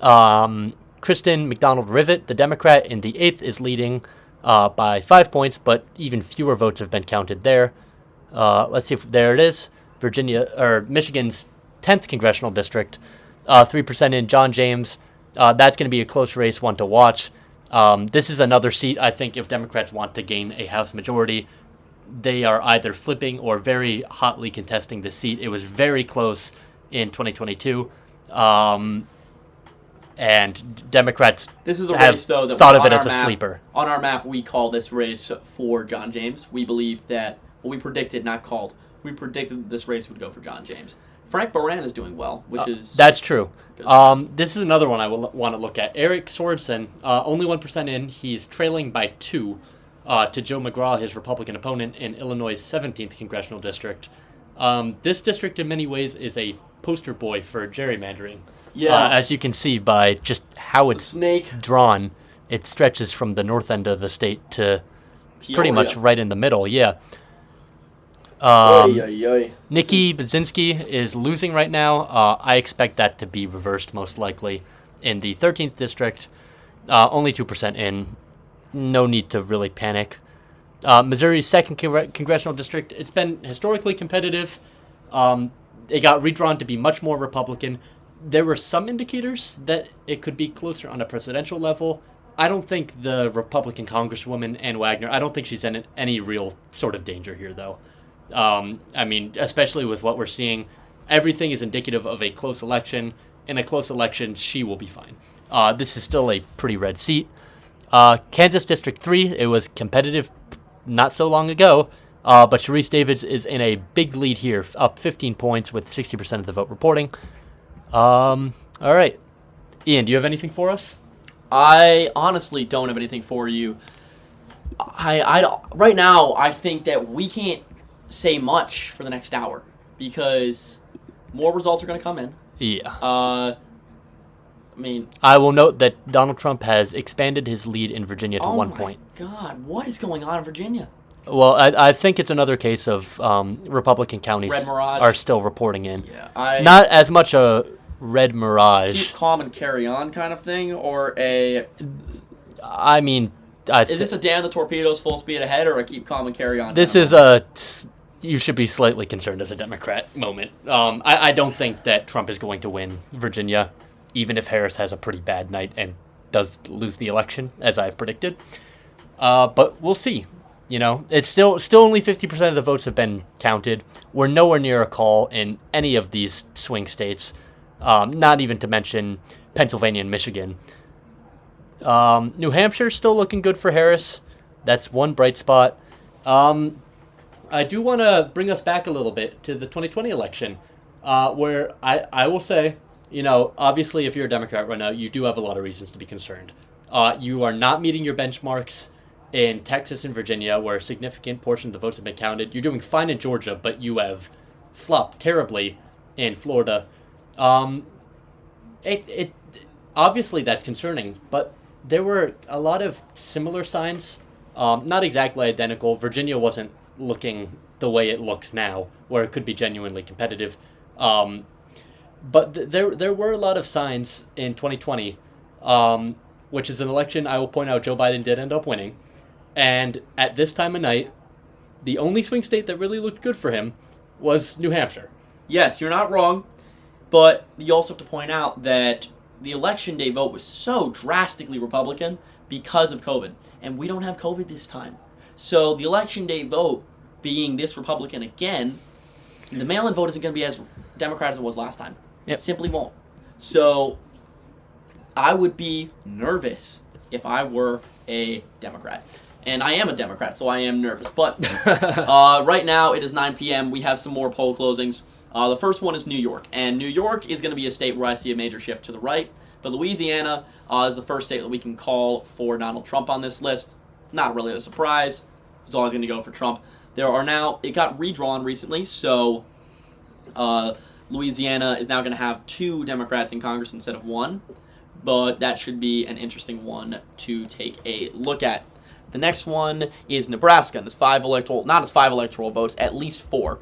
Kristen McDonald-Rivet, the Democrat, in the 8th is leading by 5 points, but even fewer votes have been counted there. Let's see if there it is. Michigan's 10th congressional district, 3% in. John James. That's going to be a close race, one to watch. This is another seat, I think, if Democrats want to gain a House majority, they are either flipping or very hotly contesting the seat. It was very close in 2022. And Democrats this is a have race, though, that thought of it as a sleeper. On our map, we call this race for John James. We believe that, we predicted, not called, we predicted that this race would go for John James. Frank Baran is doing well, which is... That's true. This is another one I will want to look at. Eric Sorensen, only 1% in. He's trailing by 2 to Joe McGraw, his Republican opponent, in Illinois' 17th congressional district. This district, in many ways, is a poster boy for gerrymandering. Yeah. As you can see by just how it's drawn, it stretches from the north end of the state to pretty much right in the middle. Yeah. Nikki Baczynski is losing right now. I expect that to be reversed most likely in the 13th district. Only 2% in. No need to really panic. Missouri's 2nd congressional district, it's been historically competitive. It got redrawn to be much more Republican. There were some indicators that it could be closer on a presidential level. I don't think the Republican Congresswoman, Ann Wagner, I don't think she's in any real sort of danger here, though. I mean, especially with what we're seeing, everything is indicative of a close election. in a close election, she will be fine. This is still a pretty red seat. Kansas District 3, it was competitive not so long ago, but Sharice Davids is in a big lead here, up 15 points with 60% of the vote reporting. All right. Ian, do you have anything for us? I honestly don't have anything for you. Right now, I think that we can't say much for the next hour because more results are going to come in. Yeah. I will note that Donald Trump has expanded his lead in Virginia to 1 point. Oh, my God. What is going on in Virginia? Well, I think it's another case of Republican counties Red mirage. are still reporting in. Yeah, not as much a red mirage. Keep calm and carry on kind of thing, or a... I mean... is this a damn the torpedoes full speed ahead, or a keep calm and carry on? This is a... You should be slightly concerned as a Democrat moment. I don't think that Trump is going to win Virginia, even if Harris has a pretty bad night and does lose the election, as I've predicted. But we'll see. You know, it's still only 50% of the votes have been counted. We're nowhere near a call in any of these swing states, not even to mention Pennsylvania and Michigan. New Hampshire's still looking good for Harris. That's one bright spot. I do want to bring us back a little bit to the 2020 election, where I will say, you know, obviously if you're a Democrat right now, you do have a lot of reasons to be concerned. You are not meeting your benchmarks in Texas and Virginia, where a significant portion of the votes have been counted. You're doing fine in Georgia, but you have flopped terribly in Florida. Obviously that's concerning, but there were a lot of similar signs, not exactly identical. Virginia wasn't looking the way it looks now, where it could be genuinely competitive. But there were a lot of signs in 2020, which is an election I will point out Joe Biden did end up winning. And at this time of night, the only swing state that really looked good for him was New Hampshire. Yes, you're not wrong, but you also have to point out that the election day vote was so drastically Republican because of COVID, and we don't have COVID this time. So the election day vote being this Republican again, the mail-in vote isn't going to be as Democrat as it was last time. Yep. It simply won't. So I would be nervous if I were a Democrat. And I am a Democrat, so I am nervous. But right now, it is 9 p.m. We have some more poll closings. The first one is New York. And New York is going to be a state where I see a major shift to the right. But Louisiana is the first state that we can call for Donald Trump on this list. Not really a surprise. It's always going to go for Trump. There are now, it got redrawn recently, so Louisiana is now going to have 2 Democrats in Congress instead of 1. But that should be an interesting one to take a look at. The next one is Nebraska, and it's 5 electoral votes, at least 4.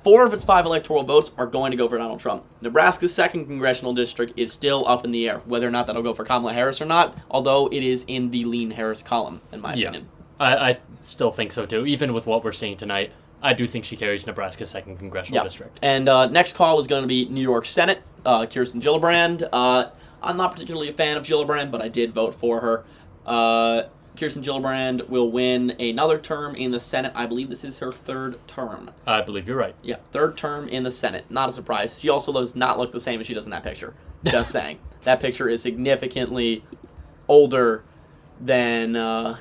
4 of its 5 electoral votes are going to go for Donald Trump. Nebraska's 2nd congressional district is still up in the air, whether or not that'll go for Kamala Harris or not, although it is in the lean Harris column, in my opinion. I still think so, too. Even with what we're seeing tonight, I do think she carries Nebraska's 2nd congressional district. And next call is going to be New York Senate, Kirsten Gillibrand. I'm not particularly a fan of Gillibrand, but I did vote for her. Kirsten Gillibrand will win another term in the Senate. I believe this is her 3rd term. I believe you're right. Yeah, 3rd term in the Senate. Not a surprise. She also does not look the same as she does in that picture. Just saying. That picture is significantly older than... well,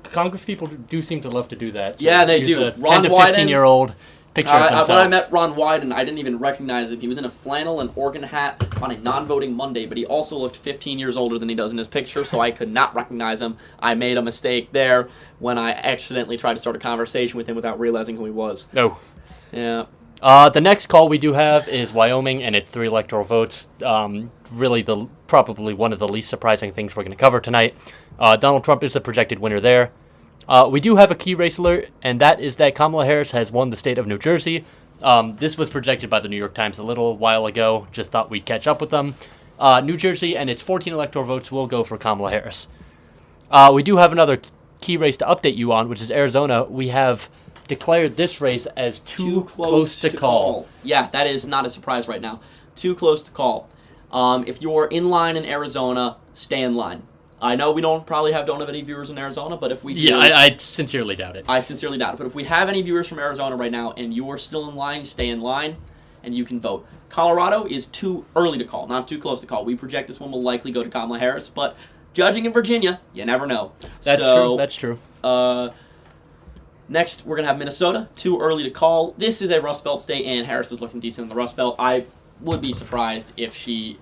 Congress people do seem to love to do that. Yeah, they do. Ron 10 to 15-year-old picture of themselves. When I met Ron Wyden, I didn't even recognize him. He was in a flannel and organ hat on a non-voting Monday, but he also looked 15 years older than he does in his picture, so I could not recognize him. I made a mistake there when I accidentally tried to start a conversation with him without realizing who he was. No. Yeah. The next call we do have is Wyoming, and it's 3 electoral votes. Really, probably one of the least surprising things we're going to cover tonight. Donald Trump is the projected winner there. We do have a key race alert, and that is that Kamala Harris has won the state of New Jersey. This was projected by the New York Times a little while ago. Just thought we'd catch up with them. New Jersey and its 14 electoral votes will go for Kamala Harris. We do have another key race to update you on, which is Arizona. We have declared this race as too close to call. Yeah, that is not a surprise right now. Too close to call. If you're in line in Arizona, stay in line. I know we don't have any viewers in Arizona, but if we do... Yeah, I sincerely doubt it. I sincerely doubt it. But if we have any viewers from Arizona right now and you are still in line, stay in line. and you can vote. Colorado is too early to call, not too close to call. We project this one will likely go to Kamala Harris, but judging in Virginia, you never know. That's true. That's true. Next, we're going to have Minnesota. Too early to call. This is a Rust Belt state, and Harris is looking decent in the Rust Belt. I would be surprised if she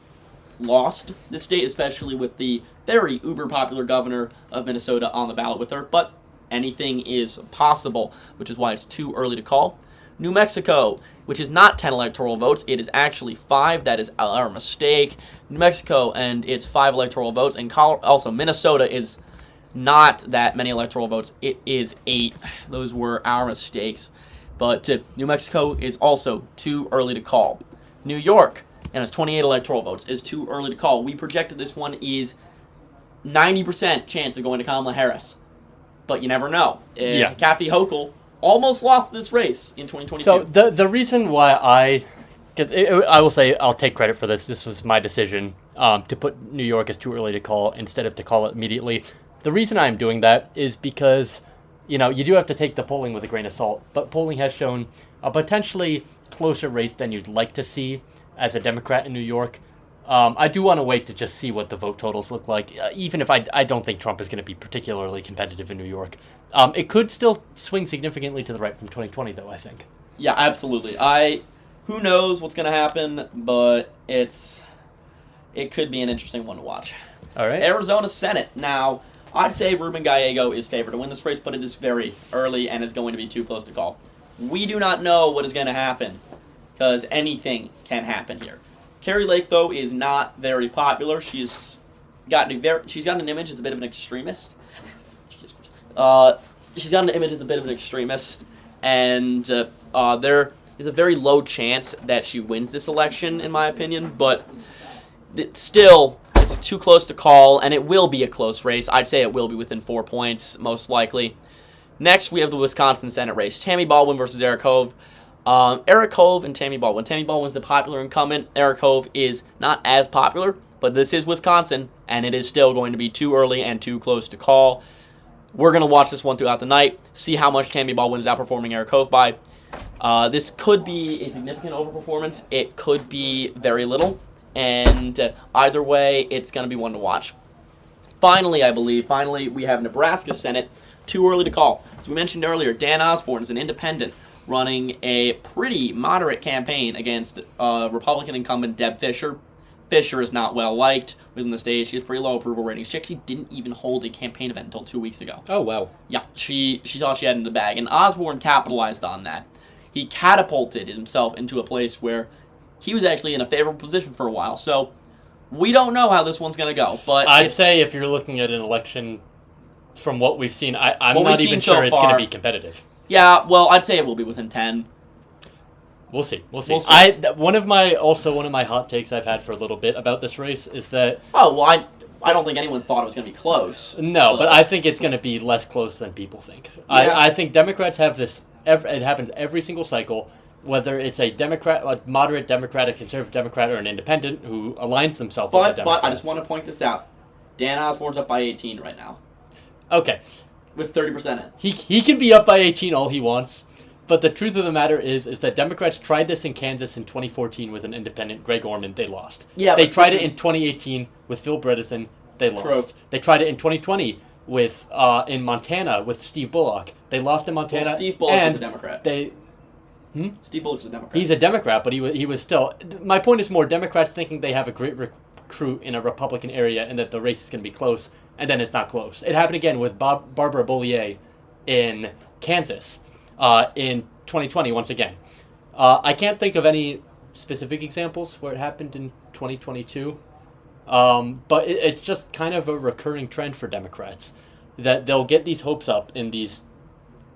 lost this state, especially with the very uber-popular governor of Minnesota on the ballot with her. But anything is possible, which is why it's too early to call. New Mexico, which is not 10 electoral votes. It is actually 5. That is our mistake. New Mexico, and it's 5 electoral votes. And also, Minnesota is not that many electoral votes. It is 8. Those were our mistakes. But New Mexico is also too early to call. New York, and it's 28 electoral votes, is too early to call. We projected this one is 90% chance of going to Kamala Harris. But you never know. Yeah. Kathy Hochul almost lost this race in 2022. So the reason why because I will say I'll take credit for this. This was my decision to put New York as too early to call instead of to call it immediately. The reason I'm doing that is because, you do have to take the polling with a grain of salt, but polling has shown a potentially closer race than you'd like to see as a Democrat in New York. I do want to wait to just see what the vote totals look like, even if I don't think Trump is going to be particularly competitive in New York. It could still swing significantly to the right from 2020, though, I think. Yeah, absolutely. Who knows what's going to happen, but it could be an interesting one to watch. All right. Arizona Senate. Now, I'd say Ruben Gallego is favored to win this race, but it is very early and is going to be too close to call. We do not know what is going to happen, because anything can happen here. Carrie Lake, though, is not very popular. She's got an image as a bit of an extremist. She's got an image as a bit of an extremist, and there is a very low chance that she wins this election, in my opinion, but still, it's too close to call, and it will be a close race. I'd say it will be within 4 points, most likely. Next, we have the Wisconsin Senate race. Tammy Baldwin versus Eric Hove. Eric Hove and Tammy Baldwin. Tammy Baldwin's the popular incumbent. Eric Hove is not as popular, but this is Wisconsin, and it is still going to be too early and too close to call. We're going to watch this one throughout the night, see how much Tammy Baldwin is outperforming Eric Hove by. This could be a significant overperformance. It could be very little. And either way, it's going to be one to watch. Finally, we have Nebraska Senate. Too early to call. As we mentioned earlier, Dan Osborne is an independent running a pretty moderate campaign against Republican incumbent Deb Fischer. Fischer is not well liked within the state. She has pretty low approval ratings. She actually didn't even hold a campaign event until 2 weeks ago. Oh, wow. Yeah, she thought she had it in the bag. And Osborne capitalized on that. He catapulted himself into a place where he was actually in a favorable position for a while. So we don't know how this one's going to go. But I'd say if you're looking at an election from what we've seen, I'm not even sure it's going to be competitive. Yeah, well, I'd say it will be within 10. We'll see. One of my hot takes I've had for a little bit about this race is that... Oh, well, I don't think anyone thought it was going to be close. No, but I think it's going to be less close than people think. Yeah. I think Democrats have this... It happens every single cycle, whether it's a moderate Democrat, a conservative Democrat, or an independent who aligns themselves with the Democrats. But I just want to point this out. Dan Osborne's up by 18 right now. Okay. With 30% in. He can be up by 18 all he wants, but the truth of the matter is that Democrats tried this in Kansas in 2014 with an independent, Greg Orman. They lost. Yeah, they tried it in 2018 with Phil Bredesen. They lost. True. They tried it in 2020 with in Montana with Steve Bullock. They lost in Montana. Well, Steve Bullock was a Democrat. Steve Bullock's a Democrat. He's a Democrat, but he was still... My point is more Democrats thinking they have a great recruit in a Republican area and that the race is going to be close, and then it's not close. It happened again with Barbara Bollier in Kansas in 2020 once again. I can't think of any specific examples where it happened in 2022, but it's just kind of a recurring trend for Democrats that they'll get these hopes up in these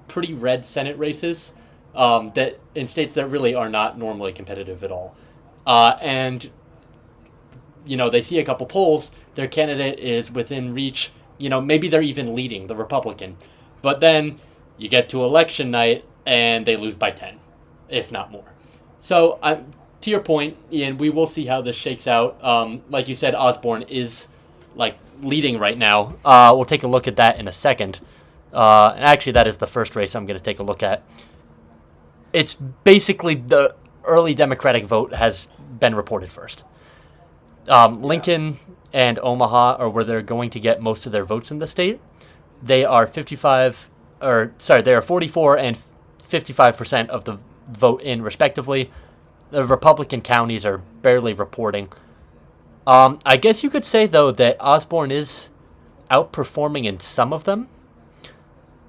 pretty red Senate races that in states that really are not normally competitive at all. And, they see a couple polls, their candidate is within reach, maybe they're even leading, the Republican. But then you get to election night and they lose by 10, if not more. So, to your point, Ian, we will see how this shakes out. Like you said, Osborne is, leading right now. We'll take a look at that in a second. And actually, that is the first race I'm going to take a look at. It's basically early Democratic vote has been reported first. Lincoln and Omaha are where they're going to get most of their votes in the state. They are 44 and 55% of the vote in respectively. The Republican counties are barely reporting. I guess you could say, though, that Osborne is outperforming in some of them.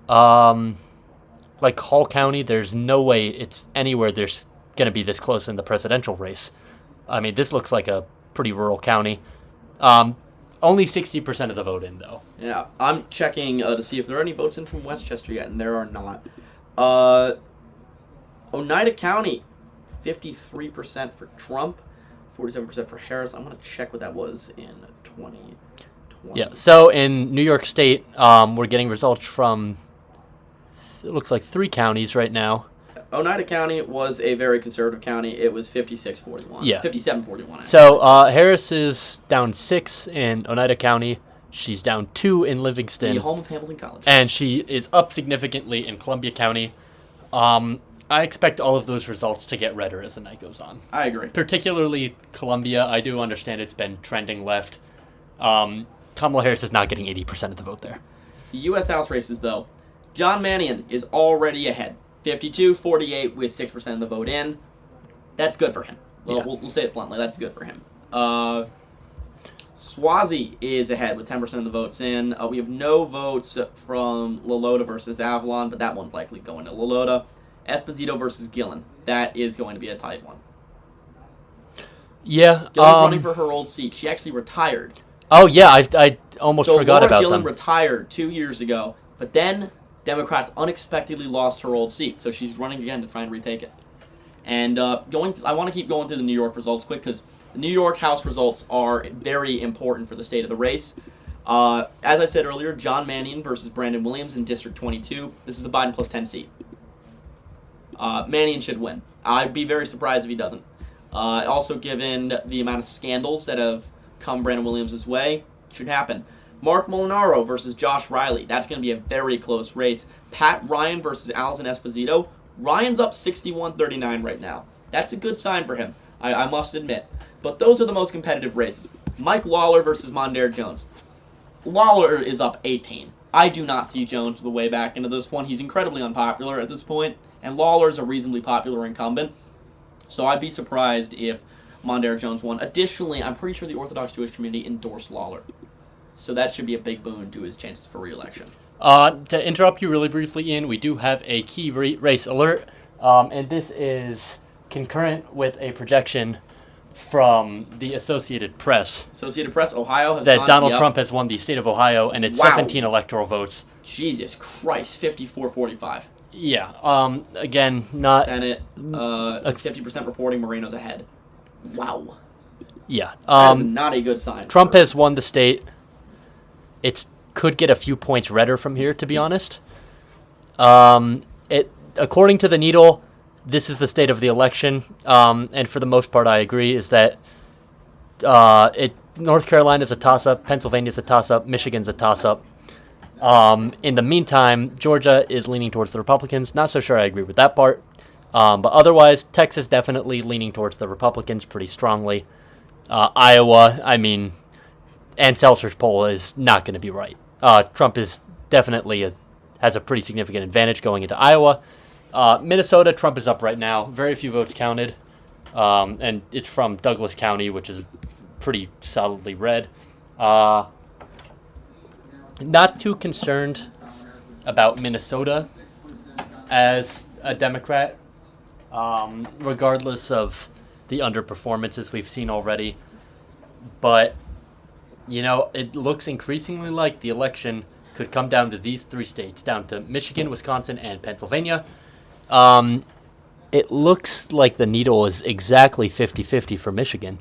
Like Hall County, there's no way it's anywhere there's going to be this close in the presidential race. I mean, this looks like a pretty rural county. Only 60% of the vote in, though. Yeah, I'm checking to see if there are any votes in from Westchester yet, and there are not. Oneida County, 53% for Trump, 47% for Harris. I'm going to check what that was in 2020. Yeah, so in New York State, we're getting results from, it looks like 3 counties right now. Oneida County was a very conservative county. It was 56-41. Yeah. 57-41. So Harris is down 6 in Oneida County. She's down 2 in Livingston. The home of Hamilton College. And she is up significantly in Columbia County. I expect all of those results to get redder as the night goes on. I agree. Particularly Columbia. I do understand it's been trending left. Kamala Harris is not getting 80% of the vote there. The U.S. House races, though. John Mannion is already ahead. 52-48 with 6% of the vote in. That's good for him. Well, Yeah. we'll say it bluntly. That's good for him. Swazi is ahead with 10% of the votes in. We have no votes from Lolota versus Avalon, but that one's likely going to Lolota. Esposito versus Gillen. That is going to be a tight one. Yeah. Gillen's running for her old seat. She actually retired. Oh, yeah. I almost forgot Laura about Gillen them. retired 2 years ago, but then Democrats unexpectedly lost her old seat, so she's running again to try and retake it. And I want to keep going through the New York results quick because the New York House results are very important for the state of the race. As I said earlier, John Mannion versus Brandon Williams in District 22. This is the Biden plus 10 seat. Mannion should win. I'd be very surprised if he doesn't. Also, given the amount of scandals that have come Brandon Williams' way, should happen. Mark Molinaro versus Josh Riley. That's going to be a very close race. Pat Ryan versus Allison Esposito. Ryan's up 61-39 right now. That's a good sign for him, I must admit. But those are the most competitive races. Mike Lawler versus Mondaire Jones. Lawler is up 18. I do not see Jones the way back into this one. He's incredibly unpopular at this point, and Lawler's a reasonably popular incumbent. So I'd be surprised if Mondaire Jones won. Additionally, I'm pretty sure the Orthodox Jewish community endorsed Lawler. So that should be a big boon to his chances for re-election. To interrupt you really briefly, Ian, we do have a key race alert, and this is concurrent with a projection from the Associated Press. Associated Press, Ohio has that Donald Trump has won the state of Ohio, and it's 17 electoral votes. Jesus Christ, 54-45. Yeah. Again, not Senate, 50% reporting Moreno's ahead. Wow. Yeah. That is not a good sign. Trump has won the state. It could get a few points redder from here, to be honest. According to the Needle, this is the state of the election, and for the most part, I agree. Is that North Carolina's a toss-up, Pennsylvania's a toss-up, Michigan's a toss-up. In the meantime, Georgia is leaning towards the Republicans. Not so sure I agree with that part, but otherwise, Texas definitely leaning towards the Republicans pretty strongly. Iowa, I mean, Ann Seltzer's poll is not going to be right. Trump is definitely has a pretty significant advantage going into Iowa. Minnesota, Trump is up right now. Very few votes counted. And it's from Douglas County, which is pretty solidly red. Not too concerned about Minnesota as a Democrat, regardless of the underperformances we've seen already. But, it looks increasingly like the election could come down to these 3 states, down to Michigan, Wisconsin, and Pennsylvania. It looks like the Needle is exactly 50-50 for Michigan.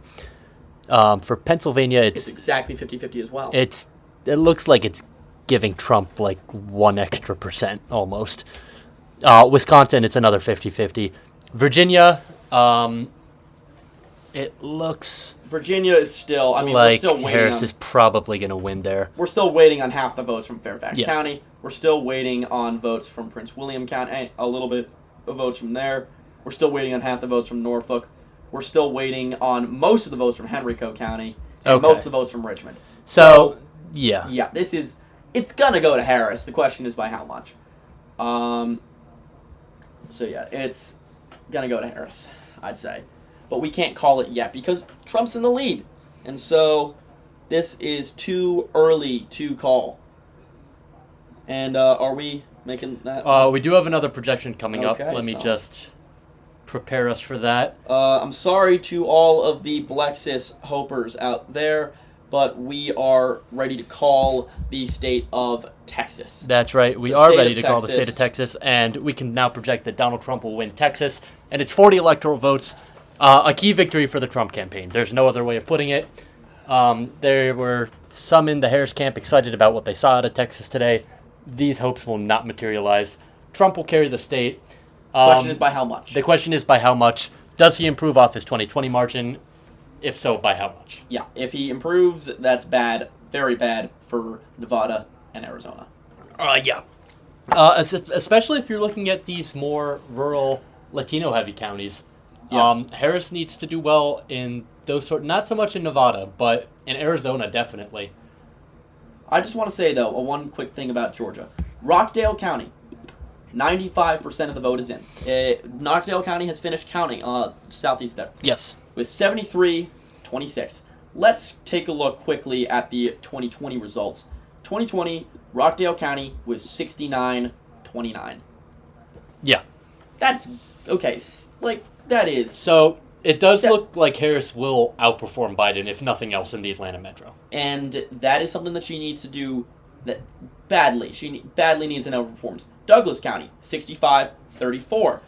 For Pennsylvania, it's exactly 50-50 as well. It looks like it's giving Trump like 1 extra percent almost. Wisconsin, it's another 50-50. Virginia, it looks Virginia is still, like we're still waiting Harris is probably going to win there. We're still waiting on half the votes from Fairfax Yeah. County. We're still waiting on votes from Prince William County, a little bit of votes from there. We're still waiting on half the votes from Norfolk. We're still waiting on most of the votes from Henrico County and most of the votes from Richmond. So yeah. Yeah, it's going to go to Harris. The question is by how much. So yeah, it's going to go to Harris, I'd say. But we can't call it yet because Trump's in the lead. And so this is too early to call. And are we making that? We do have another projection coming up. Okay, Let me just prepare us for that. I'm sorry to all of the Blexis hopers out there, but we are ready to call the state of Texas. That's right. We are ready to call the state of Texas, and we can now project that Donald Trump will win Texas, and it's 40 electoral votes. A key victory for the Trump campaign. There's no other way of putting it. There were some in the Harris camp excited about what they saw out of Texas today. These hopes will not materialize. Trump will carry the state. The question is by how much? The question is by how much. Does he improve off his 2020 margin? If so, by how much? Yeah, if he improves, that's bad, very bad for Nevada and Arizona. Yeah. Especially if you're looking at these more rural, Latino-heavy counties. Yeah. Harris needs to do well in those not so much in Nevada, but in Arizona, definitely. I just want to say, though, one quick thing about Georgia. Rockdale County, 95% of the vote is in. Rockdale County has finished counting, southeast there. Yes. With 73-26. Let's take a look quickly at the 2020 results. 2020, Rockdale County was 69-29. Yeah. That's, okay, that is. So, it does look like Harris will outperform Biden, if nothing else, in the Atlanta metro. And that is something that she needs to do badly. She badly needs an outperformance. Douglas County, 65-34.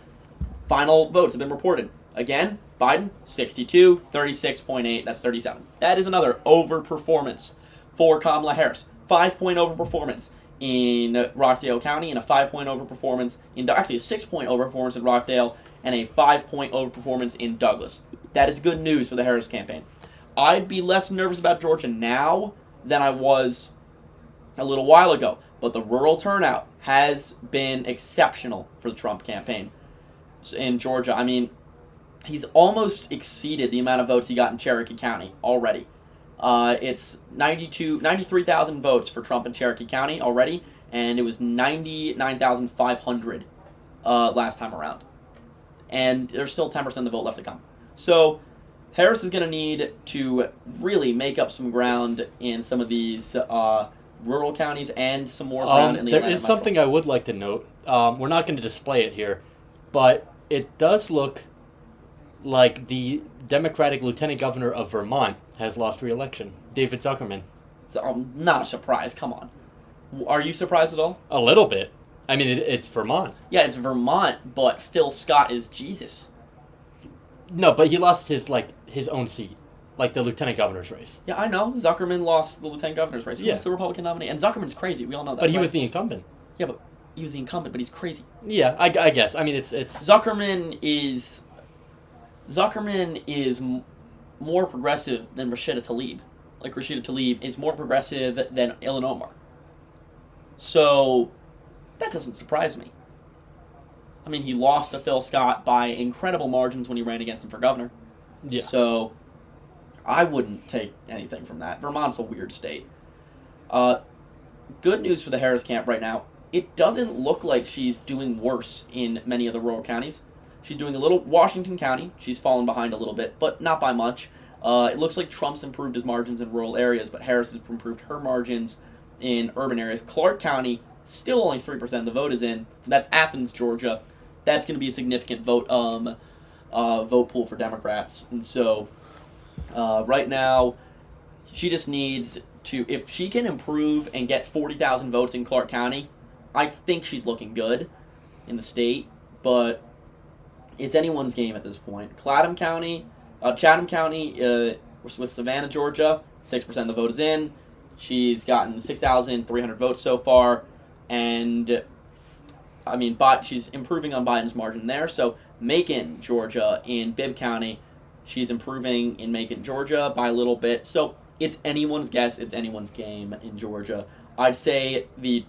Final votes have been reported. Again, Biden, 62, 36.8, that's 37. That is another overperformance for Kamala Harris. 5-point overperformance in Rockdale County and a 5-point overperformance actually a 6-point overperformance in Rockdale and a 5-point overperformance in Douglas. That is good news for the Harris campaign. I'd be less nervous about Georgia now than I was a little while ago, but the rural turnout has been exceptional for the Trump campaign in Georgia. I mean, he's almost exceeded the amount of votes he got in Cherokee County already. It's 93,000 votes for Trump in Cherokee County already, and it was 99,500 last time around. And there's still 10% of the vote left to come. So Harris is going to need to really make up some ground in some of these rural counties and some more ground in the Atlanta There is metro. something I would like to note. We're not going to display it here, but it does look like the Democratic Lieutenant Governor of Vermont has lost re-election, David Zuckerman. So I'm not surprised. Come on. Are you surprised at all? A little bit. I mean, it's Vermont. Yeah, it's Vermont, but Phil Scott is Jesus. No, but he lost his own seat, like the lieutenant governor's race. Yeah, I know. Zuckerman lost the lieutenant governor's race. He was the Republican nominee. And Zuckerman's crazy. We all know that. But he was the incumbent. Yeah, but he was the incumbent, but he's crazy. Yeah, I guess. I mean, it's... Zuckerman is more progressive than Rashida Tlaib. Like, Rashida Tlaib is more progressive than Ilhan Omar. So, that doesn't surprise me. I mean, he lost to Phil Scott by incredible margins when he ran against him for governor. Yeah. So, I wouldn't take anything from that. Vermont's a weird state. Good news for the Harris camp right now. It doesn't look like she's doing worse in many of the rural counties. She's doing a little. Washington County, she's fallen behind a little bit, but not by much. It looks like Trump's improved his margins in rural areas, but Harris has improved her margins in urban areas. Clark County, still only 3% of the vote is in. That's Athens, Georgia. That's going to be a significant vote pool for Democrats. And so, right now, she just needs to, if she can improve and get 40,000 votes in Clark County, I think she's looking good in the state, but it's anyone's game at this point. Chatham County, with Savannah, Georgia, 6% of the vote is in. She's gotten 6,300 votes so far, and I mean, she's improving on Biden's margin there. So Macon, Georgia, in Bibb County, she's improving in Macon, Georgia by a little bit. So it's anyone's guess, it's anyone's game in Georgia. I'd say the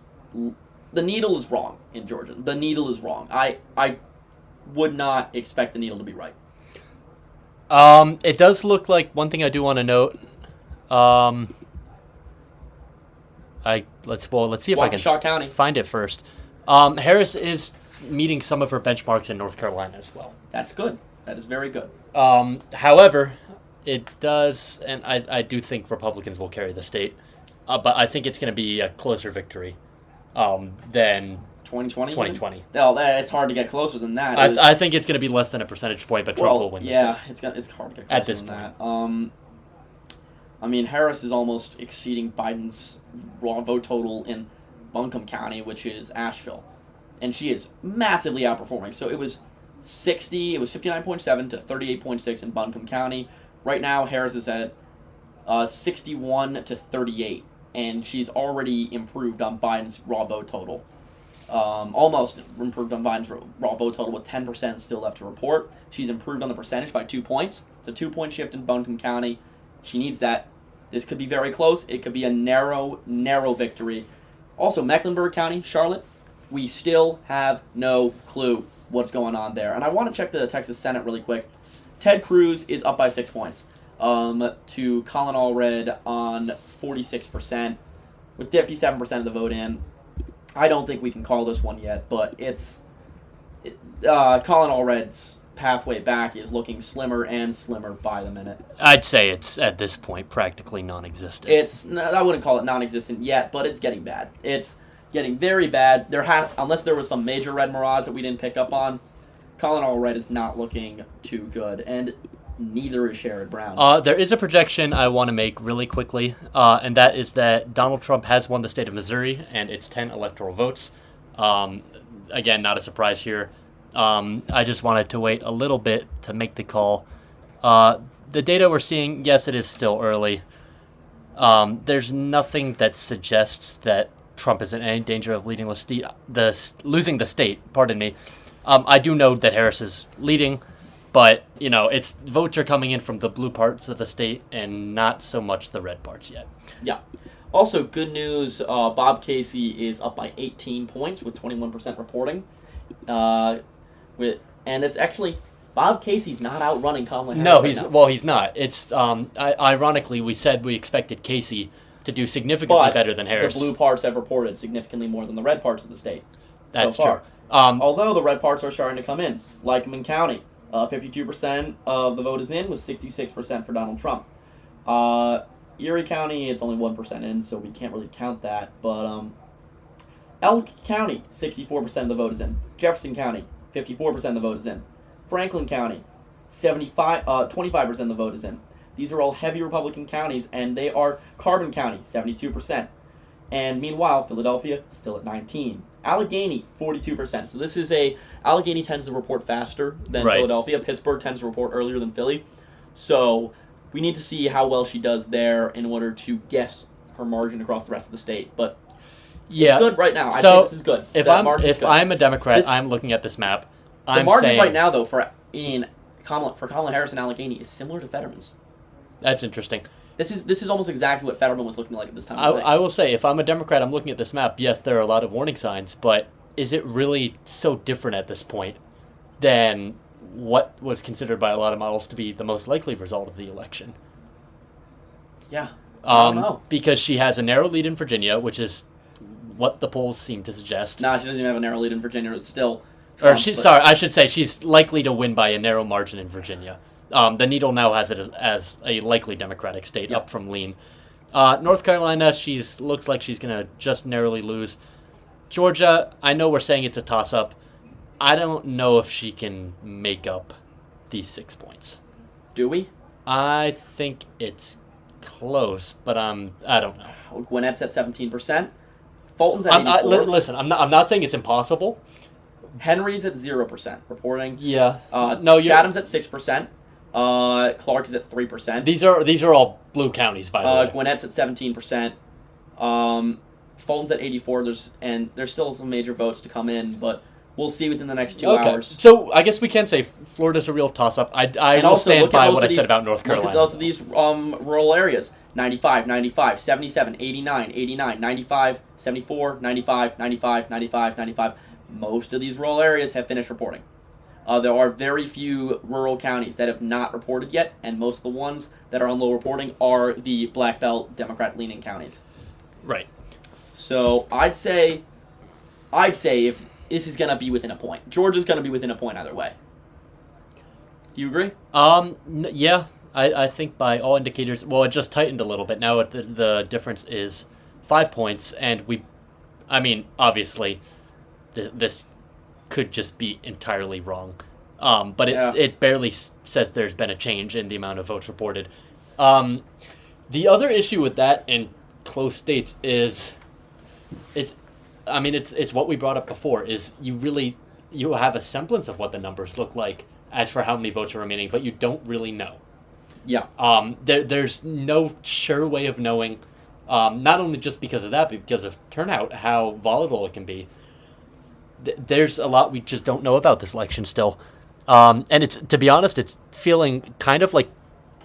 needle is wrong in Georgia. The needle is wrong. I would not expect the needle to be right. It does look like one thing I do want to note. Let's see if I can Waukesha County. find it first. Harris is meeting some of her benchmarks in North Carolina as well. That's good. That is very good. However, it does, and I do think Republicans will carry the state, but I think it's going to be a closer victory than 2020? 2020. Well, it's hard to get closer than that. I think it's going to be less than a percentage point, but Trump will win the state. It's hard to get closer At this than point. that. I mean, Harris is almost exceeding Biden's raw vote total in Buncombe County, which is Asheville. And she is massively outperforming. So it was 59.7 to 38.6 in Buncombe County. Right now, Harris is at 61 to 38. And she's already improved on Biden's raw vote total. Almost improved on Biden's raw vote total with 10% still left to report. She's improved on the percentage by 2 points. It's a 2-point shift in Buncombe County. She needs that. This could be very close. It could be a narrow victory. Also, Mecklenburg County, Charlotte, we still have no clue what's going on there. And I want to check the Texas Senate really quick. Ted Cruz is up by 6 points to Colin Allred on 46%, with 57% of the vote in. I don't think we can call this one yet, but Colin Allred's pathway back is looking slimmer and slimmer by the minute. I'd say it's, at this point, practically non-existent. I wouldn't call it non-existent yet, but it's getting bad. It's getting very bad. Unless there was some major red mirage that we didn't pick up on, Colin Allred is not looking too good, and neither is Sherrod Brown. There is a projection I want to make really quickly, and that is that Donald Trump has won the state of Missouri, and it's 10 electoral votes. Again, not a surprise here. I just wanted to wait a little bit to make the call. The data we're seeing, yes, it is still early. There's nothing that suggests that Trump is in any danger of losing the state. Pardon me. I do know that Harris is leading, but it's votes are coming in from the blue parts of the state and not so much the red parts yet. Yeah. Also, good news. Bob Casey is up by 18 points with 21% reporting. And it's actually Bob Casey's not outrunning Kamala Harris. No, he's not. It's ironically we said we expected Casey to do significantly better than Harris. The blue parts have reported significantly more than the red parts of the state. That's so far. true. Although the red parts are starting to come in, Lycoming County, 52% of the vote is in, with 66% for Donald Trump. Erie County, it's only 1% in, so we can't really count that. But Elk County, 64% of the vote is in. Jefferson County, 54% of the vote is in. Franklin County, 25% of the vote is in. These are all heavy Republican counties, and they are Carbon County, 72%. And meanwhile, Philadelphia, still at 19%. Allegheny, 42%. So this is Allegheny tends to report faster than Philadelphia. Pittsburgh tends to report earlier than Philly. So we need to see how well she does there in order to guess her margin across the rest of the state. But it's good right now. I'd say this is good. If I'm a Democrat, I'm looking at this map. The margin right now, though, for Kamala Harris and Allegheny is similar to Fetterman's. That's interesting. This is almost exactly what Fetterman was looking like at this time. I will say, if I'm a Democrat, I'm looking at this map. Yes, there are a lot of warning signs, but is it really so different at this point than what was considered by a lot of models to be the most likely result of the election? Yeah, I don't know. Because she has a narrow lead in Virginia, which is what the polls seem to suggest. No, she doesn't even have a narrow lead in Virginia. It's still Trump, I should say she's likely to win by a narrow margin in Virginia. The Needle now has it as a likely Democratic state, up from lean. North Carolina, looks like she's going to just narrowly lose. Georgia, I know we're saying it's a toss-up. I don't know if she can make up these 6 points. Do we? I think it's close, but I don't know. Gwinnett's at 17%. Fulton's at 84%. Listen, I'm not saying it's impossible. Henry's at 0% reporting. Yeah. Chatham's at 6%. Clark is at 3%. These are all blue counties, by the way. Gwinnett's at 17%. Fulton's at 84%. There's still some major votes to come in, but we'll see within the next 2 hours. So I guess we can say Florida's a real toss-up. I will stand by what I said about North Carolina. Look at those of these rural areas. 95, 95, 77, 89, 89, 95, 74, 95, 95, 95, 95. Most of these rural areas have finished reporting. There are very few rural counties that have not reported yet, and most of the ones that are on low reporting are the Black Belt Democrat-leaning counties. Right. So I'd say if this is going to be within a point. Georgia's going to be within a point either way. You agree? Yeah, I think by all indicators, well, it just tightened a little bit. Now the difference is 5 points, and obviously, this could just be entirely wrong. But it barely says there's been a change in the amount of votes reported. The other issue with that in close states is it's what we brought up before, is you have a semblance of what the numbers look like as for how many votes are remaining, but you don't really know. Yeah. There's no sure way of knowing, not only just because of that, but because of turnout, how volatile it can be. There's a lot we just don't know about this election still. And to be honest, it's feeling kind of like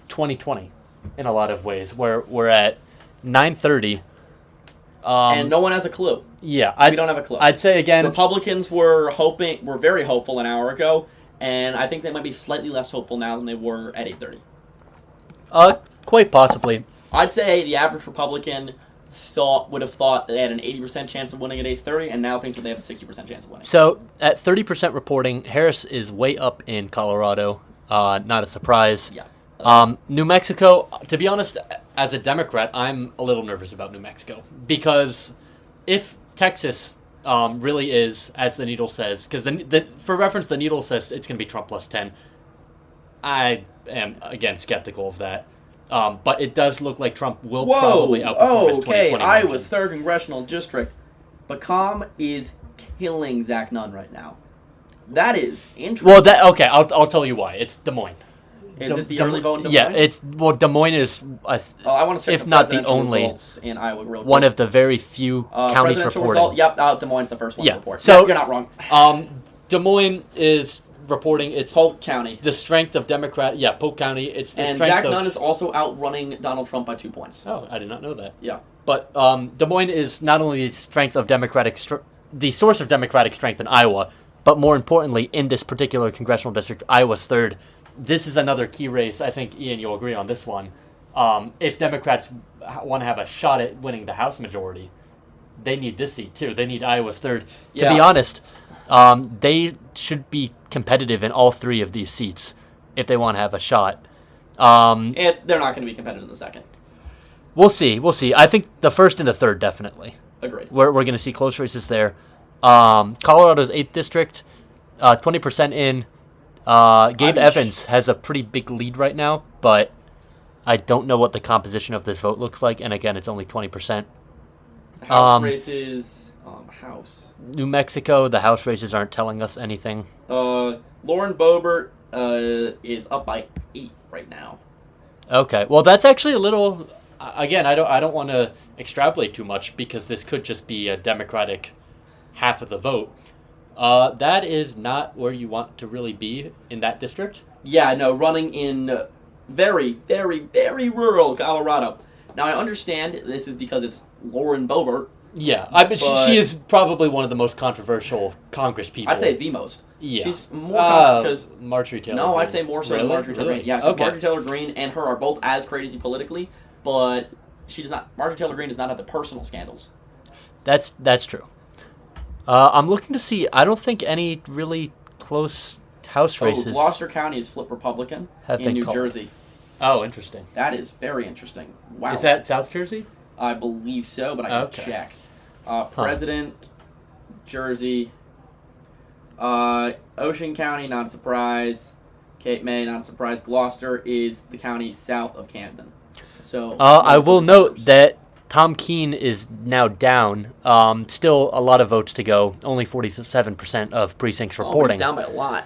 2020 in a lot of ways, where we're at 9:30. And no one has a clue. Yeah. We don't have a clue. I'd say again, Republicans were very hopeful an hour ago, and I think they might be slightly less hopeful now than they were at 8:30. Quite possibly. I'd say the average Republican would have thought they had an 80% chance of winning at 8:30, and now thinks that they have a 60% chance of winning. So at 30% reporting, Harris is way up in Colorado. Not a surprise. Yeah. New Mexico, to be honest, as a Democrat, I'm a little nervous about New Mexico, because if Texas really is, as the needle says, because for reference, the needle says it's going to be Trump plus 10. I am, again, skeptical of that. But it does look like Trump will probably outperform his 2020 Iowa's 3rd Congressional District. Bacom is killing Zach Nunn right now. That is interesting. Well, I'll tell you why. It's Des Moines. Is it the early vote in Des Moines? Yeah, Des Moines is, I want to check if the not the presidential only, results in Iowa real quick. One of the very few counties presidential reporting. Result, yep, Des Moines is the first one to report. So, you're not wrong. Des Moines is reporting it's Polk County. The strength of Democrat, Polk County. It's the and strength Zach of... Nunn is also outrunning Donald Trump by 2 points. Oh, I did not know that. Yeah. But Des Moines is not only the strength of the source of Democratic strength in Iowa, but more importantly, in this particular congressional district, Iowa's 3rd. This is another key race. I think, Ian, you'll agree on this one. If Democrats want to have a shot at winning the House majority, they need this seat too. They need Iowa's 3rd. Yeah. To be honest, they should be competitive in all 3 of these seats if they want to have a shot. They're not going to be competitive in the 2nd. We'll see. I think the 1st and the 3rd, definitely. Agreed. We're going to see close races there. Colorado's 8th district, 20% in. Gabe Evans has a pretty big lead right now, but I don't know what the composition of this vote looks like. And again, it's only 20%. House races, House. New Mexico, the House races aren't telling us anything. Lauren Boebert is up by 8 right now. Okay, well that's actually a little. Again, I don't want to extrapolate too much, because this could just be a Democratic half of the vote. That is not where you want to really be in that district. Yeah, no, running in very, very, very rural Colorado. Now, I understand this is because it's Lauren Boebert. Yeah, she is probably one of the most controversial Congress people. I'd say the most. Yeah. She's more because Marjorie Taylor No, Greene. I'd say more so than Marjorie Taylor Greene. Yeah, because Marjorie Taylor Greene and her are both as crazy politically, but Marjorie Taylor Greene does not have the personal scandals. That's true. I'm looking to see. I don't think any really close House races. Gloucester County is flip Republican in New Jersey. Oh, interesting. That is very interesting. Wow. Is that South Jersey? I believe so, but I can check. President, Jersey. Ocean County, not a surprise. Cape May, not a surprise. Gloucester is the county south of Camden. So I will note that Tom Keene is now down. Still a lot of votes to go. Only 47% of precincts reporting. He's down by a lot.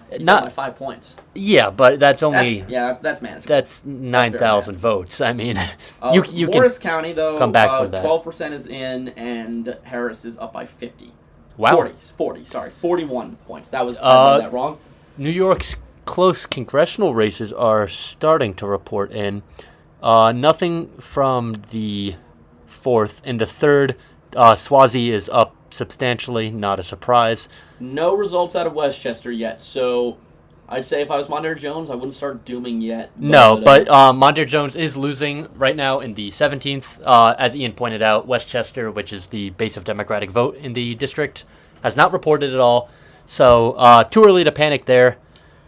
He's Not down by 5 points. Yeah, but that's only that's manageable. That's 9,000 votes. I mean, you Morris County though, come back from that. 12% is in, and Harris is up by 50. Wow. 41 points. I read that wrong. New York's close congressional races are starting to report in. Nothing from the 4th. In the 3rd, Swazi is up substantially, not a surprise. No results out of Westchester yet, so I'd say if I was Mondaire Jones, I wouldn't start dooming yet. But Mondaire Jones is losing right now in the 17th. As Ian pointed out, Westchester, which is the base of Democratic vote in the district, has not reported at all. So too early to panic there.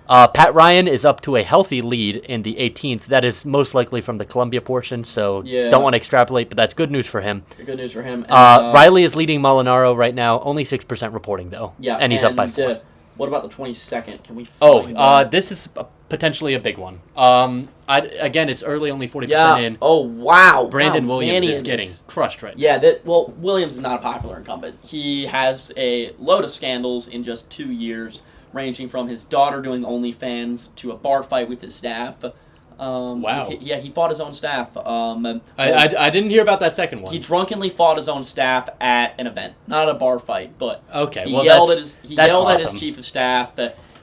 Pat Ryan is up to a healthy lead in the 18th. That is most likely from the Columbia portion, so don't want to extrapolate, but that's good news for him. Good news for him. And, Riley is leading Molinaro right now, only 6% reporting, though. Yeah, and he's up by 4. What about the 22nd? Can we find this is potentially a big one. Again, it's early, only 40% in. Oh, wow. Brandon Williams is getting crushed right now. Yeah, Williams is not a popular incumbent. He has a load of scandals in just 2 years, ranging from his daughter doing OnlyFans to a bar fight with his staff. Wow. He fought his own staff. I didn't hear about that second one. He drunkenly fought his own staff at an event, not a bar fight, but he yelled at awesome. his chief of staff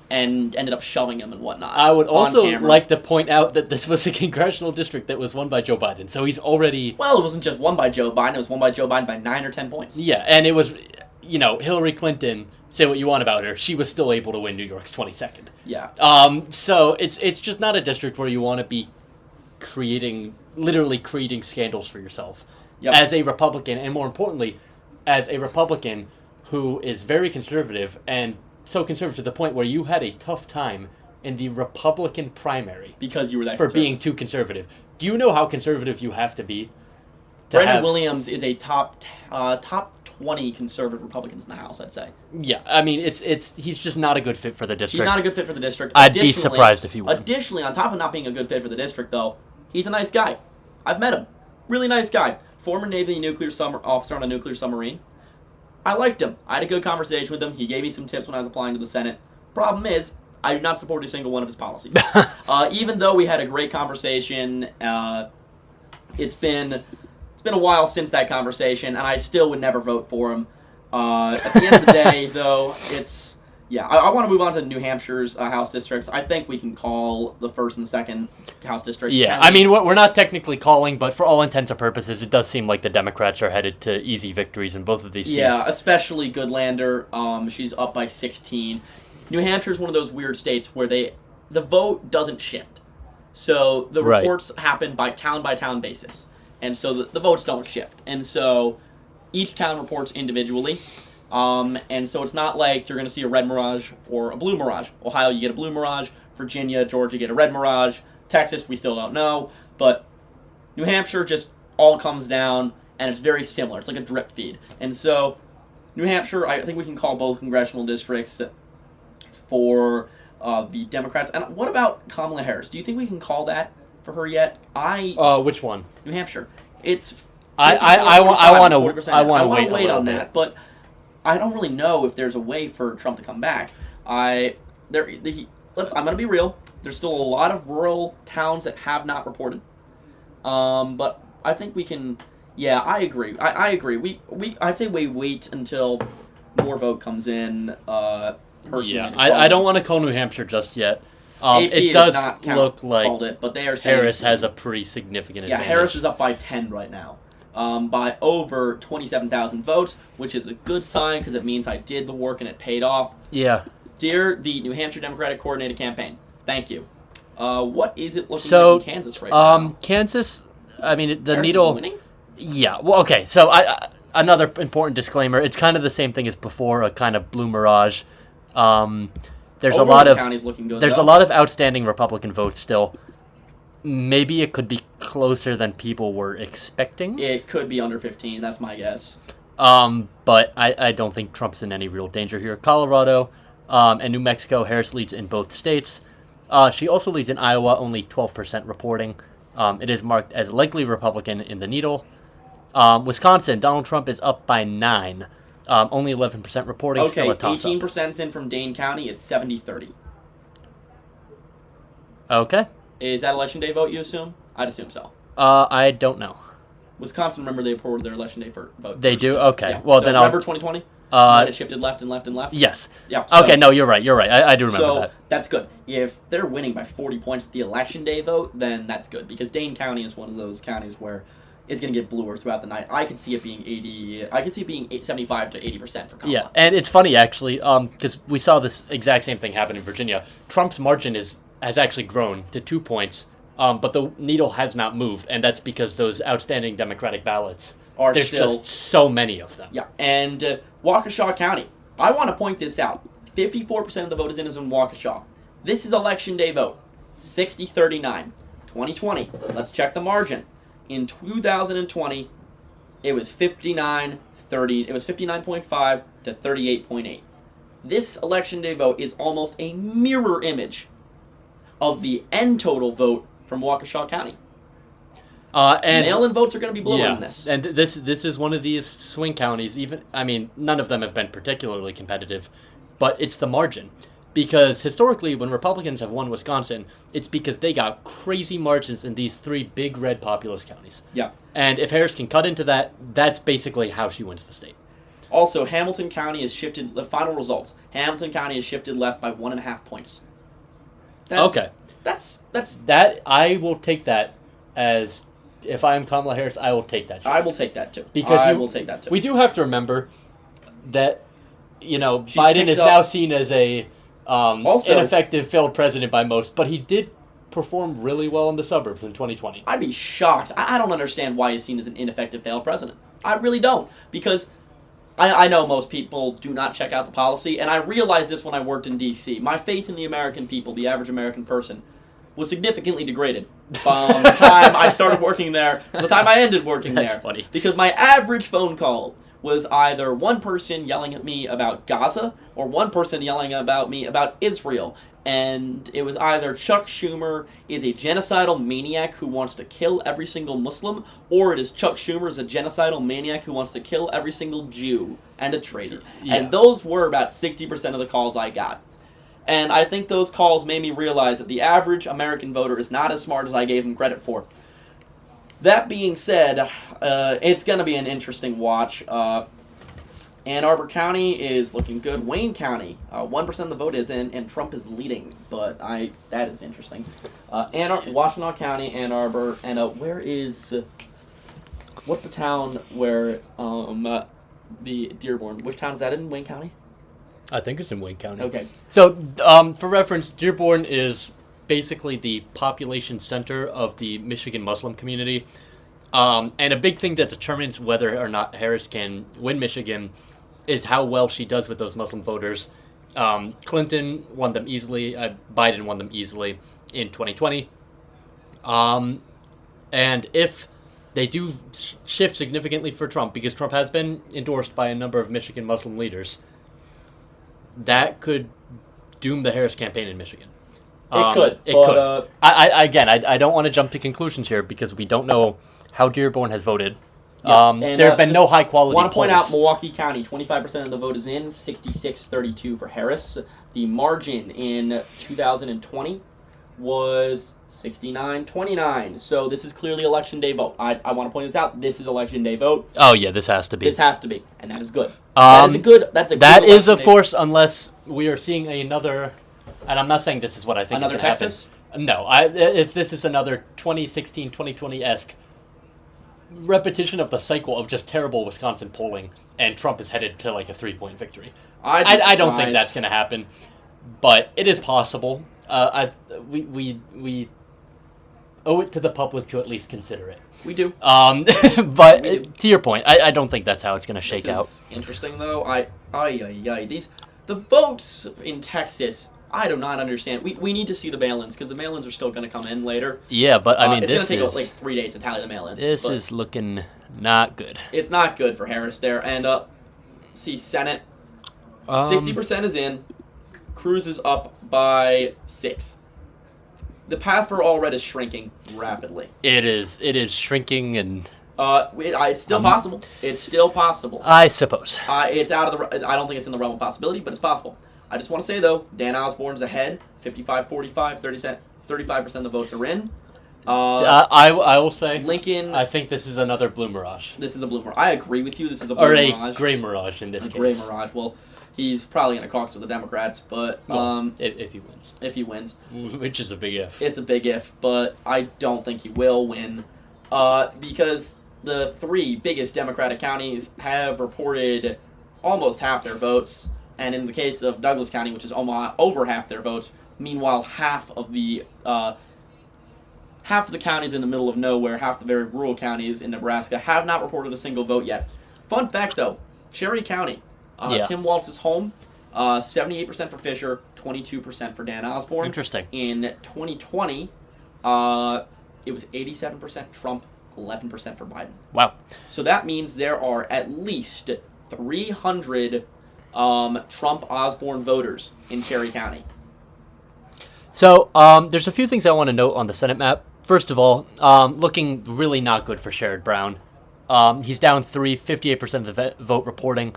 and ended up shoving him and whatnot. I would also like to point out that this was a congressional district that was won by Joe Biden, so he's already... Well, it wasn't just won by Joe Biden, it was won by Joe Biden by 9 or 10 points. Yeah, and it was, Hillary Clinton... Say what you want about her, she was still able to win New York's 22nd. Yeah. So it's just not a district where you want to be literally creating scandals for yourself. Yep. As a Republican, and more importantly, as a Republican who is very conservative, and so conservative to the point where you had a tough time in the Republican primary. Because you were that for being too conservative. Do you know how conservative you have to be? Brandon Williams is a top 20 conservative Republicans in the House, I'd say. Yeah, I mean, he's just not a good fit for the district. He's not a good fit for the district. I'd be surprised if he won. Additionally, on top of not being a good fit for the district, though, he's a nice guy. I've met him. Really nice guy. Former Navy nuclear officer on a nuclear submarine. I liked him. I had a good conversation with him. He gave me some tips when I was applying to the Senate. Problem is, I do not support a single one of his policies. Even though we had a great conversation, it's been a while since that conversation, and I still would never vote for him. At the end of the day, though, I want to move on to New Hampshire's House districts. I think we can call the 1st and 2nd House districts. Yeah, I mean, we're not technically calling, but for all intents and purposes, it does seem like the Democrats are headed to easy victories in both of these seats. Yeah, especially Goodlander. She's up by 16. New Hampshire's one of those weird states where the vote doesn't shift. So the reports happen by town basis. And so the votes don't shift. And so each town reports individually. And so it's not like you're going to see a red mirage or a blue mirage. Ohio, you get a blue mirage. Virginia, Georgia, you get a red mirage. Texas, we still don't know. But New Hampshire just all comes down, and it's very similar. It's like a drip feed. And so New Hampshire, I think we can call both congressional districts for the Democrats. And what about Kamala Harris? Do you think we can call that for her yet? Which one? New Hampshire. It's I want to wait on that, but I don't really know if there's a way for Trump to come back. I'm going to be real. There's still a lot of rural towns that have not reported. But I think we can. Yeah, I agree. I agree. I'd say we wait until more vote comes in. Personally, I don't want to call New Hampshire just yet. It does look like but they are saying Harris has a pretty significant advantage. Yeah, Harris is up by 10 right now. By over 27,000 votes, which is a good sign because it means I did the work and it paid off. Yeah. Dear the New Hampshire Democratic Coordinated Campaign, thank you. What is it looking like in Kansas right now? Kansas, I mean, the Harris needle... is winning? Yeah, well, okay, so another important disclaimer. It's kind of the same thing as before, a kind of blue mirage. There's a lot of outstanding Republican votes still. Maybe it could be closer than people were expecting. It could be under 15, that's my guess. But I don't think Trump's in any real danger here. Colorado and New Mexico, Harris leads in both states. She also leads in Iowa, only 12% reporting. It is marked as likely Republican in the needle. Wisconsin, Donald Trump is up by 9. Only 11% reporting, still a toss-up. 18% in from Dane County, it's 70-30. Okay. Is that election day vote, you assume? I'd assume so. I don't know. Wisconsin, remember, they reported their election day vote. They do? Okay. Yeah. Well, so then remember 2020? It shifted left and left and left? Yes. Yeah. So, okay, no, you're right. I do remember that. So, that's good. If they're winning by 40 points the election day vote, then that's good. Because Dane County is one of those counties where is going to get bluer throughout the night. I could see it being 75 to 80% for Kamala. Yeah, and it's funny actually, because we saw this exact same thing happen in Virginia. Trump's margin has actually grown to 2 points, but the needle has not moved, and that's because those outstanding Democratic ballots there's just so many of them. Yeah, and Waukesha County. I want to point this out. 54% of the vote is in Waukesha. This is election day vote. 60-39. 2020. Let's check the margin. In 2020, it was 59.5 to 38.8. This election day vote is almost a mirror image of the end total vote from Waukesha County. And mail-in votes are going to be bluer in this. And this is one of these swing counties. None of them have been particularly competitive, but it's the margin. Because historically, when Republicans have won Wisconsin, it's because they got crazy margins in these 3 big red populous counties. Yeah. And if Harris can cut into that, that's basically how she wins the state. Also, Hamilton County has shifted, the final results, Hamilton County has shifted left by 1.5 points. Okay. That, I will take that as, if I am Kamala Harris, I will take that shift. I will take that too. Will take that too. We do have to remember that, Biden is now seen as a ineffective failed president by most, but he did perform really well in the suburbs in 2020. I'd be shocked. I don't understand why he's seen as an ineffective failed president. I really don't, because I know most people do not check out the policy, and I realized this when I worked in D.C. My faith in the American people, the average American person, was significantly degraded from the time I started working there to the time I ended working there. That's funny. Because my average phone call was either one person yelling at me about Gaza or one person yelling about me about Israel. And it was either Chuck Schumer is a genocidal maniac who wants to kill every single Muslim, or it is Chuck Schumer is a genocidal maniac who wants to kill every single Jew and a traitor. Yeah. And those were about 60% of the calls I got. And I think those calls made me realize that the average American voter is not as smart as I gave him credit for. That being said, it's going to be an interesting watch. Ann Arbor County is looking good. Wayne County, 1% of the vote is in, and Trump is leading. But that is interesting. Washtenaw County, Ann Arbor, and what's the town where the Dearborn? Which town is that in? Wayne County? I think it's in Wayne County. Okay. So, for reference, Dearborn is basically the population center of the Michigan Muslim community. And a big thing that determines whether or not Harris can win Michigan is how well she does with those Muslim voters. Clinton won them easily. Biden won them easily in 2020. And if they do shift significantly for Trump, because Trump has been endorsed by a number of Michigan Muslim leaders, that could doom the Harris campaign in Michigan. It could. I don't want to jump to conclusions here because we don't know how Dearborn has voted. Yeah, there have been no high-quality polls. I want to point out Milwaukee County, 25% of the vote is in, 66-32 for Harris. The margin in 2020 was 69-29. So this is clearly election day vote. I want to point this out. This is election day vote. Oh yeah, this has to be. This has to be, and that is good. That is of course, unless we are seeing another. And I'm not saying this is what I think another is going to Texas. Happen. No, if this is another 2016, 2020-esque repetition of the cycle of just terrible Wisconsin polling, and Trump is headed to like a 3-point victory. I don't think that's going to happen, but it is possible. We owe it to the public to at least consider it. We do. But to your point, I don't think that's how it's going to shake out. Interesting though. The votes in Texas, I do not understand. We need to see the mail-ins because the mail-ins are still going to come in later. Yeah, but I mean, it's going to take like 3 days to tally the mail-ins. This is looking not good. It's not good for Harris there. And see, Senate, 60% is in. Cruz is up by 6. The path for all red is shrinking rapidly. It is shrinking and. It's still possible. It's still possible. I suppose. It's out of the. I don't think it's in the realm of possibility, but it's possible. I just want to say though, Dan Osborne's ahead, 55-45, 35% of the votes are in. I will say Lincoln. I think this is another blue mirage. This is a blue mirage. I agree with you. This is a blue mirage. Or a gray mirage in this case. Gray mirage. Well, he's probably going to caucus with the Democrats, but if he wins. If he wins, which is a big if. It's a big if, but I don't think he will win, because the three biggest Democratic counties have reported almost half their votes, and in the case of Douglas County, which is almost over half their votes, meanwhile half of the counties in the middle of nowhere, half the very rural counties in Nebraska, have not reported a single vote yet. Fun fact, though, Cherry County, Tim Walz's home, 78% for Fisher, 22% for Dan Osborne. Interesting. In 2020, it was 87% Trump, 11% for Biden. Wow. So that means there are at least 300 Trump-Osborne voters in Cherry County. So there's a few things I want to note on the Senate map. First of all, looking really not good for Sherrod Brown. He's down 58% of the vote reporting.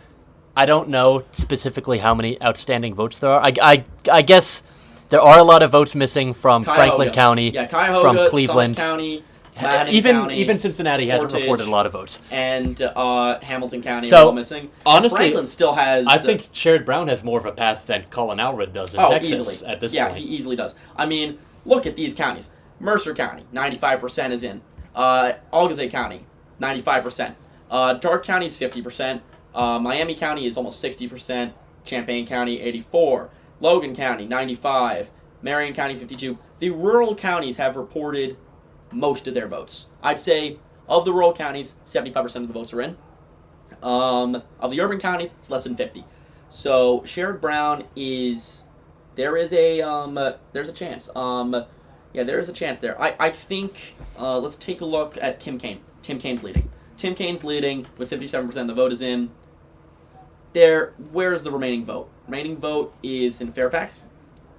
I don't know specifically how many outstanding votes there are. I guess there are a lot of votes missing from Cuyahoga. Franklin County, Cuyahoga, from Cleveland. Summit County, Madison County, even Cincinnati hasn't Portage, reported a lot of votes. And Hamilton County So, are all missing. honestly, Franklin still has... I think Sherrod Brown has more of a path than Colin Alred does in Texas easily. at this Yeah, point. he easily does. I mean, look at these counties. Mercer County, 95% is in. Algazay County, 95%. Darke County is 50%. Miami County is almost 60%. Champaign County, 84%. Logan County, 95%. Marion County, 52%. The rural counties have reported most of their votes. I'd say of the rural counties, 75% of the votes are in. Of the urban counties, it's less than 50%. So Sherrod Brown is... there's a chance. There is a chance there. I think, let's take a look at Tim Kaine. Tim Kaine's leading. Tim Kaine's leading with 57% of the vote is in. Where's the remaining vote? Remaining vote is in Fairfax.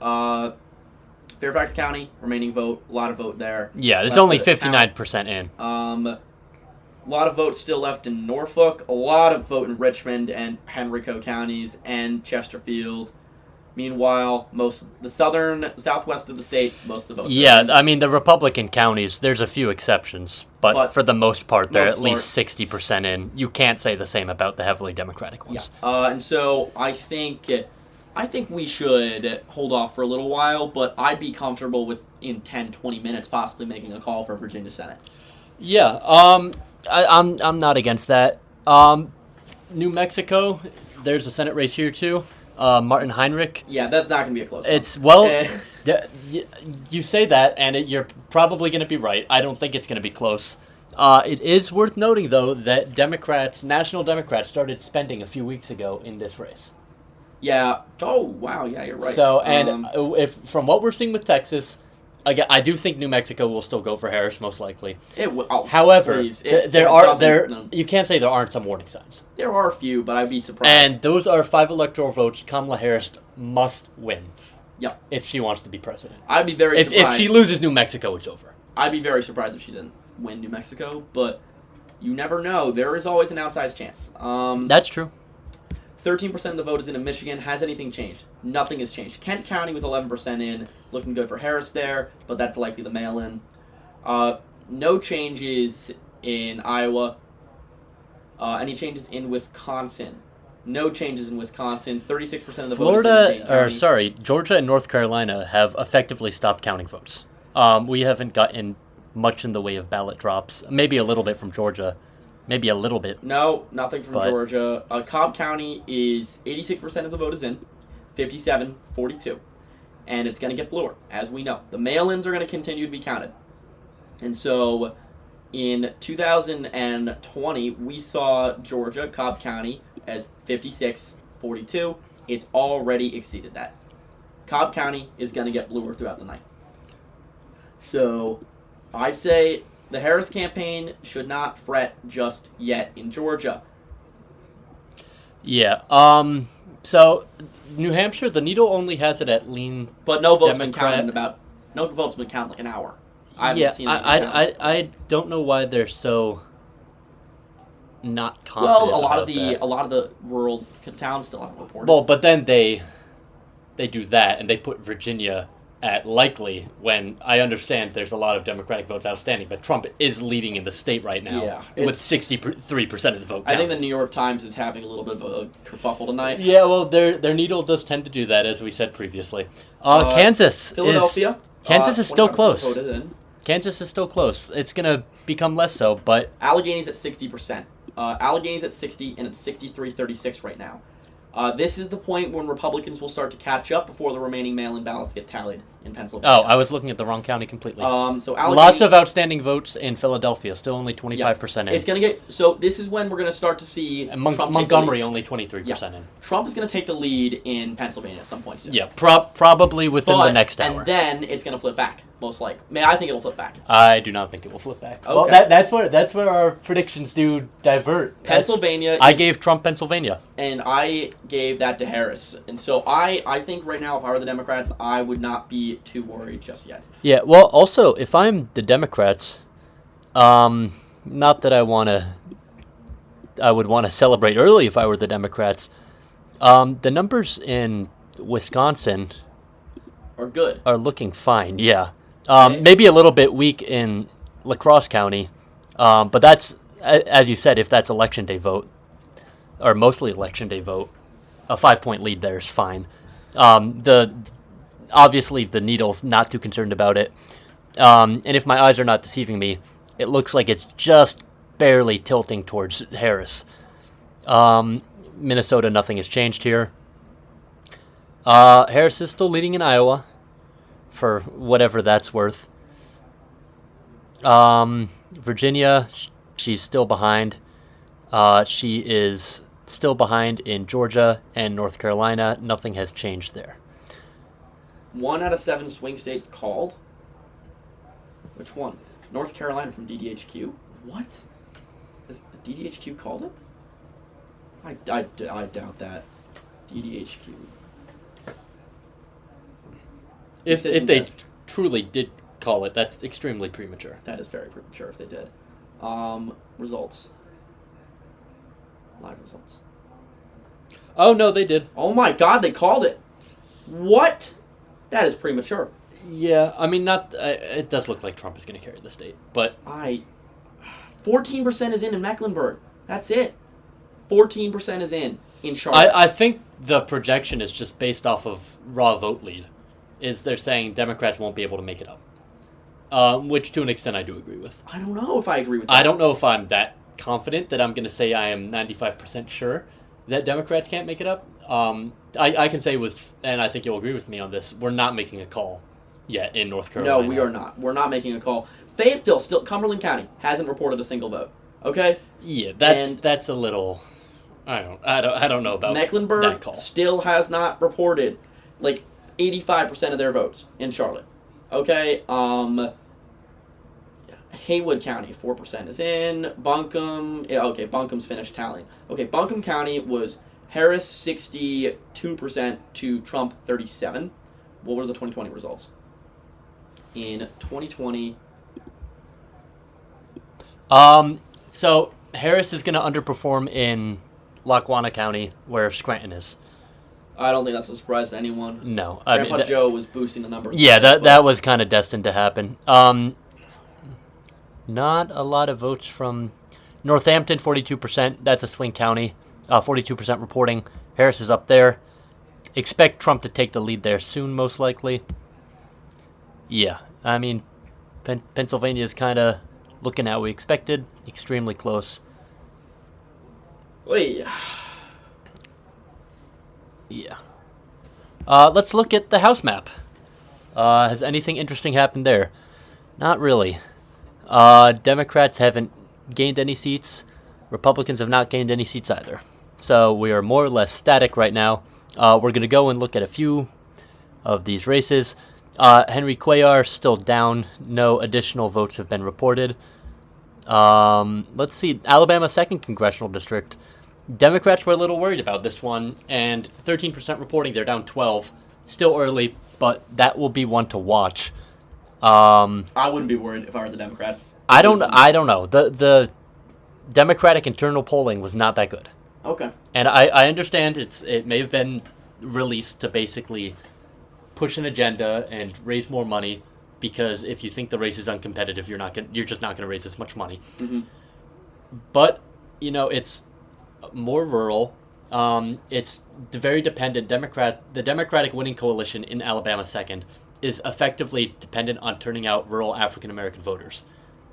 Fairfax County, remaining vote, a lot of vote there. Yeah, it's only 59% in. A lot of votes still left in Norfolk, a lot of vote in Richmond and Henrico counties and Chesterfield. Meanwhile, the southwest of the state, most of the votes. Yeah, I mean, the Republican counties, there's a few exceptions, but for the most part, they're at least 60% in. You can't say the same about the heavily Democratic ones. Yeah. And so I think we should hold off for a little while, but I'd be comfortable with in 10, 20 minutes possibly making a call for Virginia Senate. Yeah, I'm not against that. New Mexico, there's a Senate race here too. Martin Heinrich. Yeah, that's not going to be a close one. It's, you say that, and you're probably going to be right. I don't think it's going to be close. It is worth noting, though, that National Democrats, started spending a few weeks ago in this race. Yeah. Oh, wow. Yeah, you're right. So, and if from what we're seeing with Texas, again, I do think New Mexico will still go for Harris, most likely. It will. Oh, however, please. You can't say there aren't some warning signs. There are a few, but I'd be surprised. And those are 5 electoral votes Kamala Harris must win. Yep. If she wants to be president. I'd be very surprised. If she loses New Mexico, it's over. I'd be very surprised if she didn't win New Mexico, but you never know. There is always an outsized chance. That's true. 13% of the vote is in Michigan. Has anything changed? Nothing has changed. Kent County with 11% in. It's looking good for Harris there, but that's likely the mail-in. No changes in Iowa. Any changes in Wisconsin? No changes in Wisconsin. 36% of the vote is in Dane County. Georgia and North Carolina have effectively stopped counting votes. We haven't gotten much in the way of ballot drops. Maybe a little bit from Georgia. Maybe a little bit. No, nothing from Georgia. Cobb County is 86% of the vote is in, 57-42. And it's going to get bluer, as we know. The mail-ins are going to continue to be counted. And so in 2020, we saw Georgia, Cobb County, as 56-42. It's already exceeded that. Cobb County is going to get bluer throughout the night. So I'd say the Harris campaign should not fret just yet in Georgia. Yeah. So New Hampshire, the needle only has it at lean. But no votes Democrat. been counted no votes been counted like an hour. I haven't seen I don't know why they're so not confident. Well, a lot of the rural towns still haven't reported. Well, but then they do that and they put Virginia at likely, when I understand there's a lot of Democratic votes outstanding, but Trump is leading in the state right now with 63% of the vote count. I think the New York Times is having a little bit of a kerfuffle tonight. Yeah, well, their needle does tend to do that, as we said previously. Kansas Philadelphia. Kansas is still close. Voted in. Kansas is still close. It's going to become less so, but Allegheny's at 60%. Allegheny's at 60, and it's 63-36 right now. This is the point when Republicans will start to catch up before the remaining mail-in ballots get tallied in Pennsylvania. oh, I was looking at the wrong county completely. So Allegheny, Lots of outstanding votes in Philadelphia, still only 25% in. It's gonna get so. This is when we're gonna start to see And Trump take the Montgomery lead. only 23% in. Trump is gonna take the lead in Pennsylvania at some point soon. Yeah, probably within the next hour. And then it's gonna flip back, most likely. I think it'll flip back. I do not think it will flip back. Okay. Well, that's where our predictions do divert. Pennsylvania. I gave Trump Pennsylvania. And I gave that to Harris. And so I think right now, if I were the Democrats, I would not be too worried just yet. Yeah, well, also, if I'm the Democrats, not that I would want to celebrate early if I were the Democrats. The numbers in Wisconsin Or good. are looking fine, yeah. Okay. Maybe a little bit weak in La Crosse County, but that's, as you said, if that's election day vote, or mostly election day vote, a 5-point lead there is fine. Obviously the needle's not too concerned about it, and if my eyes are not deceiving me, it looks like it's just barely tilting towards Harris. Minnesota, nothing has changed here. Harris is still leading in Iowa, for whatever that's worth. Virginia, she's still behind. She is still behind in Georgia and North Carolina. Nothing has changed there. 1 out of 7 swing states called. Which one? North Carolina from DDHQ. What? Is DDHQ called it? I doubt that. DDHQ. If Decision they desk. truly did call it, that's extremely premature. That is very premature if they did. Results. Live results. Oh, no, they did. Oh my god, they called it. What? That is premature. Yeah, I mean, not. It does look like Trump is going to carry the state, but 14% is in Mecklenburg. That's it. 14% is in Charlotte. I think the projection is just based off of raw vote lead. Is they're saying Democrats won't be able to make it up, which to an extent I do agree with. I don't know if I agree with that. I don't know if I'm that confident that I'm going to say I am 95% sure that Democrats can't make it up. I can say with, and I think you'll agree with me on this, we're not making a call yet in North Carolina. No, we are not. We're not making a call. Fayetteville, still Cumberland County, hasn't reported a single vote. Okay? Yeah, that's a little. I don't know about Mecklenburg that call. still has not reported like 85% of their votes in Charlotte. Okay? Haywood County, 4% is in. Buncombe, okay, Buncombe's finished tallying. Okay, Buncombe County was Harris 62% to Trump 37. What were the 2020 results? In 2020, So Harris is going to underperform in Lackawanna County, where Scranton is. I don't think that's a surprise to anyone. No, Grandpa Joe was boosting the numbers. Yeah, that was kind of destined to happen. Not a lot of votes from Northampton, 42%. That's a swing county. 42% reporting. Harris is up there. Expect Trump to take the lead there soon, most likely. Yeah, I mean, Pennsylvania is kind of looking how we expected. Extremely close. Wait. Yeah. Let's look at the House map. Has anything interesting happened there? Not really. Democrats haven't gained any seats. Republicans have not gained any seats either. So we are more or less static right now. We're going to go and look at a few of these races. Henry Cuellar still down. No additional votes have been reported. Let's see. Alabama 2nd Congressional District. Democrats were a little worried about this one, and 13% reporting. They're down 12. Still early, but that will be one to watch. I wouldn't be worried if I were the Democrats. I don't know. The Democratic internal polling was not that good. Okay. And I understand it may have been released to basically push an agenda and raise more money, because if you think the race is uncompetitive, you're just not going to raise as much money. Mm-hmm. But it's more rural. It's very dependent. The Democratic winning coalition in Alabama 2nd is effectively dependent on turning out rural African American voters,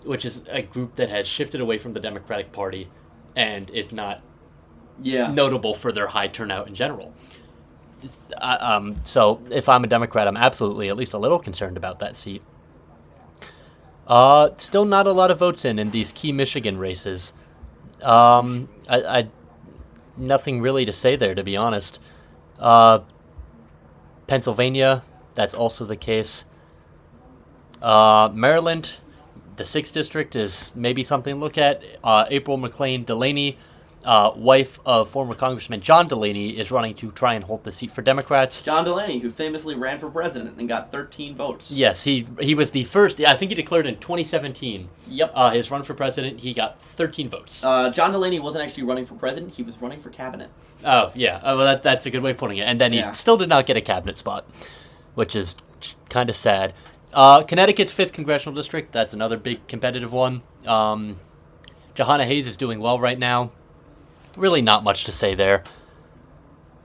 which is a group that has shifted away from the Democratic Party and is not notable for their high turnout in general. So if I'm a Democrat, I'm absolutely at least a little concerned about that seat. Still not a lot of votes in these key Michigan races. I nothing really to say there, to be honest. Pennsylvania, that's also the case. Maryland, the 6th district is maybe something to look at. April McLean Delaney, wife of former Congressman John Delaney, is running to try and hold the seat for Democrats. John Delaney, who famously ran for president and got 13 votes. Yes, he was the first. I think he declared in 2017. Yep. His run for president, he got 13 votes. John Delaney wasn't actually running for president. He was running for cabinet. Oh, yeah. Well, that's a good way of putting it. And then he still did not get a cabinet spot, which is just kind of sad. Connecticut's 5th congressional district, that's another big competitive one. Johanna Hayes is doing well right now. Really not much to say there.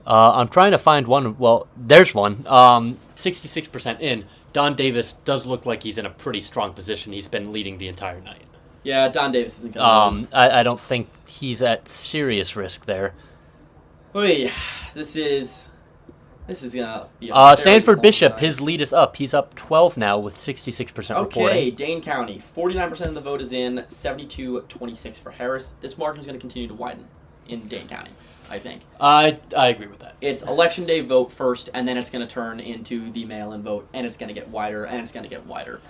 I'm trying to find one. Well, there's one. 66% in. Don Davis does look like he's in a pretty strong position. He's been leading the entire night. Yeah, Don Davis isn't going to lose. I don't think he's at serious risk there. Wait, this is gonna be a Sanford long Bishop, time. his lead is up. He's up 12 now with 66% reporting. Okay, Dane County, 49% of the vote is in, 72-26 for Harris. This margin is going to continue to widen in Dane County, I think. I agree with that. It's election day vote first, and then it's going to turn into the mail-in vote, and it's going to get wider, and it's going to get wider.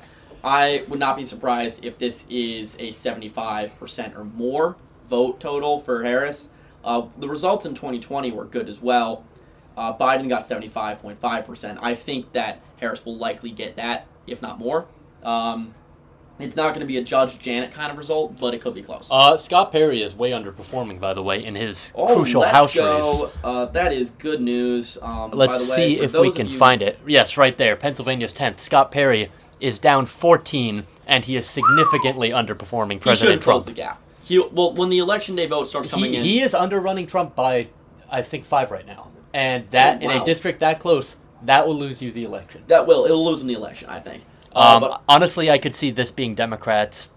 I would not be surprised if this is a 75% or more vote total for Harris. The results in 2020 were good as well. Biden got 75.5%. I think that Harris will likely get that, if not more. It's not going to be a Judge Janet kind of result, but it could be close. Scott Perry is way underperforming, by the way, in his crucial House race. That is good news. Let's see if we can find it. Yes, right there. Pennsylvania's 10th. Scott Perry is down 14, and he is significantly underperforming President Trump. Close the gap. When the election day vote starts coming in... He is underrunning Trump by, I think, 5 right now. And that in a district that close, that will lose you the election. It'll lose in the election, I think. But honestly, I could see this being Democrats,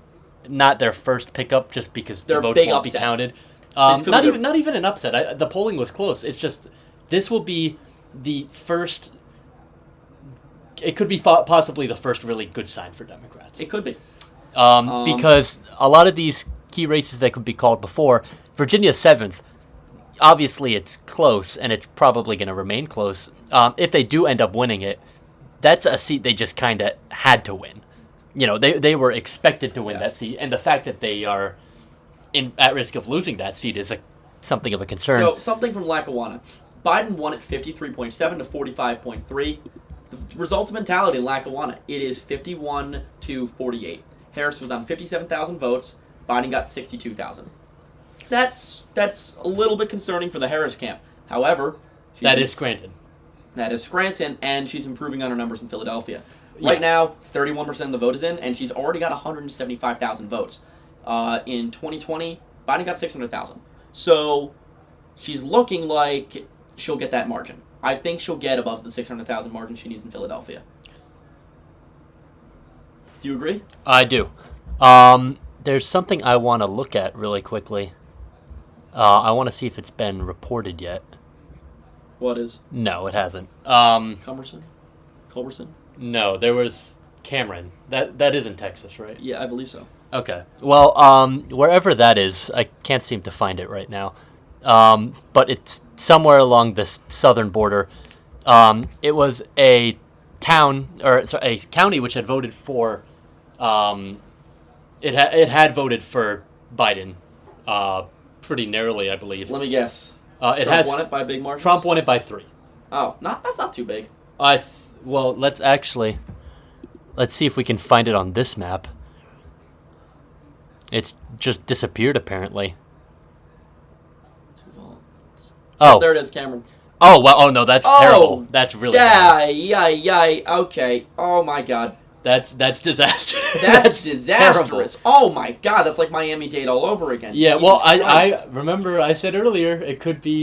not their first pickup, just because the votes won't be counted. Not even an upset. The polling was close. It's just this will be the first. It could be possibly the first really good sign for Democrats. It could be, because a lot of these key races that could be called before, Virginia's 7th. Obviously, it's close, and it's probably going to remain close. If they do end up winning it, that's a seat they just kind of had to win. You know, they were expected to win that seat, and the fact that they are at risk of losing that seat is something of a concern. So, something from Lackawanna. Biden won at 53.7 to 45.3. The results of mentality in Lackawanna, it is 51 to 48. Harris was on 57,000 votes. Biden got 62,000. That's a little bit concerning for the Harris camp. However, that is Scranton. That is Scranton, and she's improving on her numbers in Philadelphia. Right now, 31% of the vote is in, and she's already got 175,000 votes. In 2020, Biden got 600,000. So she's looking like she'll get that margin. I think she'll get above the 600,000 margin she needs in Philadelphia. Do you agree? I do. There's something I want to look at really quickly. I want to see if it's been reported yet. What is? No, it hasn't. Culberson? No, there was Cameron. That is in Texas, right? Yeah, I believe so. Okay. Well, wherever that is, I can't seem to find it right now. But it's somewhere along this southern border. It was a town, or sorry, a county which had voted for, it had voted for Biden, pretty narrowly, I believe. Let me guess. Trump won it by big margins? Trump won it by 3. Oh, that's not too big. Well, let's see if we can find it on this map. It's just disappeared, apparently. Oh, there it is, Cameron. Oh, well, oh no, that's terrible. That's really bad. Yeah, okay. Oh my God. That's disastrous. That's disastrous. Terrible. Oh my God, that's like Miami-Dade all over again. Yeah, Jesus well, Christ. I remember I said earlier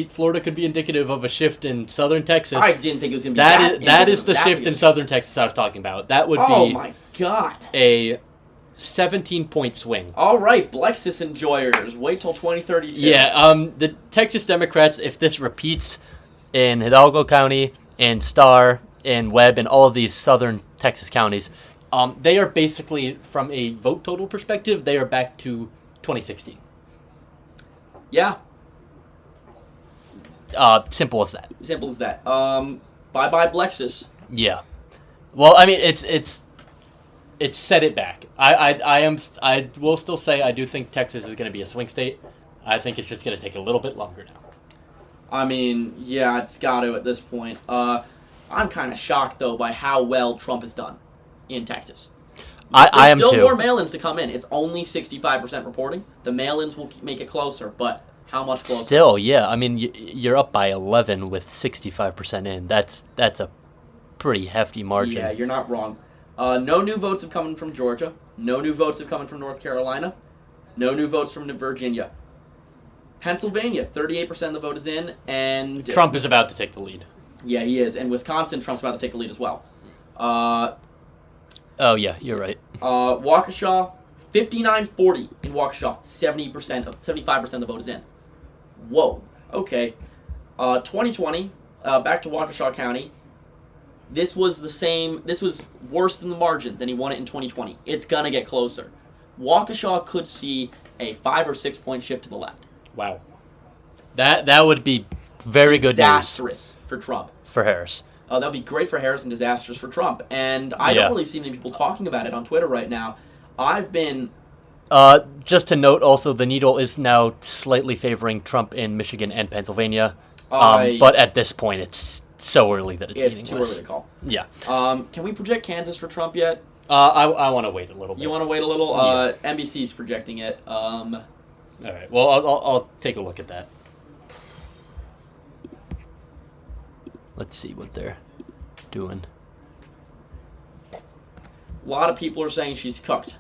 Florida could be indicative of a shift in southern Texas. I didn't think it was going to be that is the that shift in big. southern Texas I was talking about. That would Oh be my God. a 17-point swing. All right, Blexus enjoyers, wait till 2032. Yeah, the Texas Democrats, if this repeats in Hidalgo County, in Starr, in Webb, and all of these southern Texas counties, they are basically, from a vote total perspective, they are back to 2016. Yeah, Simple as that. simple as that. Bye-bye Blexus. Yeah. Well, I mean, it's set it back. I will still say I do think Texas is going to be a swing state. I think it's just going to take a little bit longer now. I mean, yeah, it's got to at this point. I'm kind of shocked, though, by how well Trump has done in Texas. I am There's too. still more mail-ins to come in. It's only 65% reporting. The mail-ins will make it closer, but how much closer? Still, yeah. I mean, you're up by 11 with 65% in. That's a pretty hefty margin. Yeah, you're not wrong. No new votes have come in from Georgia. No new votes have come in from North Carolina. No new votes from Virginia. Pennsylvania, 38% of the vote is in, and Trump is about to take the lead. Yeah, he is. And Wisconsin, Trump's about to take the lead as well. Oh, yeah, you're right. Waukesha, 59-40 in Waukesha. 75% of the vote is in. Whoa. Okay. 2020, back to Waukesha County. This was worse than the margin than he won it in 2020. It's going to get closer. Waukesha could see a 5 or 6 point shift to the left. Wow. That would be very good news Disastrous for Trump. for Harris. That would be great for Harris and disastrous for Trump. And I don't really see many people talking about it on Twitter right now. I've been... Just to note, also, the needle is now slightly favoring Trump in Michigan and Pennsylvania. But at this point, it's so early that it's meaningless. too early to call. Yeah. Can we project Kansas for Trump yet? I want to wait a little bit. You want to wait a little? Yeah. NBC's projecting it. All right. Well, I'll take a look at that. Let's see what they're doing. A lot of people are saying she's cooked.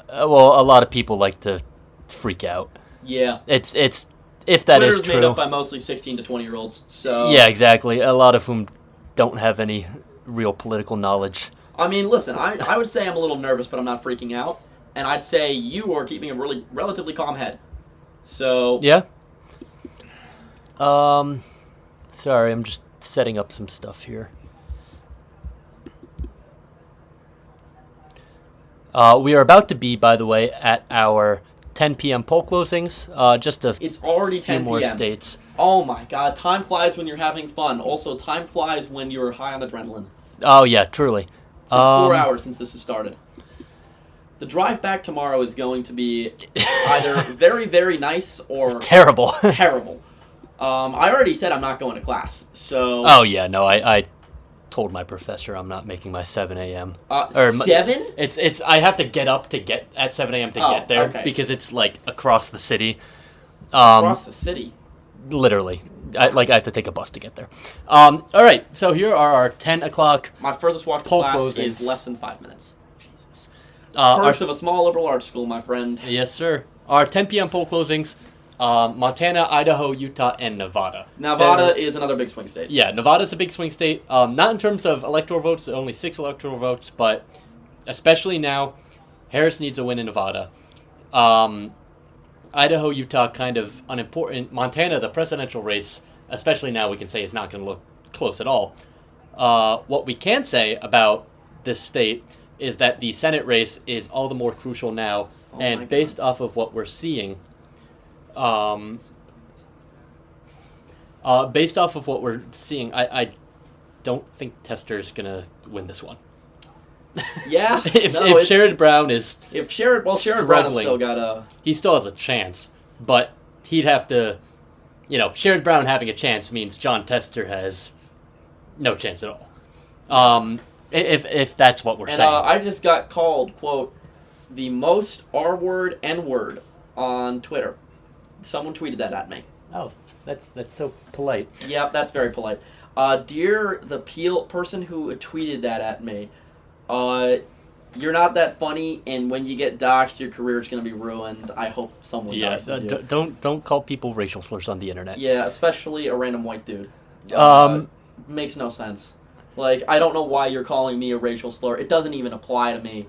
Well, a lot of people like to freak out. Yeah. It's if that Twitter's is true. made up by mostly 16 to 20-year-olds. So Yeah, exactly. A lot of whom don't have any real political knowledge. I mean, listen, I would say I'm a little nervous, but I'm not freaking out. And I'd say you are keeping a relatively calm head. So Yeah. Sorry, I'm just setting up some stuff here. We are about to be, by the way, at our 10 p.m. poll closings. Just it's already few 10 more p.m. states. Oh my God! Time flies when you're having fun. Also, time flies when you're high on adrenaline. Oh yeah, truly. It's been 4 hours since this has started. The drive back tomorrow is going to be either very, very nice or terrible. terrible. I already said I'm not going to class, so... Oh, yeah, no, I told my professor I'm not making my 7 a.m. 7? It's I have to get up to get at 7 a.m. to get there because it's, like, across the city. Across the city? Literally. I have to take a bus to get there. All right, so here are our 10 o'clock My furthest walk to poll class closings. is less than 5 minutes. Jesus. Perks of a small liberal arts school, my friend. Yes, sir. Our 10 p.m. poll closings, Montana, Idaho, Utah, and Nevada. Nevada is another big swing state. Yeah, Nevada's a big swing state. Not in terms of electoral votes, only 6 electoral votes, but especially now, Harris needs a win in Nevada. Idaho, Utah, kind of unimportant. Montana, the presidential race, especially now, we can say is not going to look close at all. What we can say about this state is that the Senate race is all the more crucial now, and based off of what we're seeing, I don't think Tester's gonna win this one. Yeah, if Sherrod Brown is Sherrod Brown has struggling, still got a... He still has a chance, but he'd have to, Sherrod Brown having a chance means John Tester has no chance at all. If that's what we're saying. I just got called, quote, the most R-word N-word on Twitter. Someone tweeted that at me. Oh, that's so polite. Yeah, that's very polite. Dear the person who tweeted that at me, You're not that funny, and when you get doxxed, your career is going to be ruined. I hope someone doxes you. Don't call people racial slurs on the internet. Yeah, especially a random white dude. Makes no sense. Like, I don't know why you're calling me a racial slur. It doesn't even apply to me.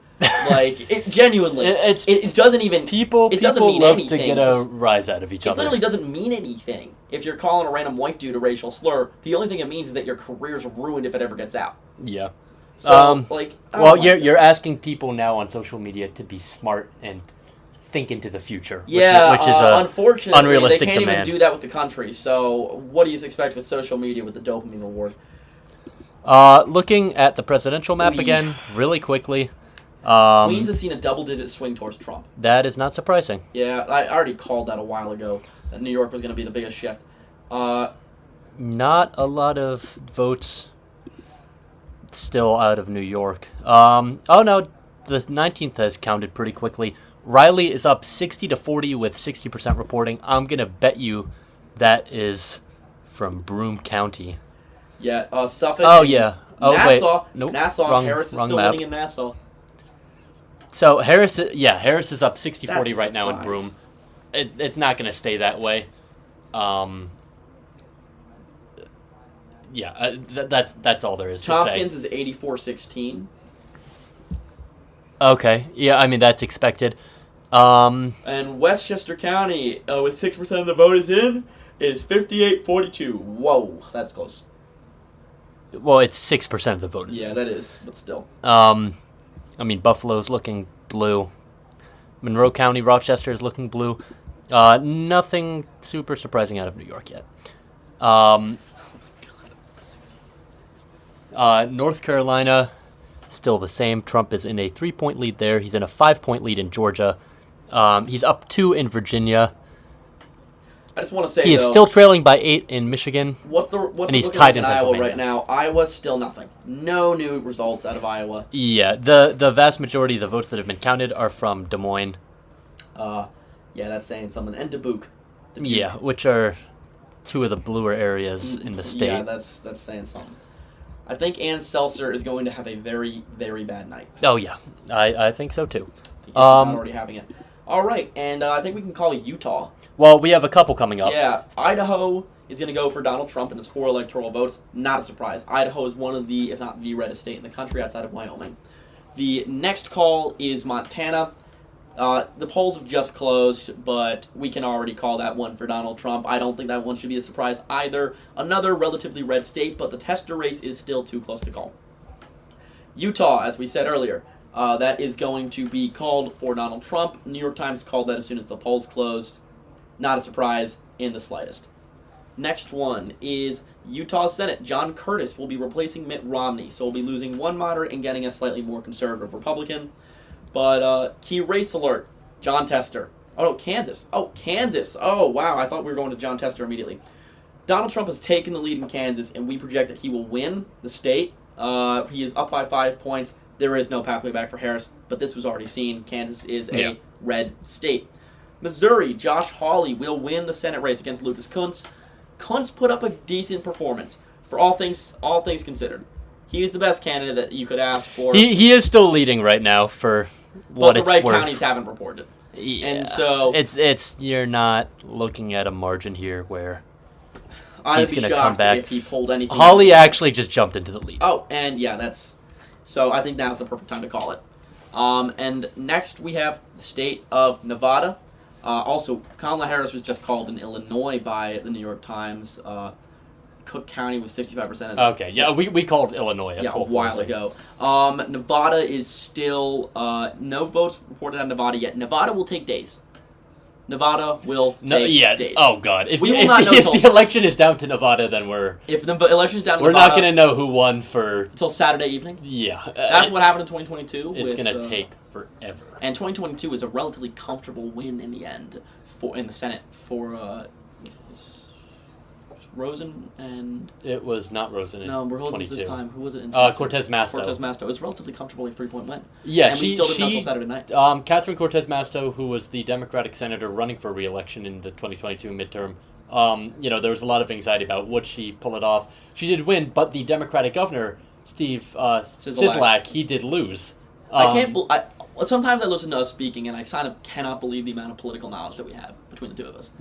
Like, it genuinely, it doesn't even. It doesn't mean love anything. to get a rise out of each It other. literally doesn't mean anything. If you're calling a random white dude a racial slur, the only thing it means is that your career's ruined if it ever gets out. Yeah. So, like, well, you're asking people now on social media to be smart and think into the future. Yeah, which is unfortunately, unrealistic they can't demand. even do that with the country. So, what do you expect with social media with the dopamine reward? Looking at the presidential map again, really quickly. Queens has seen a double-digit swing towards Trump. That is not surprising. Yeah, I already called that a while ago. That New York was going to be the biggest shift. Not a lot of votes still out of New York. Oh no, the 19th has counted pretty quickly. Riley is up 60-40 with 60% reporting. I'm gonna bet you that is from Broome County. Yeah, Suffolk. Oh yeah. Oh Nassau. wait. Nope. Nassau. Harris is still map. winning in Nassau. So Harris is up 60-40 right now in surprise. Broome. It's not gonna stay that way. Yeah, that's all there is Tompkins to say. is 84-16. Okay, yeah, I mean that's expected. And Westchester County, with 6% of the vote is in, is 58-42. Whoa, that's close. Well, it's 6% of the vote. Yeah, that is, but still. I mean Buffalo's looking blue. Monroe County, Rochester is looking blue. Nothing super surprising out of New York yet. North Carolina, still the same. Trump is in a 3-point lead there. He's in a 5-point lead in Georgia. He's up 2 in Virginia. I just want to say, he is still trailing by 8 in Michigan. What's he's looking tied like in Iowa Pennsylvania right now? Iowa's still nothing. No new results out of Iowa. Yeah, the vast majority of the votes that have been counted are from Des Moines. Yeah, that's saying something. And Dubuque. Yeah, which are 2 of the bluer areas in the state. Yeah, that's saying something. I think Ann Seltzer is going to have a very, very bad night. Oh, yeah. I think so, too. He's not already having it. All right, and I think we can call Utah. Well, we have a couple coming up. Yeah, Idaho is going to go for Donald Trump and his 4 electoral votes. Not a surprise. Idaho is one of the, if not the reddest state in the country outside of Wyoming. The next call is Montana. The polls have just closed, but we can already call that one for Donald Trump. I don't think that one should be a surprise either. Another relatively red state, but the tester race is still too close to call. Utah, as we said earlier, that is going to be called for Donald Trump. New York Times called that as soon as the polls closed. Not a surprise in the slightest. Next one is Utah Senate. John Curtis will be replacing Mitt Romney, so we'll be losing one moderate and getting a slightly more conservative Republican. But key race alert, John Tester. Oh, no, Kansas. Oh, Kansas. Oh, wow, I thought we were going to John Tester immediately. Donald Trump has taken the lead in Kansas, and we project that he will win the state. He is up by 5 points. There is no pathway back for Harris, but this was already seen. Kansas is a red state. Missouri, Josh Hawley will win the Senate race against Lucas Kunz. Kunz put up a decent performance for all things considered. He is the best candidate that you could ask for. He is still leading right now for what it's worth. But the red counties haven't reported. Yeah. And so it's you're not looking at a margin here where I'd he's be going to shocked come back. if he pulled anything. Hawley actually just jumped into the lead. Oh, and yeah, so I think now's the perfect time to call it. And next we have the state of Nevada. Also, Kamala Harris was just called in Illinois by the New York Times. Cook County was 65%. Okay, yeah, we called Illinois a while ago. Nevada is still no votes reported on Nevada yet. Nevada will take days. Nevada will take days. Oh God! If the the election is down to Nevada, then if the election is down to we're Nevada, not going to know who won for until Saturday evening. Yeah, that's what happened in 2022. It's going to take forever. And 2022 was a relatively comfortable win in the end in the Senate for Rosen and... It was not Rosen in 22. No, Rosen's this time. Who was it in 22? Cortez Masto. Cortez Masto. It was a relatively comfortable 3-point win. Yeah, and we still didn't know until Saturday night. Catherine Cortez Masto, who was the Democratic senator running for re-election in the 2022 midterm, there was a lot of anxiety about would she pull it off. She did win, but the Democratic governor Steve Sisolak. Sisolak, he did lose. I can't. Sometimes I listen to us speaking, and I kind of cannot believe the amount of political knowledge that we have between the two of us.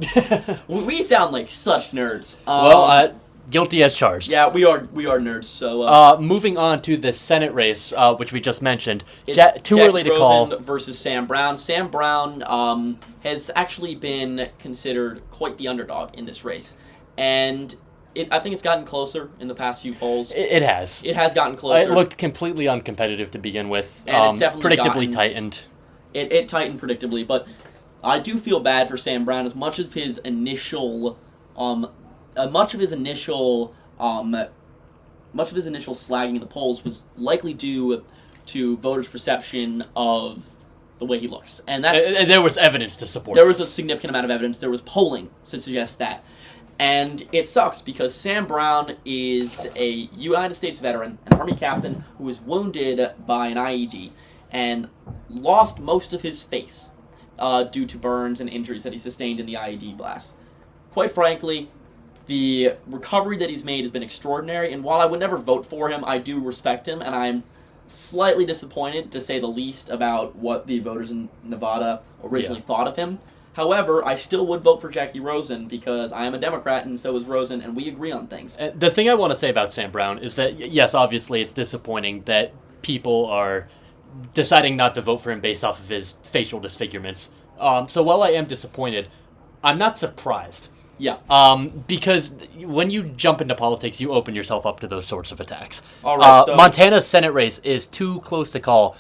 We sound like such nerds. Guilty as charged. Yeah, we are nerds. So moving on to the Senate race, which we just mentioned. it's Too Jackie early to Rosen call. versus Sam Brown. Sam Brown has actually been considered quite the underdog in this race, and I think it's gotten closer in the past few polls. It has. It has gotten closer. It looked completely uncompetitive to begin with. And it's definitely predictably tightened. It tightened predictably, but I do feel bad for Sam Brown as much of his initial slagging in the polls was likely due to voters' perception of the way he looks, and there was evidence to support. There was a significant amount of evidence. There was polling to suggest that. And it sucks because Sam Brown is a United States veteran, an Army captain who was wounded by an IED and lost most of his face due to burns and injuries that he sustained in the IED blast. Quite frankly, the recovery that he's made has been extraordinary, and while I would never vote for him, I do respect him, and I'm slightly disappointed, to say the least, about what the voters in Nevada originally thought of him. However, I still would vote for Jackie Rosen because I am a Democrat and so is Rosen, and we agree on things. The thing I want to say about Sam Brown is that, yes, obviously it's disappointing that people are deciding not to vote for him based off of his facial disfigurements. So while I am disappointed, I'm not surprised. Yeah. Because when you jump into politics, you open yourself up to those sorts of attacks. All right, so Montana's Senate race is too close to call.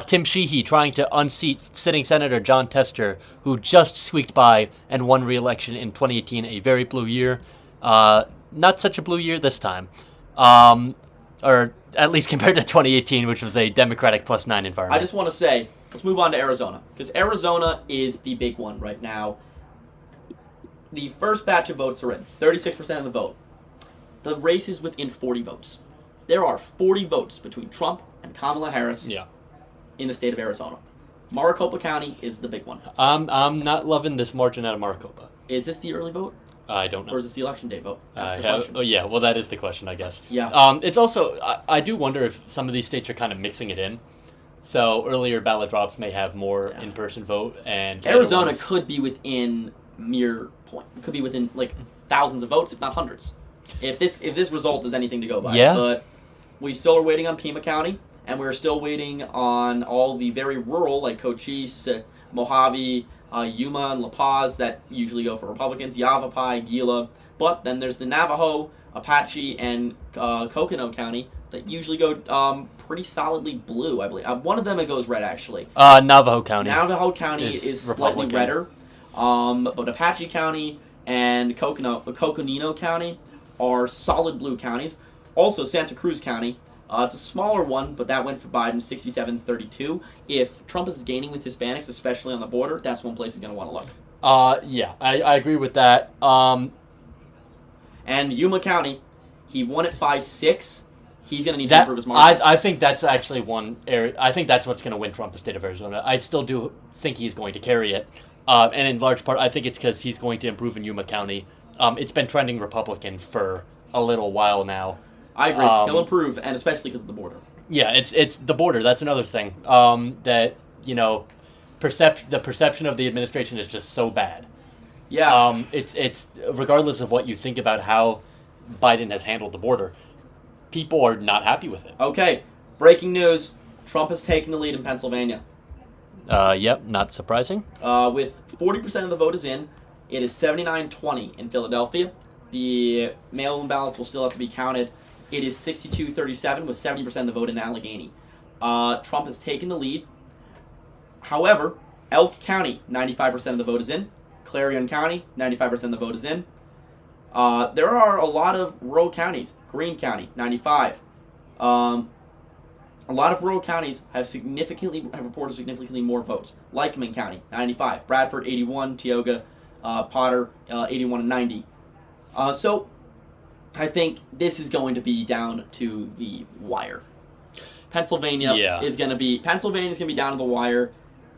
Tim Sheehy trying to unseat sitting Senator John Tester, who just squeaked by and won re-election in 2018, a very blue year. Not such a blue year this time. Or at least compared to 2018, which was a Democratic +9 environment. I just want to say, let's move on to Arizona, because Arizona is the big one right now. The first batch of votes are in, 36% of the vote. The race is within 40 votes. There are 40 votes between Trump and Kamala Harris in the state of Arizona. Maricopa County is the big one. I'm not loving this margin out of Maricopa. Is this the early vote? I don't know. Or is this the election day vote? That's the question. Oh, yeah, well, that is the question, I guess. Yeah. It's also, I do wonder if some of these states are kind of mixing it in. So earlier ballot drops may have more in-person vote, and Arizona could be within mere point. It could be within like thousands of votes, if not hundreds. If this result is anything to go by. Yeah. But we still are waiting on Pima County, and we're still waiting on all the very rural, like Cochise, Mojave, Yuma, and La Paz, that usually go for Republicans, Yavapai, Gila. But then there's the Navajo, Apache, and Coconut County that usually go pretty solidly blue, I believe. One of them, it goes red, actually. Navajo County. Navajo County is slightly redder. But Apache County and Coconino County are solid blue counties. Also, Santa Cruz County, it's a smaller one, but that went for Biden 67-32. If Trump is gaining with Hispanics, especially on the border, that's one place he's going to want to look. Yeah, I agree with that. And Yuma County, he won it by 6. He's going to need to improve his margin. I think that's actually one area. I think that's what's going to win Trump the state of Arizona. I still do think he's going to carry it. And in large part, I think it's because he's going to improve in Yuma County. It's been trending Republican for a little while now. I agree. He'll improve, and especially because of the border. Yeah, it's the border. That's another thing. That, the perception of the administration is just so bad. Yeah. It's regardless of what you think about how Biden has handled the border, people are not happy with it. Okay, breaking news. Trump has taken the lead in Pennsylvania. Yep, not surprising. With 40% of the vote is in, it is 79-20 in Philadelphia. The mail-in ballots will still have to be counted. It is 62-37 with 70% of the vote in Allegheny. Trump has taken the lead. However, Elk County, 95% of the vote is in. Clarion County, 95% of the vote is in. There are a lot of rural counties. Greene County, 95. A lot of rural counties have reported significantly more votes. Lycoming County, 95. Bradford, 81. Tioga, Potter, 81 and 90. So, I think this is going to be down to the wire. Pennsylvania is going to be down to the wire.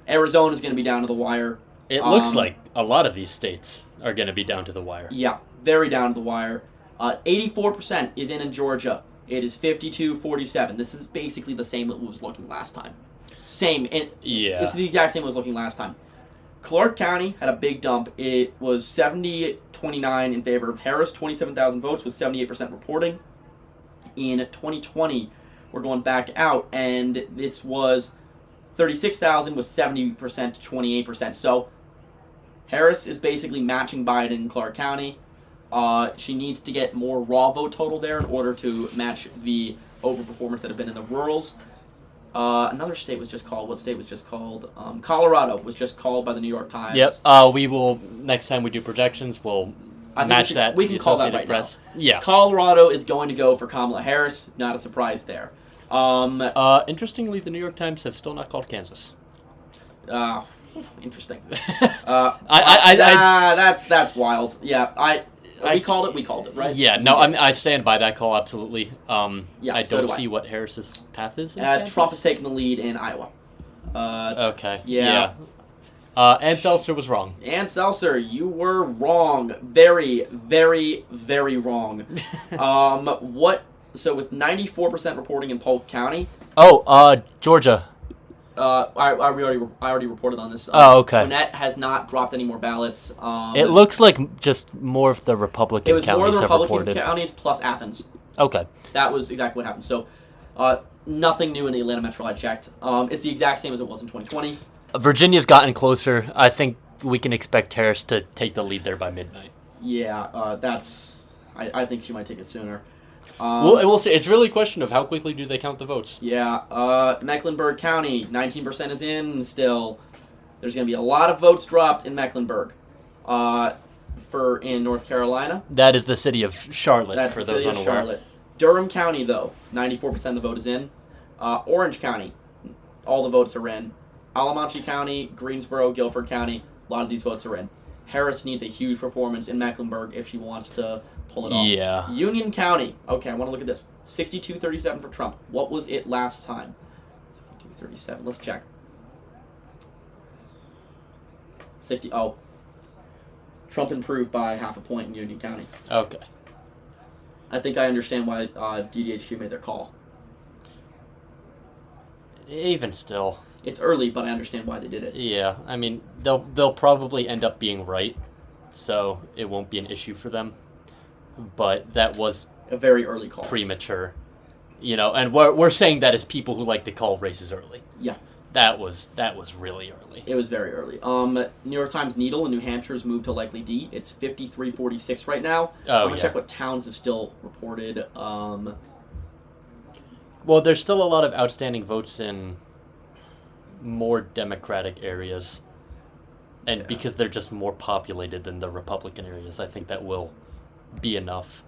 Arizona is going to be down to the wire. It looks like a lot of these states are going to be down to the wire. Yeah, very down to the wire. 84% is in Georgia. It is 52-47. This is basically the same that it was looking last time. Same. Yeah. It's the exact same it was looking last time. Clark County had a big dump. It was 70-29 in favor of Harris. 27,000 votes with 78% reporting. In 2020, we're going back out, and this was 36,000 with 70% to 28%. So Harris is basically matching Biden in Clark County. She needs to get more raw vote total there in order to match the overperformance that have been in the rurals. Another state was just called. What state was just called? Colorado was just called by the New York Times. Yep. We will, next time we do projections, we'll match that. We can call that right Press. now. Yeah. Colorado is going to go for Kamala Harris. Not a surprise there. Interestingly, the New York Times have still not called Kansas. Interesting. That's wild. Yeah, we called it, right? Yeah, no, I stand by that call, absolutely. Yeah, I so don't do see I. what Harris's path is in Kansas. Trump is taking the lead in Iowa. Okay. Yeah. Ann Seltzer was wrong. Ann Seltzer, you were wrong. Very, very, very wrong. So with 94% reporting in Polk County. Georgia. I already reported on this. Okay. Gwinnett has not dropped any more ballots. It looks like just more of the Republican it was counties more of the have Republican reported. counties plus Athens. Okay. That was exactly what happened. So, nothing new in the Atlanta Metro I checked. It's the exact same as it was in 2020. Virginia's gotten closer. I think we can expect Harris to take the lead there by midnight. Yeah, I think she might take it sooner. We'll see. It's really a question of how quickly do they count the votes. Yeah, Mecklenburg County, 19% is in still. There's going to be a lot of votes dropped in Mecklenburg. In North Carolina. That is the city of Charlotte, That's for the those city of unaware. Charlotte. Durham County, though, 94% of the vote is in. Orange County, all the votes are in. Alamance County, Greensboro, Guilford County, a lot of these votes are in. Harris needs a huge performance in Mecklenburg if she wants to pull it off. Yeah. Union County. Okay, I want to look at this. 62-37 for Trump. What was it last time? 62-37. Let's check. 60. Oh. Trump improved by half a point in Union County. Okay. I think I understand why DDHQ made their call. Even still. It's early, but I understand why they did it. Yeah, I mean, they'll probably end up being right, so it won't be an issue for them. But that was a very early call. Premature. And we're saying that as people who like to call races early. Yeah. That was really early. It was very early. New York Times Needle in New Hampshire has moved to likely D. It's 53-46 right now. I'm going to check what towns have still reported. Well, there's still a lot of outstanding votes in more Democratic areas. And because they're just more populated than the Republican areas, I think that will be enough.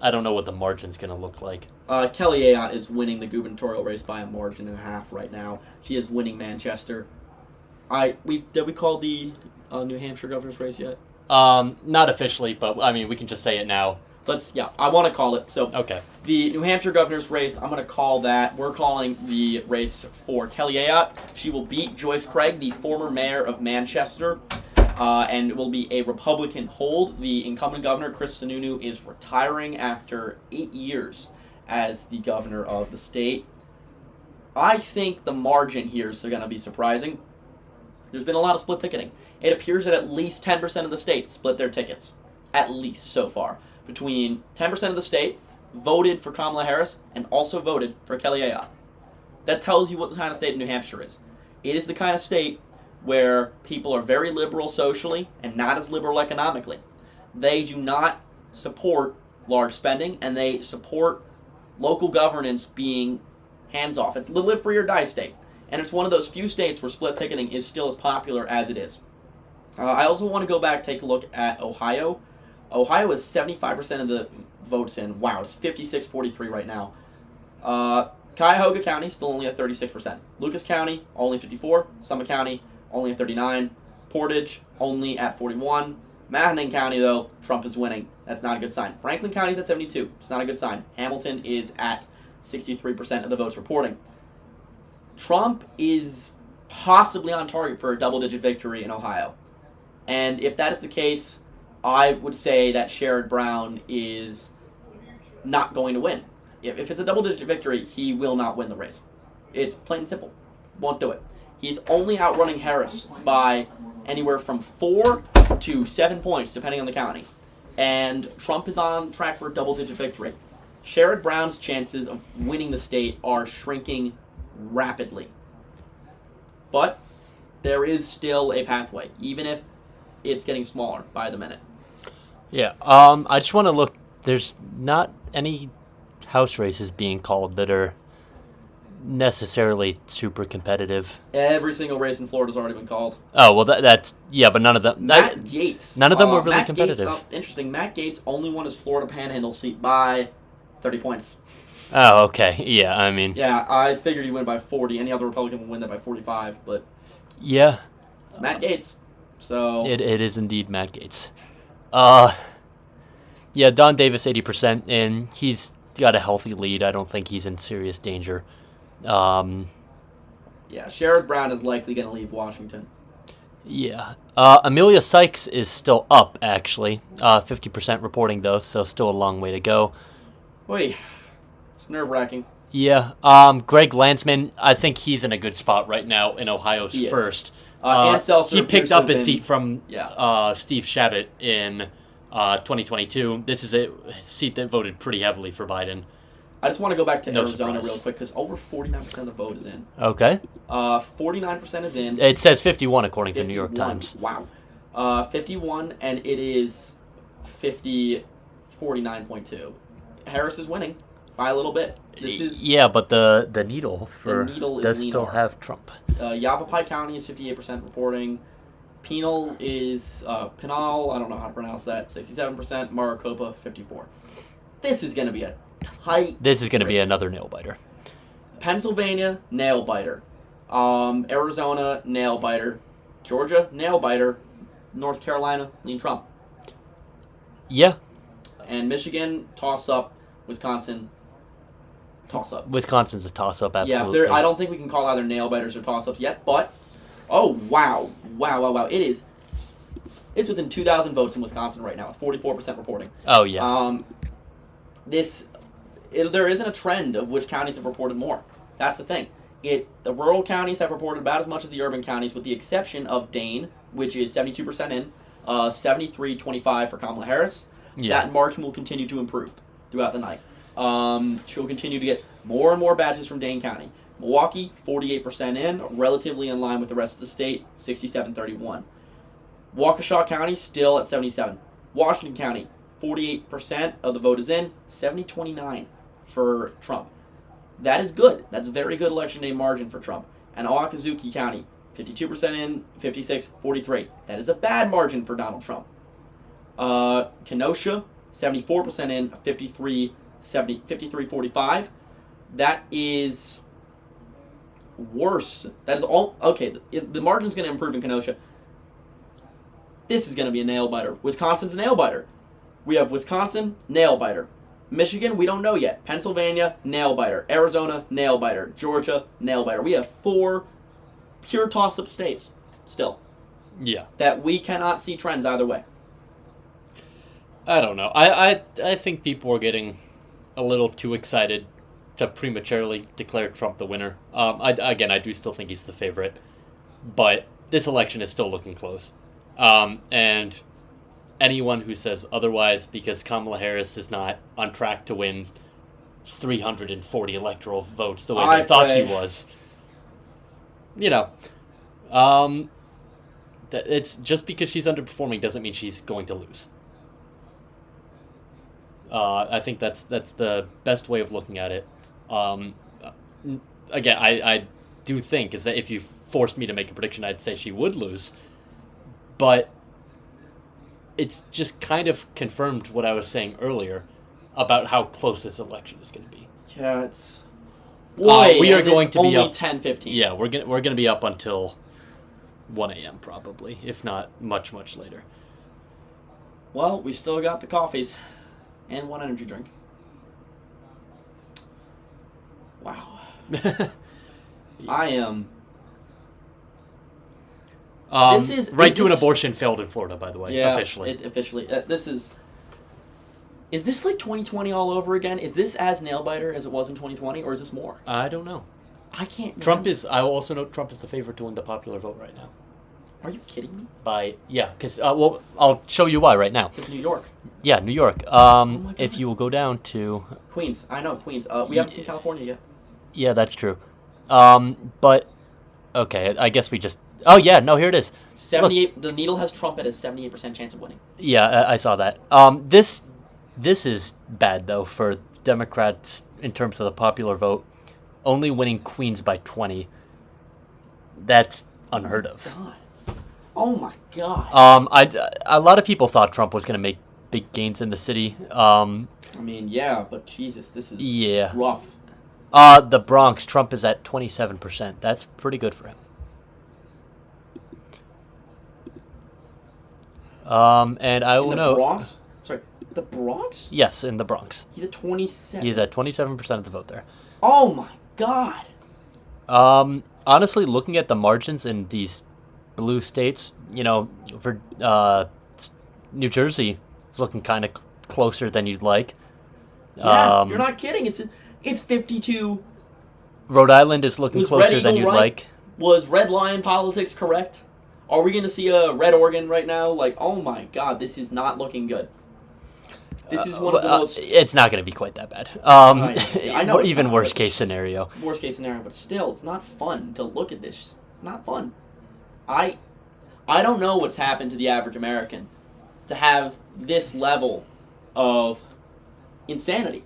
I don't know what the margin's going to look like. Kelly Ayotte is winning the gubernatorial race by a margin and a half right now. She is winning Manchester. Did we call the New Hampshire governor's race yet? Not officially, but I mean we can just say it now. I want to call it. So okay. The New Hampshire governor's race, I'm going to call that. We're calling the race for Kelly Ayotte. She will beat Joyce Craig, the former mayor of Manchester. And it will be a Republican hold. The incumbent governor, Chris Sununu, is retiring after 8 years as the governor of the state. I think the margin here is going to be surprising. There's been a lot of split ticketing. It appears that at least 10% of the state split their tickets. At least so far. Between 10% of the state voted for Kamala Harris and also voted for Kelly Ayotte. That tells you what the kind of state New Hampshire is. It is the kind of state where people are very liberal socially and not as liberal economically. They do not support large spending, and they support local governance being hands-off. It's the live free or die state, and it's one of those few states where split ticketing is still as popular as it is. I also want to go back, take a look at Ohio. Ohio is 75% of the votes in. Wow, it's 56-43 right now. Cuyahoga County, still only at 36%. Lucas County, only 54%. Summit County, only at 39%. Portage, only at 41%. Mahoning County, though, Trump is winning. That's not a good sign. Franklin County is at 72%. It's not a good sign. Hamilton is at 63% of the votes reporting. Trump is possibly on target for a double-digit victory in Ohio. And if that is the case, I would say that Sherrod Brown is not going to win. if it's a double-digit victory, he will not win the race. It's plain and simple. Won't do it. He's only outrunning Harris by anywhere from 4 to 7 points, depending on the county. And Trump is on track for a double-digit victory. Sherrod Brown's chances of winning the state are shrinking rapidly. But there is still a pathway, even if it's getting smaller by the minute. Yeah. I just want to look. There's not any House races being called that are necessarily super competitive. Every single race in Florida's already been called. Oh, well, that's... Yeah, but none of them... Matt Gaetz. None of them were really Matt competitive. Gaetz, interesting. Matt Gaetz only won his Florida Panhandle seat by 30 points. Oh, okay. Yeah, I mean... Yeah, I figured he'd win by 40. Any other Republican would win that by 45, but... Yeah. It's Matt Gaetz. So... It is indeed Matt Gaetz. Yeah, Don Davis, 80%, and he's got a healthy lead. I don't think he's in serious danger. Yeah, Sherrod Brown is likely going to leave Washington. Yeah. Amelia Sykes is still up, actually. 50% reporting, though, so still a long way to go. Wait, it's nerve-wracking. Yeah. Greg Landsman, I think he's in a good spot right now in Ohio's first. Ann Seltzer he picked up his been, seat from Steve Shabbat in 2022. This is a seat that voted pretty heavily for Biden. I just want to go back to No Arizona surprise. real quick, because over 49% of the vote is in. Okay. 49% is in. It says 51 according 51. to New York Times. Wow. 51, and it is 49.2. Harris is winning by a little bit. This is Yeah, but the needle does leaner. still have Trump. Yavapai County is 58% reporting. Pinal is Pinal, I don't know how to pronounce that, 67%. Maricopa 54. This is going to be a tight This is going to be race. another nail biter. Pennsylvania, nail biter. Arizona, nail biter. Georgia, nail biter. North Carolina, lean Trump. Yeah, And Michigan, toss up. Wisconsin, toss up. Wisconsin's a toss-up, absolutely. Yeah, I don't think we can call either nail biters or toss ups yet, but wow. It's within 2,000 votes in Wisconsin right now, with 44% reporting. Oh, yeah. There isn't a trend of which counties have reported more. That's the thing. The rural counties have reported about as much as the urban counties, with the exception of Dane, which is 72% in, 73-25 for Kamala Harris. Yeah. That margin will continue to improve throughout the night. She'll continue to get more and more badges from Dane County. Milwaukee, 48% in, relatively in line with the rest of the state, 67-31. Waukesha County, still at 77. Washington County, 48% of the vote is in, 70-29 for Trump. That is good. That's a very good election day margin for Trump. And Okazuki County, 52% in, 56-43. That is a bad margin for Donald Trump. Kenosha, 74% in, 53-45. That is worse. That is all. Okay, the margin's going to improve in Kenosha. This is going to be a nail biter. Wisconsin's a nail biter. We have Wisconsin, nail biter. Michigan, we don't know yet. Pennsylvania, nail biter. Arizona, nail biter. Georgia, nail biter. We have 4 pure toss-up states still Yeah. that we cannot see trends either way. I don't know. I think people are getting a little too excited to prematurely declare Trump the winner. I do still think he's the favorite, but this election is still looking close. And anyone who says otherwise, because Kamala Harris is not on track to win 340 electoral votes the way they thought she was, it's just because she's underperforming doesn't mean she's going to lose. I think that's the best way of looking at it. Again, I do think is that if you forced me to make a prediction, I'd say she would lose. But it's just kind of confirmed what I was saying earlier about how close this election is going to be. Yeah, it's... we are going to be only up 10-15. Yeah, we're gonna be up until 1 a.m. probably, if not much later. Well, we still got the coffees and 1 energy drink. Wow. I am... This is right to an abortion failed in Florida, by the way, Yeah, officially. officially. This is... Is this like 2020 all over again? Is this as nail-biter as it was in 2020, or is this more? I don't know. I can't... Trump is... I also know Trump is the favorite to win the popular vote right now. Are you kidding me? Because, well, I'll show you why right now. It's New York. Yeah, New York. God. If you will go down to... Queens. I know, Queens. We haven't seen California yet. Yeah, that's true. But... Okay, I guess we just... Oh, yeah, no, here it is. 78... Look. The needle has Trump at a 78% chance of winning. Yeah, I saw that. This is bad, though, for Democrats in terms of the popular vote. Only winning Queens by 20. That's unheard of. God. Oh, my God. A lot of people thought Trump was going to make big gains in the city. I mean, yeah, but Jesus, this is rough. The Bronx, Trump is at 27%. That's pretty good for him. And I will note... Bronx? Sorry, the Bronx? Yes, in the Bronx. He's at 27. He's at 27% of the vote there. Oh, my God. Honestly, looking at the margins in these blue states, for New Jersey, it's looking kind of closer than you'd like. Yeah, you're not kidding. It's 52. Rhode Island is looking closer than you'd like. Was red line politics correct? Are we going to see a red Oregon right now? Like, oh my God, this is not looking good. This is one of the most... It's not going to be quite that bad. I know. Even worst case scenario. Worst case scenario, but still, it's not fun to look at this. It's not fun. I don't know what's happened to the average American to have this level of insanity.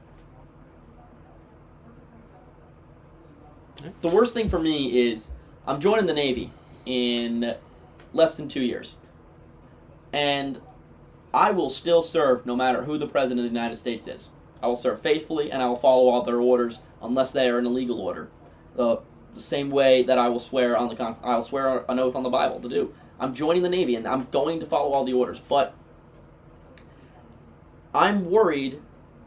The worst thing for me is I'm joining the Navy in less than 2 years. And I will still serve no matter who the President of the United States is. I will serve faithfully, and I will follow all their orders unless they are an illegal order. The same way that I will swear on I'll swear an oath on the Bible to do. I'm joining the Navy, and I'm going to follow all the orders. But I'm worried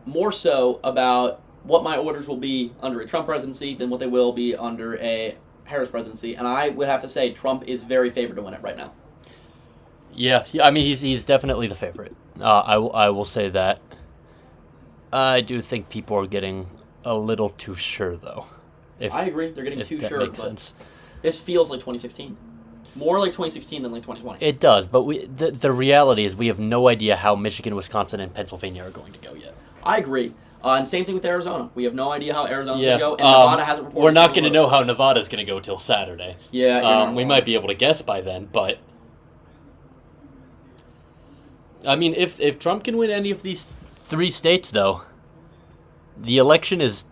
more so about what my orders will be under a Trump presidency than what they will be under a Harris presidency. And I would have to say Trump is very favored to win it right now. Yeah, I mean, he's definitely the favorite. I will say that. I do think people are getting a little too sure, though. I agree. They're getting too sure. That makes sense. This feels like 2016. More like 2016 than like 2020. It does, but the reality is we have no idea how Michigan, Wisconsin, and Pennsylvania are going to go yet. I agree. And same thing with Arizona. We have no idea how Arizona's going to go, and Nevada hasn't reported. We're not going to know how Nevada's going to go till Saturday. Yeah, we might be able to guess by then, but... I mean, if Trump can win any of these 3 states, though, the election is,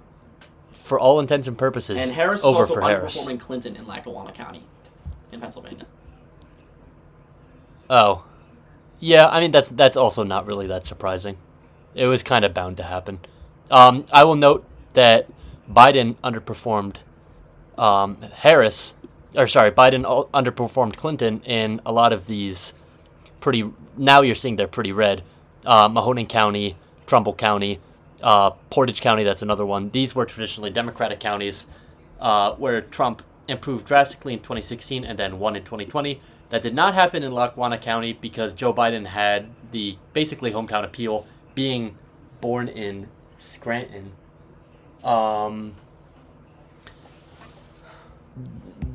for all intents and purposes, and Harris over is also for Harris. underperforming Clinton in Lackawanna County, in Pennsylvania. Oh, yeah. I mean, that's also not really that surprising. It was kind of bound to happen. I will note that Biden underperformed Biden underperformed Clinton in a lot of these pretty. Now you're seeing they're pretty red. Mahoning County, Trumbull County, Portage County. That's another one. These were traditionally Democratic counties where Trump improved drastically in 2016 and then won in 2020. That did not happen in Lackawanna County because Joe Biden had the basically hometown appeal, being born in Scranton.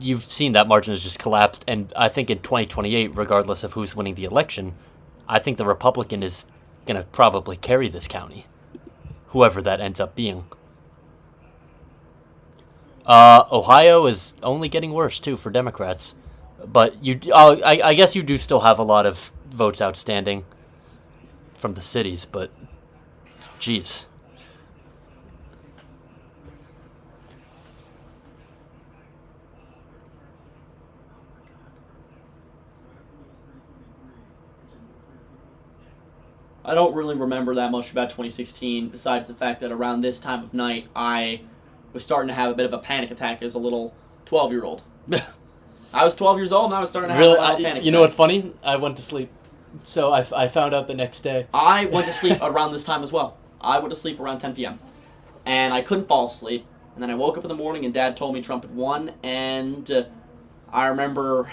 You've seen that margin has just collapsed, and I think in 2028, regardless of who's winning the election, I think the Republican is going to probably carry this county, whoever that ends up being. Ohio is only getting worse, too, for Democrats. But I guess you do still have a lot of votes outstanding from the cities, but jeez. I don't really remember that much about 2016, besides the fact that around this time of night, I was starting to have a bit of a panic attack as a little 12-year-old. I was 12 years old, and I was starting to have a panic attack. You know what's funny? I went to sleep. So I found out the next day. I went to sleep around this time as well. I went to sleep around 10 p.m. And I couldn't fall asleep. And then I woke up in the morning, and Dad told me Trump had won, and I remember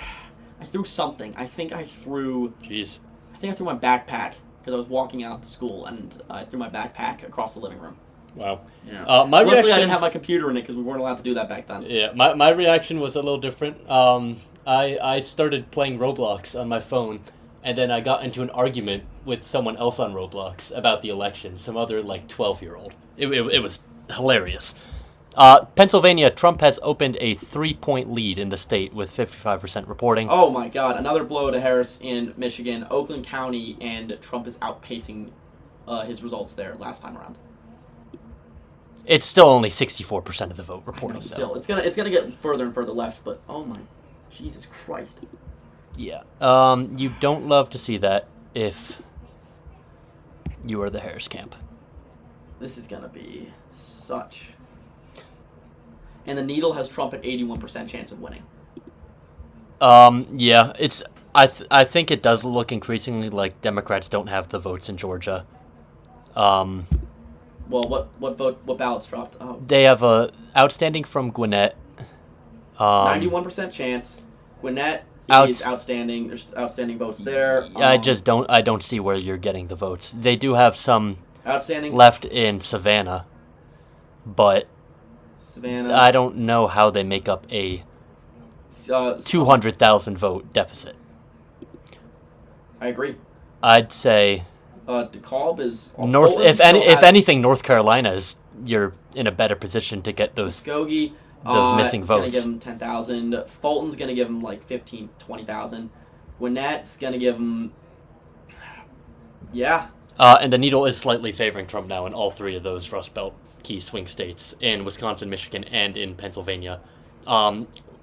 I threw something. I think I threw my backpack because I was walking out to school and I threw my backpack across the living room. Wow. Yeah. My Luckily, reaction, I didn't have my computer in it because we weren't allowed to do that back then. Yeah, my reaction was a little different. I started playing Roblox on my phone, and then I got into an argument with someone else on Roblox about the election, some other, 12-year-old. It was hilarious. Pennsylvania, Trump has opened a 3-point lead in the state with 55% reporting. Oh my God! Another blow to Harris in Michigan, Oakland County, and Trump is outpacing his results there last time around. It's still only 64% of the vote reporting. Still, it's gonna get further and further left. But oh my, Jesus Christ! Yeah. You don't love to see that if you are the Harris camp. This is gonna be such. And the Needle has Trump at 81% chance of winning. Yeah, it's. I think it does look increasingly like Democrats don't have the votes in Georgia. Well, what ballots dropped? Oh. They have a outstanding from Gwinnett. 91% chance. Gwinnett is outstanding. There's outstanding votes there. I don't see where you're getting the votes. They do have some outstanding left in Savannah, but Savannah. I don't know how they make up a 200,000 vote deficit. I agree. I'd say DeKalb is North. If anything, North Carolina is you're in a better position to get those Muskogee, those missing votes. Going to give him 10,000. Fulton's going to give him 15, 20,000. Gwinnett's going to give him. Yeah. And the Needle is slightly favoring Trump now in all three of those Rust Belt key swing states in Wisconsin, Michigan, and in Pennsylvania.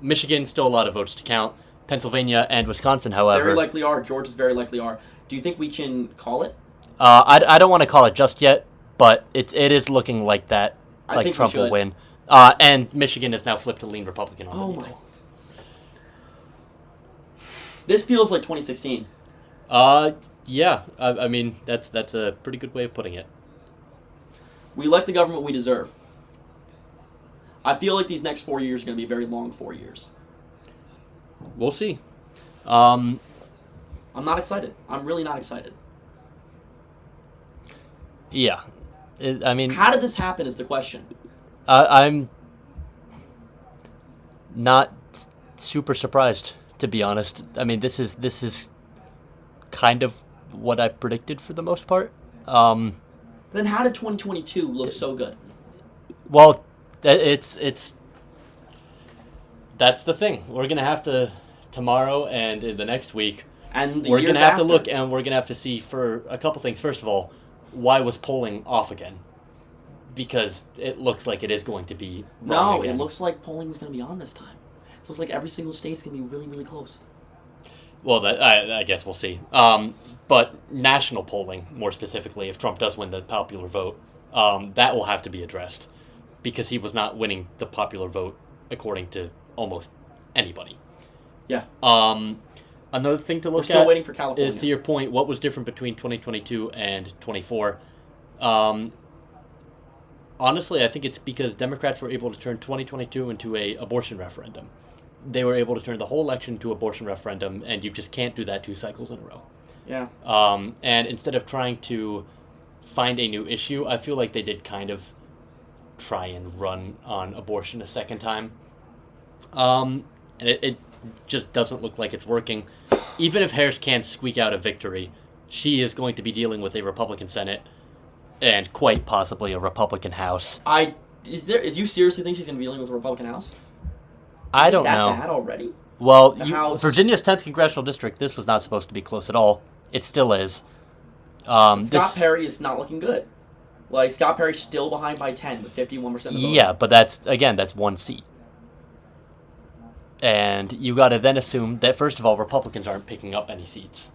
Michigan, still a lot of votes to count. Pennsylvania and Wisconsin, however... Very likely are. Georgia's very likely are. Do you think we can call it? I don't want to call it just yet, but it is looking like that. Like Trump will win. And Michigan is now flipped to lean Republican on the Needle. This feels like 2016. Yeah. I mean, that's a pretty good way of putting it. We elect the government we deserve. I feel like these next 4 years are going to be very long 4 years. We'll see. I'm not excited. I'm really not excited. Yeah. I mean... How did this happen is the question. I'm not super surprised, to be honest. I mean, this is kind of what I predicted for the most part. Then how did 2022 look so good? Well, it's that's the thing. We're gonna have to tomorrow and in the next week, and we're gonna have to look and we're gonna have to see for a couple things. First of all, why was polling off again? Because it looks like it is going to be wrong again. It looks like polling is going to be on this time. It looks like every single state's going to be really, really close. Well, I guess we'll see. But national polling, more specifically, if Trump does win the popular vote, that will have to be addressed because he was not winning the popular vote according to almost anybody. Yeah. Another thing to look We're still waiting for California. Is, to your point, what was different between 2022 and 24. Honestly, I think it's because Democrats were able to turn 2022 into a abortion referendum. They were able to turn the whole election into abortion referendum, and you just can't do that 2 cycles in a row. Yeah. And instead of trying to find a new issue, I feel like they did kind of try and run on abortion a second time. And it just doesn't look like it's working. Even if Harris can squeak out a victory, she is going to be dealing with a Republican Senate and quite possibly a Republican House. Is you seriously think she's going to be dealing with a Republican House? I don't know. That bad already? Well, Virginia's 10th congressional district, this was not supposed to be close at all. It still is. Scott Perry is not looking good. Like, Scott Perry's still behind by 10 with 51% of the vote. Yeah, but that's 1 seat. And you got to then assume that, first of all, Republicans aren't picking up any seats.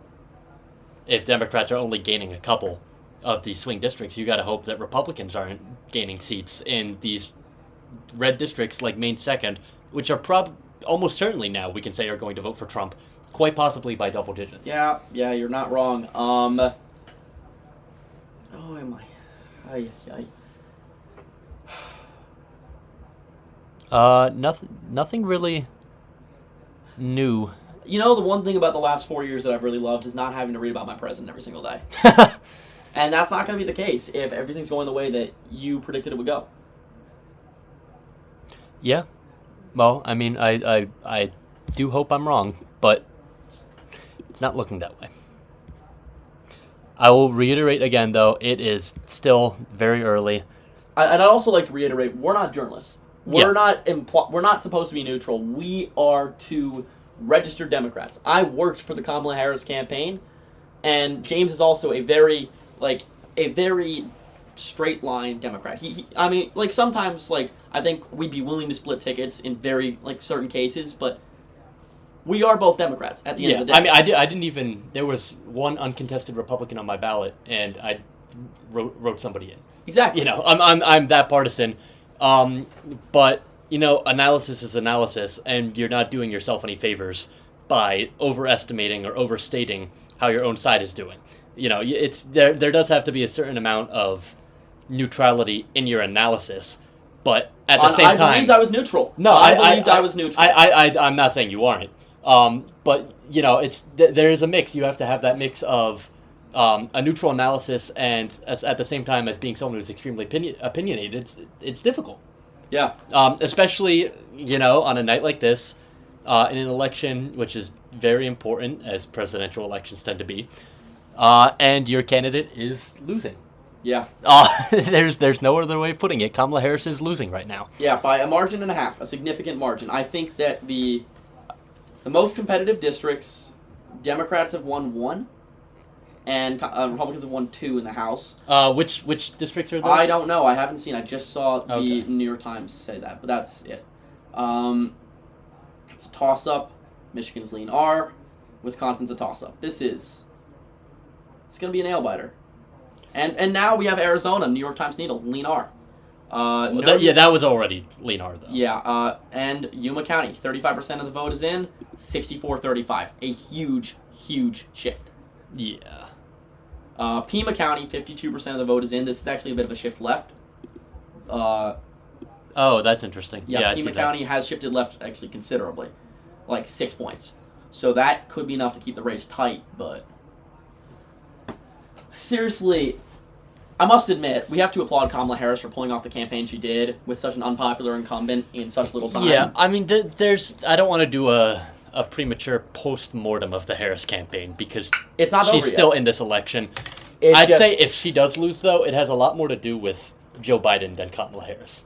If Democrats are only gaining a couple of these swing districts, you got to hope that Republicans aren't gaining seats in these red districts like Maine 2nd, which are almost certainly now we can say are going to vote for Trump, quite possibly by double digits. Yeah, you're not wrong. Oh, am I? Nothing really new You know, the one thing about the last 4 years that I've really loved is not having to read about my president every single day. And that's not going to be the case if everything's going the way that you predicted it would go. Yeah. Well, I mean, I do hope I'm wrong, but it's not looking that way. I will reiterate again, though, it is still very early. I'd also like to reiterate, we're not journalists. We're Yeah. we're not supposed to be neutral. We are two registered Democrats. I worked for the Kamala Harris campaign, and James is also a very straight line Democrat. I mean, like, sometimes, like, I think we'd be willing to split tickets in very, like, certain cases, but we are both Democrats at the end of the day. I mean, I didn't even. There was one uncontested Republican on my ballot, and I wrote somebody in. Exactly. You know, I'm that partisan. But you know, analysis is analysis, and you're not doing yourself any favors by overestimating or overstating how your own side is doing. You know, it's there. There does have to be a certain amount of neutrality in your analysis, but at the same time, I believed I was neutral. No, I believed I was neutral. I'm not saying you aren't. But you know, there is a mix. You have to have that mix of a neutral analysis and at the same time as being someone who's extremely opinionated. It's difficult. Yeah. Especially, you know, on a night like this, in an election which is very important, as presidential elections tend to be, and your candidate is losing. Yeah. There's no other way of putting it. Kamala Harris is losing right now. Yeah, by a margin and a half, a significant margin. I think that the most competitive districts, Democrats have won 1, and Republicans have won 2 in the House. Which districts are those? I don't know. I haven't seen. I just saw the Okay. New York Times say that, but that's it. It's a toss-up. Michigan's lean R. Wisconsin's a toss-up. It's going to be a nail-biter. And now we have Arizona, New York Times Needle, lean R. That was already lean R, though. Yeah, and Yuma County, 35% of the vote is in, 64-35. A huge, huge shift. Yeah. Pima County, 52% of the vote is in. This is actually a bit of a shift left. Oh, that's interesting. Yeah, I see Pima that. County has shifted left actually considerably, like 6 points. So that could be enough to keep the race tight, but seriously, I must admit, we have to applaud Kamala Harris for pulling off the campaign she did with such an unpopular incumbent in such little time. Yeah, I mean, I don't want to do a premature post-mortem of the Harris campaign because It's not over she's yet. still in this election. It's I'd just- say if she does lose, though, it has a lot more to do with Joe Biden than Kamala Harris.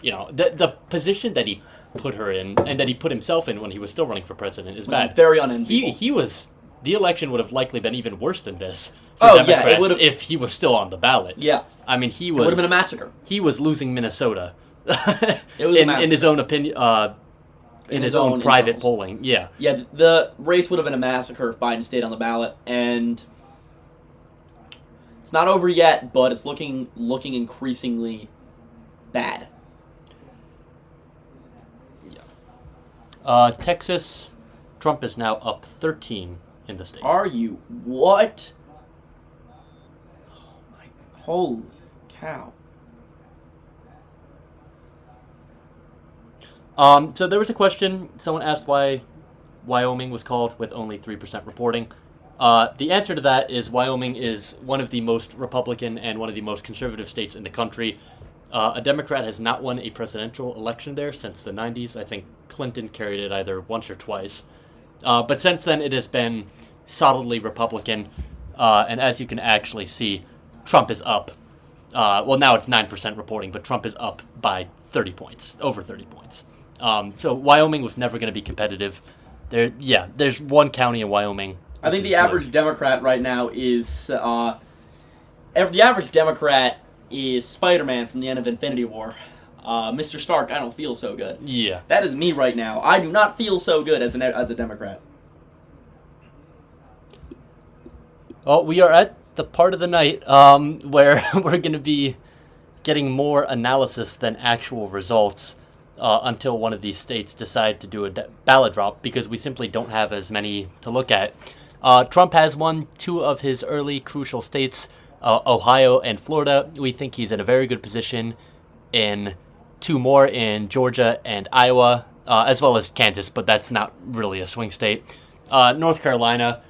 You know, the position that he put her in and that he put himself in when he was still running for president is was bad. very unenviable. He was. The election would have likely been even worse than this for Oh, yeah, it Democrats would've- if he was still on the ballot. Yeah, I mean, he it would was. have been a massacre. He was losing Minnesota. It was a in massacre. his own opinion. In his own private internals. polling, yeah. Yeah, the race would have been a massacre if Biden stayed on the ballot, and it's not over yet, but it's looking increasingly bad. Texas, Trump is now up 13 in the state. Are you? What? Oh my, holy cow. So there was a question. Someone asked why Wyoming was called with only 3% reporting. The answer to that is Wyoming is one of the most Republican and one of the most conservative states in the country. A Democrat has not won a presidential election there since the 90s. I think Clinton carried it either once or twice. But since then, it has been solidly Republican. And as you can actually see, Trump is up. Well, now it's 9% reporting, but Trump is up by 30 points, over 30 points. So Wyoming was never going to be competitive. There's one county in Wyoming. I think the average Democrat right now is the average Democrat is Spider-Man from the end of Infinity War. Mr. Stark, I don't feel so good. Yeah. That is me right now. I do not feel so good as a Democrat. Well, we are at the part of the night where we're going to be getting more analysis than actual results until one of these states decide to do a ballot drop because we simply don't have as many to look at. Trump has won 2 of his early crucial states, Ohio and Florida. We think he's in a very good position in 2 more in Georgia and Iowa, as well as Kansas, but that's not really a swing state. North Carolina,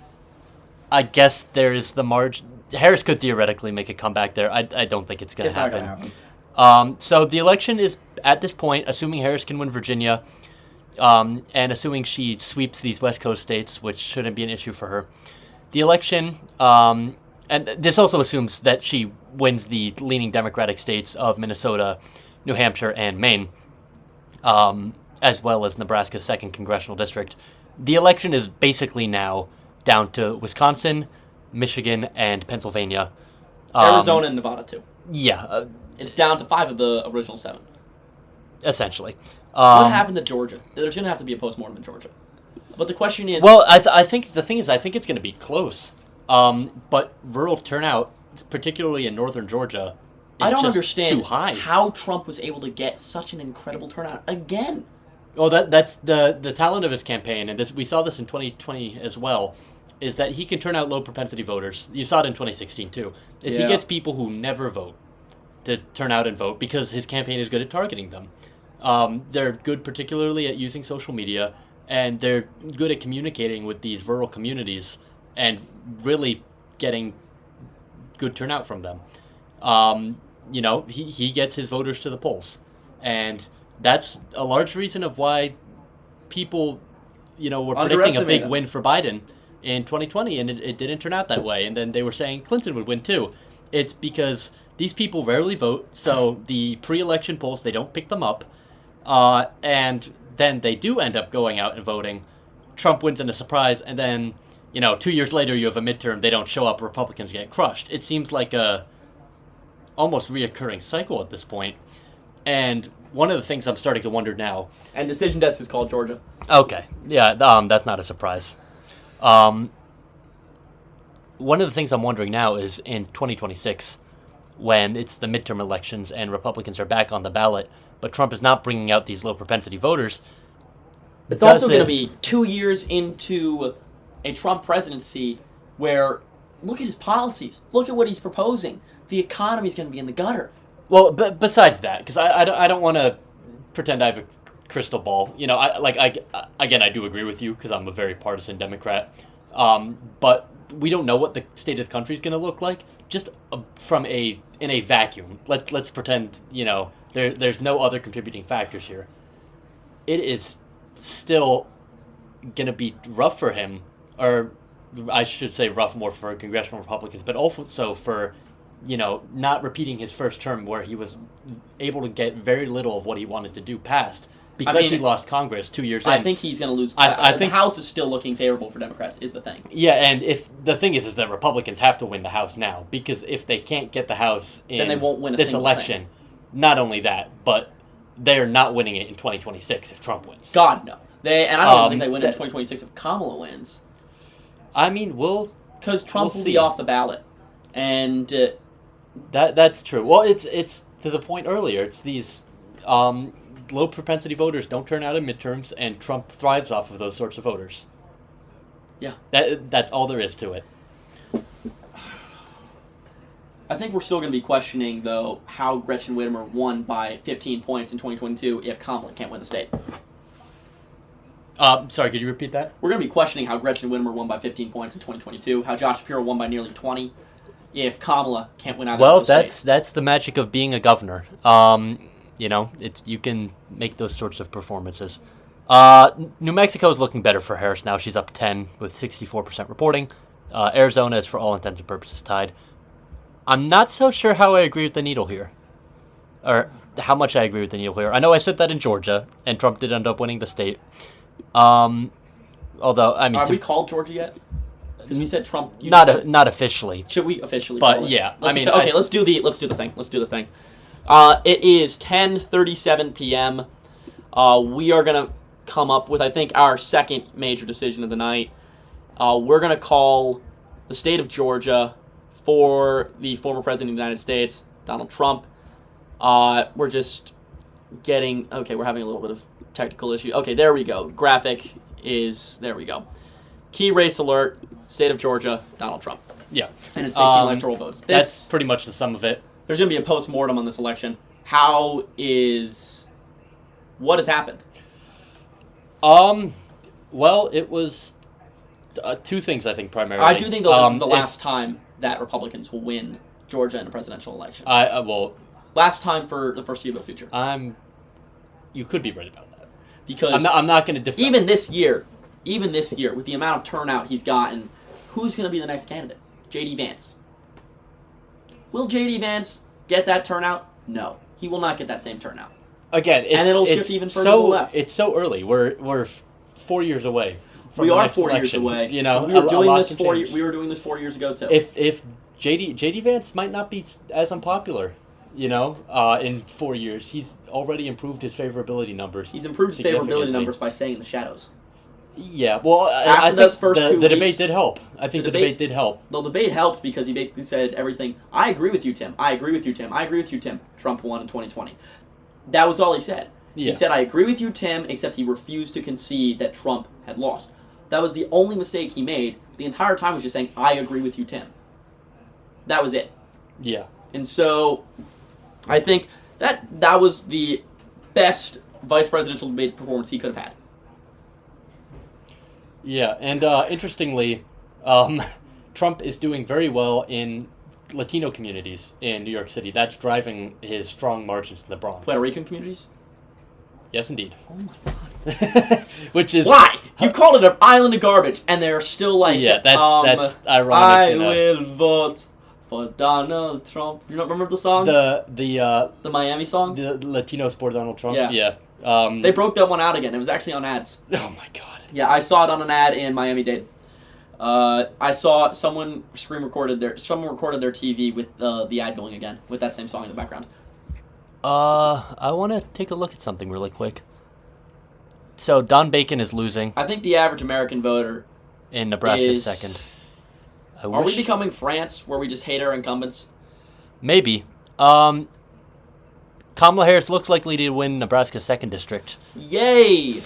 I guess there is the margin. Harris could theoretically make a comeback there. I don't think it's going to happen. Not gonna happen. So the election is, at this point, assuming Harris can win Virginia, and assuming she sweeps these West Coast states, which shouldn't be an issue for her, the election, and this also assumes that she wins the leaning Democratic states of Minnesota, New Hampshire, and Maine, as well as Nebraska's 2nd congressional district. The election is basically now down to Wisconsin, Michigan, and Pennsylvania. Arizona and Nevada, too. Yeah. It's down to 5 of the original 7. Essentially. What happened to Georgia? There's going to have to be a postmortem in Georgia. But the question is... Well, I think the thing is, I think it's going to be close. But rural turnout, particularly in northern Georgia, is I don't just understand too high. how Trump was able to get such an incredible turnout again. Well, that's the talent of his campaign, and we saw this in 2020 as well, is that he can turn out low propensity voters. You saw it in 2016 too. He gets people who never vote to turn out and vote because his campaign is good at targeting them. They're good particularly at using social media, and they're good at communicating with these rural communities and really getting good turnout from them. He gets his voters to the polls, and that's a large reason of why people, were predicting a big win for Biden in 2020, and it didn't turn out that way. And then they were saying Clinton would win too. It's because these people rarely vote, so the pre-election polls, they don't pick them up, and then they do end up going out and voting. Trump wins in a surprise, and then 2 years later you have a midterm, they don't show up, Republicans get crushed. It seems like a almost reoccurring cycle at this point. And one of the things I'm starting to wonder now... And Decision Desk is called Georgia. Okay. Yeah, that's not a surprise. One of the things I'm wondering now is in 2026, when it's the midterm elections and Republicans are back on the ballot, but Trump is not bringing out these low propensity voters. It's also going to be 2 years into a Trump presidency where, look at his policies. Look at what he's proposing. The economy's going to be in the gutter. Well, but besides that, because I don't want to pretend I have a crystal ball. I do agree with you because I'm a very partisan Democrat. But we don't know what the state of the country is going to look like. Just in a vacuum. Let's pretend there's no other contributing factors here. It is still going to be rough for him, or I should say rough more for congressional Republicans, but also for not repeating his first term where he was able to get very little of what he wanted to do passed because he lost Congress 2 years in. I think he's going to lose. I think the House is still looking favorable for Democrats, is the thing. Yeah, and if the thing is that Republicans have to win the House now, because if they can't get the House in then they won't win this election, not only that, but they're not winning it in 2026 if Trump wins. God, no. I don't think they win in 2026 if Kamala wins. I mean, because Trump will see. be off the ballot, and that's true. Well, it's to the point earlier. It's these low propensity voters don't turn out in midterms, and Trump thrives off of those sorts of voters. Yeah, that's all there is to it. I think we're still going to be questioning, though, how Gretchen Whitmer won by 15 points in 2022 if Kamala can't win the state. Sorry, could you repeat that? We're going to be questioning how Gretchen Whitmer won by 15 points in 2022, how Josh Shapiro won by nearly 20, if Kamala can't win either of those states. That's the magic of being a governor. You can make those sorts of performances. New Mexico is looking better for Harris now. She's up 10 with 64% reporting. Arizona is, for all intents and purposes, tied. I'm not so sure how I agree with the needle here. Or how much I agree with the needle here. I know I said that in Georgia, and Trump did end up winning the state. Although, I mean... Are we called Georgia yet? Because we said Trump... Not officially. Should we officially but call it? Yeah, let's do the thing. It is 10:37 p.m. We are going to come up with, I think, our second major decision of the night. We're going to call the state of Georgia for the former president of the United States, Donald Trump. We're just getting... Okay, we're having a little bit of technical issue. Okay, there we go. Graphic is... There we go. Key race alert, state of Georgia, Donald Trump. Yeah. And it's 16 electoral votes. That's pretty much the sum of it. There's going to be a post-mortem on this election. What has happened? Well, it was Two things, I think, primarily. I do think that this is the last time that Republicans will win Georgia in a presidential election. Well, last time for the foreseeable future. You could be right about that. Because I'm not going to defend. Even this year, with the amount of turnout he's gotten, who's going to be the next candidate? J.D. Vance. Will J.D. Vance get that turnout? No. He will not get that same turnout. Again, and it'll shift even further to the left. It's so early. We're 4 years away. We are 4 years away. You know, we were doing this 4 years. We were doing this 4 years ago too. If JD Vance might not be as unpopular, you know, in 4 years, he's already improved his favorability numbers. He's improved his favorability numbers by staying in the shadows. Yeah, well, I think the debate did help. I think the debate did help. The debate helped because he basically said everything. I agree with you, Tim. I agree with you, Tim. I agree with you, Tim. Trump won in 2020. That was all he said. Yeah. He said, I agree with you, Tim, except he refused to concede that Trump had lost. That was the only mistake he made. The entire time was just saying, I agree with you, Tim. That was it. Yeah. And so, I think that was the best vice presidential debate performance he could have had. Yeah, and interestingly, Trump is doing very well in Latino communities in New York City. That's driving his strong marches in the Bronx. Puerto Rican communities? Yes, indeed. Oh my God. Which is why you called it an island of garbage, and they're still like, yeah, that's ironic. I will vote for Donald Trump. You don't remember the song? The Miami song? The Latinos for Donald Trump. Yeah. They broke that one out again. It was actually on ads. Oh my God. Yeah, I saw it on an ad in Miami-Dade. I saw someone recorded their TV with the ad going again with that same song in the background. I want to take a look at something really quick. So Don Bacon is losing. I think the average American voter in Nebraska is second. Are we becoming France, where we just hate our incumbents? Maybe. Kamala Harris looks likely to win Nebraska's 2nd district. Yay!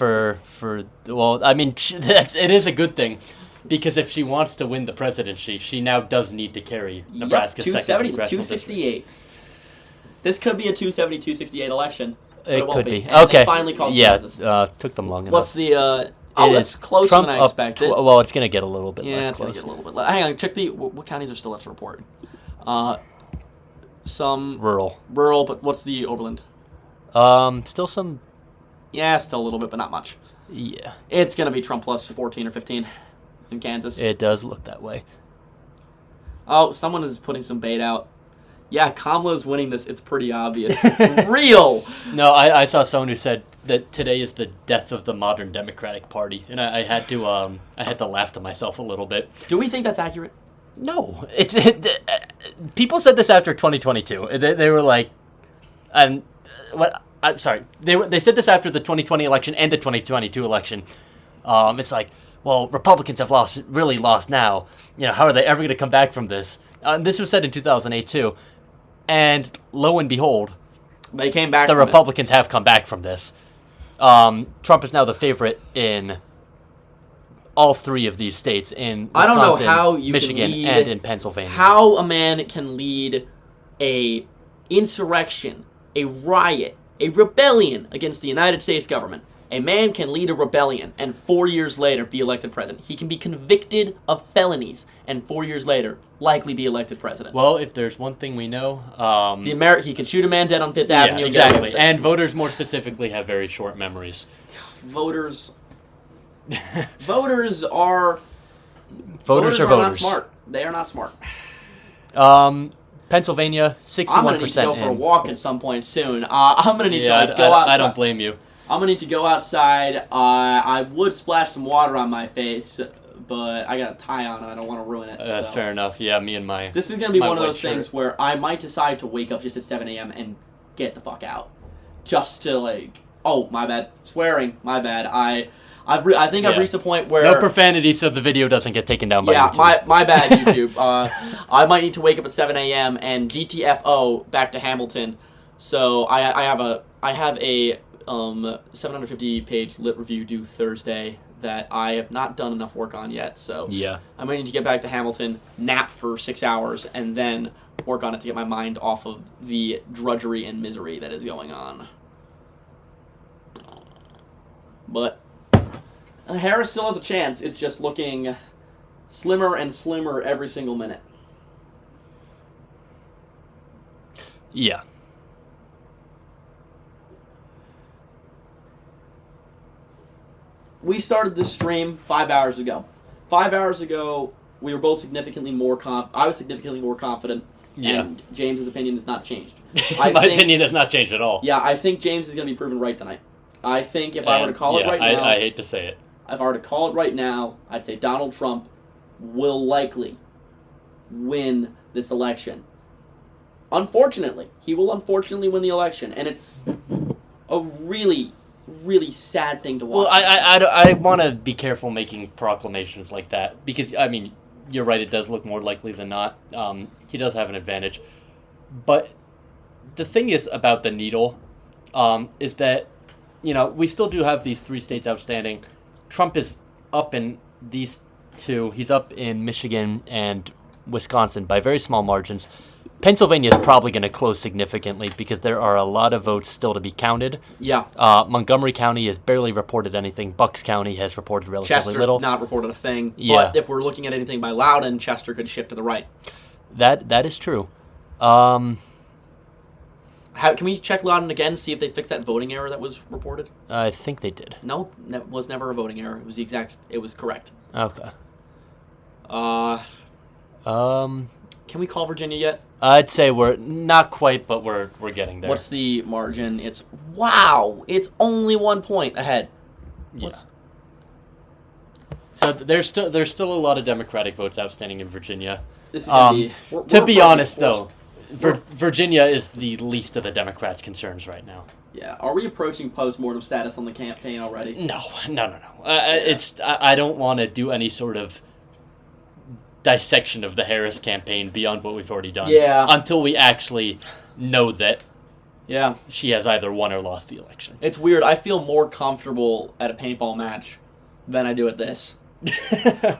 Well, I mean, it is a good thing. Because if she wants to win the presidency, she now does need to carry Nebraska's 270 270 to 268. This could be a 270, 268 election. It won't could be. And okay. they finally called Kansas. Took them long enough. What's the... it's closer Trump than I expected. Well, it's going to get a little bit less Yeah, it's going to get a little bit less. Hang on, check what counties are still left to report. Some... Rural, but what's the overland? Still some... Yeah, still a little bit, but not much. Yeah. It's going to be Trump plus 14 or 15 in Kansas. It does look that way. Oh, someone is putting some bait out. Yeah, Kamala's winning this. It's pretty obvious. Real! No, I saw someone who said that today is the death of the modern Democratic Party, and I had to laugh to myself a little bit. Do we think that's accurate? No, people said this after 2022. They were like, and what? I'm sorry. They said this after the 2020 election and the 2022 election. It's like, well, Republicans have really lost now. You know, how are they ever going to come back from this? This was said in 2008 too, and lo and behold, they came back. The Republicans have come back from this. Trump is now the favorite in all 3 of these states, in Wisconsin, I don't know how you Michigan, can lead, and in Pennsylvania. How a man can lead a insurrection, a riot, a rebellion against the United States government. A man can lead a rebellion and 4 years later be elected president. He can be convicted of felonies and 4 years later likely be elected president. Well, if there's one thing we know, he can shoot a man dead on Fifth Avenue. Exactly. And voters more specifically have very short memories. Voters are voters. Not smart. They are not smart. Pennsylvania, 61%. I'm gonna need to go for a walk at some point soon. I'm gonna need to go outside. I don't blame you. I'm gonna need to go outside. I would splash some water on my face, but I got a tie on and I don't want to ruin it. So. Fair enough. Yeah, me and my. This is gonna be one of those things where I might decide to wake up just at 7 a.m. and get the fuck out, just to oh my bad, swearing, my bad. I think I've reached the point where no profanity, so the video doesn't get taken down by YouTube. Yeah, my bad, YouTube. I might need to wake up at 7 a.m. and GTFO back to Hamilton. So I have a 750-page lit review due Thursday that I have not done enough work on yet. So yeah, I might need to get back to Hamilton, nap for 6 hours, and then work on it to get my mind off of the drudgery and misery that is going on. But Harris still has a chance. It's just looking slimmer and slimmer every single minute. Yeah. We started this stream 5 hours ago. 5 hours ago, we were both significantly more I was significantly more confident, and James's opinion has not changed. My opinion has not changed at all. Yeah, I think James is going to be proven right tonight. I think if I were to call it right now... I hate to say it. If I were to call it right now, I'd say Donald Trump will likely win this election. Unfortunately. He will unfortunately win the election, and it's a really, really sad thing to watch. Well, I want to be careful making proclamations like that, because, I mean, you're right, it does look more likely than not. He does have an advantage. But the thing is about the needle is that, you know, we still do have these 3 states outstanding. Trump is up in these 2. He's up in Michigan and Wisconsin by very small margins. Pennsylvania is probably going to close significantly because there are a lot of votes still to be counted. Yeah. Montgomery County has barely reported anything. Bucks County has reported relatively little. Chester's not reported a thing. Yeah. But if we're looking at anything by Loudoun, Chester could shift to the right. That is true. Can we check Loudoun again, see if they fixed that voting error that was reported? I think they did. No, that was never a voting error. It was it was correct. Okay. Can we call Virginia yet? I'd say we're not quite, but we're getting there. What's the margin? It's only 1 point ahead. So there's still a lot of Democratic votes outstanding in Virginia. This is gonna to be honest, though, Virginia is the least of the Democrats' concerns right now. Yeah. Are we approaching post-mortem status on the campaign already? No. I don't want to do any sort of dissection of the Harris campaign beyond what we've already done. Yeah. Until we actually know that yeah, she has either won or lost the election. It's weird. I feel more comfortable at a paintball match than I do at this.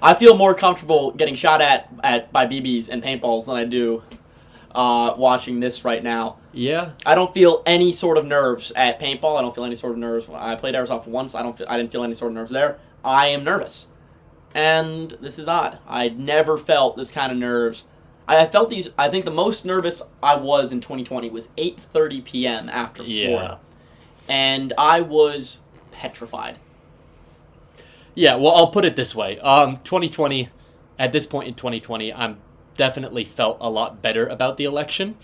I feel more comfortable getting shot at by BBs and paintballs than I do watching this right now. Yeah. I don't feel any sort of nerves at paintball. I don't feel any sort of nerves. I played airsoft once. I didn't feel any sort of nerves there. I am nervous. And this is odd. I never felt this kind of nerves. I felt these. I think the most nervous I was in 2020 was 8:30 p.m. after Florida. And I was petrified. Yeah, well, I'll put it this way. 2020, at this point in 2020, I'm definitely felt a lot better about the election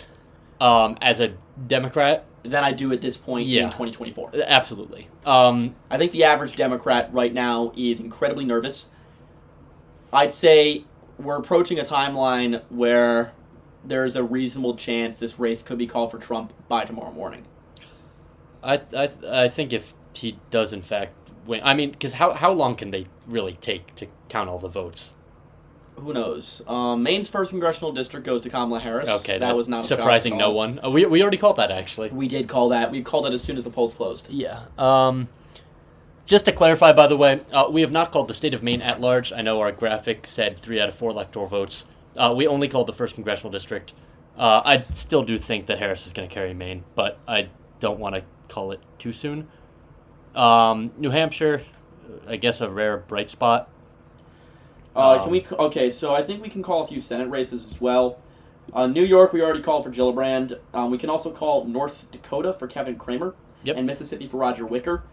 as a Democrat than I do at this point in 2024. Absolutely. I think the average Democrat right now is incredibly nervous. I'd say we're approaching a timeline where there's a reasonable chance this race could be called for Trump by tomorrow morning. I think if he does in fact win, I mean, because how long can they really take to count all the votes? Who knows? Maine's 1st congressional district goes to Kamala Harris. Okay, that was not surprising. No one. We already called that actually. We did call that. We called it as soon as the polls closed. Yeah. Just to clarify, by the way, we have not called the state of Maine at large. I know our graphic said 3 out of 4 electoral votes. We only called the 1st congressional district. I still do think that Harris is going to carry Maine, but I don't want to call it too soon. New Hampshire, I guess a rare bright spot. Okay, so I think we can call a few Senate races as well. New York, we already called for Gillibrand. We can also call North Dakota for Kevin Cramer. Yep. And Mississippi for Roger Wicker.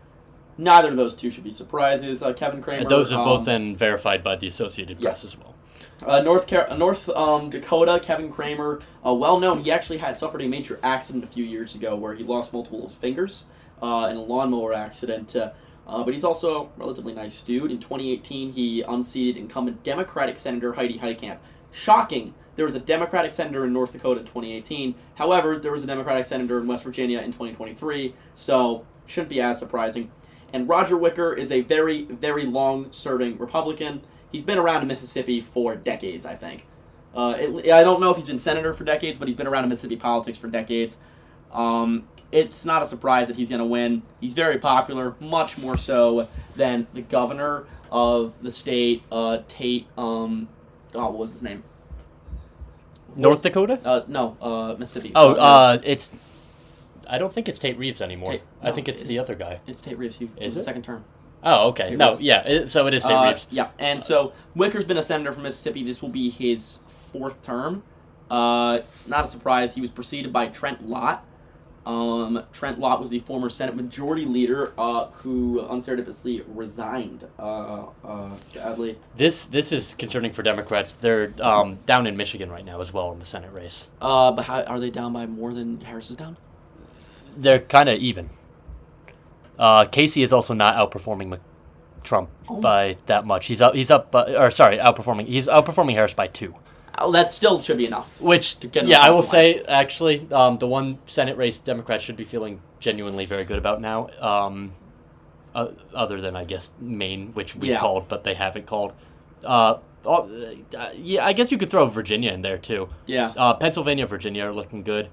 Neither of those two should be surprises. Kevin Cramer. Those have both been verified by the Associated Press as well. North Dakota, Kevin Cramer, well known. He actually suffered a major accident a few years ago where he lost multiple of his fingers in a lawnmower accident. But he's also a relatively nice dude. In 2018, he unseated incumbent Democratic Senator Heidi Heitkamp. Shocking. There was a Democratic senator in North Dakota in 2018. However, there was a Democratic senator in West Virginia in 2023, so shouldn't be as surprising. And Roger Wicker is a very, very long-serving Republican. He's been around in Mississippi for decades, I think. I don't know if he's been senator for decades, but he's been around in Mississippi politics for decades. It's not a surprise that he's going to win. He's very popular, much more so than the governor of the state, Tate, what was his name? North Dakota? No, Mississippi. I don't think it's Tate Reeves anymore. I think it's the other guy. It's Tate Reeves. He was the second term. Oh, okay. Tate No, Reeves. yeah. So it is Tate Reeves. Yeah, and so Wicker's been a senator from Mississippi. This will be his 4th term. Not a surprise. He was preceded by Trent Lott. Trent Lott was the former Senate Majority Leader who unceremoniously resigned, sadly. This is concerning for Democrats. They're down in Michigan right now as well in the Senate race. But how, are they down by more than Harris is down? They're kind of even. Casey is also not outperforming Trump by that much. He's outperforming Harris by 2. Oh, that still should be enough. Which, to get yeah, I will line. say, actually, the one Senate race Democrats should be feeling genuinely very good about now, other than, I guess, Maine, which we called, but they haven't called. Yeah, I guess you could throw Virginia in there, too. Yeah. Pennsylvania, Virginia are looking good.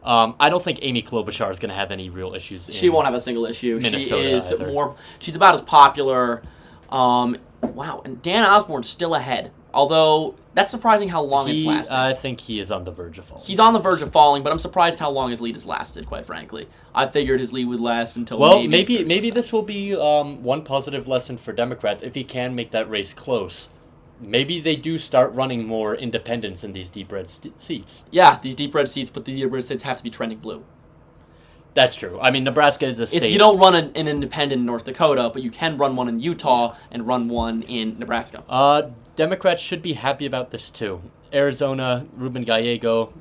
I don't think Amy Klobuchar is going to have any real issues. She won't have a single issue. Minnesota she is either. more. She's about as popular. Wow, and Dan Osborne's still ahead. Although that's surprising how long it's lasted. I think he is on the verge of falling. He's on the verge of falling, but I'm surprised how long his lead has lasted. Quite frankly, I figured his lead would last until. Well, maybe this will be one positive lesson for Democrats if he can make that race close. Maybe they do start running more independents in these deep red seats. Yeah, these deep red seats, but the deep red seats have to be trending blue. That's true. I mean, Nebraska is a state. You don't run an independent in North Dakota, but you can run one in Utah and run one in Nebraska. Democrats should be happy about this too. Arizona, Ruben Gallego.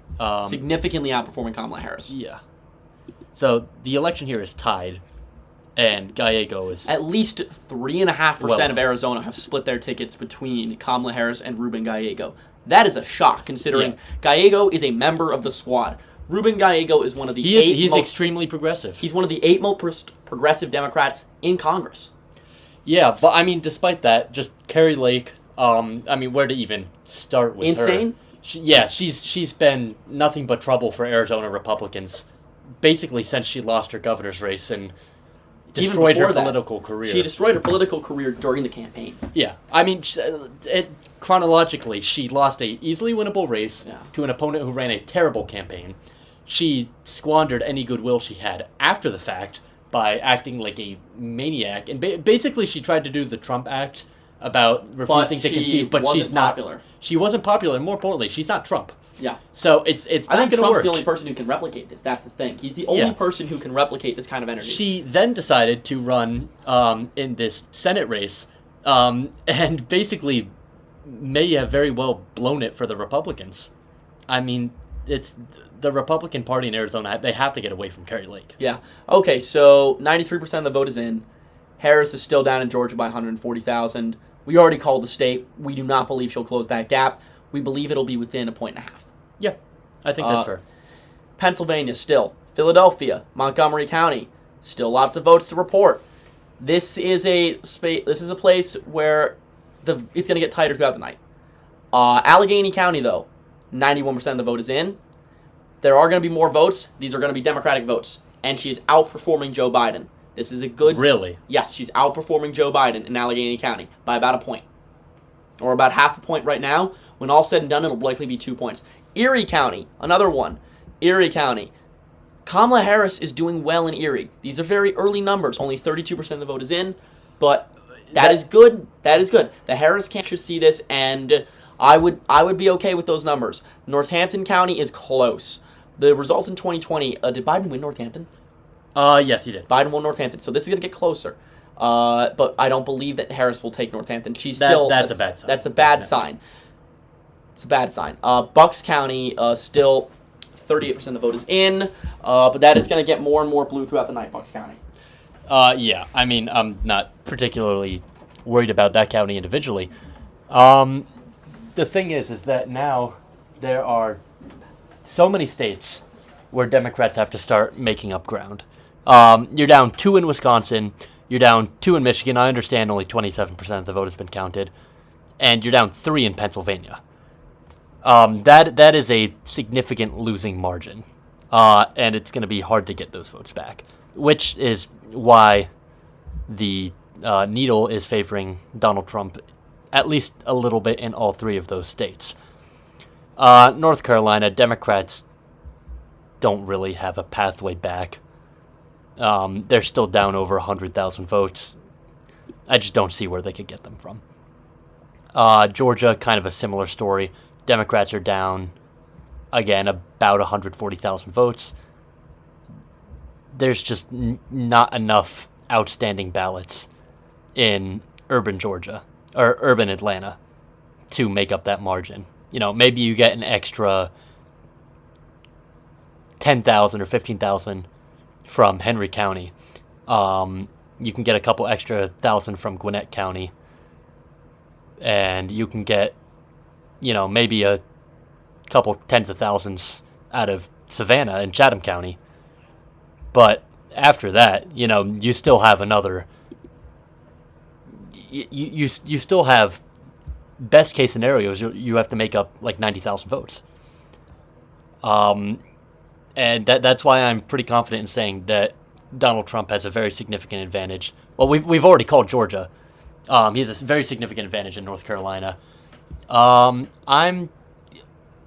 Significantly outperforming Kamala Harris. Yeah. So the election here is tied, and Gallego is... At least 3.5% of Arizona have split their tickets between Kamala Harris and Ruben Gallego. That is a shock, considering Gallego is a member of the squad. Ruben Gallego is one of the He's extremely progressive. He's one of the 8 most progressive Democrats in Congress. Yeah, but I mean, despite that, just Carrie Lake... I mean, where to even start with her? Insane? She's been nothing but trouble for Arizona Republicans, basically since she lost her governor's race and destroyed her political career. She destroyed her political career during the campaign. Yeah, I mean, chronologically, she lost a easily winnable race to an opponent who ran a terrible campaign. She squandered any goodwill she had after the fact by acting like a maniac, and basically she tried to do the Trump act about refusing to concede, but she's not popular. She wasn't popular, and more importantly, she's not Trump. Yeah. So it's I not think going to Trump's work. the only person who can replicate this. That's the thing. He's the only person who can replicate this kind of energy. She then decided to run in this Senate race, and basically may have very well blown it for the Republicans. I mean, it's the Republican Party in Arizona. They have to get away from Carrie Lake. Yeah. Okay, so 93% of the vote is in. Harris is still down in Georgia by 140,000. We already called the state. We do not believe she'll close that gap. We believe it'll be within 1.5 points. Yeah, I think that's fair. Pennsylvania, still. Philadelphia, Montgomery County, still lots of votes to report. This is a place where it's going to get tighter throughout the night. Allegheny County, though, 91% of the vote is in. There are going to be more votes. These are going to be Democratic votes. And she is outperforming Joe Biden. This is a good... Really? Yes, she's outperforming Joe Biden in Allegheny County by about 1 point. Or about half a point right now. When all said and done, it'll likely be 2 points. Erie County, another one. Erie County. Kamala Harris is doing well in Erie. These are very early numbers. Only 32% of the vote is in. But that is good. That is good. The Harris camp should see this, and I would be okay with those numbers. Northampton County is close. The results in 2020, did Biden win Northampton? Yes, he did. Biden won Northampton, so this is going to get closer. But I don't believe that Harris will take Northampton. That's a bad sign. That's a bad sign. It's a bad sign. Bucks County, still 38% of the vote is in, but that is going to get more and more blue throughout the night, Bucks County. Yeah, I mean, I'm not particularly worried about that county individually. The thing is that now there are so many states where Democrats have to start making up ground. You're down 2 in Wisconsin. You're down 2 in Michigan. I understand only 27% of the vote has been counted. And you're down 3 in Pennsylvania. That is a significant losing margin. And it's going to be hard to get those votes back. Which is why the needle is favoring Donald Trump at least a little bit in all 3 of those states. North Carolina, Democrats don't really have a pathway back. They're still down over 100,000 votes. I just don't see where they could get them from. Georgia, kind of a similar story. Democrats are down, again, about 140,000 votes. There's just not enough outstanding ballots in urban Georgia, or urban Atlanta, to make up that margin. Maybe you get an extra 10,000 or 15,000 from Henry County. You can get a couple extra thousand from Gwinnett County. And you can get, maybe a couple tens of thousands out of Savannah and Chatham County. But after that, you still have another. You still have, best case scenarios, you have to make up like 90,000 votes. And that's why I'm pretty confident in saying that Donald Trump has a very significant advantage. Well, we've already called Georgia. He has a very significant advantage in North Carolina. I'm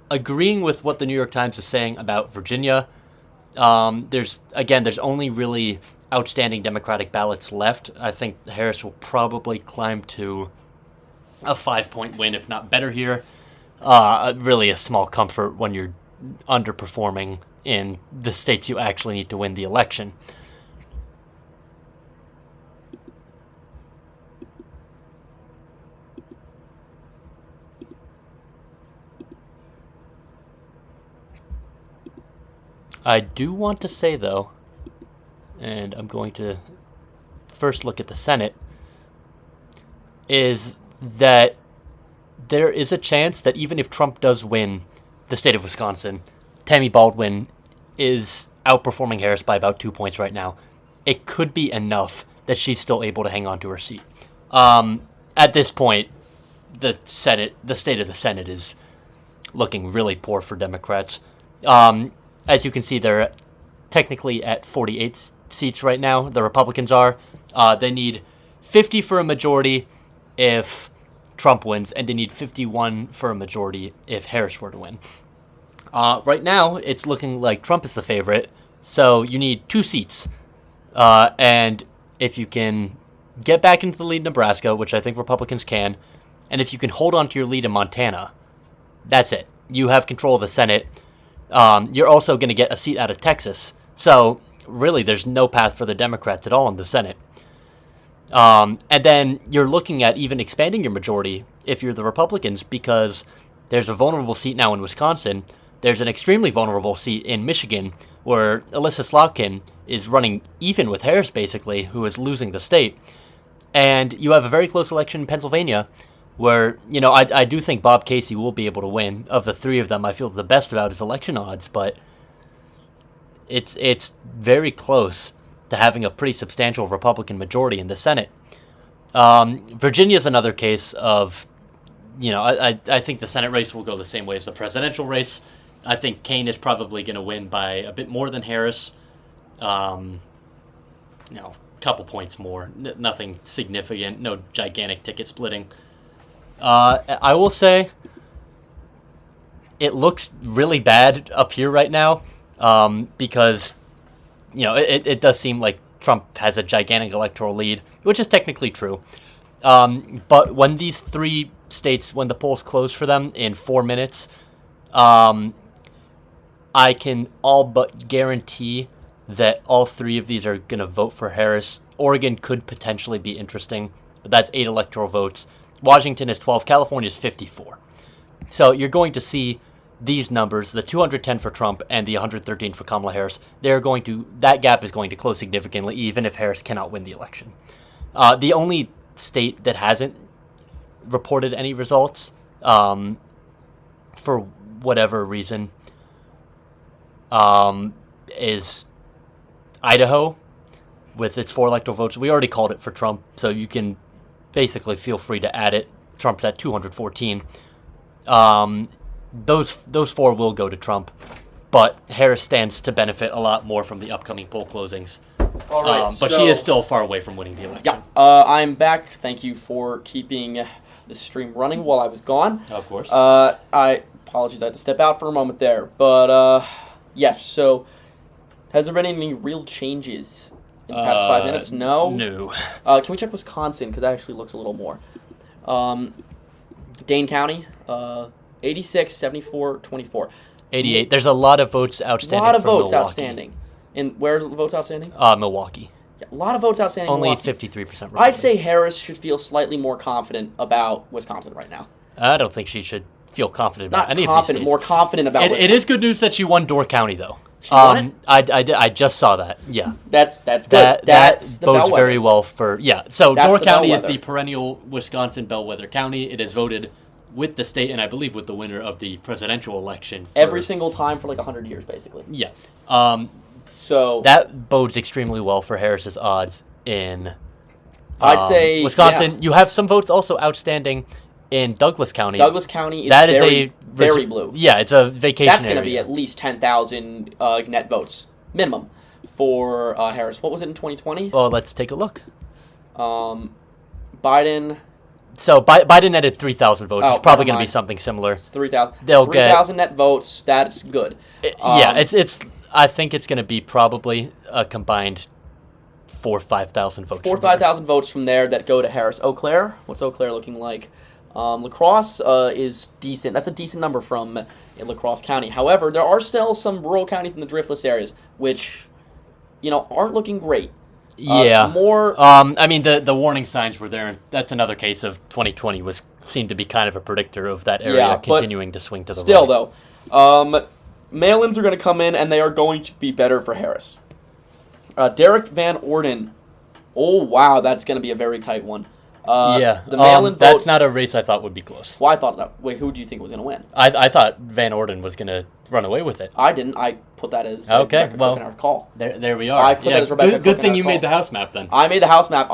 agreeing with what the New York Times is saying about Virginia. There's only really outstanding Democratic ballots left. I think Harris will probably climb to a 5-point win, if not better here. Really a small comfort when you're underperforming in the states you actually need to win the election. I do want to say, though, and I'm going to first look at the Senate, is that there is a chance that even if Trump does win the state of Wisconsin, Tammy Baldwin is outperforming Harris by about 2 points right now. It could be enough that she's still able to hang on to her seat. At this point, the state of the Senate is looking really poor for Democrats. As you can see, they're technically at 48 seats right now. The Republicans are. They need 50 for a majority if Trump wins, and they need 51 for a majority if Harris were to win. Right now, it's looking like Trump is the favorite, so you need 2 seats. And if you can get back into the lead in Nebraska, which I think Republicans can, and if you can hold on to your lead in Montana, that's it. You have control of the Senate. You're also going to get a seat out of Texas. So, really, there's no path for the Democrats at all in the Senate. And then you're looking at even expanding your majority if you're the Republicans, because there's a vulnerable seat now in Wisconsin. There's an extremely vulnerable seat in Michigan where Alyssa Slotkin is running even with Harris, basically, who is losing the state. And you have a very close election in Pennsylvania where, I do think Bob Casey will be able to win. Of the 3 of them, I feel the best about his election odds, but it's very close to having a pretty substantial Republican majority in the Senate. Virginia's another case of, I think the Senate race will go the same way as the presidential race. I think Kane is probably going to win by a bit more than Harris. Couple points more. Nothing significant. No gigantic ticket splitting. I will say it looks really bad up here right now because, it does seem like Trump has a gigantic electoral lead, which is technically true. But when these 3 states, when the polls close for them in 4 minutes, I can all but guarantee that all 3 of these are going to vote for Harris. Oregon could potentially be interesting, but that's 8 electoral votes. Washington is 12. California is 54. So you're going to see these numbers, the 210 for Trump and the 113 for Kamala Harris. That gap is going to close significantly, even if Harris cannot win the election. The only state that hasn't reported any results, for whatever reason, is Idaho with its 4 electoral votes. We already called it for Trump, so you can basically feel free to add it. Trump's at 214. Those 4 will go to Trump, but Harris stands to benefit a lot more from the upcoming poll closings. All right, but she is still far away from winning the election. Yeah, I'm back. Thank you for keeping the stream running while I was gone. Of course. I apologize, I had to step out for a moment there, but yes. So, has there been any real changes in the past 5 minutes? No. No. Can we check Wisconsin? Because that actually looks a little more. Dane County, 86, 74, 24. 88. There's a lot of votes outstanding. A lot of from votes Milwaukee. outstanding. And where are the votes outstanding? Milwaukee. Yeah, a lot of votes outstanding. Only Milwaukee. 53%. I'd say Harris should feel slightly more confident about Wisconsin right now. I don't think she should feel confident about Not any confident, of these more confident about Wisconsin. It is good news that she won Door County, though. She won it? I just saw that. Yeah. That's good. That That's the bodes bellwether. very well for So That's Door the County is bellwether. the perennial Wisconsin bellwether county. It is voted with the state and I believe with the winner of the presidential election Every single time for like 100 years, basically. Yeah. So that bodes extremely well for Harris's odds in I'd say Wisconsin. yeah. You have some votes also outstanding in Douglas County. Douglas County is That is very, very blue. Yeah, it's a vacation That's going to area. be at least 10,000 net votes minimum for Harris. What was it in 2020? Well, let's take a look. Biden. So Biden netted 3,000 votes. Oh, It's probably going never to be mind. something similar. 3,000. They'll get- 3,000 net votes. That's good. Yeah, it's. I think it's going to be probably a combined 4,000 or 5,000 votes. 4,000 from there. 5,000 votes from there that go to Harris. Eau Claire. What's Eau Claire looking like? La Crosse is decent. That's a decent number from La Crosse County. However, there are still some rural counties in the driftless areas which, aren't looking great. Yeah. More. I mean, the warning signs were there. And that's another case of 2020 seemed to be kind of a predictor of that area Yeah, but continuing to swing to the Still, right. though, mail-ins are going to come in, and they are going to be better for Harris. Derek Van Orden. Oh, wow, that's going to be a very tight one. Yeah. The mail-in votes. That's not a race I thought would be close. Well, I thought that. Wait, who do you think was going to win? I thought Van Orden was going to run away with it. I didn't. I put that as Okay, Rebecca well, Cook in our call. There we are. I put that as Rebecca Cook Good in thing our you call. made the house map then. I made the house map.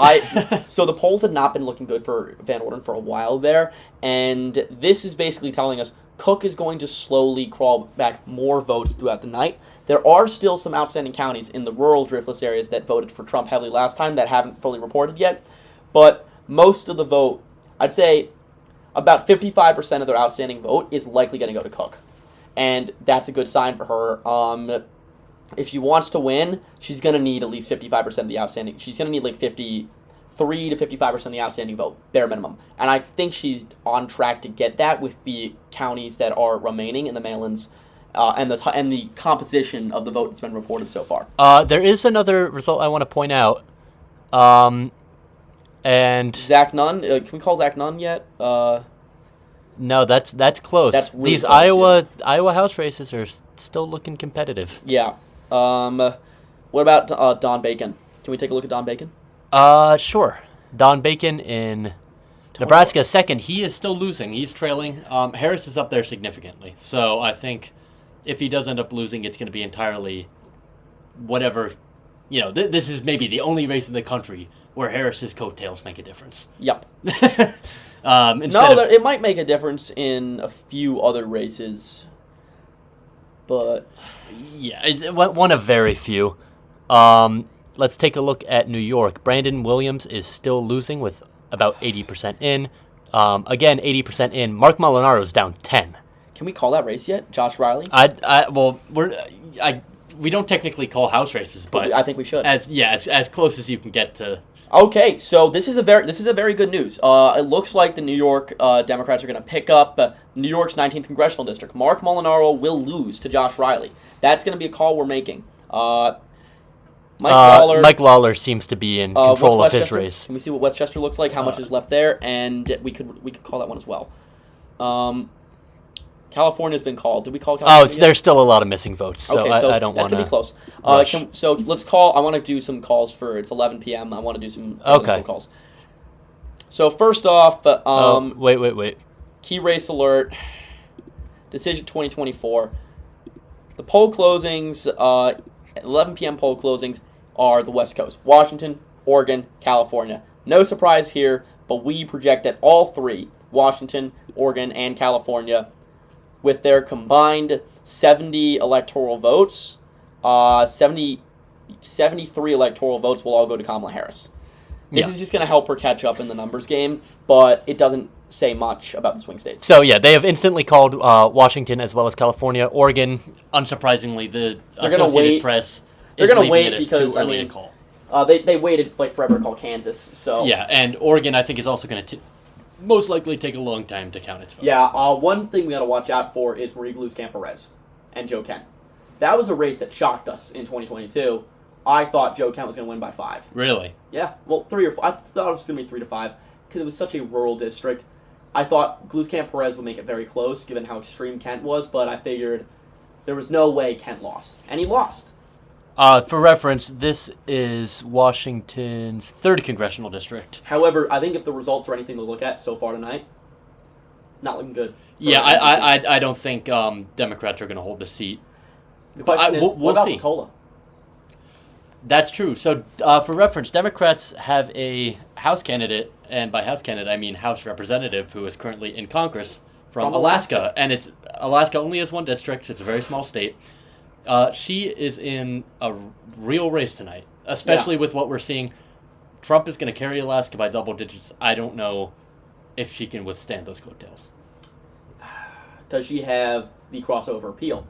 So the polls had not been looking good for Van Orden for a while there, and this is basically telling us Cook is going to slowly crawl back more votes throughout the night. There are still some outstanding counties in the rural driftless areas that voted for Trump heavily last time that haven't fully reported yet, but most of the vote, I'd say about 55% of their outstanding vote is likely going to go to Cook. And that's a good sign for her. If she wants to win, she's going to need at least 55% of the outstanding. She's going to need like 53 to 55% of the outstanding vote, bare minimum. And I think she's on track to get that with the counties that are remaining in the mail-ins and the composition of the vote that's been reported so far. There is another result I want to point out. And Zach Nunn, can we call Zach Nunn yet? no, that's close. That's really These close, Iowa House races are still looking competitive. Yeah. What about Don Bacon? Can we take a look at Don Bacon? Sure. Don Bacon in Nebraska second. He is still losing. He's trailing. Harris is up there significantly. So I think if he does end up losing, it's going to be entirely whatever. This is maybe the only race in the country where Harris's coattails make a difference. Yep. No, it might make a difference in a few other races, but yeah, it's one of very few. Let's take a look at New York. Brandon Williams is still losing with about 80% in. Again, 80% in. Mark Molinaro's down 10. can we call that race yet? Josh Riley? We don't technically call house races, but I think we should. as close as you can get to. Okay, so this is a very good news. It looks like the New York Democrats are going to pick up New York's 19th congressional district. Mark Molinaro will lose to Josh Riley. That's going to be a call we're making. Mike Lawler seems to be in control of his race. Can we see what Westchester looks like? How much is left there? And we could call that one as well. California's been called. Did we call California? There's still a lot of missing votes, so, okay, so I don't want to. That's gonna be close. So let's call. I want to do some calls for. It's 11 p.m. I want to do some calls. So first off, wait. Key race alert. Decision 2024. The poll closings, 11 p.m. poll closings are the West Coast: Washington, Oregon, California. No surprise here, but we project that all three, Washington, Oregon, and California, with their combined 70 electoral votes, 73 electoral votes will all go to Kamala Harris. This is just going to help her catch up in the numbers game, but it doesn't say much about the swing states. So, yeah, they have instantly called Washington as well as California. Oregon, unsurprisingly, the Associated Press is leaving it as too early to call. They waited like forever to call Kansas. So Yeah, and Oregon, I think, is also going to most likely take a long time to count its votes. yeah. One thing we got to watch out for is Marie Gluz-Camp-Perez and Joe Kent. That was a race that shocked us in 2022. I thought Joe Kent was going to win by 5. Really? Yeah, well, 3 or 5. I thought it was going to be 3-5 because it was such a rural district. I thought Gluz-Camp-Perez would make it very close given how extreme Kent was, but I figured there was no way Kent lost, and he lost. For reference, this is Washington's 3rd congressional district. However, I think if the results are anything to look at so far tonight, not looking good. Yeah, I don't think Democrats are going to hold the seat. The question is, we'll what about see. Tola? That's true. So, for reference, Democrats have a House candidate, and by House candidate I mean House representative, who is currently in Congress from Alaska. And Alaska only has 1 district. It's a very small state. She is in a real race tonight, especially with what we're seeing. Trump is going to carry Alaska by double digits. I don't know if she can withstand those coattails. Does she have the crossover appeal?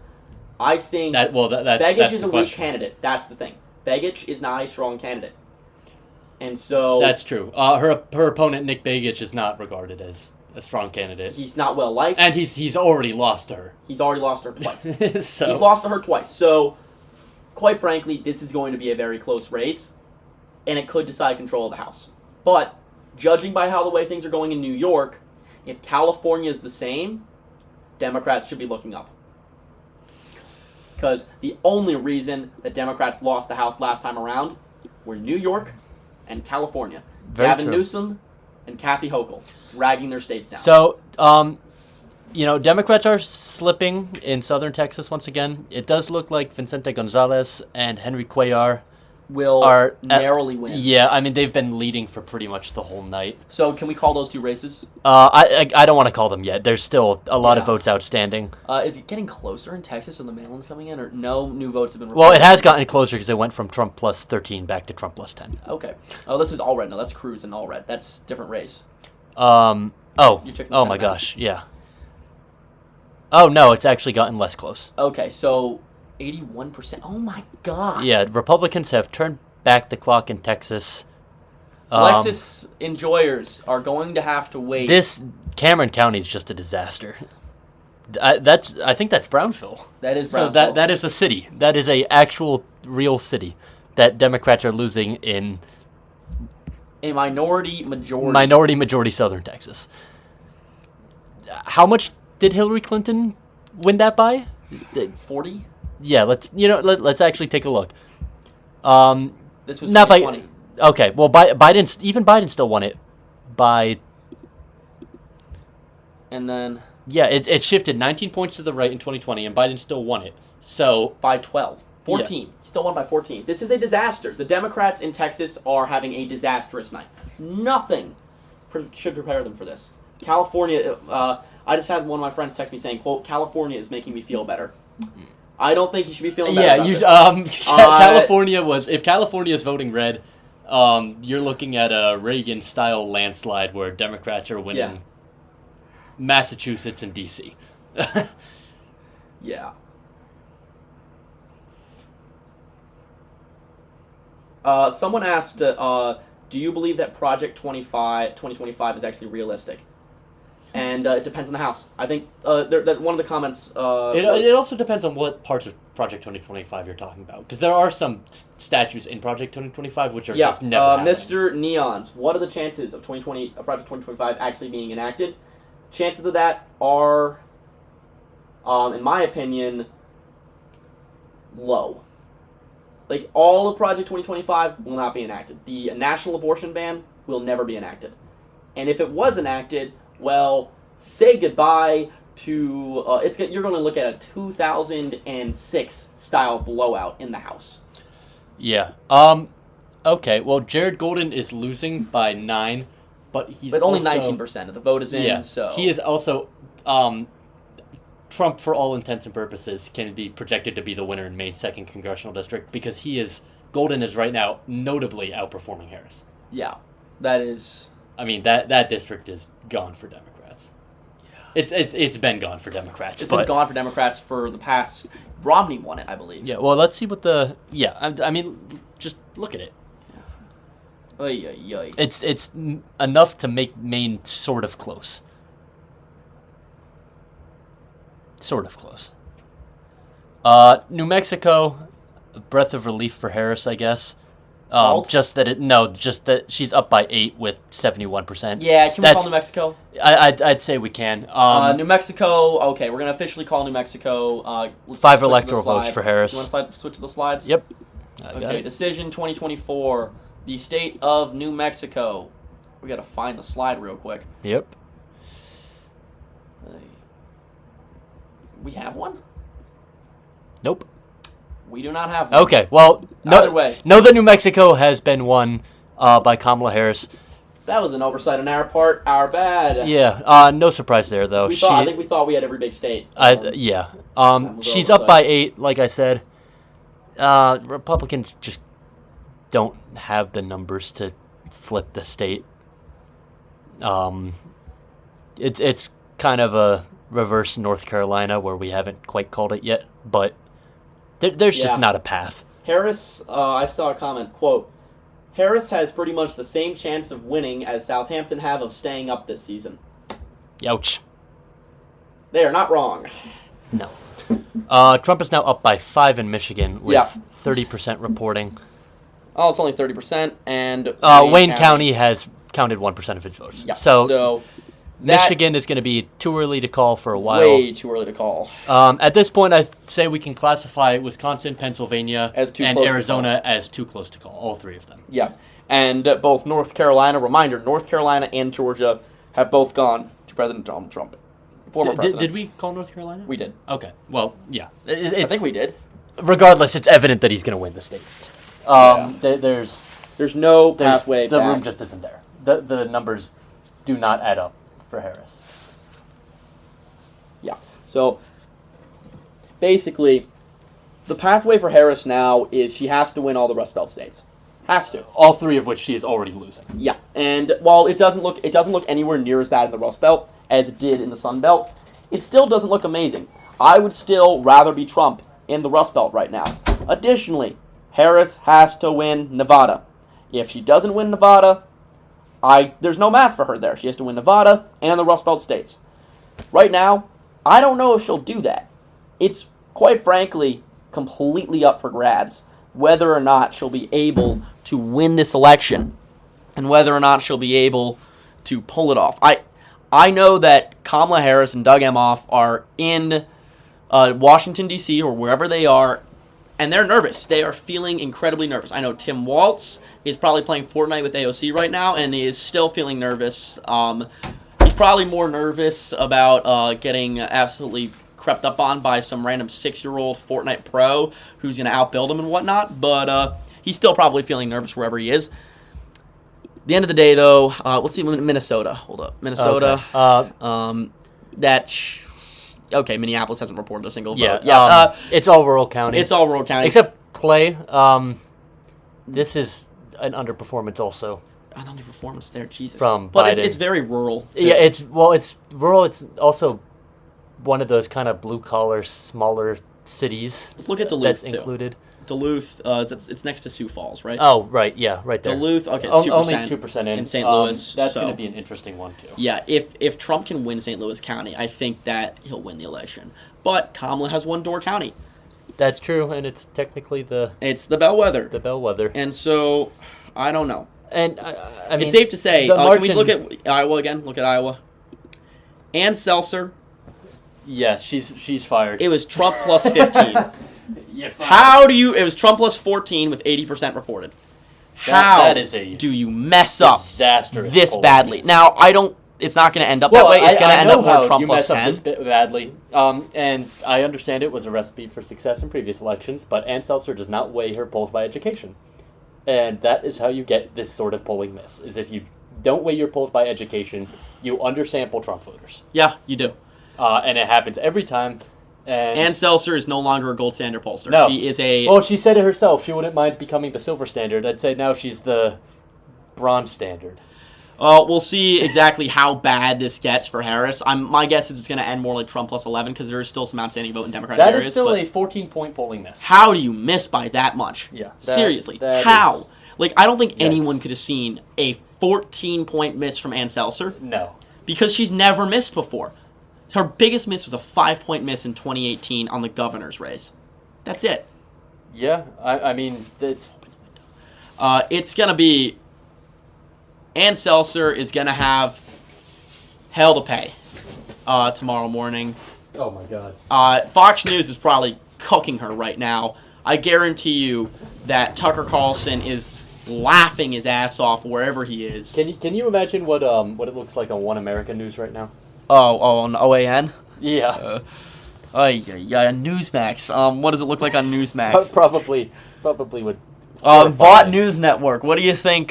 I think Begich is a weak candidate. That's the thing. Begich is not a strong candidate. And so... That's true. Her opponent, Nick Begich, is not regarded as a strong candidate. He's not well liked. And he's already lost to her. He's already lost to her twice. So. He's lost to her twice. So, quite frankly, this is going to be a very close race, and it could decide control of the House. But, judging by how the way things are going in New York, if California is the same, Democrats should be looking up. Because the only reason that Democrats lost the House last time around were New York and California. Gavin Newsom and Kathy Hochul dragging their states down. So, Democrats are slipping in southern Texas once again. It does look like Vicente Gonzalez and Henry Cuellar will narrowly win. Yeah, I mean, they've been leading for pretty much the whole night. So, can we call those 2 races? I don't want to call them yet. There's still a lot of votes outstanding. Is it getting closer in Texas and the mail-ins coming in, or no new votes have been reported? Well, it has gotten closer because it went from Trump plus 13 back to Trump plus 10. Okay. Oh, this is all red. No, that's Cruz and all red. That's different race. Oh my gosh, yeah. Oh, no, it's actually gotten less close. Okay, so 81%. Oh, my God. Yeah, Republicans have turned back the clock in Texas. Lexus enjoyers are going to have to wait. This Cameron County is just a disaster. I think that's Brownsville. That is Brownsville. So that is a city. That is a actual real city that Democrats are losing in a minority majority southern Texas. How much did Hillary Clinton win that by? 40? Yeah, let's actually take a look. This was 2020. Okay, well, Biden still won it by. And then. Yeah, it shifted 19 points to the right in 2020, and Biden still won it. So by 12. 14. Yeah. He still won by 14. This is a disaster. The Democrats in Texas are having a disastrous night. Nothing should prepare them for this. California, I just had one of my friends text me saying, quote, California is making me feel better. I don't think you should be feeling better about this. If California is voting red, you're looking at a Reagan-style landslide where Democrats are winning Massachusetts and D.C. Yeah. Someone asked, do you believe that Project 2025 is actually realistic? And it depends on the House. I think one of the comments... it also depends on what parts of Project 2025 you're talking about. Because there are some statutes in Project 2025 which are just never happening. Mr. Neons, what are the chances of Project 2025 actually being enacted? Chances of that are, in my opinion, low. Like, all of Project 2025 will not be enacted. The national abortion ban will never be enacted. And if it was enacted, well, say goodbye to... you're going to look at a 2006 style blowout in the House. Yeah. Okay, well, Jared Golden is losing by 9, but only 19% of the vote is in, so... He is also... Trump, for all intents and purposes, can be projected to be the winner in Maine's 2nd congressional district because Golden is right now notably outperforming Harris. Yeah, that is... I mean, that district is gone for Democrats. Yeah. It's been gone for Democrats. It's been gone for Democrats for the past... Romney won it, I believe. Yeah, well, let's see what the... Yeah, I mean, just look at it. Yeah. Ay, ay, ay. It's enough to make Maine sort of close. Sort of close. New Mexico, a breath of relief for Harris, I guess. Just that she's up by 8 with 71%. Yeah, can we call New Mexico? I'd say we can. New Mexico. Okay, we're gonna officially call New Mexico. Let's 5 switch electoral to the slide. votes for Harris. You want to switch to the slides? Yep. Okay, decision 2024. The state of New Mexico. We gotta find the slide real quick. Yep. We have one? Nope. We do not have one. Okay, well, Either way. Know that New Mexico has been won by Kamala Harris. That was an oversight on our part. Our bad. Yeah, no surprise there, though. I think we thought we had every big state. Yeah. She's up by 8, like I said. Republicans just don't have the numbers to flip the state. It's kind of a reverse North Carolina where we haven't quite called it yet, but there's just not a path. Harris, I saw a comment, quote, Harris has pretty much the same chance of winning as Southampton have of staying up this season. Ouch. They are not wrong. No. Trump is now up by 5 in Michigan with 30% reporting. Oh, it's only 30%, and Wayne County has counted 1% of its votes. Yeah. So Michigan is going to be too early to call for a while. Way too early to call. At this point, I say we can classify Wisconsin, Pennsylvania, and Arizona as too close to call. All 3 of them. Yeah. And both North Carolina, North Carolina and Georgia have both gone to President Donald Trump. Former president. Did we call North Carolina? We did. Okay. Well, yeah. I think we did. Regardless, it's evident that he's going to win the state. There's no pathway The back. room just isn't there. The numbers do not add up for Harris. Yeah. So, basically, the pathway for Harris now is she has to win all the Rust Belt states. Has to. All 3 of which she is already losing. Yeah. And while it doesn't look anywhere near as bad in the Rust Belt as it did in the Sun Belt, it still doesn't look amazing. I would still rather be Trump in the Rust Belt right now. Additionally, Harris has to win Nevada. If she doesn't win Nevada, there's no math for her there. She has to win Nevada and the Rust Belt states. Right now, I don't know if she'll do that. It's, quite frankly, completely up for grabs whether or not she'll be able to win this election and whether or not she'll be able to pull it off. I know that Kamala Harris and Doug Emhoff are in Washington, D.C., or wherever they are, and they're nervous. They are feeling incredibly nervous. I know Tim Walz is probably playing Fortnite with AOC right now and is still feeling nervous. He's probably more nervous about getting absolutely crept up on by some random 6-year-old Fortnite pro who's going to outbuild him and whatnot, but he's still probably feeling nervous wherever he is. At the end of the day, though, let's see, Minnesota. Hold up. Minnesota. Okay. Minneapolis hasn't reported a single vote. Yeah, it's all rural counties. It's all rural counties. Except Clay. This is an underperformance also. An underperformance there, Jesus. From but Biden. It's very rural, too. Yeah, it's rural. It's also one of those kind of blue-collar, smaller cities. Let's look at Duluth, that's included. Duluth, it's next to Sioux Falls, right? Oh, right, yeah, right there. Duluth, okay, it's 2%. Only 2% in St. Louis. That's going to be an interesting one, too. Yeah, if Trump can win St. Louis County, I think that he'll win the election. But Kamala has won Door County. That's true, and it's technically It's the bellwether. The bellwether. And so, I don't know. And, I mean... It's safe to say, can we look at Iowa again? Look at Iowa. Ann Seltzer. Yeah, she's fired. It was Trump plus 15. It was Trump plus 14 with 80% reported. How do you mess up this badly? Miss. Now, it's not going to end up that way. It's going to end up more Trump plus 10. You mess up this badly. And I understand it was a recipe for success in previous elections, but Ann Seltzer does not weigh her polls by education. And that is how you get this sort of polling miss, is if you don't weigh your polls by education, you undersample Trump voters. Yeah, you do. And it happens every time. And Ann Seltzer is no longer a gold standard pollster. No. She is a... Well, she said it herself. She wouldn't mind becoming the silver standard. I'd say now she's the bronze standard. We'll see exactly how bad this gets for Harris. My guess is it's going to end more like Trump plus 11 because there is still some outstanding vote in Democratic areas. That is still a 14-point polling miss. How do you miss by that much? Yeah. Seriously. How? Like, I don't think Yikes. anyone could have seen a 14-point miss from Ann Seltzer No. because she's never missed before. Her biggest miss was a 5-point miss in 2018 on the governor's race. That's it. Yeah, I mean, it's It's going to be... Ann Seltzer is going to have hell to pay tomorrow morning. oh my god. Fox News is probably cooking her right now. I guarantee you that Tucker Carlson is laughing his ass off wherever he is. Can you imagine what it looks like on One American News right now? Oh, on OAN? Yeah. Yeah, Newsmax. What does it look like on Newsmax? Probably would. Vought News Network. What do you think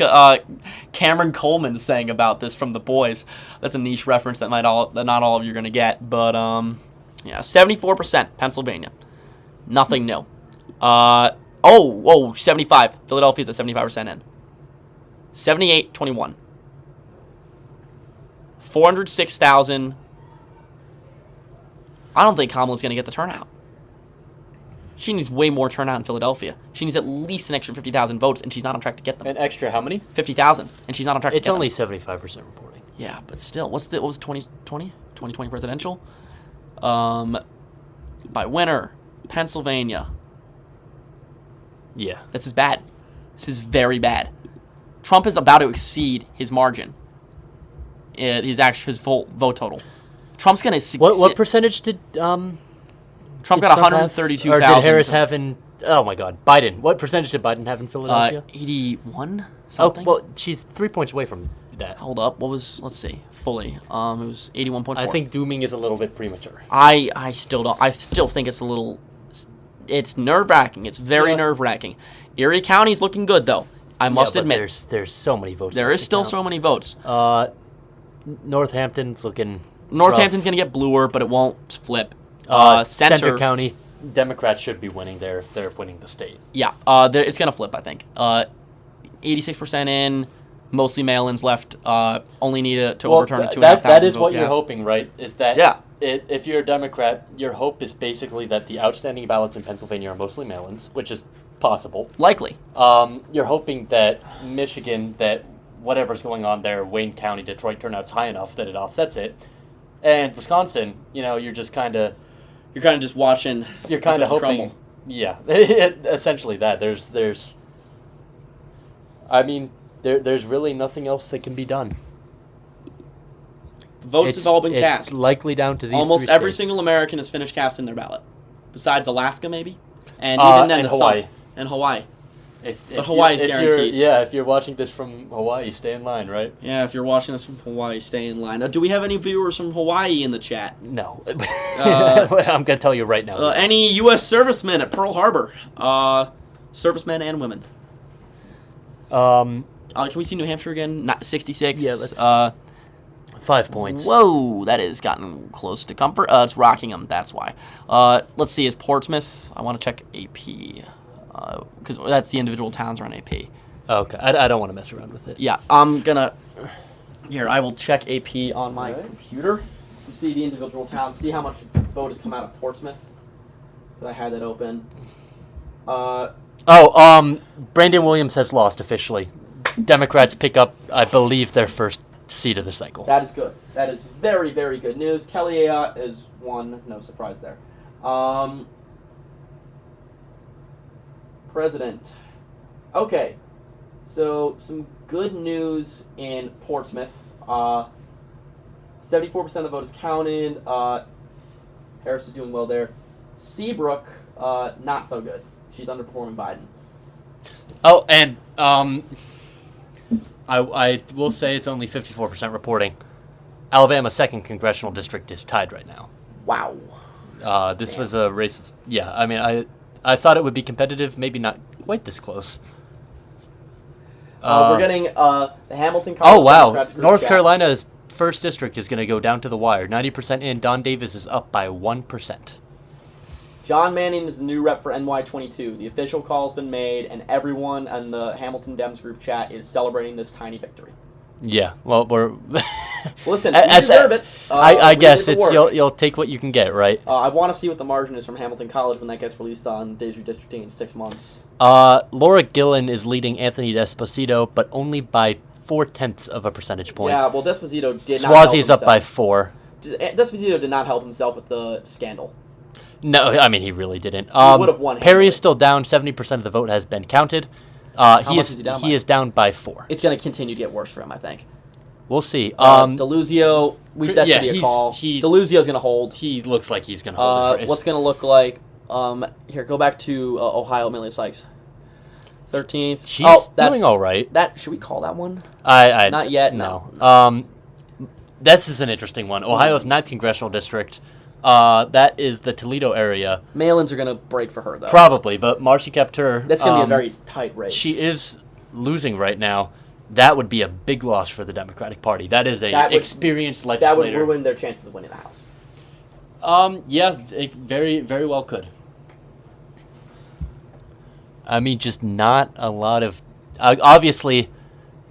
Cameron Coleman's saying about this from The Boys? That's a niche reference that not all of you are going to get. But, yeah, 74% Pennsylvania. Nothing new. 75. Philadelphia's at 75% in. 78-21. 406,000. I don't think Kamala's going to get the turnout. She needs way more turnout in Philadelphia. She needs at least an extra 50,000 votes, and she's not on track to get them. An extra how many? 50,000, and she's not on track to get them. It's only 75% reporting. Yeah, but still, what was 2020 presidential? By winner, Pennsylvania. Yeah. This is bad. This is very bad. Trump is about to exceed his margin. His full vote total. Trump's gonna. What percentage did Trump got 132,000? Or did Harris have in? Oh my God, Biden. What percentage did Biden have in Philadelphia? 81 something. Oh well, she's 3 points away from that. Hold up. What was? Let's see. Fully. It was 81.4. I think dooming is a little bit premature. I still don't. I still think it's a little. It's nerve-wracking. It's very nerve-wracking. Erie County's looking good though. I must admit. There's so many votes. There is still so many votes. Northampton's looking. Northampton's rough. going to get bluer, but it won't flip. Center County, Democrats should be winning there if they're winning the state. Yeah, it's going to flip, I think. 86% in, mostly mail-ins left. Only need to overturn a 2,500 That is vote, what you're hoping, right? Is that if you're a Democrat, your hope is basically that the outstanding ballots in Pennsylvania are mostly mail-ins, which is possible. Likely. You're hoping that Michigan, that whatever's going on there, Wayne County, Detroit turnout's high enough that it offsets it. And Wisconsin, you're just kind of... You're kind of just watching... You're kind of hoping... Crumble. Yeah, essentially that. There's... I mean, there's really nothing else that can be done. The votes have all been cast. It's likely down to these Almost three every states. single American has finished casting their ballot. Besides Alaska, maybe? And even then, Hawaii. And Hawaii. If Hawaii's guaranteed. If you're watching this from Hawaii, stay in line, right? Yeah, if you're watching this from Hawaii, stay in line. Do we have any viewers from Hawaii in the chat? No. I'm going to tell you right now. Any U.S. servicemen at Pearl Harbor? Servicemen and women. Can we see New Hampshire again? 66. Yeah, let's... 5 points. Whoa, that has gotten close to comfort. It's Rockingham, that's why. Let's see, is Portsmouth? I want to check AP. Because that's the individual towns around AP. Okay, I don't want to mess around with it. Yeah, I'm gonna... Here, I will check AP on my computer to see the individual towns, see how much vote has come out of Portsmouth. Because I had that open. Brandon Williams has lost officially. Democrats pick up, I believe, their first seat of the cycle. That is good. That is very, very good news. Kelly Ayotte is one. No surprise there. President. Okay. So, some good news in Portsmouth. 74% of the vote is counted. Harris is doing well there. Seabrook, not so good. She's underperforming Biden. Oh, and I will say it's only 54% reporting. Alabama's 2nd congressional district is tied right now. Wow. This was a race. Yeah, I mean, I thought it would be competitive, maybe not quite this close. We're getting the Hamilton College. Oh, wow. Democrats group North chat. Carolina's 1st district is going to go down to the wire. 90% in. Don Davis is up by 1%. John Manning is the new rep for NY22. The official call has been made, and everyone in the Hamilton Dems group chat is celebrating this tiny victory. Yeah, well, we're Listen, you deserve it. I We guess did the it's work. you'll take what you can get, right? I want to see what the margin is from Hamilton College when that gets released on Days Redistricting in 6 months. Laura Gillen is leading Anthony Desposito, but only by 0.4 of a percentage point. Yeah, well, Desposito did not help Swazi's up by himself. 4. Desposito did not help himself with the scandal. No, I mean, he really didn't. would have won Perry handily. is still down. 70% of the vote has been counted. much is he down by? He is down by 4. It's going to continue to get worse for him, I think. We'll see. Deluzio, that should be a call. Deluzio's going to hold. He looks like he's going to hold his race. What's going to look like? Here, go back to Ohio, Amelia Sykes. 13th. She's doing all right. Should we call that one? Not yet. No. This is an interesting one. Ohio's 9th congressional district. That is the Toledo area. Mail-ins are going to break for her, though. Probably, but Marcy kept her. That's going to be a very tight race. She is losing right now. That would be a big loss for the Democratic Party. That is experienced legislator. That would ruin their chances of winning the House. Yeah, it very, very well could. I mean, just not a lot of... obviously,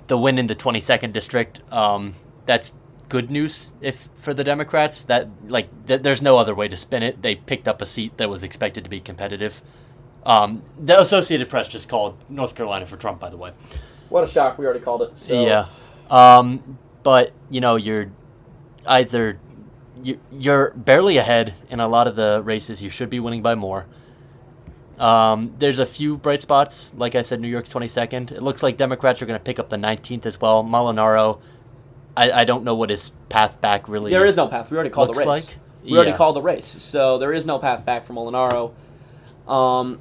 the win in the 22nd district, that's good news for the Democrats. There's no other way to spin it. They picked up a seat that was expected to be competitive. The Associated Press just called North Carolina for Trump, by the way. What a shock. We already called it. So. Yeah. But, you're barely ahead in a lot of the races. You should be winning by more. There's a few bright spots. Like I said, New York's 22nd. It looks like Democrats are going to pick up the 19th as well. Molinaro, I don't know what his path back really There is no path. We already called the race. Like. We already called the race. So there is no path back for Molinaro.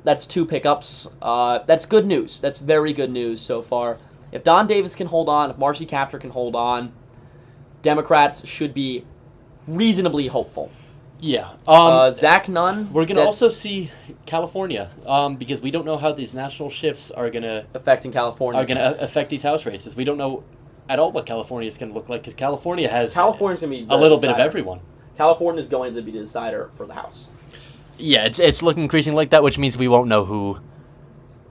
That's 2 pickups. That's good news. That's very good news so far. If Don Davis can hold on, if Marcy Kaptur can hold on, Democrats should be reasonably hopeful. Yeah. Zach Nunn. We're going to also see California because we don't know how these national shifts are going to affect these House races. We don't know at all what California is going to look like because California's going to be a little bit of everyone. California is going to be the decider for the House. Yeah, it's looking increasingly like that, which means we won't know who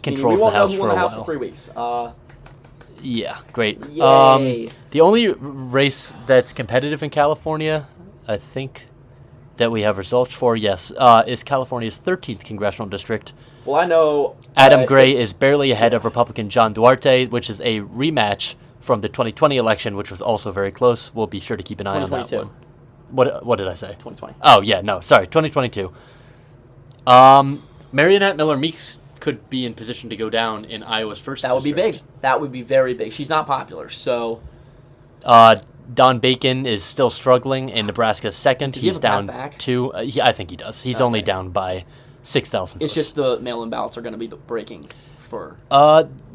controls the House for a while. We won't know who won the House for 3 weeks. Yeah, great. Yay. The only race that's competitive in California, I think, that we have results for, yes, is California's 13th congressional district. Well, I know... Adam Gray is barely ahead of Republican John Duarte, which is a rematch from the 2020 election, which was also very close. We'll be sure to keep an eye on that one. What did I say? 2020. Oh, yeah, no, sorry, 2022. Marionette Miller Meeks could be in position to go down in Iowa's first district. That would be big. That would be very big. She's not popular, so... Don Bacon is still struggling in Nebraska's 2nd. Does he have down a path back? 2. I think he does. He's only down by 6,000 votes. It's just the mail-in ballots are going to be the breaking for...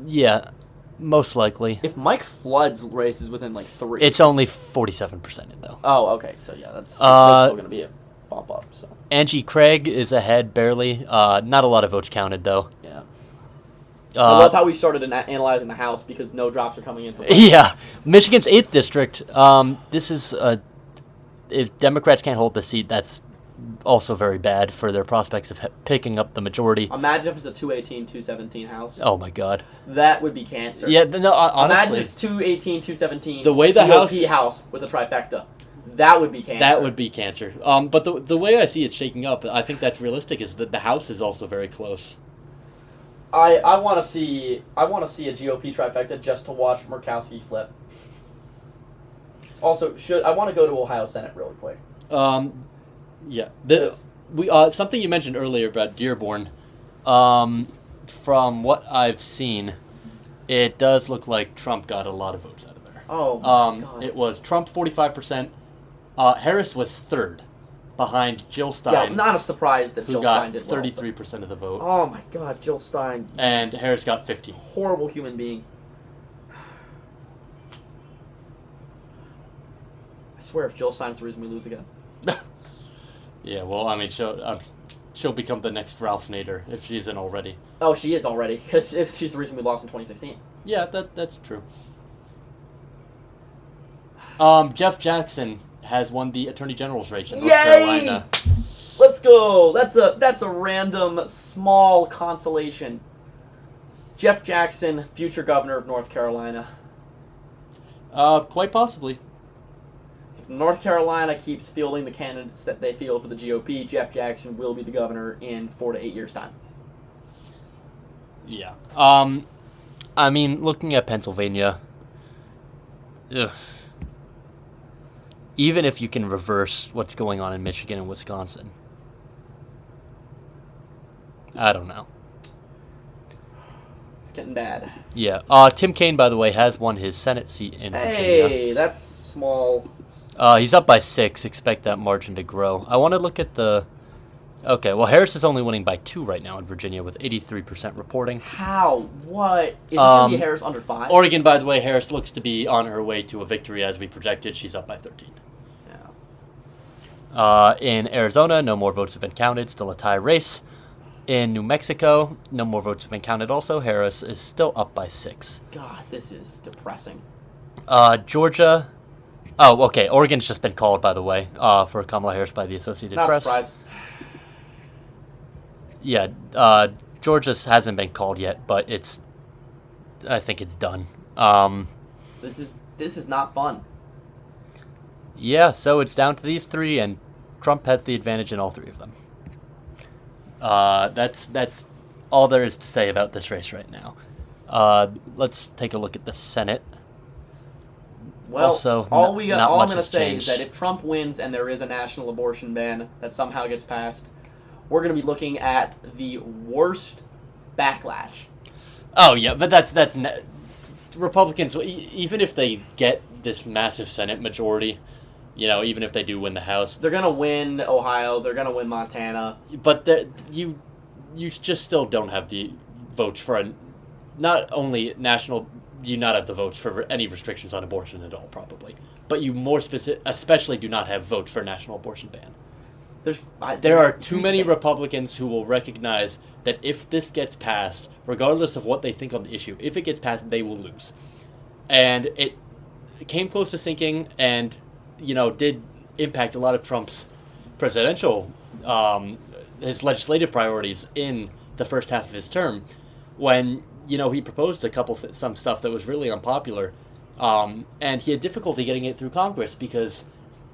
Yeah, most likely. If Mike Flood's race is within, 3... It's only 47% in, though. Oh, okay. So, yeah, that's still going to be a bump up, so... Angie Craig is ahead, barely. Not a lot of votes counted, though. Yeah. I love how we started analyzing the House because no drops are coming in. Yeah. Michigan's 8th district. This is... if Democrats can't hold the seat, that's also very bad for their prospects of picking up the majority. Imagine if it's a 218-217 House. Oh, my God. That would be cancer. Yeah, no, honestly. Imagine it's 218-217. The way the GOP House with a trifecta. That would be cancer. That would be cancer. But the way I see it shaking up, I think that's realistic, is that the House is also very close. I want to see a GOP trifecta just to watch Murkowski flip. Also, I want to go to Ohio Senate really quick. Yeah. Something you mentioned earlier about Dearborn. From what I've seen, it does look like Trump got a lot of votes out of there. Oh my God. It was Trump 45%. Harris was 3rd, behind Jill Stein. Yeah, not a surprise that Jill Stein did well. Who got 33% of the vote. Oh my God, Jill Stein. And Harris got 15. Horrible human being. I swear if Jill Stein's the reason we lose again. Yeah, well, I mean, she'll become the next Ralph Nader if she isn't already. Oh, she is already, because if she's the reason we lost in 2016. Yeah, that's true. Jeff Jackson has won the Attorney General's race in North Carolina. Let's go. That's a random small consolation. Jeff Jackson, future governor of North Carolina. Quite possibly. North Carolina keeps fielding the candidates that they field for the GOP. Jeff Jackson will be the governor in 4 to 8 years' time. Yeah. I mean, looking at Pennsylvania, ugh. Even if you can reverse what's going on in Michigan and Wisconsin, I don't know. It's getting bad. Yeah. Tim Kaine, by the way, has won his Senate seat in Virginia. Hey, that's small. He's up by 6. Expect that margin to grow. I want to look at the... Okay, well, Harris is only winning by 2 right now in Virginia with 83% reporting. How? What? Is this going to be Harris under 5? Oregon, by the way, Harris looks to be on her way to a victory as we projected. She's up by 13. Yeah. In Arizona, no more votes have been counted. Still a tie race. In New Mexico, no more votes have been counted also. Harris is still up by 6. God, this is depressing. Georgia... Oh, okay. Oregon's just been called, by the way, for Kamala Harris by the Associated Not Press. surprised. Yeah, Georgia hasn't been called yet, but I think it's done. This is not fun. Yeah, so it's down to these 3, and Trump has the advantage in all 3 of them. That's all there is to say about this race right now. Let's take a look at the Senate. Well, also, all I'm going to say changed. is that if Trump wins and there is a national abortion ban that somehow gets passed, we're going to be looking at the worst backlash. Oh yeah, but that's Republicans. Even if they get this massive Senate majority, even if they do win the House, They're going to win Ohio. They're going to win Montana. but you just still don't have the votes for not only national. You not have the votes for any restrictions on abortion at all, probably. But you especially do not have votes for a national abortion ban. There are too many Republicans who will recognize that if this gets passed, regardless of what they think on the issue, if it gets passed, they will lose. And it came close to sinking and, did impact a lot of Trump's presidential, his legislative priorities in the first half of his term when, he proposed some stuff that was really unpopular. And he had difficulty getting it through Congress because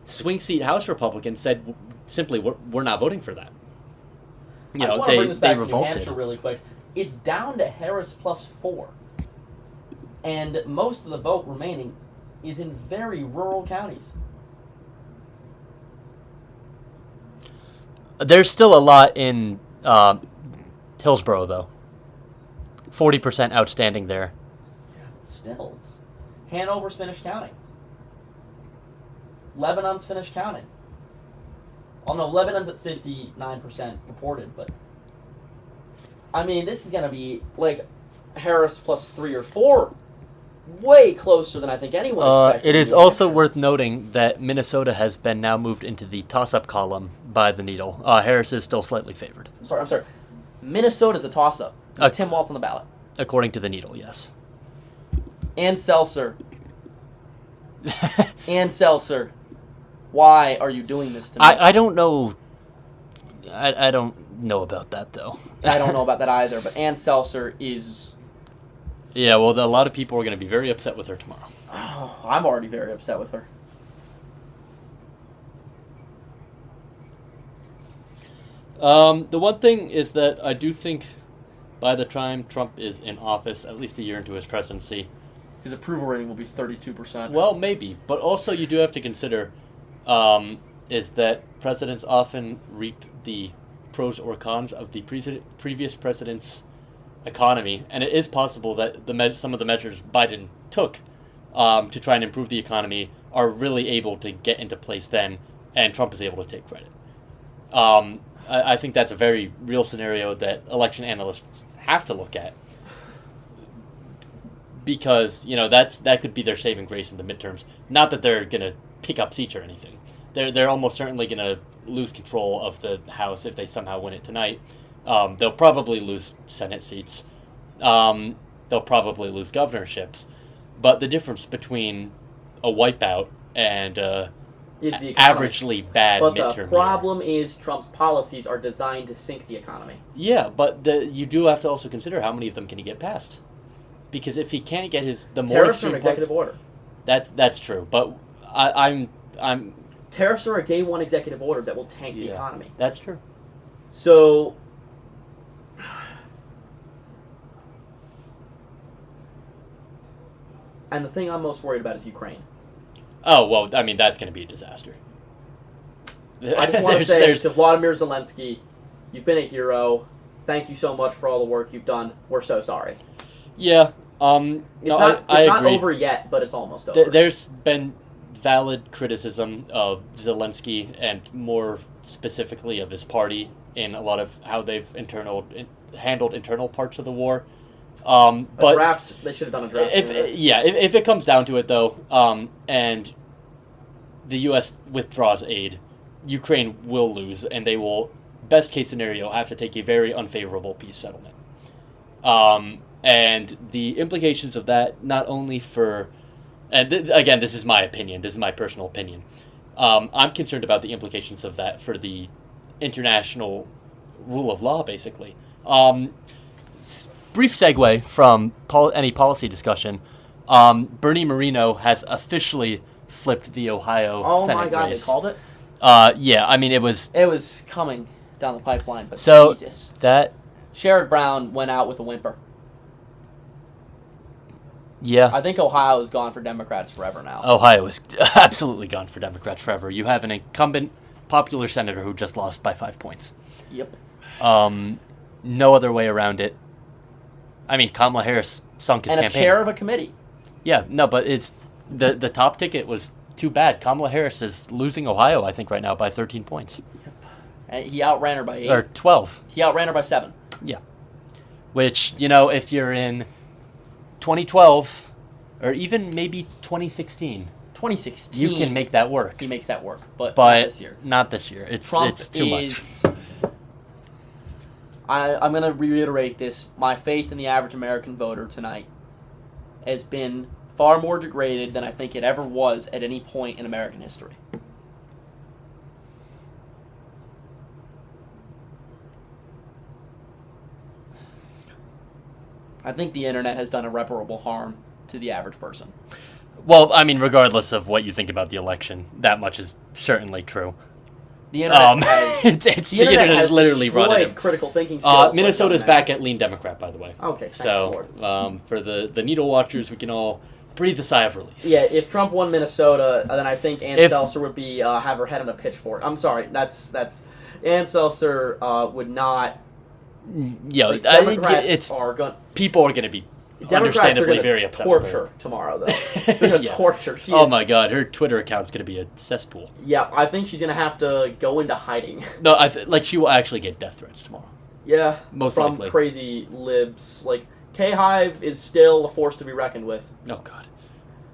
swing seat House Republicans said simply, we're not voting for that. I just want to bring this back to New revolted. Hampshire really quick. It's down to Harris plus 4. And most of the vote remaining is in very rural counties. There's still a lot in Hillsborough, though. 40% outstanding there. Yeah, but still, Hanover's finished counting. Lebanon's finished counting. Oh no, Lebanon's at 69% reported, but I mean, this is going to be like Harris plus 3 or 4, way closer than I think anyone expected. It is also worth noting that Minnesota has been now moved into the toss-up column by the Needle. Harris is still slightly favored. I'm sorry. Minnesota's a toss-up. Tim Walz on the ballot. According to the Needle, yes. And Seltzer. And Seltzer. Why are you doing this to me? I don't know. I don't know about that, though. I don't know about that either, but Ann Seltzer is... Yeah, well, a lot of people are going to be very upset with her tomorrow. Oh, I'm already very upset with her. The one thing is that I do think by the time Trump is in office, at least a year into his presidency... His approval rating will be 32%. Well, maybe. But also you do have to consider is that presidents often reap the pros or cons of the previous president's economy. And it is possible that some of the measures Biden took to try and improve the economy are really able to get into place then, and Trump is able to take credit. I think that's a very real scenario that election analysts have to look at. Because, that could be their saving grace in the midterms. Not that they're going to pick up seats or anything. They're almost certainly going to lose control of the House if they somehow win it tonight. They'll probably lose Senate seats. They'll probably lose governorships. But the difference between a wipeout and is the economy. Averagely bad midterm. But the problem is Trump's policies are designed to sink the economy. Yeah, but you do have to also consider how many of them can he get passed. Because if he can't get the more tariffs are an executive order. That's true. But I'm Tariffs are a day one executive order that will tank the economy. That's true. So, and the thing I'm most worried about is Ukraine. Oh, well, I mean, that's going to be a disaster. I just want to say to Vladimir Zelensky, you've been a hero. Thank you so much for all the work you've done. We're so sorry. Yeah. It's not agree. over yet, but it's almost over. There's been valid criticism of Zelensky and more specifically of his party in a lot of how they've handled internal parts of the war. But draft, they should have done a draft. If it comes down to it, though, and the U.S. withdraws aid, Ukraine will lose, and they will, best case scenario, have to take a very unfavorable peace settlement. And the implications of that, not only for, and again, this is my opinion, this is my personal opinion, I'm concerned about the implications of that for the international rule of law, basically. Brief segue from any policy discussion. Bernie Moreno has officially flipped the Ohio Senate race. Oh my God, they called it? Yeah, I mean, it was coming down the pipeline, but so Jesus. That Sherrod Brown went out with a whimper. Yeah. I think Ohio is gone for Democrats forever now. Ohio is absolutely gone for Democrats forever. You have an incumbent popular senator who just lost by 5 points. Yep. No other way around it. I mean, Kamala Harris sunk his campaign. And a chair of a committee. Yeah, no, but it's the top ticket was too bad. Kamala Harris is losing Ohio, I think, right now by 13 points. Yep. And he outran her by 8. Or 12. He outran her by 7. Yeah. Which, if you're in 2012 or even maybe 2016. 2016. You can make that work. He makes that work, but not this year. Not this year. It's too much. I'm going to reiterate this. My faith in the average American voter tonight has been far more degraded than I think it ever was at any point in American history. I think the internet has done irreparable harm to the average person. Well, I mean, regardless of what you think about the election, that much is certainly true. The internet the internet has literally run it. Critical thinking skills. Minnesota's back at lean Democrat, by the way. Okay, so for the needle watchers, we can all breathe a sigh of relief. Yeah, if Trump won Minnesota, then I think Ann Seltzer would be have her head on a pitchfork. I'm sorry, that's Ann Seltzer would not. Yeah, Democrats are going. People are going to be understandably very upset. Torture tomorrow, though. They're going to torture. My God, her Twitter account's going to be a cesspool. Yeah, I think she's going to have to go into hiding. No, she will actually get death threats tomorrow. Yeah, most from likely. Crazy libs. Like K-Hive is still a force to be reckoned with. Oh God,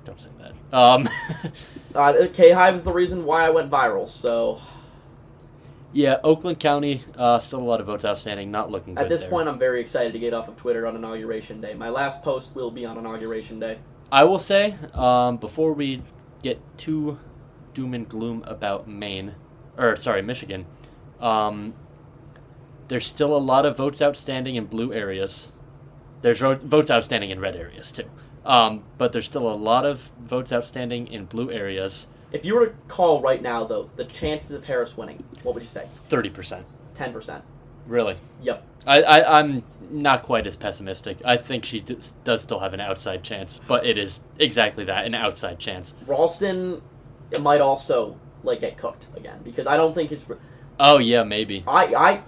don't say that. K-Hive is the reason why I went viral. So. Yeah, Oakland County, still a lot of votes outstanding, not looking good. At this point, I'm very excited to get off of Twitter on Inauguration Day. My last post will be on Inauguration Day. I will say, before we get too doom and gloom about Michigan, there's still a lot of votes outstanding in blue areas. There's votes outstanding in red areas, too. But there's still a lot of votes outstanding in blue areas. If you were to call right now, though, the chances of Harris winning, what would you say? 30%. 10%. Really? Yep. I'm not quite as pessimistic. I think she does still have an outside chance, but it is exactly that, an outside chance. Ralston might also get cooked again, because I don't think it's... Oh, yeah, maybe. I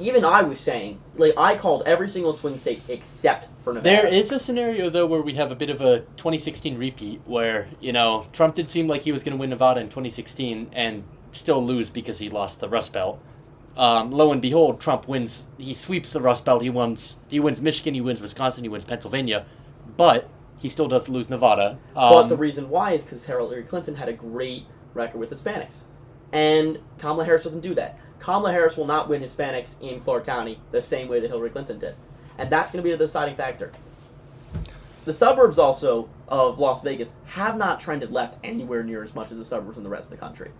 was saying, I called every single swing state except for Nevada. There is a scenario, though, where we have a bit of a 2016 repeat where, Trump did seem like he was going to win Nevada in 2016 and still lose because he lost the Rust Belt. Lo and behold, Trump wins. He sweeps the Rust Belt. He wins Michigan, he wins Wisconsin, he wins Pennsylvania, but he still does lose Nevada. But the reason why is because Hillary Clinton had a great record with Hispanics. And Kamala Harris doesn't do that. Kamala Harris will not win Hispanics in Clark County the same way that Hillary Clinton did. And that's going to be the deciding factor. The suburbs also of Las Vegas have not trended left anywhere near as much as the suburbs in the rest of the country.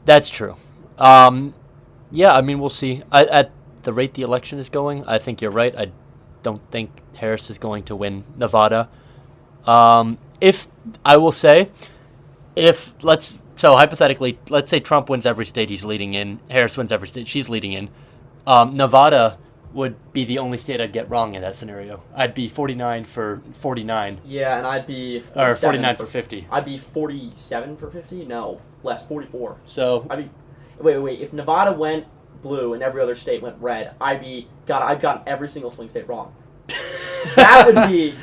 That's true. Yeah, I mean, we'll see. At the rate the election is going, I think you're right. I don't think Harris is going to win Nevada. If I will say, So hypothetically, let's say Trump wins every state he's leading in, Harris wins every state she's leading in. Nevada would be the only state I'd get wrong in that scenario. I'd be 49 for 49. Yeah, and I'd be 49 for 50. I'd be 47 for 50. No, less 44. So I'd be wait. If Nevada went blue and every other state went red, I've gotten every single swing state wrong. That would be.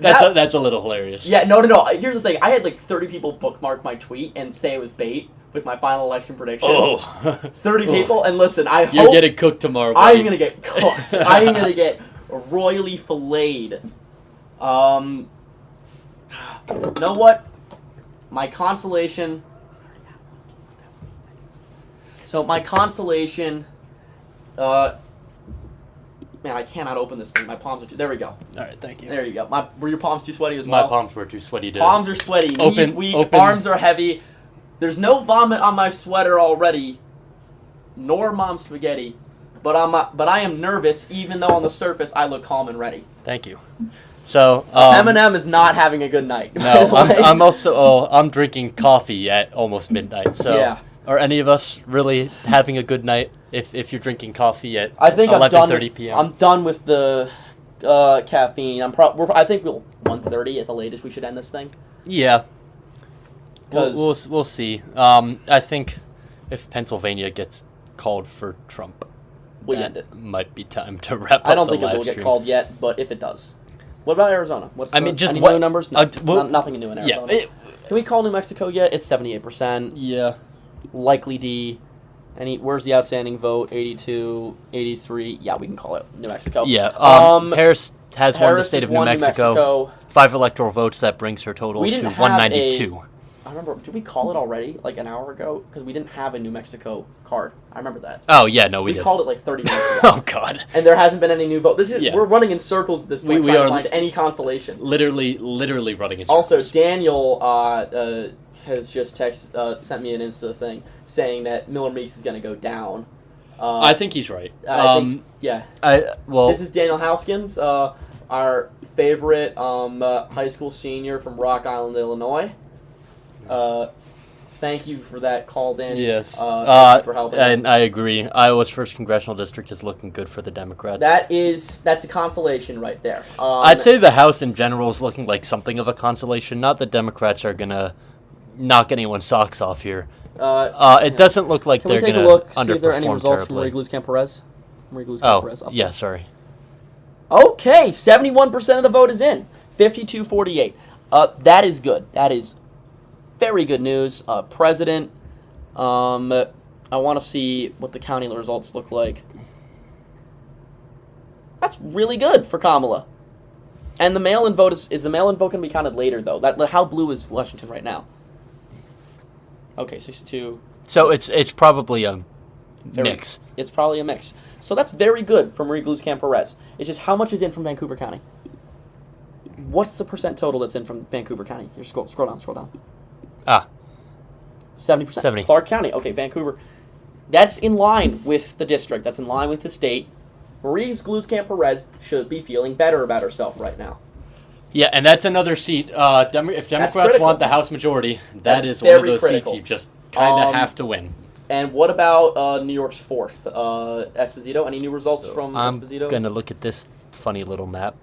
That's a little hilarious. Yeah, no. Here's the thing. I had like 30 people bookmark my tweet and say it was bait with my final election prediction. Oh. 30 people, and listen, You're getting cooked tomorrow, buddy. I'm gonna get cooked. I'm gonna get royally filleted. You know what? My consolation. So my consolation. Man, I cannot open this thing. My palms are too. There we go. All right, thank you. There you go. Were your palms too sweaty as well? My palms were too sweaty. Palms are sweaty. Knees weak. Arms are heavy. There's no vomit on my sweater already, nor mom spaghetti, but I am nervous, even though on the surface I look calm and ready. Thank you. So Eminem is not having a good night. No, I'm drinking coffee at almost midnight. So yeah. Are any of us really having a good night if you're drinking coffee at 11:30 p.m.? I'm done with the caffeine. I think 1:30 at the latest we should end this thing. Yeah. We'll see. I think if Pennsylvania gets called for Trump, we end it. Might be time to wrap up. I don't think it will get called yet, but if it does, what about Arizona? Any new numbers? Nothing new in Arizona. Yeah. Can we call New Mexico yet? It's 78%. Yeah. Likely D. Where's the outstanding vote? 82, 83. Yeah, we can call it New Mexico. Yeah. Harris won the state of New Mexico. 5 electoral votes. That brings her total to 192. I remember, did we call it already, like an hour ago? Because we didn't have a New Mexico card. I remember that. Oh, yeah, no, we did. We called it like 30 minutes ago. Oh, God. And there hasn't been any new vote. We're running in circles at this point, trying to find any consolation. Literally running in circles. Also, Daniel has just sent me an Insta thing saying that Miller Meeks is going to go down. I think he's right. Yeah. Well, this is Daniel Houskins, our favorite high school senior from Rock Island, Illinois. Thank you for that call, Danny. Yes. Thank you for helping us. And I agree. Iowa's 1st congressional district is looking good for the Democrats. That's a consolation right there. I'd say the House in general is looking like something of a consolation. Not that Democrats are gonna knock anyone's socks off here. It doesn't look like they're gonna underperform see if there are any results terribly. from Marie Gluz-Camp-Perez? Yeah, sorry. Okay, 71% of the vote is in. 52-48. That is good. That is very good news. President, I want to see what the county results look like. That's really good for Kamala. And the mail-in vote is the mail-in vote going to be counted later, though? How blue is Washington right now? Okay, 62. So it's probably a mix. It's probably a mix. So that's very good for Marie Gluz-Camp-Perez. It's just how much is in from Vancouver County? What's the percent total that's in from Vancouver County? Here, scroll down. 70%. 70. Clark County. Okay, Vancouver. That's in line with the district. That's in line with the state. Marie Gluz-Camp-Perez should be feeling better about herself right now. Yeah, and that's another seat. If Democrats want the House majority, that's one of those seats you just kind of have to win. And what about New York's 4th? Esposito? Any new results from Esposito? I'm going to look at this funny little map.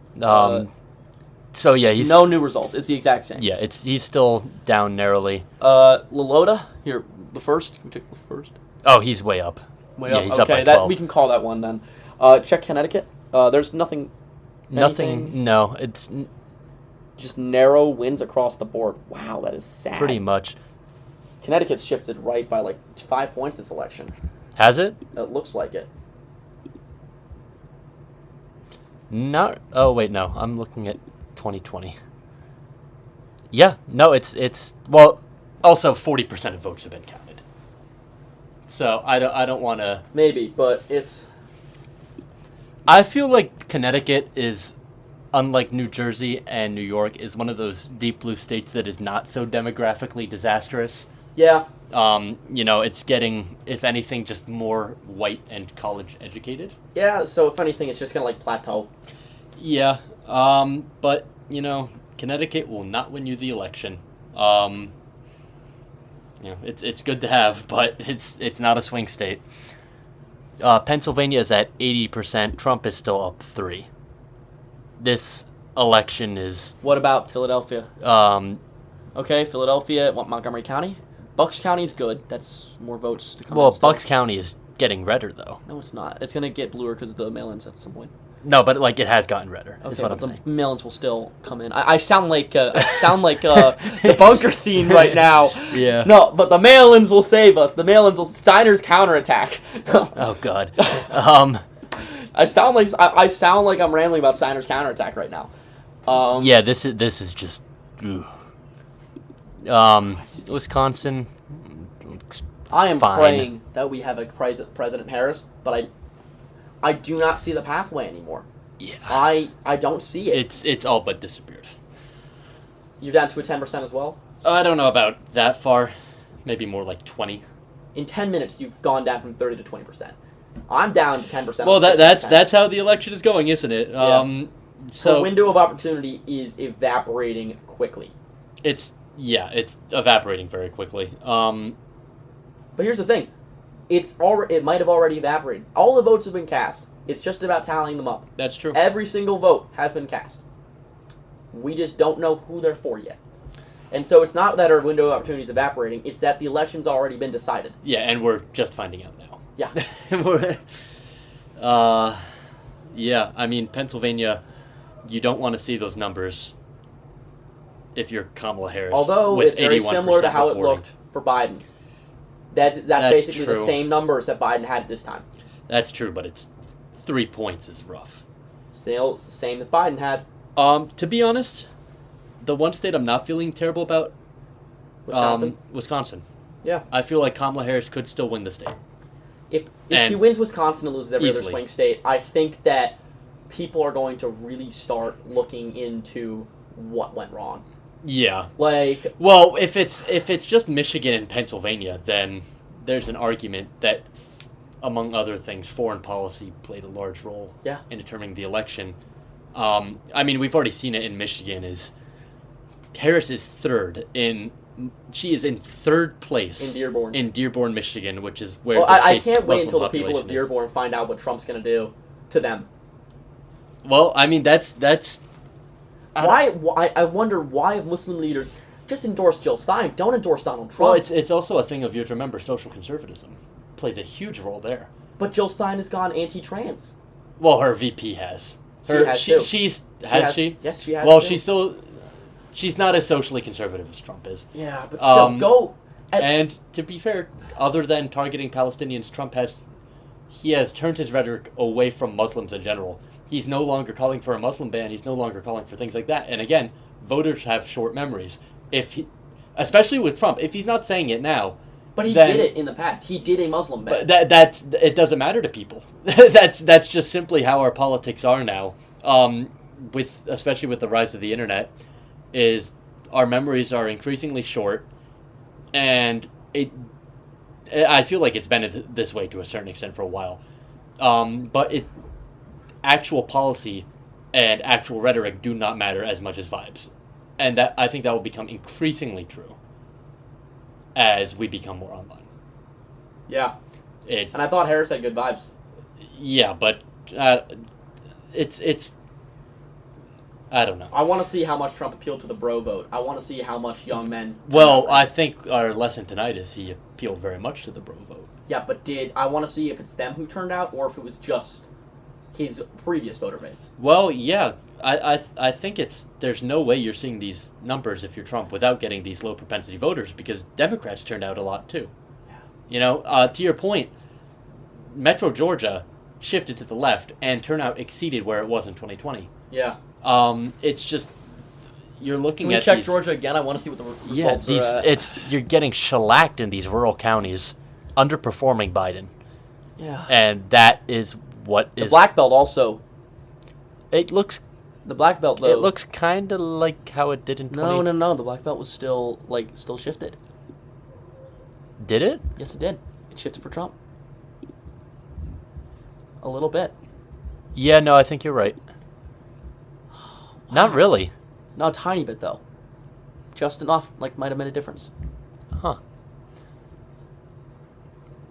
So, yeah, he's... No new results. It's the exact same. Yeah, he's still down narrowly. Lalota? Here, the 1st? Can we take the 1st? Oh, he's way up. Way up. He's up by 12. We can call that one then. Check Connecticut. There's nothing... Nothing. No, it's... Just narrow wins across the board. Wow, that is sad. Pretty much. Connecticut's shifted right by 5 points this election. Has it? It looks like it. Oh, wait, no. I'm looking at 2020. Yeah, no, it's well, also 40% of votes have been counted. So I don't want to... Maybe, but it's... I feel like Connecticut is... Unlike New Jersey and New York, is one of those deep blue states that is not so demographically disastrous. Yeah. It's getting, if anything, just more white and college educated. Yeah, so if anything, it's just going to plateau. Yeah. But, Connecticut will not win you the election. it's good to have, but it's not a swing state. Pennsylvania is at 80%. Trump is still up 3. This election is What about Philadelphia? Okay, Philadelphia, Montgomery County? Bucks County is good. That's more votes to come in still. Bucks County is getting redder though. No, it's not. It's going to get bluer because of the mail-ins at some point. No, but like it has gotten redder. Is Okay, what but I'm the saying. mail-ins will still come in. I sound like the bunker scene right now. Yeah. No, but the mail-ins will save us. The mail-ins will Steiner's counterattack. Oh God. I sound like I'm rambling about Steiner's counterattack right now. Yeah, this is just. Ugh. Wisconsin. I am fine. praying that we have a President Harris, but I do not see the pathway anymore. Yeah. I don't see it. It's all but disappeared. You're down to a 10% as well? I don't know about that far. Maybe more like 20. In 10 minutes, you've gone down from 30 to 20%. I'm down to 10%. Well, that's how the election is going, isn't it? Yeah. So the window of opportunity is evaporating quickly. it's evaporating very quickly. But here's the thing. It might have already evaporated. All the votes have been cast. It's just about tallying them up. That's true. Every single vote has been cast. We just don't know who they're for yet. And so it's not that our window of opportunity is evaporating, it's that the election's already been decided. Yeah, and we're just finding out now. Yeah. Yeah, I mean, Pennsylvania, you don't want to see those numbers if you're Kamala Harris. Although with it's very 81% similar to how it reporting. looked for Biden. That's basically the true. same numbers that Biden had this time. That's true, but it's 3 points is rough. Still, it's the same that Biden had. To be honest, the one state I'm not feeling terrible about, Wisconsin. Yeah. I feel like Kamala Harris could still win the state. If she wins Wisconsin and loses every other Easily. swing state, I think that people are going to really start looking into what went wrong. Yeah. Like, Well, if it's just Michigan and Pennsylvania, then there's an argument that, among other things, foreign policy played a large role Yeah. in determining the election. I mean, we've already seen it in Michigan. Harris is she is in third place in Dearborn. Michigan, which is where Well, the I state's can't wait Muslim until the people of population is. Dearborn find out what Trump's going to do to them. Well, I mean, that's I wonder why Muslim leaders just endorse Jill Stein. Don't endorse Donald Trump. well, it's also a thing of you have to remember social conservatism plays a huge role there. But Jill Stein has gone anti-trans. Well, her VP has. She has too. Has she? Yes, she has. Well, too. she's not as socially conservative as Trump is. Yeah, but still, go. And to be fair, other than targeting Palestinians, Trump has turned his rhetoric away from Muslims in general. He's no longer calling for a Muslim ban. He's no longer calling for things like that. And again, voters have short memories. Especially with Trump, if he's not saying it now. But he did it in the past. He did a Muslim ban. But it doesn't matter to people. that's just simply how our politics are now. Especially with the rise of the internet, is our memories are increasingly short, and I feel like it's been this way to a certain extent for a while. But actual policy and actual rhetoric do not matter as much as vibes, and I think that will become increasingly true as we become more online. Yeah. And I thought Harris had good vibes. Yeah, but it's I don't know. I want to see how much Trump appealed to the bro vote. I want to see how much young men... Well, I think our lesson tonight is he appealed very much to the bro vote. Yeah, but I want to see if it's them who turned out or if it was just his previous voter base. Well, yeah. I think there's no way you're seeing these numbers if you're Trump without getting these low propensity voters, because Democrats turned out a lot too. Yeah. You know, to your point, Metro Georgia shifted to the left and turnout exceeded where it was in 2020. Yeah. It's just you're looking Can we at check these, Georgia again? I want to see what the results are. You're getting shellacked in these rural counties, underperforming Biden. Yeah. And that is what the black belt also. It looks. The black belt, though. It looks kind of like how it did in 20... No. The black belt was still shifted. Did it? Yes, it did. It shifted for Trump. A little bit. Yeah, no, I think you're right. Wow. Not really. No, a tiny bit, though. Just enough, might have made a difference. Huh.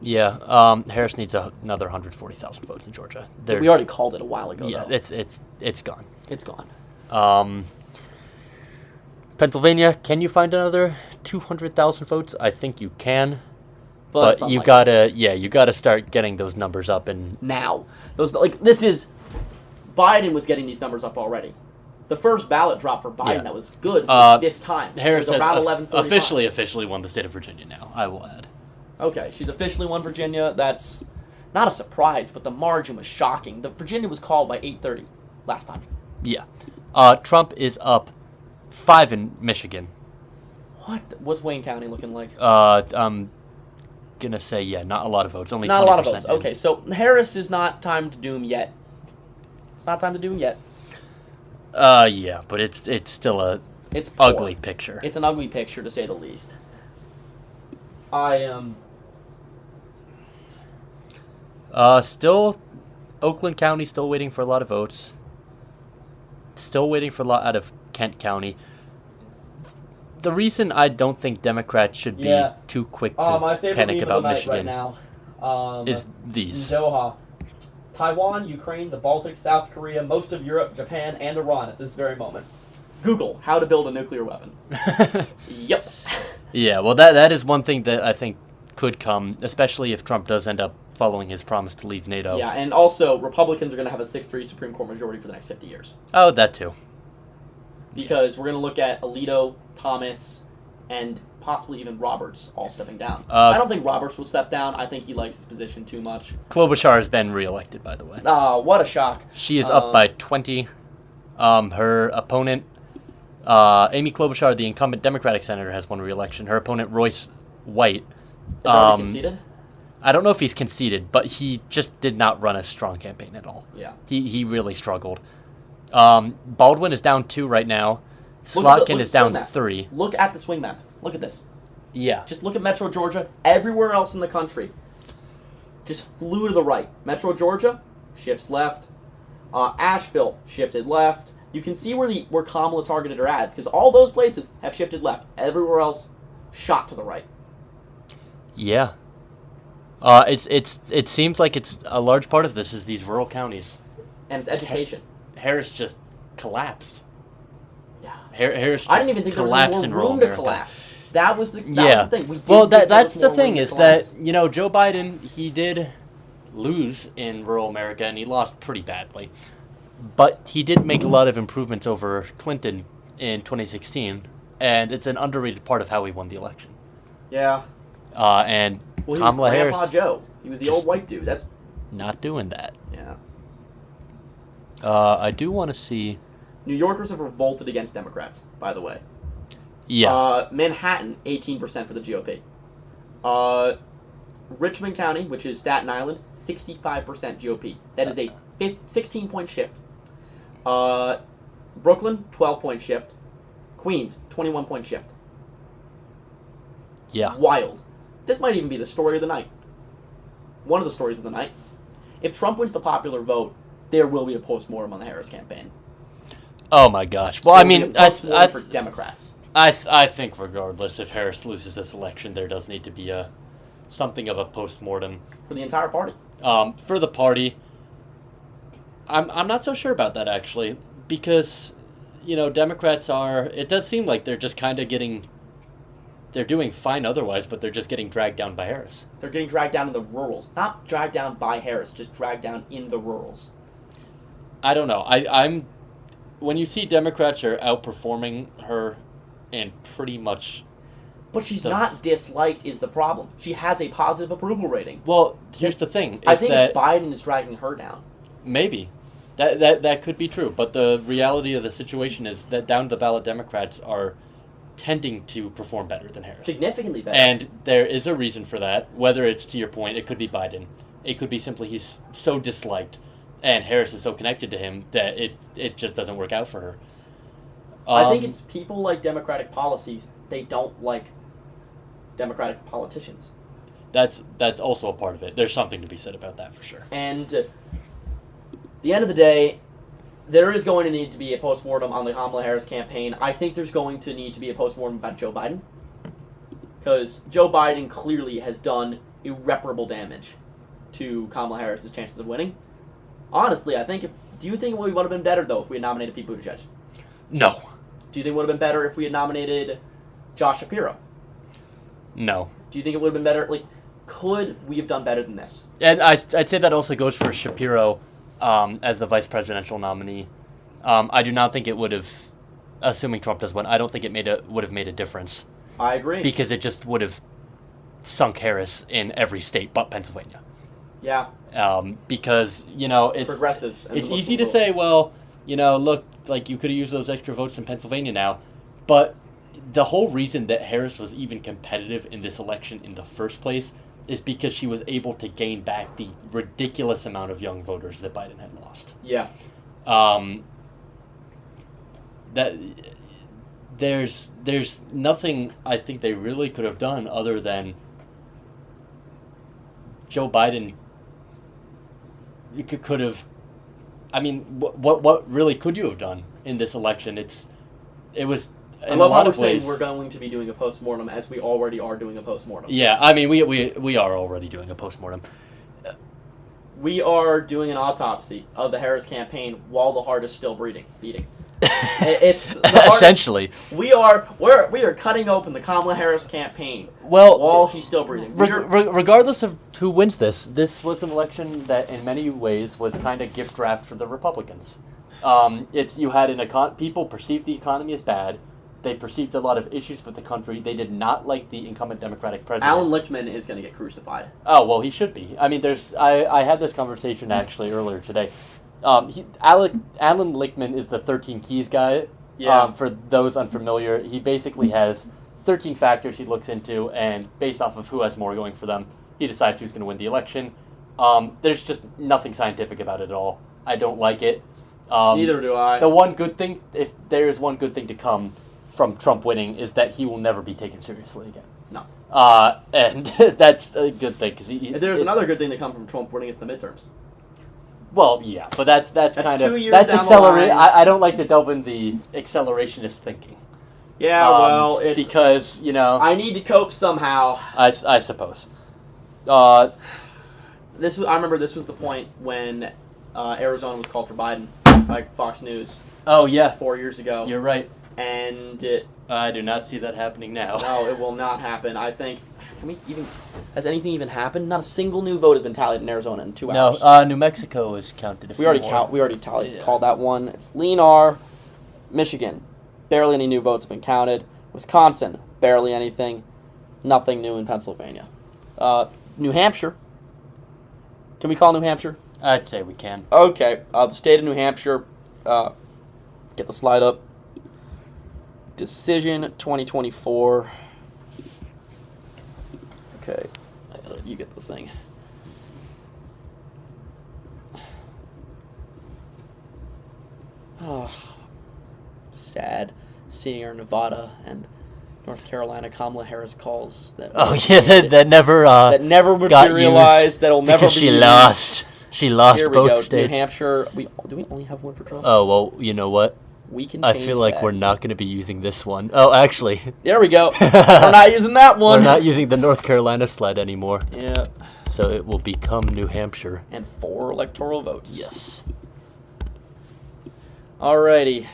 Yeah, Harris needs another 140,000 votes in Georgia. We already called it a while ago, Yeah, though. it's gone. It's gone. Pennsylvania, can you find another 200,000 votes? I think you can. But it's you unlikely. you gotta start getting those numbers up. And Now. This is... Biden was getting these numbers up already. The first ballot drop for Biden Yeah. that was good was this time. Harris it was has around 11:45. officially won the state of Virginia now, I will add. Okay, she's officially won Virginia. That's not a surprise, but the margin was shocking. The Virginia was called by 8:30 last time. Yeah. Trump is up 5 in Michigan. What? What's Wayne County looking like? I'm gonna say, yeah, not a lot of votes. Only Not a lot of votes. in. Okay, so Harris is not time to doom yet. It's not time to doom yet. Yeah, but it's still a It's poor. ugly picture. It's an ugly picture, to say the least. I am... Still, Oakland County still waiting for a lot of votes. Still waiting for a lot out of Kent County. The reason I don't think Democrats should be too quick to my favorite panic meme about of the night Michigan right now is these. Doha. Taiwan, Ukraine, the Baltics, South Korea, most of Europe, Japan, and Iran at this very moment. Google how to build a nuclear weapon. Yep. Yeah, well, that is one thing that I think could come, especially if Trump does end up following his promise to leave NATO. Yeah, and also Republicans are going to have a 6-3 Supreme Court majority for the next 50 years. Oh, that too. Because we're going to look at Alito, Thomas, and possibly even Roberts all stepping down. I don't think Roberts will step down. I think he likes his position too much. Klobuchar has been reelected, by the way. Oh, what a shock. She is up by 20. Her opponent, Amy Klobuchar, the incumbent Democratic senator, has won re-election. Her opponent, Royce White. Is already conceded? I don't know if he's conceded, but he just did not run a strong campaign at all. Yeah. He really struggled. Baldwin is down 2 right now. Slotkin is down 3. Look at the swing map. Look at this. Yeah. Just look at Metro Georgia. Everywhere else in the country just flew to the right. Metro Georgia shifts left. Asheville shifted left. You can see where Kamala targeted her ads because all those places have shifted left. Everywhere else shot to the right. Yeah. It seems like it's a large part of this is these rural counties. And it's education. Harris just collapsed. Yeah. Harris just I didn't even think there collapsed was in more rural room to America. collapse. That was the thing. That's the thing is that, Joe Biden, he did lose in rural America and he lost pretty badly. But he did make a lot of improvements over Clinton in 2016, and it's an underrated part of how he won the election. Yeah. And Kamala Harris, Grandpa Joe. He was the old white dude. That's not doing that. yeah. I do want to see. New Yorkers have revolted against Democrats, by the way. Yeah. Manhattan, 18% for the GOP. Richmond County, which is Staten Island, 65% GOP. That is a 16-point shift. Brooklyn, 12-point shift. Queens, 21-point shift. Yeah. Wild. This might even be the story of the night. One of the stories of the night. If Trump wins the popular vote, there will be a postmortem on the Harris campaign. Oh my gosh. Well, There I will be mean, a postmortem for Democrats. I think regardless, if Harris loses this election, there does need to be something of a postmortem For the entire party. for the party. I'm not so sure about that actually, because Democrats are. It does seem like they're just kind of getting. They're doing fine otherwise, but they're just getting dragged down by Harris. They're getting dragged down in the rurals. Not dragged down by Harris, just dragged down in the rurals. I don't know. I'm when you see Democrats are outperforming her in pretty much. But she's not disliked is the problem. She has a positive approval rating. Well, here's the thing. I think it's Biden is dragging her down. Maybe. That could be true, but the reality of the situation is that down the ballot Democrats are tending to perform better than Harris. Significantly better. And there is a reason for that. Whether it's, to your point, it could be Biden. It could be simply he's so disliked, and Harris is so connected to him that it just doesn't work out for her. I think it's people like Democratic policies. They don't like Democratic politicians. That's also a part of it. There's something to be said about that for sure. And at the end of the day, there is going to need to be a postmortem on the Kamala Harris campaign. I think there's going to need to be a postmortem about Joe Biden. Because Joe Biden clearly has done irreparable damage to Kamala Harris's chances of winning. Honestly, do you think we would have been better, though, if we had nominated Pete Buttigieg? No. Do you think it would have been better if we had nominated Josh Shapiro? No. Do you think it would have been better? Like, could we have done better than this? And I'd say that also goes for Shapiro as the vice presidential nominee. I do not think it would have, assuming Trump does win, I don't think it would have made a difference. I agree. Because it just would have sunk Harris in every state but Pennsylvania. Yeah. Because, it's... Progressives. And it's easy to say, well, look, like, you could have used those extra votes in Pennsylvania now. But the whole reason that Harris was even competitive in this election in the first place is because she was able to gain back the ridiculous amount of young voters that Biden had lost. Yeah. That there's nothing I think they really could have done other than Joe Biden could have. I mean, what really could you have done in this election? It was. I love how we're saying we're going to be doing a postmortem as we already are doing a postmortem. Yeah, I mean, we are already doing a postmortem. We are doing an autopsy of the Harris campaign while the heart is still beating. It's essentially we are cutting open the Kamala Harris campaign while she's still breathing. Regardless of who wins this was an election that in many ways was kind of gift wrapped for the Republicans. You had people perceived the economy as bad. They perceived a lot of issues with the country. They did not like the incumbent Democratic president. Alan Lichtman is going to get crucified. Oh, well, he should be. I mean, I had this conversation actually earlier today. Alan Lichtman is the 13 Keys guy. Yeah. For those unfamiliar, he basically has 13 factors he looks into, and based off of who has more going for them, he decides who's going to win the election. There's just nothing scientific about it at all. I don't like it. Neither do I. The one good thing, if there is one good thing to come from Trump winning, is that he will never be taken seriously again. No. And that's a good thing. If there's another good thing to come from Trump winning, it's the midterms. Well, yeah, but that's kind 2 of years that's down accelerate. the line. I don't like to delve in the accelerationist thinking. Yeah, well, it's because I need to cope somehow. I suppose. I remember this was the point when Arizona was called for Biden by Fox News. Oh yeah, 4 years ago. You're right. And I do not see that happening now. No, it will not happen. I think. Has anything even happened? Not a single new vote has been tallied in Arizona in 2 hours. No, New Mexico is counted. We already called that one. It's Lenar, Michigan. Barely any new votes have been counted. Wisconsin, barely anything. Nothing new in Pennsylvania. New Hampshire. Can we call New Hampshire? I'd say we can. Okay. The state of New Hampshire. Get the slide up. Decision 2024. Okay. You get the thing. Oh, sad seeing our Nevada and North Carolina Kamala Harris calls that. Oh yeah, that never materialized. That'll never be. She lost. She lost Here we both go. states. New Hampshire. Do we only have one for Trump? Oh well, you know what? We can. I feel like we're not going to be using this one. Oh, actually. There we go. We're not using that one. We're not using the North Carolina sled anymore. Yeah. So it will become New Hampshire. And 4 electoral votes. Yes. Alrighty.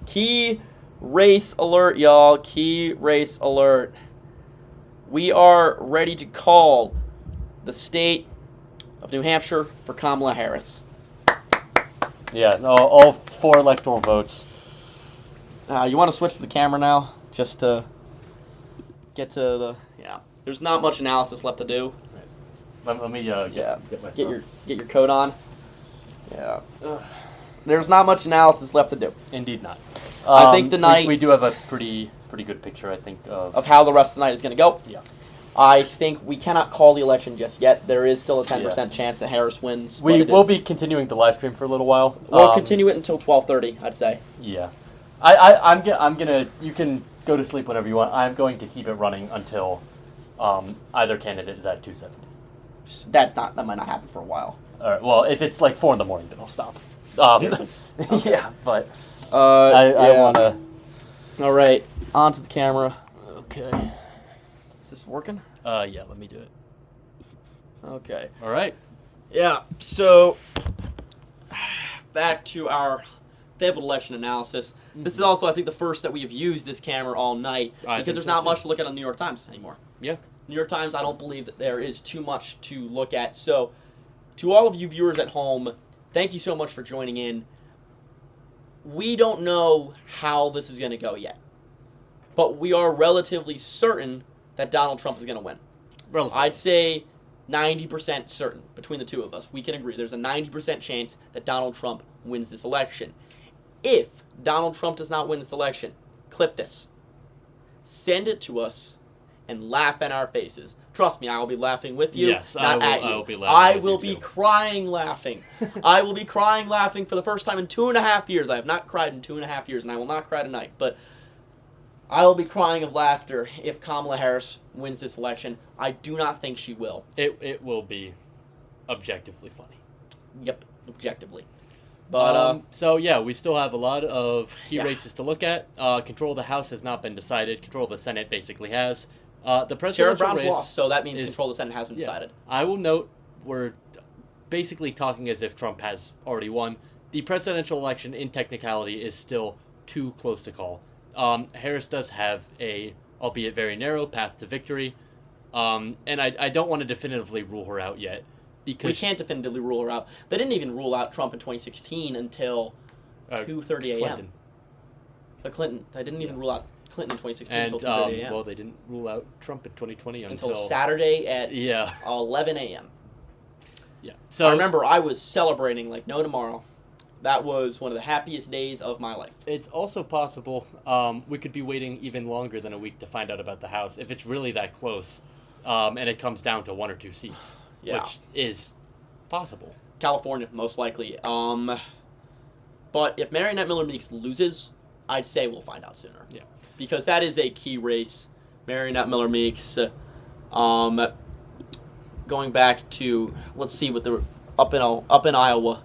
Key race alert, y'all. Key race alert. We are ready to call the state of New Hampshire for Kamala Harris. Yeah, all 4 electoral votes. You want to switch to the camera now? Just to get to the... Yeah. There's not much analysis left to do. Right. Let me get your coat on. Yeah. There's not much analysis left to do. Indeed not. I think the night... We do have a pretty good picture, I think, of how the rest of the night is going to go. Yeah. I think we cannot call the election just yet. There is still a 10% chance that Harris wins. We will be continuing the live stream for a little while. We'll continue it until 12:30, I'd say. Yeah. I'm gonna. You can go to sleep whenever you want. I'm going to keep it running until either candidate is at 270. That might not happen for a while. All right. Well, if it's like 4 a.m, then I'll stop. Seriously? Okay. Yeah, but I want to. All right, onto the camera. Okay. Is this working? Yeah, let me do it. Okay. All right. Yeah, so back to our fabled election analysis. This is also, I think, the first that we have used this camera all night because there's not much to look at on the New York Times anymore. Yeah. New York Times, I don't believe that there is too much to look at. So, to all of you viewers at home, thank you so much for joining in. We don't know how this is going to go yet, but we are relatively certain that Donald Trump is going to win. Relatively. I'd say 90% certain between the two of us. We can agree there's a 90% chance that Donald Trump wins this election. If Donald Trump does not win this election, clip this. Send it to us and laugh in our faces. Trust me, I will be laughing with you, Yes, not at you. I will be laughing with will you be too. crying laughing. I will be crying laughing for the first time in 2.5 years. I have not cried in 2.5 years, and I will not cry tonight. But I will be crying of laughter if Kamala Harris wins this election. I do not think she will. It will be objectively funny. Yep, objectively. But so yeah, we still have a lot of key Yeah. races to look at. Control of the House has not been decided. Control of the Senate basically has. The Sherrod presidential Brown's race lost, so that means is- control of the Senate has been yeah. decided. I will note we're basically talking as if Trump has already won. The presidential election, in technicality, is still too close to call. Harris does have a, albeit very narrow, path to victory, and I don't want to definitively rule her out yet. Because We can't definitively rule her out. They didn't even rule out Trump in 2016 until 2:30 a.m. Clinton. But Clinton, they didn't even rule out Clinton in 2016 And until 2:30 a.m. well, they didn't rule out Trump in 2020 until Saturday at Yeah, 11 a.m. yeah. So I remember I was celebrating like no tomorrow. That was one of the happiest days of my life. it's also possible we could be waiting even longer than a week to find out about the House if it's really that close, and it comes down to 1 or 2 seats, Yeah. which is possible. California, most likely. But if Marionette Miller Meeks loses, I'd say we'll find out sooner. Yeah. Because that is a key race. Marionette Miller Meeks. Going back to, let's see what the up in Iowa,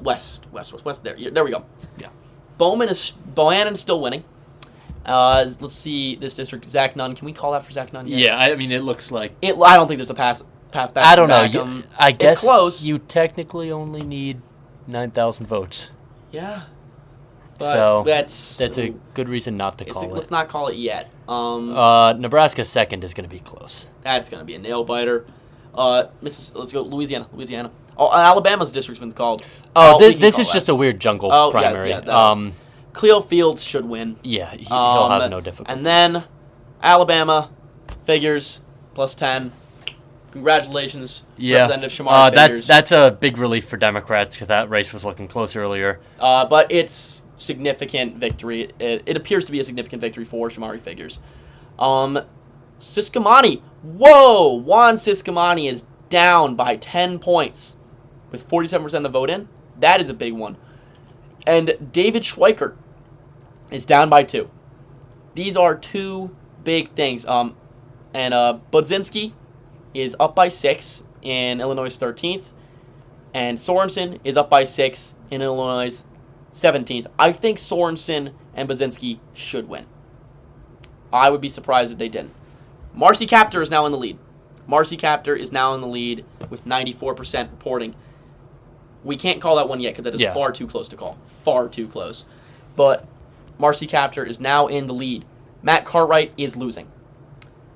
west. There we go. Yeah. Bohannon's still winning. Let's see this district. Zach Nunn. Can we call that for Zach Nunn yet? Yeah, I mean, it looks like I don't think there's a path back. I don't know. back. I guess it's close. you technically only need 9,000 votes, Yeah. But so that's a good reason not to call let's it. not call it yet. Nebraska second is going to be close. That's gonna be a nail biter. Let's go Louisiana. Oh, Alabama's district's been called. Oh, we can this call is that. just a weird jungle Oh, yeah, primary. yeah, that- Cleo Fields should win. Yeah, he'll have no difficulties. And then Alabama figures +10. Congratulations, Representative Shamar Figures. that's a big relief for Democrats because that race was looking close earlier. But it's significant victory. It appears to be a significant victory for Shamari Figures. Siscomani. Whoa! Juan Siscomani is down by 10 points with 47% of the vote in. That is a big one. And David Schweikert is down by 2. These are 2 big things. And Budzinski is up by 6 in Illinois' 13th. And Sorensen is up by 6 in Illinois' 17th. I think Sorensen and Budzinski should win. I would be surprised if they didn't. Marcy Kaptur is now in the lead. Marcy Kaptur is now in the lead with 94% reporting. We can't call that one yet because that is far too close to call. Far too close. But Marcy Kaptur is now in the lead. Matt Cartwright is losing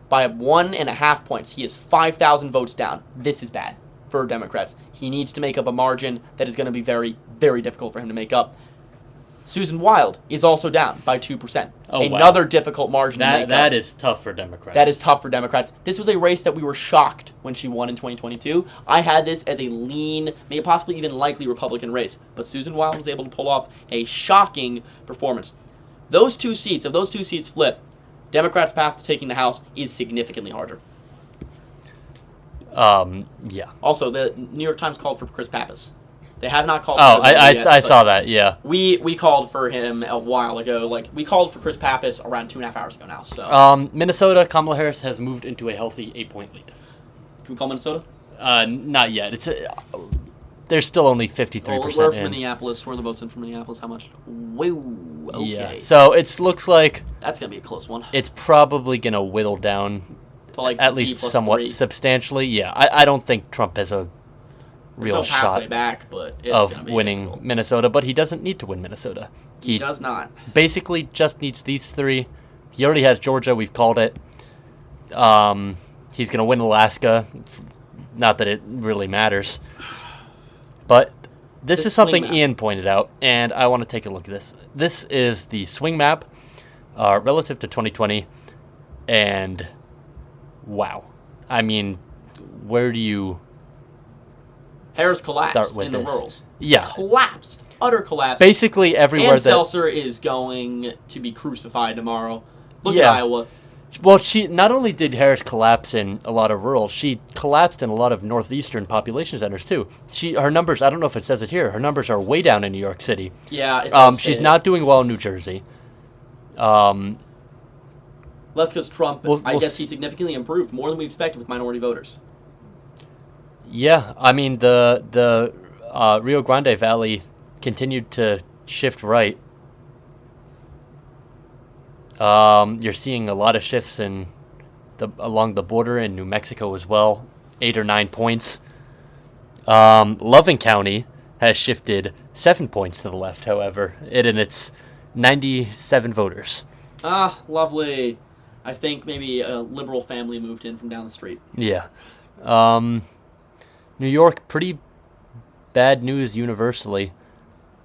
by 1.5 points. He is 5,000 votes down. This is bad for Democrats. He needs to make up a margin that is going to be very, very difficult for him to make up. Susan Wild is also down by 2%. Oh, wow. Another difficult margin to make up. That is tough for Democrats. That is tough for Democrats. This was a race that we were shocked when she won in 2022. I had this as a lean, maybe possibly even likely Republican race, but Susan Wild was able to pull off a shocking performance. If those two seats flip, Democrats' path to taking the House is significantly harder. Yeah. Also, the New York Times called for Chris Pappas. They have not called. Oh, for him yet, I but saw that. Yeah. We called for him a while ago. Like we called for Chris Pappas around 2.5 hours ago now. So Minnesota, Kamala Harris has moved into a healthy 8-point lead. can we call Minnesota? Not yet. There's still only 53% We're from in. Minneapolis. Where are the votes in from Minneapolis? How much? Whoa. Okay. Yeah. So it looks like That's gonna be a close one. it's probably gonna whittle down to like at D least plus somewhat 3. substantially. Yeah, I don't think Trump has a There's real no pathway shot back, but it's gonna of be winning difficult. Minnesota, but he doesn't need to win Minnesota. He does not. Basically just needs these 3. He already has Georgia. We've called it. He's going to win Alaska. Not that it really matters. But this is something swing map. Ian pointed out, and I want to take a look at this. This is the swing map relative to 2020, and wow. I mean, where do you Harris start collapsed with in the this? rurals. Yeah. Collapsed. Utter collapse. Basically everywhere And that... Seltzer is going to be crucified tomorrow. Look Yeah. at Iowa. Well, she not only did Harris collapse in a lot of rural, she collapsed in a lot of northeastern population centers too. Her numbers, I don't know if it says it here, her numbers are way down in New York City. Yeah, it does She's say not doing well in New Jersey. That's because Trump, We'll I guess he significantly improved, more than we expected with minority voters. Yeah, I mean the Rio Grande Valley continued to shift right. You're seeing a lot of shifts along the border in New Mexico as well, 8 or 9 points. Loving County has shifted 7 points to the left, however, and it's 97 voters. Ah, lovely. I think maybe a liberal family moved in from down the street. Yeah. New York, pretty bad news universally.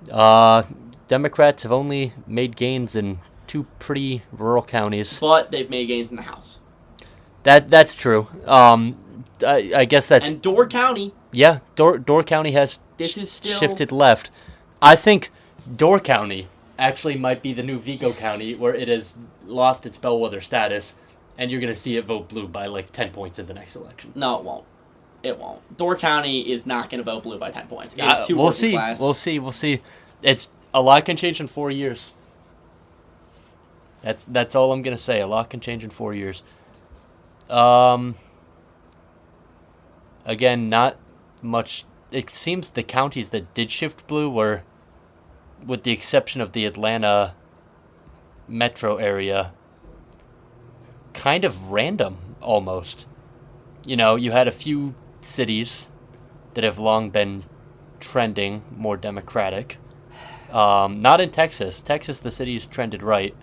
Democrats have only made gains in 2 pretty rural counties. But they've made gains in the House. That's true. I guess that's... And Door County. Yeah, Door County has This is still... shifted left. I think Door County actually might be the new Vigo County, where it has lost its bellwether status, and you're going to see it vote blue by like 10 points in the next election. No, it won't. It won't. Door County is not going to vote blue by 10 points. It's too We'll working see. class. We'll see. It's a lot can change in 4 years. That's all I'm gonna say. A lot can change in 4 years. Again, not much. It seems the counties that did shift blue were, with the exception of the Atlanta metro area, kind of random almost. You know, you had a few cities that have long been trending more Democratic. Not in Texas. Texas, the city's trended right.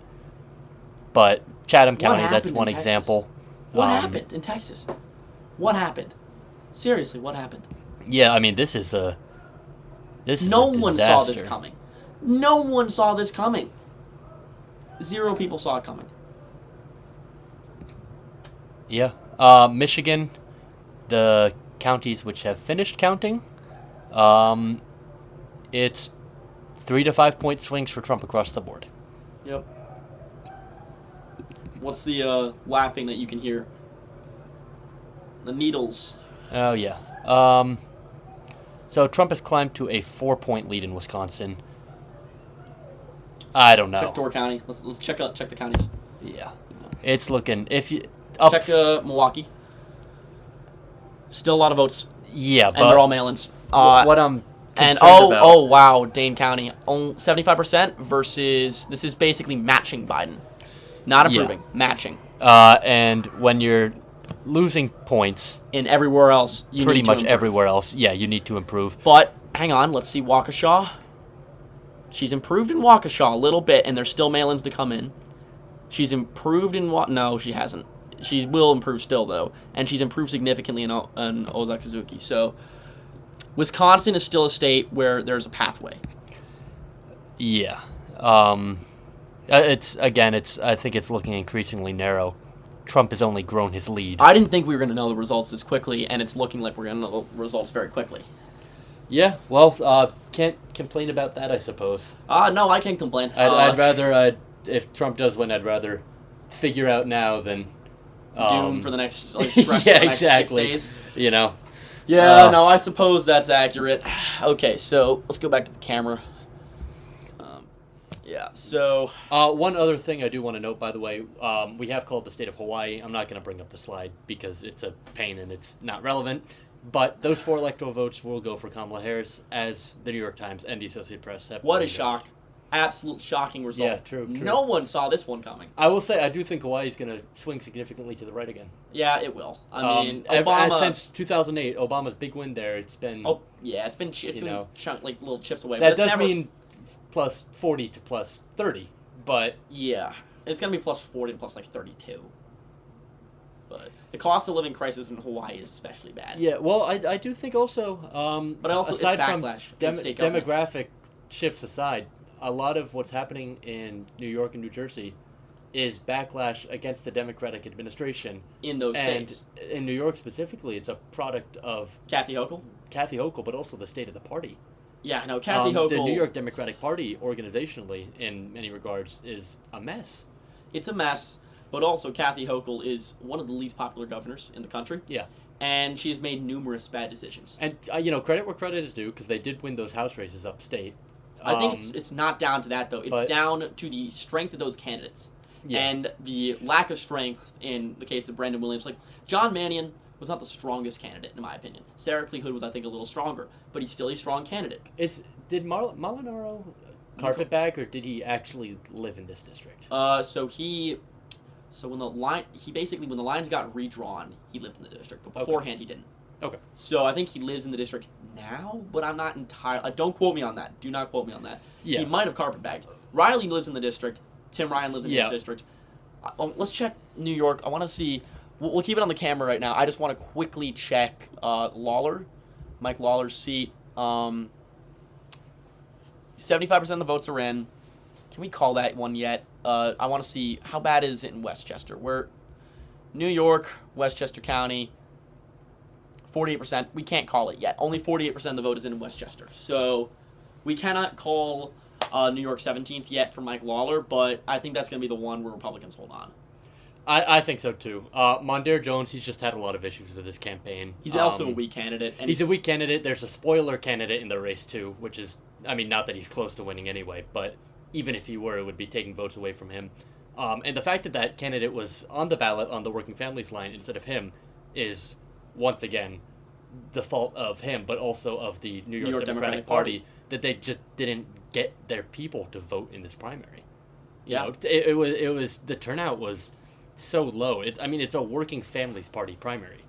But Chatham County, that's happened one in Texas? example. What happened in Texas? What happened? Seriously, what happened? Yeah, I mean, this is a No one saw this disaster. coming. No one saw this coming. 0 people saw it coming. Yeah. Michigan, the counties which have finished counting, it's 3 to 5 point swings for Trump across the board. Yep. What's the laughing that you can hear? The needles. Oh, yeah. So Trump has climbed to a 4-point lead in Wisconsin. I don't know. Check Door County. Let's check the counties. Yeah. It's looking... Check Milwaukee. Still a lot of votes. Yeah, And but... they're all mail-ins. what I'm And concerned about... oh wow, Dane County, 75% versus this is basically matching Biden, not improving, matching. And when you're losing points, In everywhere else, you pretty need to much improve. everywhere else, yeah, you need to improve. But hang on, let's see Waukesha. She's improved in Waukesha a little bit, and there's still mail-ins to come in. She's improved in no, she hasn't. She will improve still though, and she's improved significantly in Ozakizuki. So Wisconsin is still a state where there's a pathway. Yeah. I think it's looking increasingly narrow. Trump has only grown his lead. I didn't think we were going to know the results this quickly, and it's looking like we're going to know the results very quickly. Yeah, well, can't complain about that, I suppose. No, I can't complain. I'd rather, if Trump does win, I'd rather figure out now than... doom for the next, stress yeah, for the next exactly. 6 days. You know? Yeah, no, I suppose that's accurate. Okay, so let's go back to the camera. Yeah, so... One other thing I do want to note, by the way, we have called the state of Hawaii. I'm not going to bring up the slide because it's a pain and it's not relevant. But those 4 electoral votes will go for Kamala Harris, as the New York Times and the Associated Press have What a pointed out. shock. Absolute shocking result. Yeah, true. No one saw this one coming. I will say, I do think Hawaii is going to swing significantly to the right again. Yeah, it will. I mean, Obama... Since 2008, Obama's big win there, it's been... Oh, yeah, it's been like little chips away. That does mean plus 40 to plus 30, but... Yeah, it's going to be plus 40 to plus, like, 32. But the cost of living crisis in Hawaii is especially bad. Yeah, well, I do think also... but also, aside it's backlash from state government. demographic shifts aside, a lot of what's happening in New York and New Jersey is backlash against the Democratic administration. In those states. In New York specifically, it's a product of... Kathy Hochul, but also the state of the party. Yeah, no, Kathy Hochul... The New York Democratic Party, organizationally, in many regards, is a mess. It's a mess, but also Kathy Hochul is one of the least popular governors in the country. Yeah. And she has made numerous bad decisions. And, credit where credit is due, because they did win those House races upstate. I think it's not down to that, though. It's down to the strength of those candidates. Yeah. And the lack of strength in the case of Brandon Williams. Like, John Mannion was not the strongest candidate, in my opinion. Sarah Lee Hood was, I think, a little stronger, but he's still a strong candidate. Did Molinaro carpetbag, or did he actually live in this district? When the lines got redrawn, he lived in the district, but beforehand he didn't. Okay. So I think he lives in the district now, but I'm not entirely... don't quote me on that. Do not quote me on that. Yeah. He might have carpetbagged. Riley lives in the district. Tim Ryan lives in this district. Let's check New York. I want to see... We'll keep it on the camera right now. I just want to quickly check Lawler. Mike Lawler's seat. 75% of the votes are in. Can we call that one yet? I want to see how bad is it in Westchester. New York, Westchester County... 48%. We can't call it yet. Only 48% of the vote is in Westchester. So we cannot call New York 17th yet for Mike Lawler, but I think that's going to be the one where Republicans hold on. I think so, too. Mondaire Jones, he's just had a lot of issues with his campaign. He's also a weak candidate. And he's a weak candidate. There's a spoiler candidate in the race, too, which is, not that he's close to winning anyway, but even if he were, it would be taking votes away from him. And the fact that candidate was on the ballot on the Working Families line instead of him is... once again, the fault of him, but also of the New York Democratic Party, that they just didn't get their people to vote in this primary. It was the turnout was so low. It's a Working Families Party primary.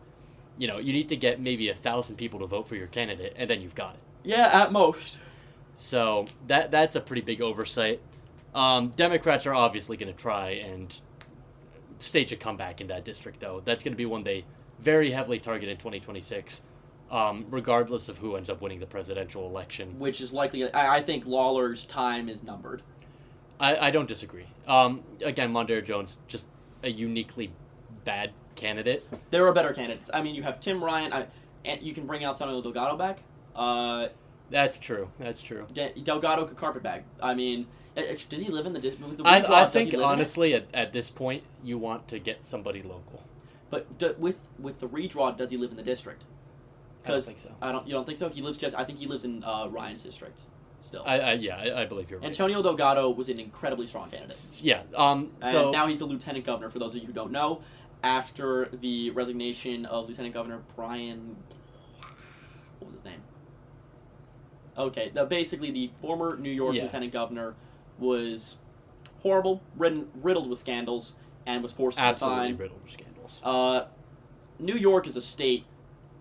You need to get maybe 1,000 people to vote for your candidate, and then you've got it. Yeah, at most. So that's a pretty big oversight. Democrats are obviously going to try and stage a comeback in that district, though. That's going to be one they very heavily target in 2026, regardless of who ends up winning the presidential election. Which is likely... I think Lawler's time is numbered. I don't disagree. Again, Mondaire Jones, just a uniquely bad candidate. There are better candidates. You have Tim Ryan, and you can bring Antonio Delgado back. That's true. Delgado could carpetbag. Does he live in the district? I think, honestly, at this point, you want to get somebody local. But with the redraw, does he live in the district? I don't think so. You don't think so? I think he lives in Ryan's district still. I believe you're right. Antonio Delgado was an incredibly strong candidate. Yeah. And now he's the lieutenant governor, for those of you who don't know, after the resignation of Lieutenant Governor Brian... What was his name? Okay, basically the former New York lieutenant governor was horrible, riddled with scandals, and was forced to resign. Absolutely riddled with scandals. New York is a state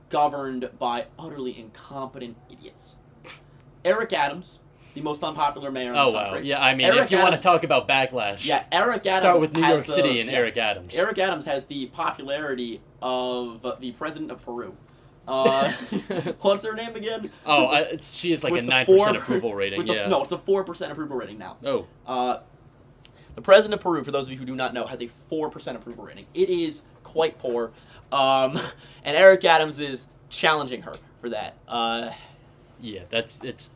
governed by utterly incompetent idiots. Eric Adams, the most unpopular mayor in the country. Wow. Yeah, if you want to talk about backlash, Eric Adams start with New York City and Eric Adams. Eric Adams has the popularity of the president of Peru. What's her name again? She is like a 9% approval rating. No, it's a 4% approval rating now. Oh. The president of Peru, for those of you who do not know, has a 4% approval rating. It is quite poor. And Eric Adams is challenging her for that. It's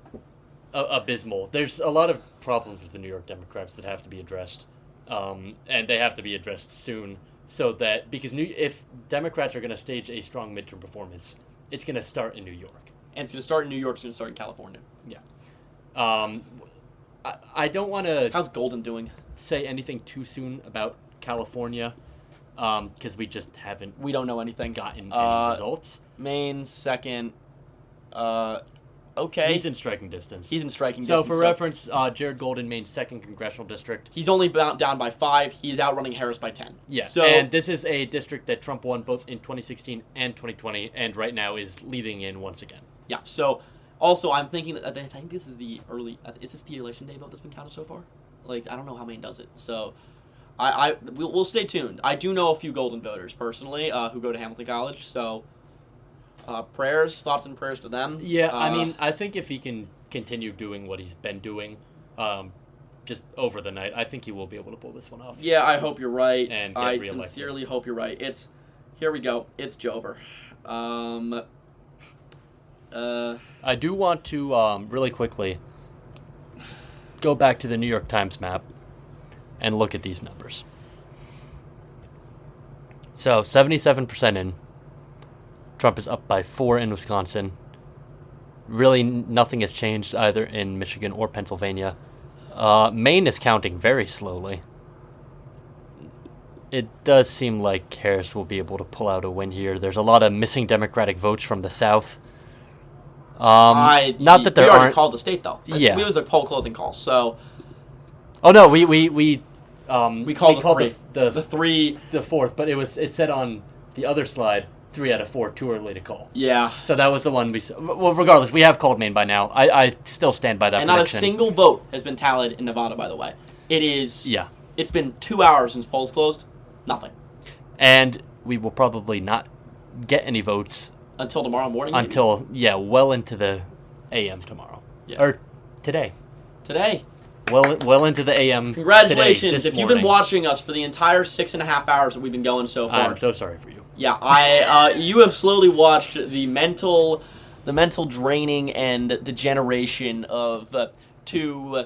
abysmal. There's a lot of problems with the New York Democrats that have to be addressed. And they have to be addressed soon. Because if Democrats are going to stage a strong midterm performance, it's going to start in New York. And it's going to start in New York, it's going to start in California. Yeah. I don't want to... How's Golden doing? Say anything too soon about California, because we just haven't... We don't know anything. Gotten any results. Maine, second. okay. He's in striking distance. He's in striking So distance. for reference, Jared Golden, Maine's 2nd congressional district. He's only down by 5. He's outrunning Harris by 10. Yeah, So, and this is a district that Trump won both in 2016 and 2020, and right now is leading in once again. yeah. So, also, I'm thinking that I think this is the early. Is this the election day vote that's been counted so far? Like, I don't know how Maine does it. So, we'll stay tuned. I do know a few Golden voters personally who go to Hamilton College. So, thoughts and prayers to them. Yeah, I mean, I think if he can continue doing what he's been doing, just over the night, I think he will be able to pull this one off. Yeah, I hope you're right. And get I reelected. sincerely hope you're right. Here we go. It's Jover. I do want to really quickly go back to the New York Times map and look at these numbers. So 77% in. Trump is up by 4 in Wisconsin. Really, nothing has changed either in Michigan or Pennsylvania. Maine is counting very slowly. It does seem like Harris will be able to pull out a win here. There's a lot of missing Democratic votes from the South. Not that there we already aren't. called the state though. Yeah. It was a poll closing call. So Oh no, we called the 3. the 4th, but it said on the other slide 3 out of 4 too early to call. Yeah. So that was the one we. Well, regardless, we have called Maine by now. I still stand by that. And prediction. not a single vote has been tallied in Nevada, by the way. It is. Yeah. It's been 2 hours since polls closed. Nothing. And we will probably not get any votes Until tomorrow morning. maybe? until well into the AM tomorrow. Yeah. Or today. Today. Well into the AM. Congratulations! Today, this If you've morning. been watching us for the entire 6.5 hours that we've been going so far, I'm so sorry for you. yeah, you have slowly watched the mental draining and degeneration of 2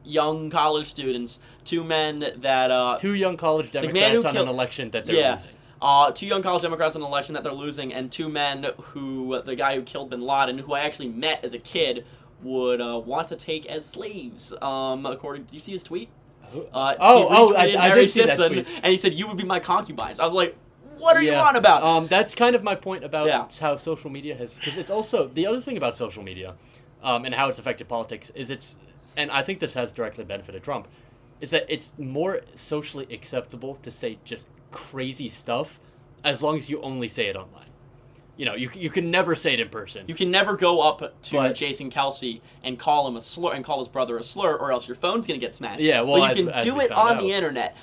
young college students, 2 men that 2 young college man Democrats who on killed- an election that they're yeah. losing. 2 young college Democrats in an election that they're losing, and 2 men who the guy who killed Bin Laden, who I actually met as a kid, would want to take as slaves. According, do you see his tweet? He I retweeted did see that Sisson, tweet. and he said, "You would be my concubines." I was like, "What are you Yeah. on about?" That's kind of my point about Yeah. how social media has, because it's also the other thing about social media, and how it's affected politics is and I think this has directly benefited Trump, is that it's more socially acceptable to say just crazy stuff as long as you only say it online. You know, you can never say it in person. You can never go up to But- Jason Kelsey and call him a slur and call his brother a slur, or else your phone's gonna get smashed. Yeah, well, but you as can do we it found on out. the internet.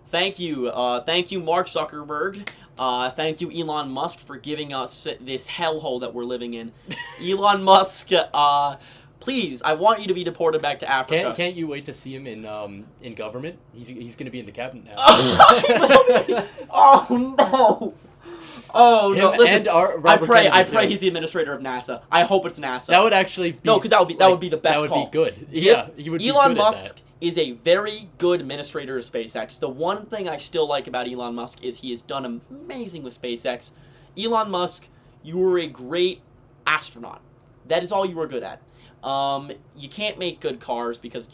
Thank you, Mark Zuckerberg. Thank you, Elon Musk, for giving us this hellhole that we're living in. Elon Musk, please, I want you to be deported back to Africa. Can't you wait to see him in government? He's going to be in the cabinet now. Oh no! Oh no! Him Listen, and Robert I Kennedy, pray too. he's the administrator of NASA. I hope it's NASA. That would actually be No, because that would be the best That would call. be good. Yeah, He would be Elon good at Musk that. is a very good administrator of SpaceX. The one thing I still like about Elon Musk is he has done amazing with SpaceX. Elon Musk, you were a great astronaut. That is all you were good at. You can't make good cars because the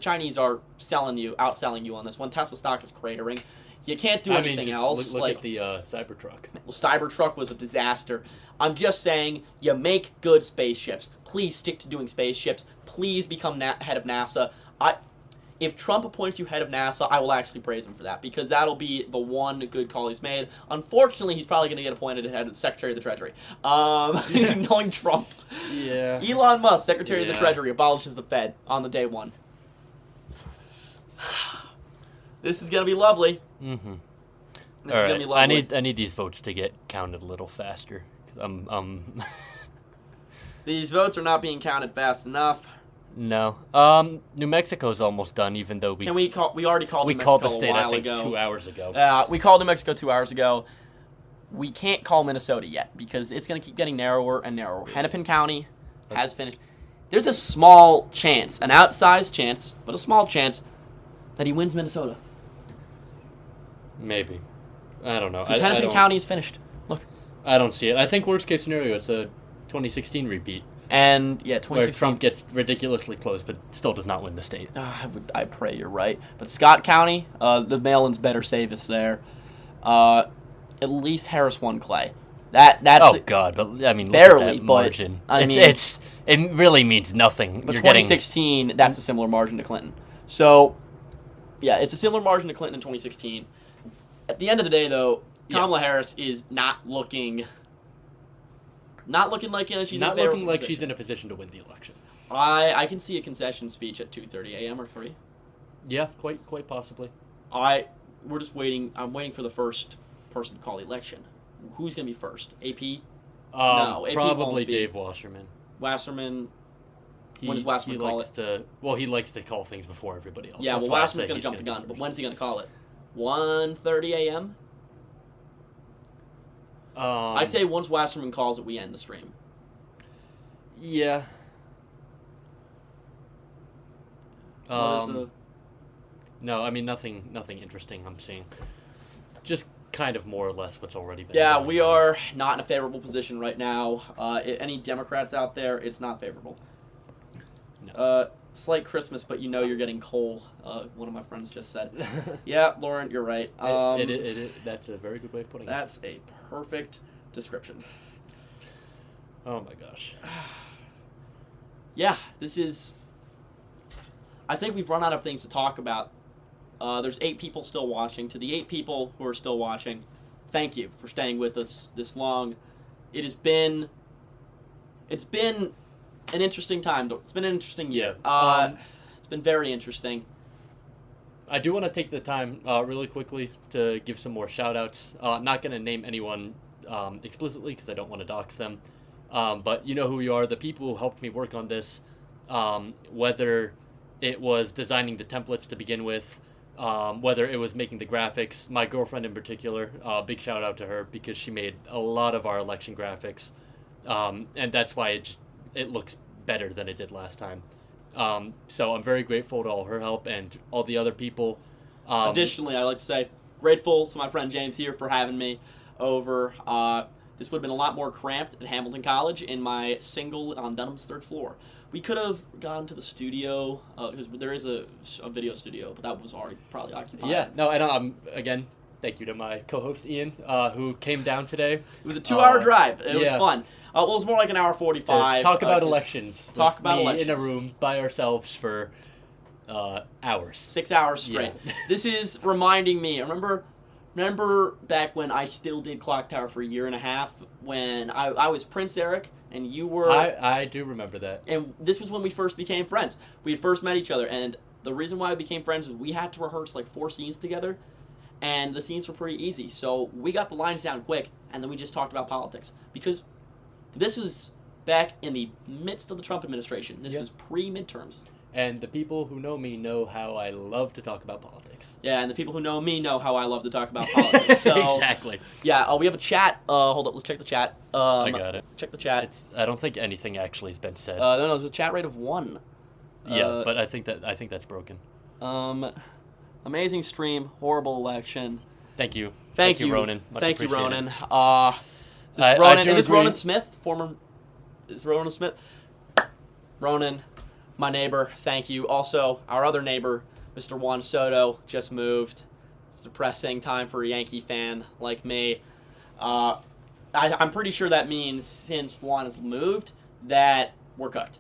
Chinese are outselling you on this one. Tesla stock is cratering. You can't do anything else. Look like at the Cybertruck. Cybertruck was a disaster. I'm just saying, you make good spaceships. Please stick to doing spaceships. Please become head of NASA. If Trump appoints you head of NASA, I will actually praise him for that, because that'll be the one good call he's made. Unfortunately, he's probably going to get appointed head of Secretary of the Treasury. Knowing Trump. Yeah. Elon Musk, Secretary of the Yeah. Treasury, abolishes the Fed on the day one. This is going to be lovely. Mm-hmm. This is going to be lovely. I need these votes to get counted a little faster. 'Cause These votes are not being counted fast enough. No. New Mexico's almost done, even though Can we call? We already called. we New called Mexico the state a while I think ago. 2 hours ago. We called New Mexico 2 hours ago. We can't call Minnesota yet because it's going to keep getting narrower and narrower. Hennepin County has finished. There's a small chance, an outsized chance, but a small chance, that he wins Minnesota. Maybe. I don't know. Because I Hennepin don't- County is finished. Look. I don't see it. I think worst case scenario, it's a 2016 repeat. And, yeah, Where 2016. Trump gets ridiculously close, but still does not win the state. I pray you're right. But Scott County, the mail-ins better save us there. At least Harris won Clay. That's Oh God, but I mean, barely, look at that but, margin. I mean- It really means nothing. But You're getting 2016, that's a similar margin to Clinton. So, yeah, it's a similar margin to Clinton in 2016. At the end of the day, though, Kamala Harris is not looking like she's not in a looking like position. she's in a position to win the election. I can see a concession speech at 2:30 a.m. or 3. Yeah, quite possibly. We're just waiting. I'm waiting for the first person to call the election. Who's gonna be first? AP? No, AP probably won't be. Dave Wasserman. Wasserman. When does Wasserman call it? He likes to call things before everybody else. Yeah, That's well, why I Wasserman's say gonna he's jump the be gun. But first. when's he gonna call it? 1:30 a.m. I'd say once Wasserman calls it, we end the stream. Yeah. What is the... No, I mean nothing interesting I'm seeing. Just kind of more or less what's already been. Yeah, going we on. are not in a favorable position right now. Any Democrats out there, it's not favorable. No. Slight Christmas, but you know you're getting coal. One of my friends just said. Yeah, Lauren, you're right. That's a very good way of putting it. That's a perfect description. Oh my gosh. Yeah, this is... I think we've run out of things to talk about. There's 8 people still watching. To the 8 people who are still watching, thank you for staying with us this long. It's been an interesting time. It's been an interesting year. Yeah. It's been very interesting. I do want to take the time really quickly to give some more shout-outs. I'm not going to name anyone explicitly because I don't want to dox them. But you know who you are. The people who helped me work on this, whether it was designing the templates to begin with, whether it was making the graphics. My girlfriend in particular, big shout-out to her because she made a lot of our election graphics. And that's why it looks better than it did last time. So I'm very grateful to all her help and all the other people. Additionally, I'd like to say grateful to my friend James here for having me over. This would have been a lot more cramped at Hamilton College in my single on Dunham's 3rd floor. We could have gone to the studio because there is a video studio, but that was already probably occupied. Yeah, no, and again, thank you to my co-host Ian, who came down today. It was a 2-hour drive. It was yeah. fun. Well, it was more like an hour 45. Talk about elections. Talk about me elections. in a room by ourselves for hours. 6 hours straight. Yeah. This is reminding me. Remember back when I still did Clock Tower for a year and a half when I was Prince Eric and you were... I do remember that. And this was when we first became friends. We had first met each other, and the reason why we became friends was we had to rehearse like 4 scenes together, and the scenes were pretty easy. So we got the lines down quick, and then we just talked about politics. Because this was back in the midst of the Trump administration. This was pre-midterms. And the people who know me know how I love to talk about politics. Yeah, and the people who know me know how I love to talk about politics. So, exactly. Yeah, we have a chat. Hold up, let's check the chat. I got it. Check the chat. I don't think anything actually has been said. No, there's a chat rate of 1. Yeah, but I think that's broken. Amazing stream, horrible election. Thank you. Thank you, Ronan. Much Thank you, appreciated. Ronan. Is this Ronan Smith? Is Ronan Smith? Ronan, my neighbor, thank you. Also, our other neighbor, Mr. Juan Soto, just moved. It's a depressing time for a Yankee fan like me. I'm pretty sure that means since Juan has moved, that we're cooked.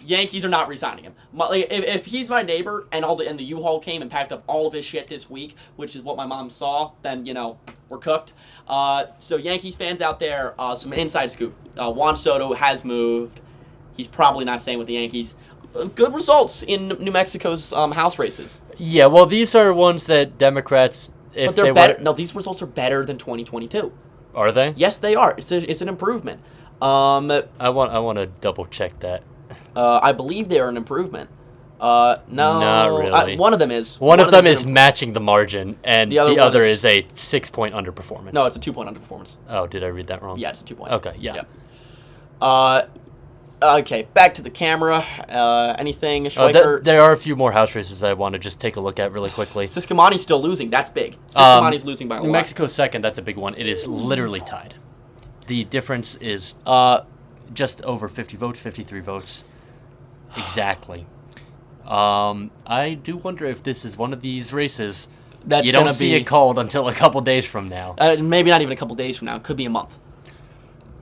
Yankees are not re-signing him. If he's my neighbor and the U-Haul came and packed up all of his shit this week, which is what my mom saw, then we're cooked. So Yankees fans out there, some inside scoop. Juan Soto has moved. He's probably not staying with the Yankees. Good results in New Mexico's House races. Yeah, well, these are ones that Democrats, but they're better. No, these results are better than 2022. Are they? Yes, they are. It's an improvement. I want to double check that. I believe they're an improvement. No, not really. One of them is. One of them is matching the margin, and the other is a 6-point underperformance. No, it's a 2-point underperformance. Oh, did I read that wrong? Yeah, it's a 2-point. Okay, yeah. Okay, back to the camera. Anything, Schweiker? There are a few more house races I want to just take a look at really quickly. Siscomani's still losing. That's big. Siscomani's losing by a lot. New Mexico second, that's a big one. It is literally tied. The difference is just over 50 votes, 53 votes. Exactly. I do wonder if this is one of these races That's you gonna don't see be it called until a couple days from now. maybe not even a couple days from now. It could be a month.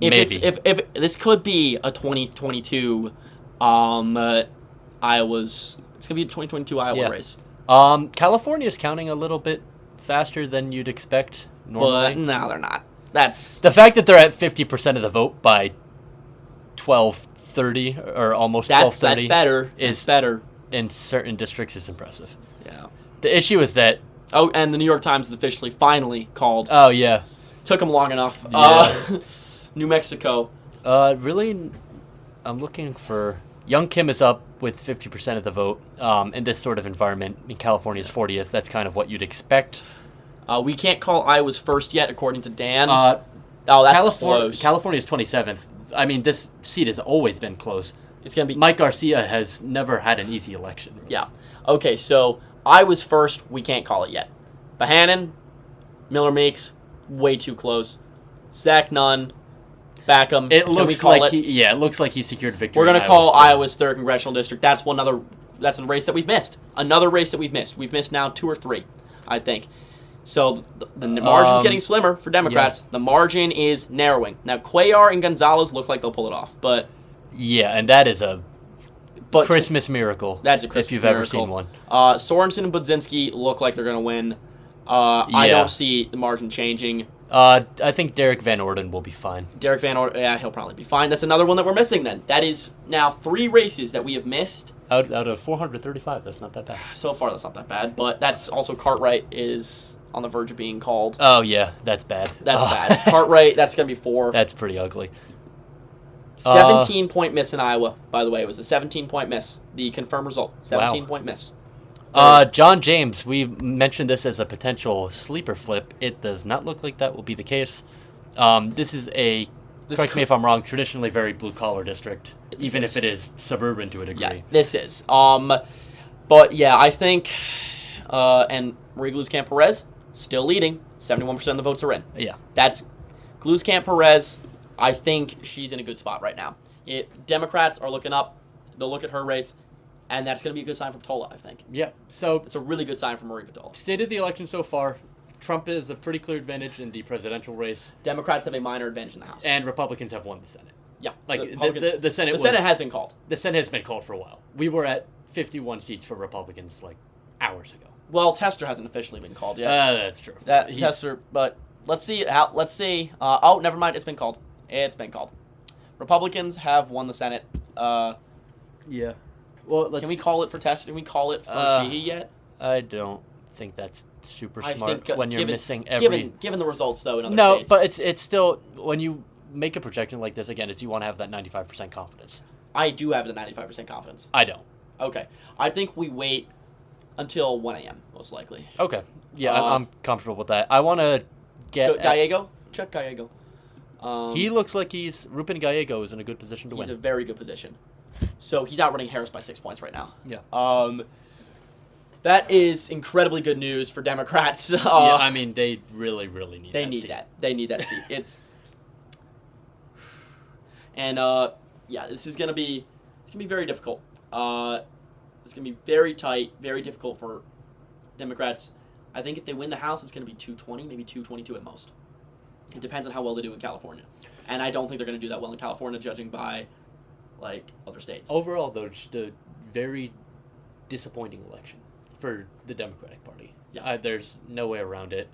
If this could be a 2022 Iowa's, it's gonna be a 2022 Iowa race. California's counting a little bit faster than you'd expect But normally. no, they're not. That's The fact that they're at 50% of the vote by 12:30 or almost 12:30 that's better. is That's better. in certain districts is impressive. Yeah. The issue is that Oh, and the New York Times is officially finally called. oh yeah, Took them long enough. Yeah. New Mexico. really, I'm looking for Young Kim is up with 50% of the vote. In this sort of environment, in California's 40th. That's kind of what you'd expect. We can't call Iowa's first yet, according to Dan. Uh, oh, that's close. California's 27th. I mean, this seat has always been close. It's gonna be Mike Garcia has never had an easy election. Yeah. Okay, so Iowa's first. We can't call it yet. Bohannon, Miller Meeks, way too close. Zach Nunn, Backham. It can we looks call like it? it looks like he secured victory. We're gonna in call Iowa's Iowa's third congressional district. That's a race that we've missed. Another race that we've missed. We've missed now 2 or 3, I think. So the margin's getting slimmer for Democrats. Yeah. The margin is narrowing. Now Cuellar and Gonzalez look like they'll pull it off, but and that is a but Christmas miracle. That's a Christmas if you've miracle. ever seen one. Sorensen and Budzinski look like they're gonna win. I don't see the margin changing. I think Derek Van Orden will be fine. Derek Van Orden, yeah, he'll probably be fine. That's another one that we're missing then. That is now 3 races that we have missed. Out of 435, that's not that bad. So far, that's not that bad, but that's also Cartwright is on the verge of being called. Oh, yeah, that's bad. That's bad. Cartwright, that's going to be 4. That's pretty ugly. 17-point miss in Iowa, by the way. It was a 17-point miss. The confirmed result, 17-point miss. John James, we mentioned this as a potential sleeper flip. It does not look like that will be the case. This is correct me if I'm wrong, traditionally very blue-collar district, even if it is suburban to a degree. Yeah, this is. But yeah, I think, and Marie Gluskamp-Perez still leading. 71% of the votes are in. Yeah. That's Gluskamp-Perez. I think she's in a good spot right now. Democrats are looking up. They'll look at her race, and that's going to be a good sign for Patola, I think. Yeah. So it's a really good sign for Marie Patola. State of the election so far, Trump is a pretty clear advantage in the presidential race. Democrats have a minor advantage in the House. And Republicans have won the Senate. Yeah. Like the Senate. The Senate has been called. The Senate has been called for a while. We were at 51 seats for Republicans like hours ago. Well, Tester hasn't officially been called yet. That's true. Tester, but let's see. Oh, never mind. It's been called. It's been called. Republicans have won the Senate. Yeah. Well, can we call it for Tester? Can we call it for Sheehy yet? I don't think that's super smart when you're missing Given the results, though, in other states. No, but it's still, when you make a projection like this, again, you want to have that 95% confidence. I do have the 95% confidence. I don't. Okay. I think we wait until 1 a.m., most likely. Okay. Yeah, I'm comfortable with that. I want to get... Gallego? Check Gallego. He looks like Ruben Gallego is in a good position to win. He's in a very good position. So he's outrunning Harris by 6 points right now. Yeah. That is incredibly good news for Democrats. Yeah, I mean, they really, really need that seat. They need that seat. This is gonna be very difficult. It's gonna be very tight, very difficult for Democrats. I think if they win the House, it's gonna be 220, maybe 222 at most. It depends on how well they do in California, and I don't think they're gonna do that well in California, judging by like other states. Overall, though, just a very disappointing election for the Democratic Party. Yeah. There's no way around it.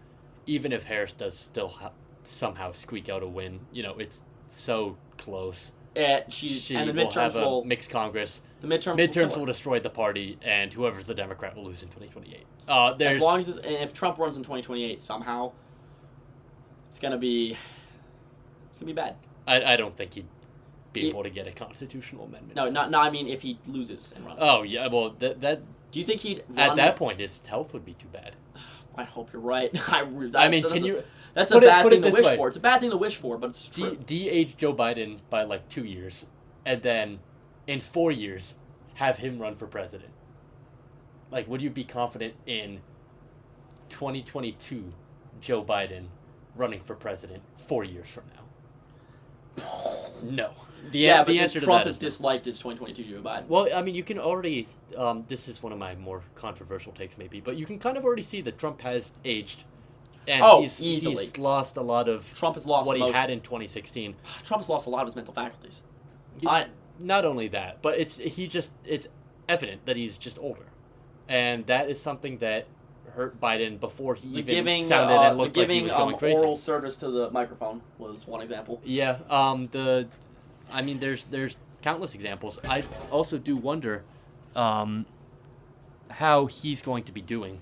Even if Harris does still somehow squeak out a win, it's so close. And the midterms will have a mixed Congress. The midterms will destroy the party, and whoever's the Democrat will lose in 2028. As long as if Trump runs in 2028 somehow, it's gonna be bad. I don't think he'd be able to get a constitutional amendment. No. I mean, if he loses and runs. Oh yeah, well that. Do you think he'd run? At that point, his health would be too bad. I hope you're right. That's a bad thing to wish for. It's a bad thing to wish for, but it's true. De-age Joe Biden by like 2 years, and then in 4 years, have him run for president. Like, would you be confident in 2022 Joe Biden running for president 4 years from now? No. Yeah, the because answer to Trump that is is no. disliked as 2022 Joe Biden. Well, I mean, you can already. This is one of my more controversial takes, maybe, but you can kind of already see that Trump has aged, and Easily. he's lost a lot of Trump has lost what he most. had in 2016. Trump's lost a lot of his mental faculties. Not only that, but it's evident that he's just older, and that is something that hurt Biden before he even sounded and looked like he was going crazy. Oral service to the microphone was one example. Yeah. I mean, there's countless examples. I also do wonder, how he's going to be doing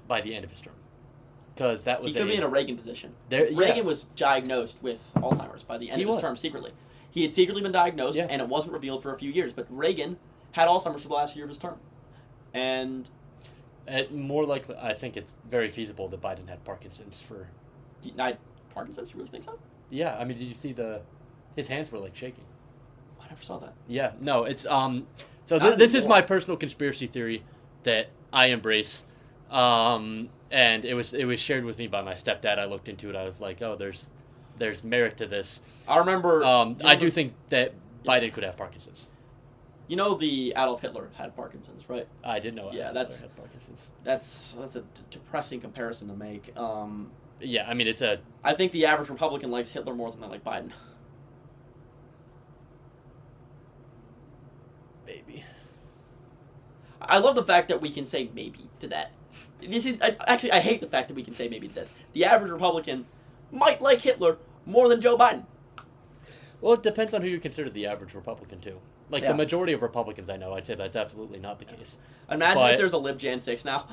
by the end of his term, because that was he could be in a Reagan position. There, Reagan was diagnosed with Alzheimer's by the end of his term secretly. He had secretly been diagnosed, and it wasn't revealed for a few years. But Reagan had Alzheimer's for the last year of his term, and more likely, I think it's very feasible that Biden had Parkinson's for. Parkinson's? You really think so? Yeah, I mean, did you see his hands were like shaking. I never saw that. Yeah, no, it's So this is my personal conspiracy theory that I embrace, and it was shared with me by my stepdad. I looked into it. I was like, oh, there's merit to this. I remember. I do think that Biden could have Parkinson's. You know, the Adolf Hitler had Parkinson's, right? I did know. Yeah, Adolf Hitler had Parkinson's. That's a depressing comparison to make. Yeah, I mean I think the average Republican likes Hitler more than they like Biden. Maybe. I love the fact that we can say maybe to that. I hate the fact that we can say maybe to this. The average Republican might like Hitler more than Joe Biden. Well, it depends on who you consider the average Republican, too. Like, the majority of Republicans I know, I'd say that's absolutely not the case. Imagine if there's a Lib Jan 6 now.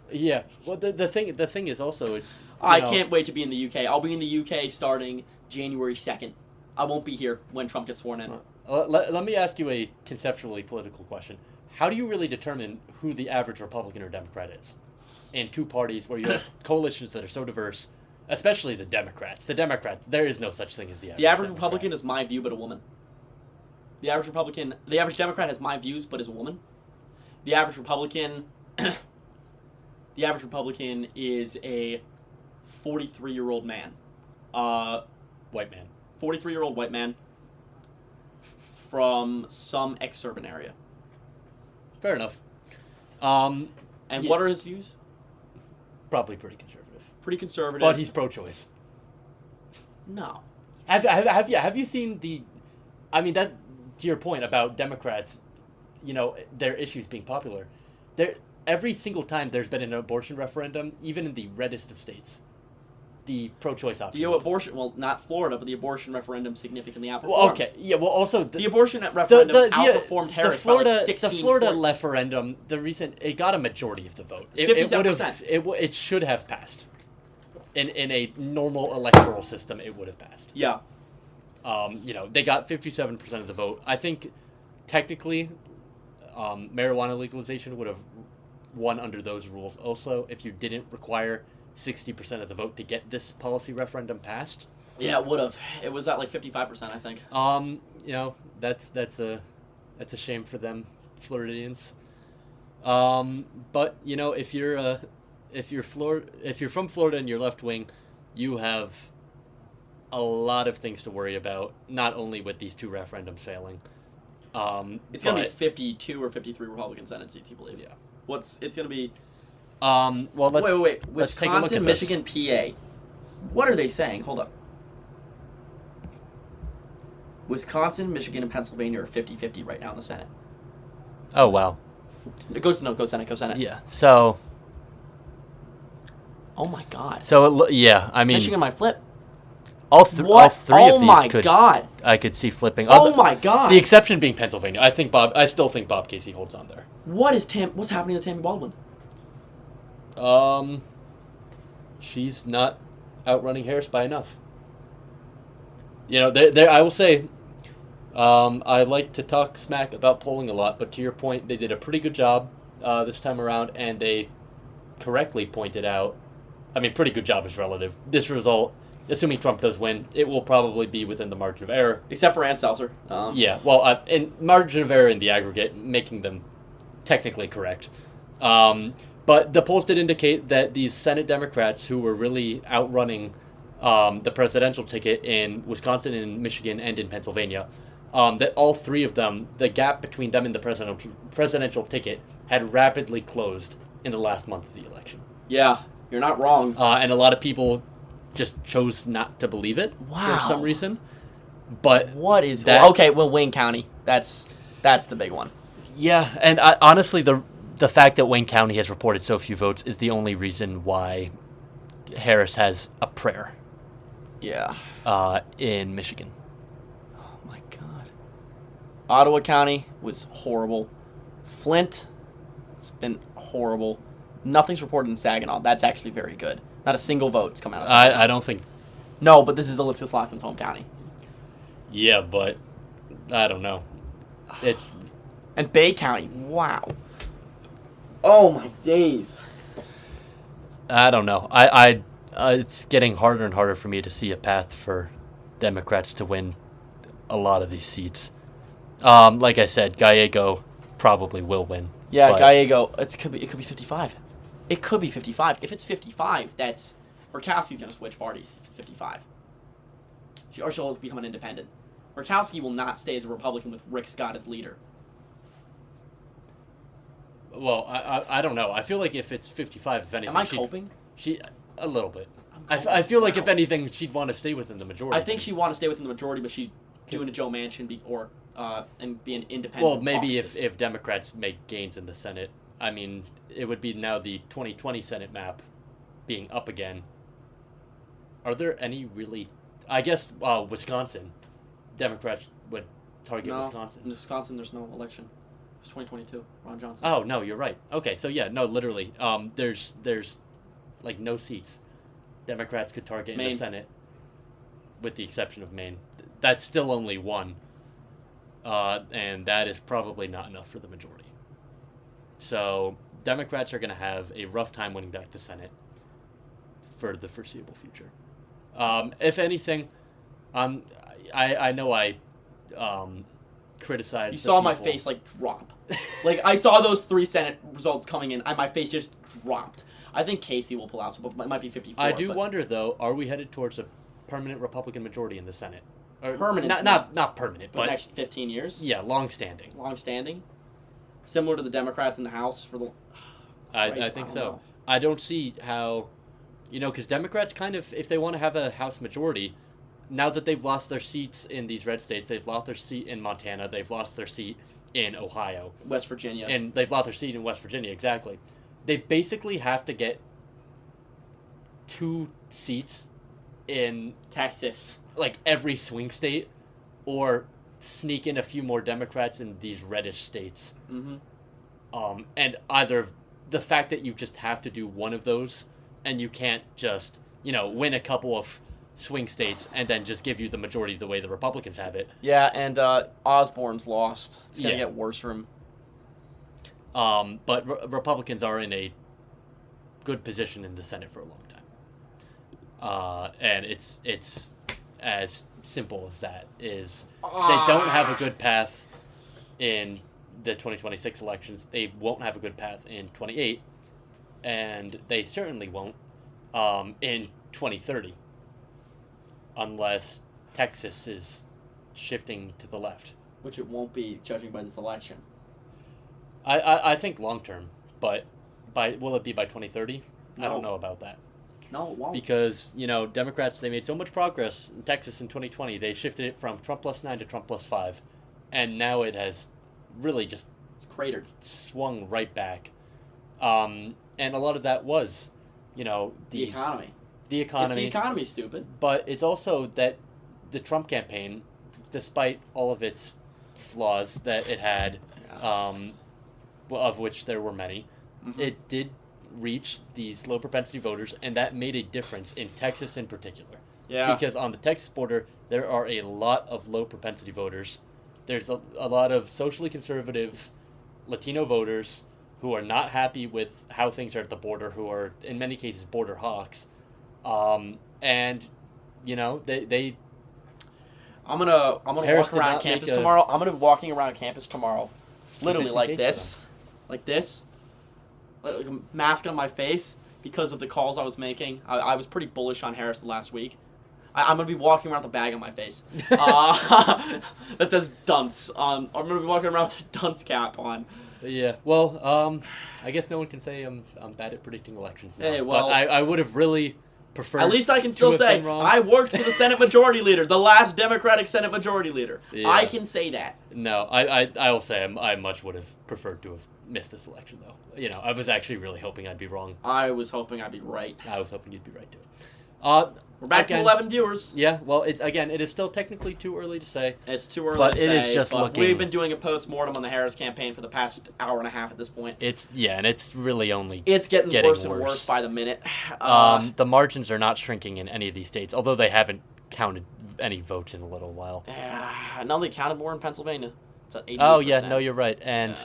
Yeah. Well, the thing is also, it's... I can't wait to be in the UK. I'll be in the UK starting January 2nd. I won't be here when Trump gets sworn in. Let me ask you a conceptually political question. How do you really determine who the average Republican or Democrat is? In two parties where you have coalitions that are so diverse, especially the Democrats. The Democrats, there is no such thing as the average The average Democrat. Republican is my view, but a woman. The average Democrat has my views, but is a woman. The average Republican, is a 43-year-old man. White man. 43-year-old white man from some exurban area. Fair enough. What are his views? Probably pretty conservative. Pretty conservative. But he's pro-choice. No. Have you seen the... I mean, that to your point about Democrats, their issues being popular. Every single time there's been an abortion referendum, even in the reddest of states, the pro-choice option. The abortion, well, not Florida, but the abortion referendum significantly outperformed. Well, okay, yeah. Well, also the abortion referendum outperformed Harris by like 16 The Florida points. referendum, it got a majority of the vote. It's 57%. It should have passed. In a normal electoral system, it would have passed. Yeah. They got 57% of the vote. I think, technically, marijuana legalization would have won under those rules also if you didn't require 60% of the vote to get this policy referendum passed. Yeah, it would have. It was at like 55%, I think. That's a shame for them, Floridians. But if you're from Florida and you're left wing, you have a lot of things to worry about. Not only with these two referendums failing. It's gonna be 52 or 53 Republican Senate seats, you believe? Yeah. It's gonna be? Well, wait. Let's take a look Wisconsin, at this. Michigan, PA. What are they saying? Hold up. Wisconsin, Michigan, and Pennsylvania are 50-50 right now in the Senate. Oh, wow. Go Senate. Yeah. So. Oh my God. So I mean, Michigan might flip. All three of these God. I could see flipping. Oh my God. The exception being Pennsylvania. I still think Bob Casey holds on there. What's happening to Tammy Baldwin? She's not outrunning Harris by enough. I will say, I like to talk smack about polling a lot, but to your point, they did a pretty good job this time around, and they correctly pointed out, I mean, pretty good job is relative. This result, assuming Trump does win, it will probably be within the margin of error. Except for Ann Seltzer. Yeah, well, and margin of error in the aggregate, making them technically correct. But the polls did indicate that these Senate Democrats who were really outrunning the presidential ticket in Wisconsin, in Michigan, and in Pennsylvania. That all three of them, the gap between them and the presidential ticket had rapidly closed in the last month of the election. Yeah, you're not wrong. And a lot of people just chose not to believe it Wow. for some reason. But What is that? Okay, well, Wayne County. That's the big one. Yeah, and honestly, the fact that Wayne County has reported so few votes is the only reason why Harris has a prayer Yeah. in Michigan. Oh my God. Ottawa County was horrible. Flint, it's been horrible. Nothing's reported in Saginaw. That's actually very good. Not a single vote's come out of Saginaw. I don't think. No, but this is Alyssa Slotkin's home county. Yeah, but I don't know. It's And Bay County, wow. Oh my days. I don't know. It's getting harder and harder for me to see a path for Democrats to win a lot of these seats. Like I said, Gallego probably will win. Yeah, but Gallego, it could be 55. It could be 55. If it's 55, that's Murkowski's going to switch parties if it's 55. Or she'll become an independent. Murkowski will not stay as a Republican with Rick Scott as leader. Well, I don't know. I feel like if it's 55, if anything, Am I coping? She a little bit. I'm coping. I feel like Wow. if anything, she'd want to stay within the majority. I think she'd want to stay within the majority, but she'd doing a Joe Manchin and be an independent. Well, maybe offices. if Democrats make gains in the Senate, I mean, it would be now the 2020 Senate map being up again. Are there any really? I guess Wisconsin, Democrats would target No, Wisconsin. in Wisconsin, there's no election. It's 2022. Ron Johnson. Oh no, you're right. Okay, so yeah, no, literally, there's like no seats Democrats could target in Maine. the Senate, with the exception of Maine. That's still only one, and that is probably not enough for the majority. So Democrats are going to have a rough time winning back the Senate for the foreseeable future. If anything, I know I criticized. You the saw my people. face like drop. Like I saw those 3 Senate results coming in, and my face just dropped. I think Casey will pull out, so it might be 54. I do but wonder though, are we headed towards a permanent Republican majority in the Senate? Or, Permanent, not permanent, for but the next 15 years, yeah, long-standing. long-standing, similar to the Democrats in the House for the. I Christ, think don't so. know. I don't see how, because Democrats kind of, if they want to have a House majority, now that they've lost their seats in these red states, they've lost their seat in Montana, they've lost their seat in Ohio, West Virginia. and they've lost their seat in West Virginia, exactly. They basically have to get 2 seats in Texas. like every swing state, or sneak in a few more Democrats in these reddish states. Mm-hmm. And either the fact that you just have to do one of those, and you can't just win a couple of swing states and then just give you the majority the way the Republicans have it. Yeah, and Osborne's lost. It's gonna Yeah. get worse for him. But Republicans are in a good position in the Senate for a long time. And it's as simple as that. Is they don't have a good path in the 2026 elections. They won't have a good path in 28, and they certainly won't in 2030, unless Texas is shifting to the left. Which it won't be, judging by this election. I think long term, but will it be by 2030? I No. don't know about that. No, it won't. Because, Democrats, they made so much progress in Texas in 2020, they shifted it from Trump plus 9 to Trump plus 5. And now it has really just It's cratered. swung right back. And a lot of that was, The economy. The economy. If the economy's stupid. But it's also that the Trump campaign, despite all of its flaws that it had, of which there were many, it did reach these low propensity voters, and that made a difference in Texas in particular. Yeah. Because on the Texas border, there are a lot of low propensity voters. There's a lot of socially conservative Latino voters who are not happy with how things are at the border, who are, in many cases, border hawks. And, they I'm gonna Harris walk did around not campus make a- tomorrow. I'm gonna be walking around campus tomorrow, literally Convincing like case this, like this, like a mask on my face because of the calls I was making. I was pretty bullish on Harris the last week. I'm gonna be walking around with a bag on my face that says dunce on. I'm gonna be walking around with a dunce cap on. Yeah. Well, I guess no one can say I'm bad at predicting elections now. Hey, well, but I would have really preferred. At least I can still to have say been wrong. I worked for the Senate Majority Leader, the last Democratic Senate Majority Leader. Yeah. I can say that. No, I will say I much would have preferred to have missed this election, though. You know, I was actually really hoping I'd be wrong. I was hoping I'd be right. I was hoping you'd be right, too. We're back to 11 viewers. Yeah, well, it is still technically too early to say. It's too early but to say, it is just looking... we've been doing a post-mortem on the Harris campaign for the past hour and a half at this point. And it's really only It's getting worse and worse by the minute. The margins are not shrinking in any of these states, although they haven't counted any votes in a little while. No, they counted more in Pennsylvania. It's at 88%. Oh, yeah, no, you're right. And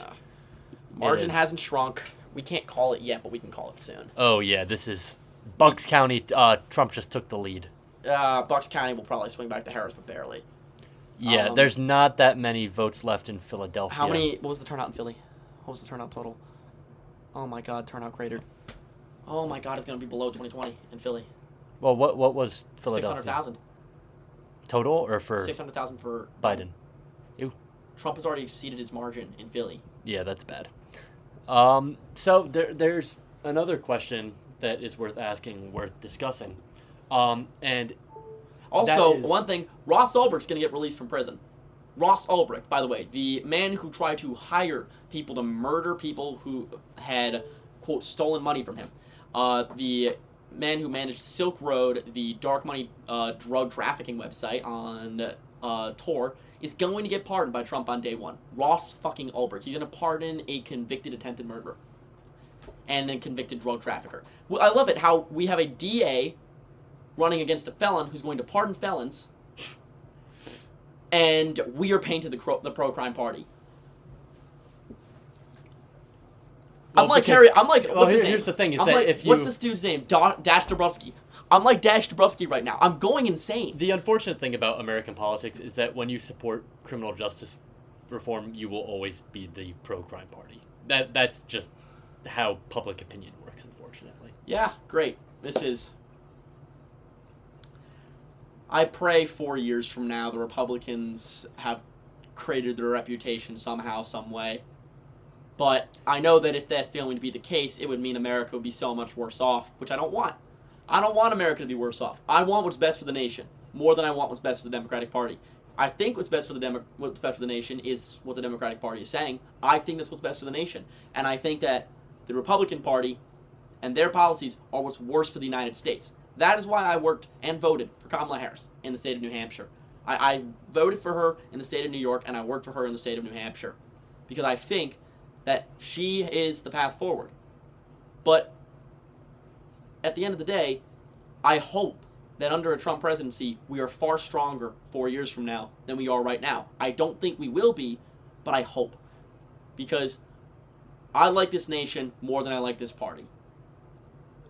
margin hasn't shrunk. We can't call it yet, but we can call it soon. Oh, yeah, this is... Bucks County, Trump just took the lead. Bucks County will probably swing back to Harris, but barely. Yeah, there's not that many votes left in Philadelphia. What was the turnout in Philly? What was the turnout total? Oh my god, turnout cratered. Oh my god, it's going to be below 2020 in Philly. Well, what was Philadelphia? 600,000. Total or for... 600,000 for... Biden. Ew. Trump has already exceeded his margin in Philly. Yeah, that's bad. So there's another question that is worth asking, worth discussing. And also, one thing, Ross Ulbricht's going to get released from prison. Ross Ulbricht, by the way, the man who tried to hire people to murder people who had, quote, stolen money from him. The man who managed Silk Road, the dark money drug trafficking website on Tor, is going to get pardoned by Trump on day one. Ross fucking Ulbricht. He's going to pardon a convicted attempted murderer and a convicted drug trafficker. Well, I love it how we have a DA running against a felon who's going to pardon felons, and we are painted the pro-crime party. Well, what's his name? Here's the thing: what's this dude's name? Dash Dabrowski. I'm like Dash Dabrowski right now. I'm going insane. The unfortunate thing about American politics is that when you support criminal justice reform, you will always be the pro-crime party. That's just how public opinion works, unfortunately. Yeah, great. I pray 4 years from now the Republicans have created their reputation somehow, some way. But I know that if that's going to be the case, it would mean America would be so much worse off, which I don't want. I don't want America to be worse off. I want what's best for the nation, more than I want what's best for the Democratic Party. I think what's best for the nation is what the Democratic Party is saying. I think that's what's best for the nation. And I think that the Republican Party and their policies are what's worse for the United States. That is why I worked and voted for Kamala Harris in the state of New Hampshire. I voted for her in the state of New York, and I worked for her in the state of New Hampshire. Because I think that she is the path forward. But at the end of the day, I hope that under a Trump presidency, we are far stronger 4 years from now than we are right now. I don't think we will be, but I hope. Because I like this nation more than I like this party.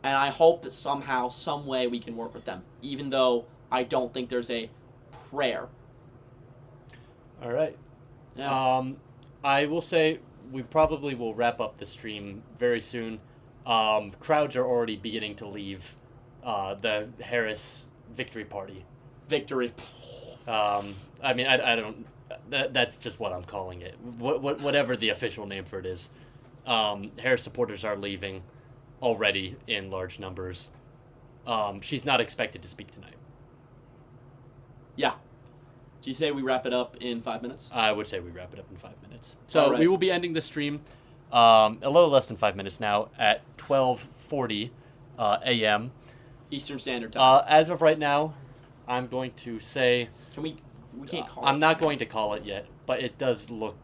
And I hope that somehow, some way, we can work with them, even though I don't think there's a prayer. All right. Yeah. I will say we probably will wrap up the stream very soon. Crowds are already beginning to leave the Harris victory party. Victory. I mean, I don't... That's just what I'm calling it. Whatever the official name for it is. Harris supporters are leaving already in large numbers. She's not expected to speak tonight. Yeah. Do you say we wrap it up in 5 minutes? I would say we wrap it up in 5 minutes. So right. We will be ending the stream a little less than 5 minutes now at 12:40 a.m. Eastern Standard Time. As of right now, I'm going to say... We can't call it. I'm not going to call it yet, but it does look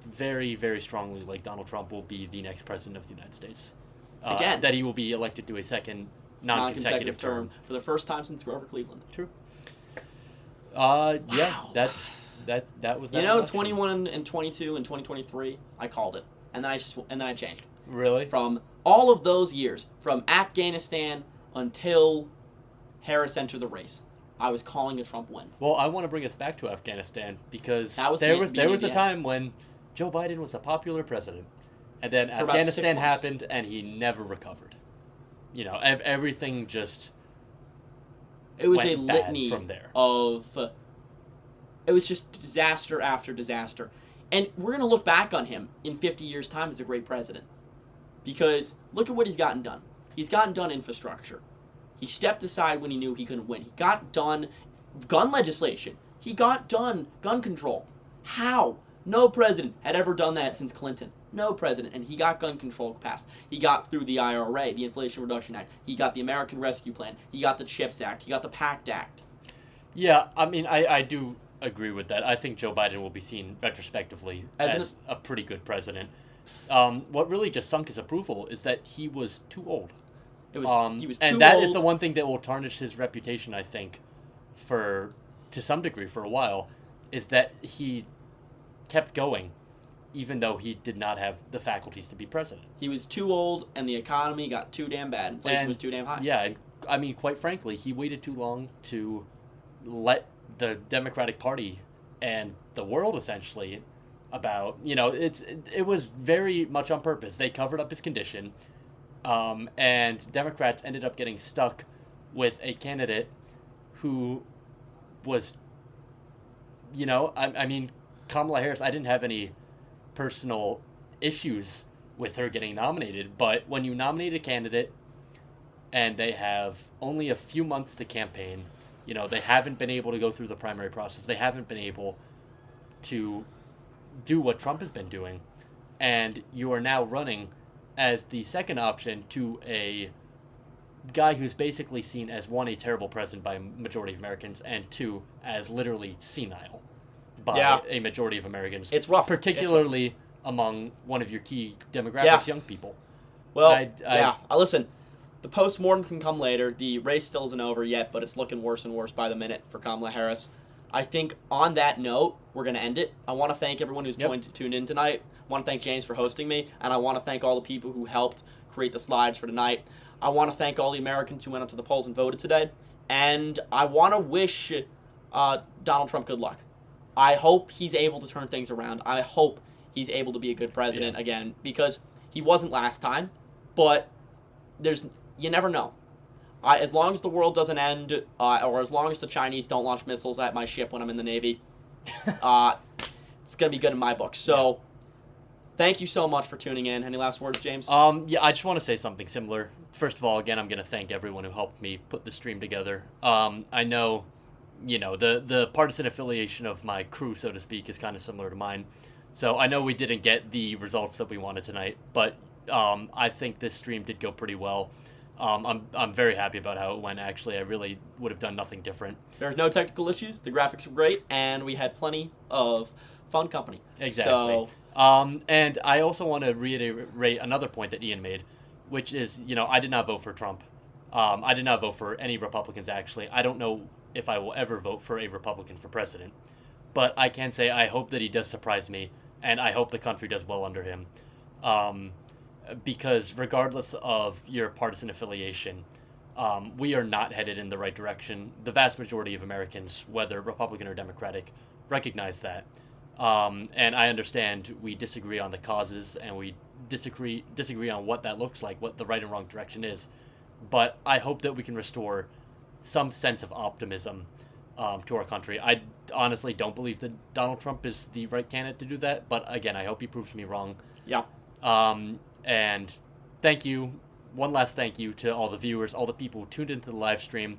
very, very strongly like Donald Trump will be the next president of the United States. Again. That he will be elected to a second non-consecutive term. For the first time since Grover Cleveland. True. Wow. Yeah, that was that. You know, election. 21 and 22 and 2023, I called it. And then I changed. Really? From all of those years, from Afghanistan until Harris entered the race, I was calling a Trump win. Well, I want to bring us back to Afghanistan because there was a time when Joe Biden was a popular president, and then Afghanistan happened, and he never recovered. You know, everything just It was a went bad litany from there. of. It was just disaster after disaster. And we're going to look back on him in 50 years' time as a great president. Because look at what he's gotten done. He's gotten done infrastructure. He stepped aside when he knew he couldn't win. He got done gun legislation. He got done gun control. How? No president had ever done that since Clinton. No president. And he got gun control passed. He got through the IRA, the Inflation Reduction Act. He got the American Rescue Plan. He got the CHIPS Act. He got the PACT Act. Yeah, I mean, I do agree with that. I think Joe Biden will be seen retrospectively as a pretty good president. What really just sunk his approval is that he was too old. He was too old. And that is the one thing that will tarnish his reputation, I think, to some degree for a while, is that he kept going even though he did not have the faculties to be president. He was too old, and the economy got too damn bad. Inflation was too damn high. Yeah, and I mean, quite frankly, he waited too long to let the Democratic Party and the world essentially it was very much on purpose. They covered up his condition, and Democrats ended up getting stuck with a candidate who was, I mean, Kamala Harris, I didn't have any personal issues with her getting nominated, but when you nominate a candidate and they have only a few months to campaign, they haven't been able to go through the primary process, they haven't been able to do what Trump has been doing, and you are now running as the second option to a guy who's basically seen as, one, a terrible president by a majority of Americans, and two, as literally senile by a majority of Americans. It's rough. Particularly among one of your key demographics, young people. Well, listen, the post-mortem can come later. The race still isn't over yet, but it's looking worse and worse by the minute for Kamala Harris. I think on that note, we're going to end it. I want to thank everyone who's tuned in tonight. I want to thank James for hosting me, and I want to thank all the people who helped create the slides for tonight. I want to thank all the Americans who went out to the polls and voted today, and I want to wish Donald Trump good luck. I hope he's able to turn things around. I hope he's able to be a good president again, because he wasn't last time, but you never know. As long as the world doesn't end, or as long as the Chinese don't launch missiles at my ship when I'm in the Navy, it's going to be good in my book. So, thank you so much for tuning in. Any last words, James? I just want to say something similar. First of all, again, I'm going to thank everyone who helped me put the stream together. I know, the partisan affiliation of my crew, so to speak, is kind of similar to mine. So I know we didn't get the results that we wanted tonight, but I think this stream did go pretty well. I'm very happy about how it went, actually. I really would have done nothing different. There's no technical issues. The graphics were great, and we had plenty of fun company. Exactly. So, and I also want to reiterate another point that Ian made, which is, I did not vote for Trump. I did not vote for any Republicans, actually. I don't know if I will ever vote for a Republican for president. But I can say I hope that he does surprise me, and I hope the country does well under him. Because regardless of your partisan affiliation, we are not headed in the right direction. The vast majority of Americans, whether Republican or Democratic, recognize that. And I understand we disagree on the causes, and we disagree on what that looks like, what the right and wrong direction is. But I hope that we can restore some sense of optimism to our country. I honestly don't believe that Donald Trump is the right candidate to do that, but again, I hope he proves me wrong. Yeah. And thank you. One last thank you to all the viewers, all the people who tuned into the live stream,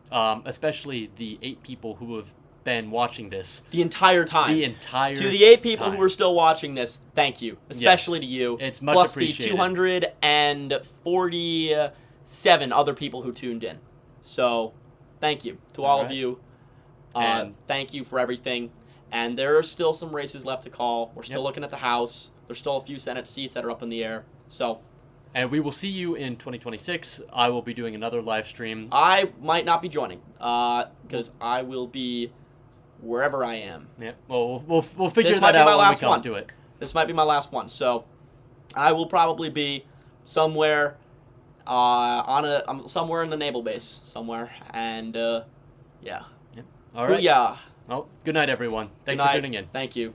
especially the 8 people who have been watching this. The entire time. To the 8 people who are still watching this, thank you. Especially to you. It's much appreciated. Plus the 247 other people who tuned in. So, thank you to all of you. And thank you for everything. And there are still some races left to call. We're still looking at the House. There's still a few Senate seats that are up in the air. So, and we will see you in 2026. I will be doing another live stream. I might not be joining because I will be wherever I am. Yeah. Well, we'll figure that out when we come to it. This might be my last one. So, I will probably be somewhere somewhere in the naval base somewhere, and yeah. All right. Yeah. Well, good night, everyone. Thanks for tuning in. Thank you.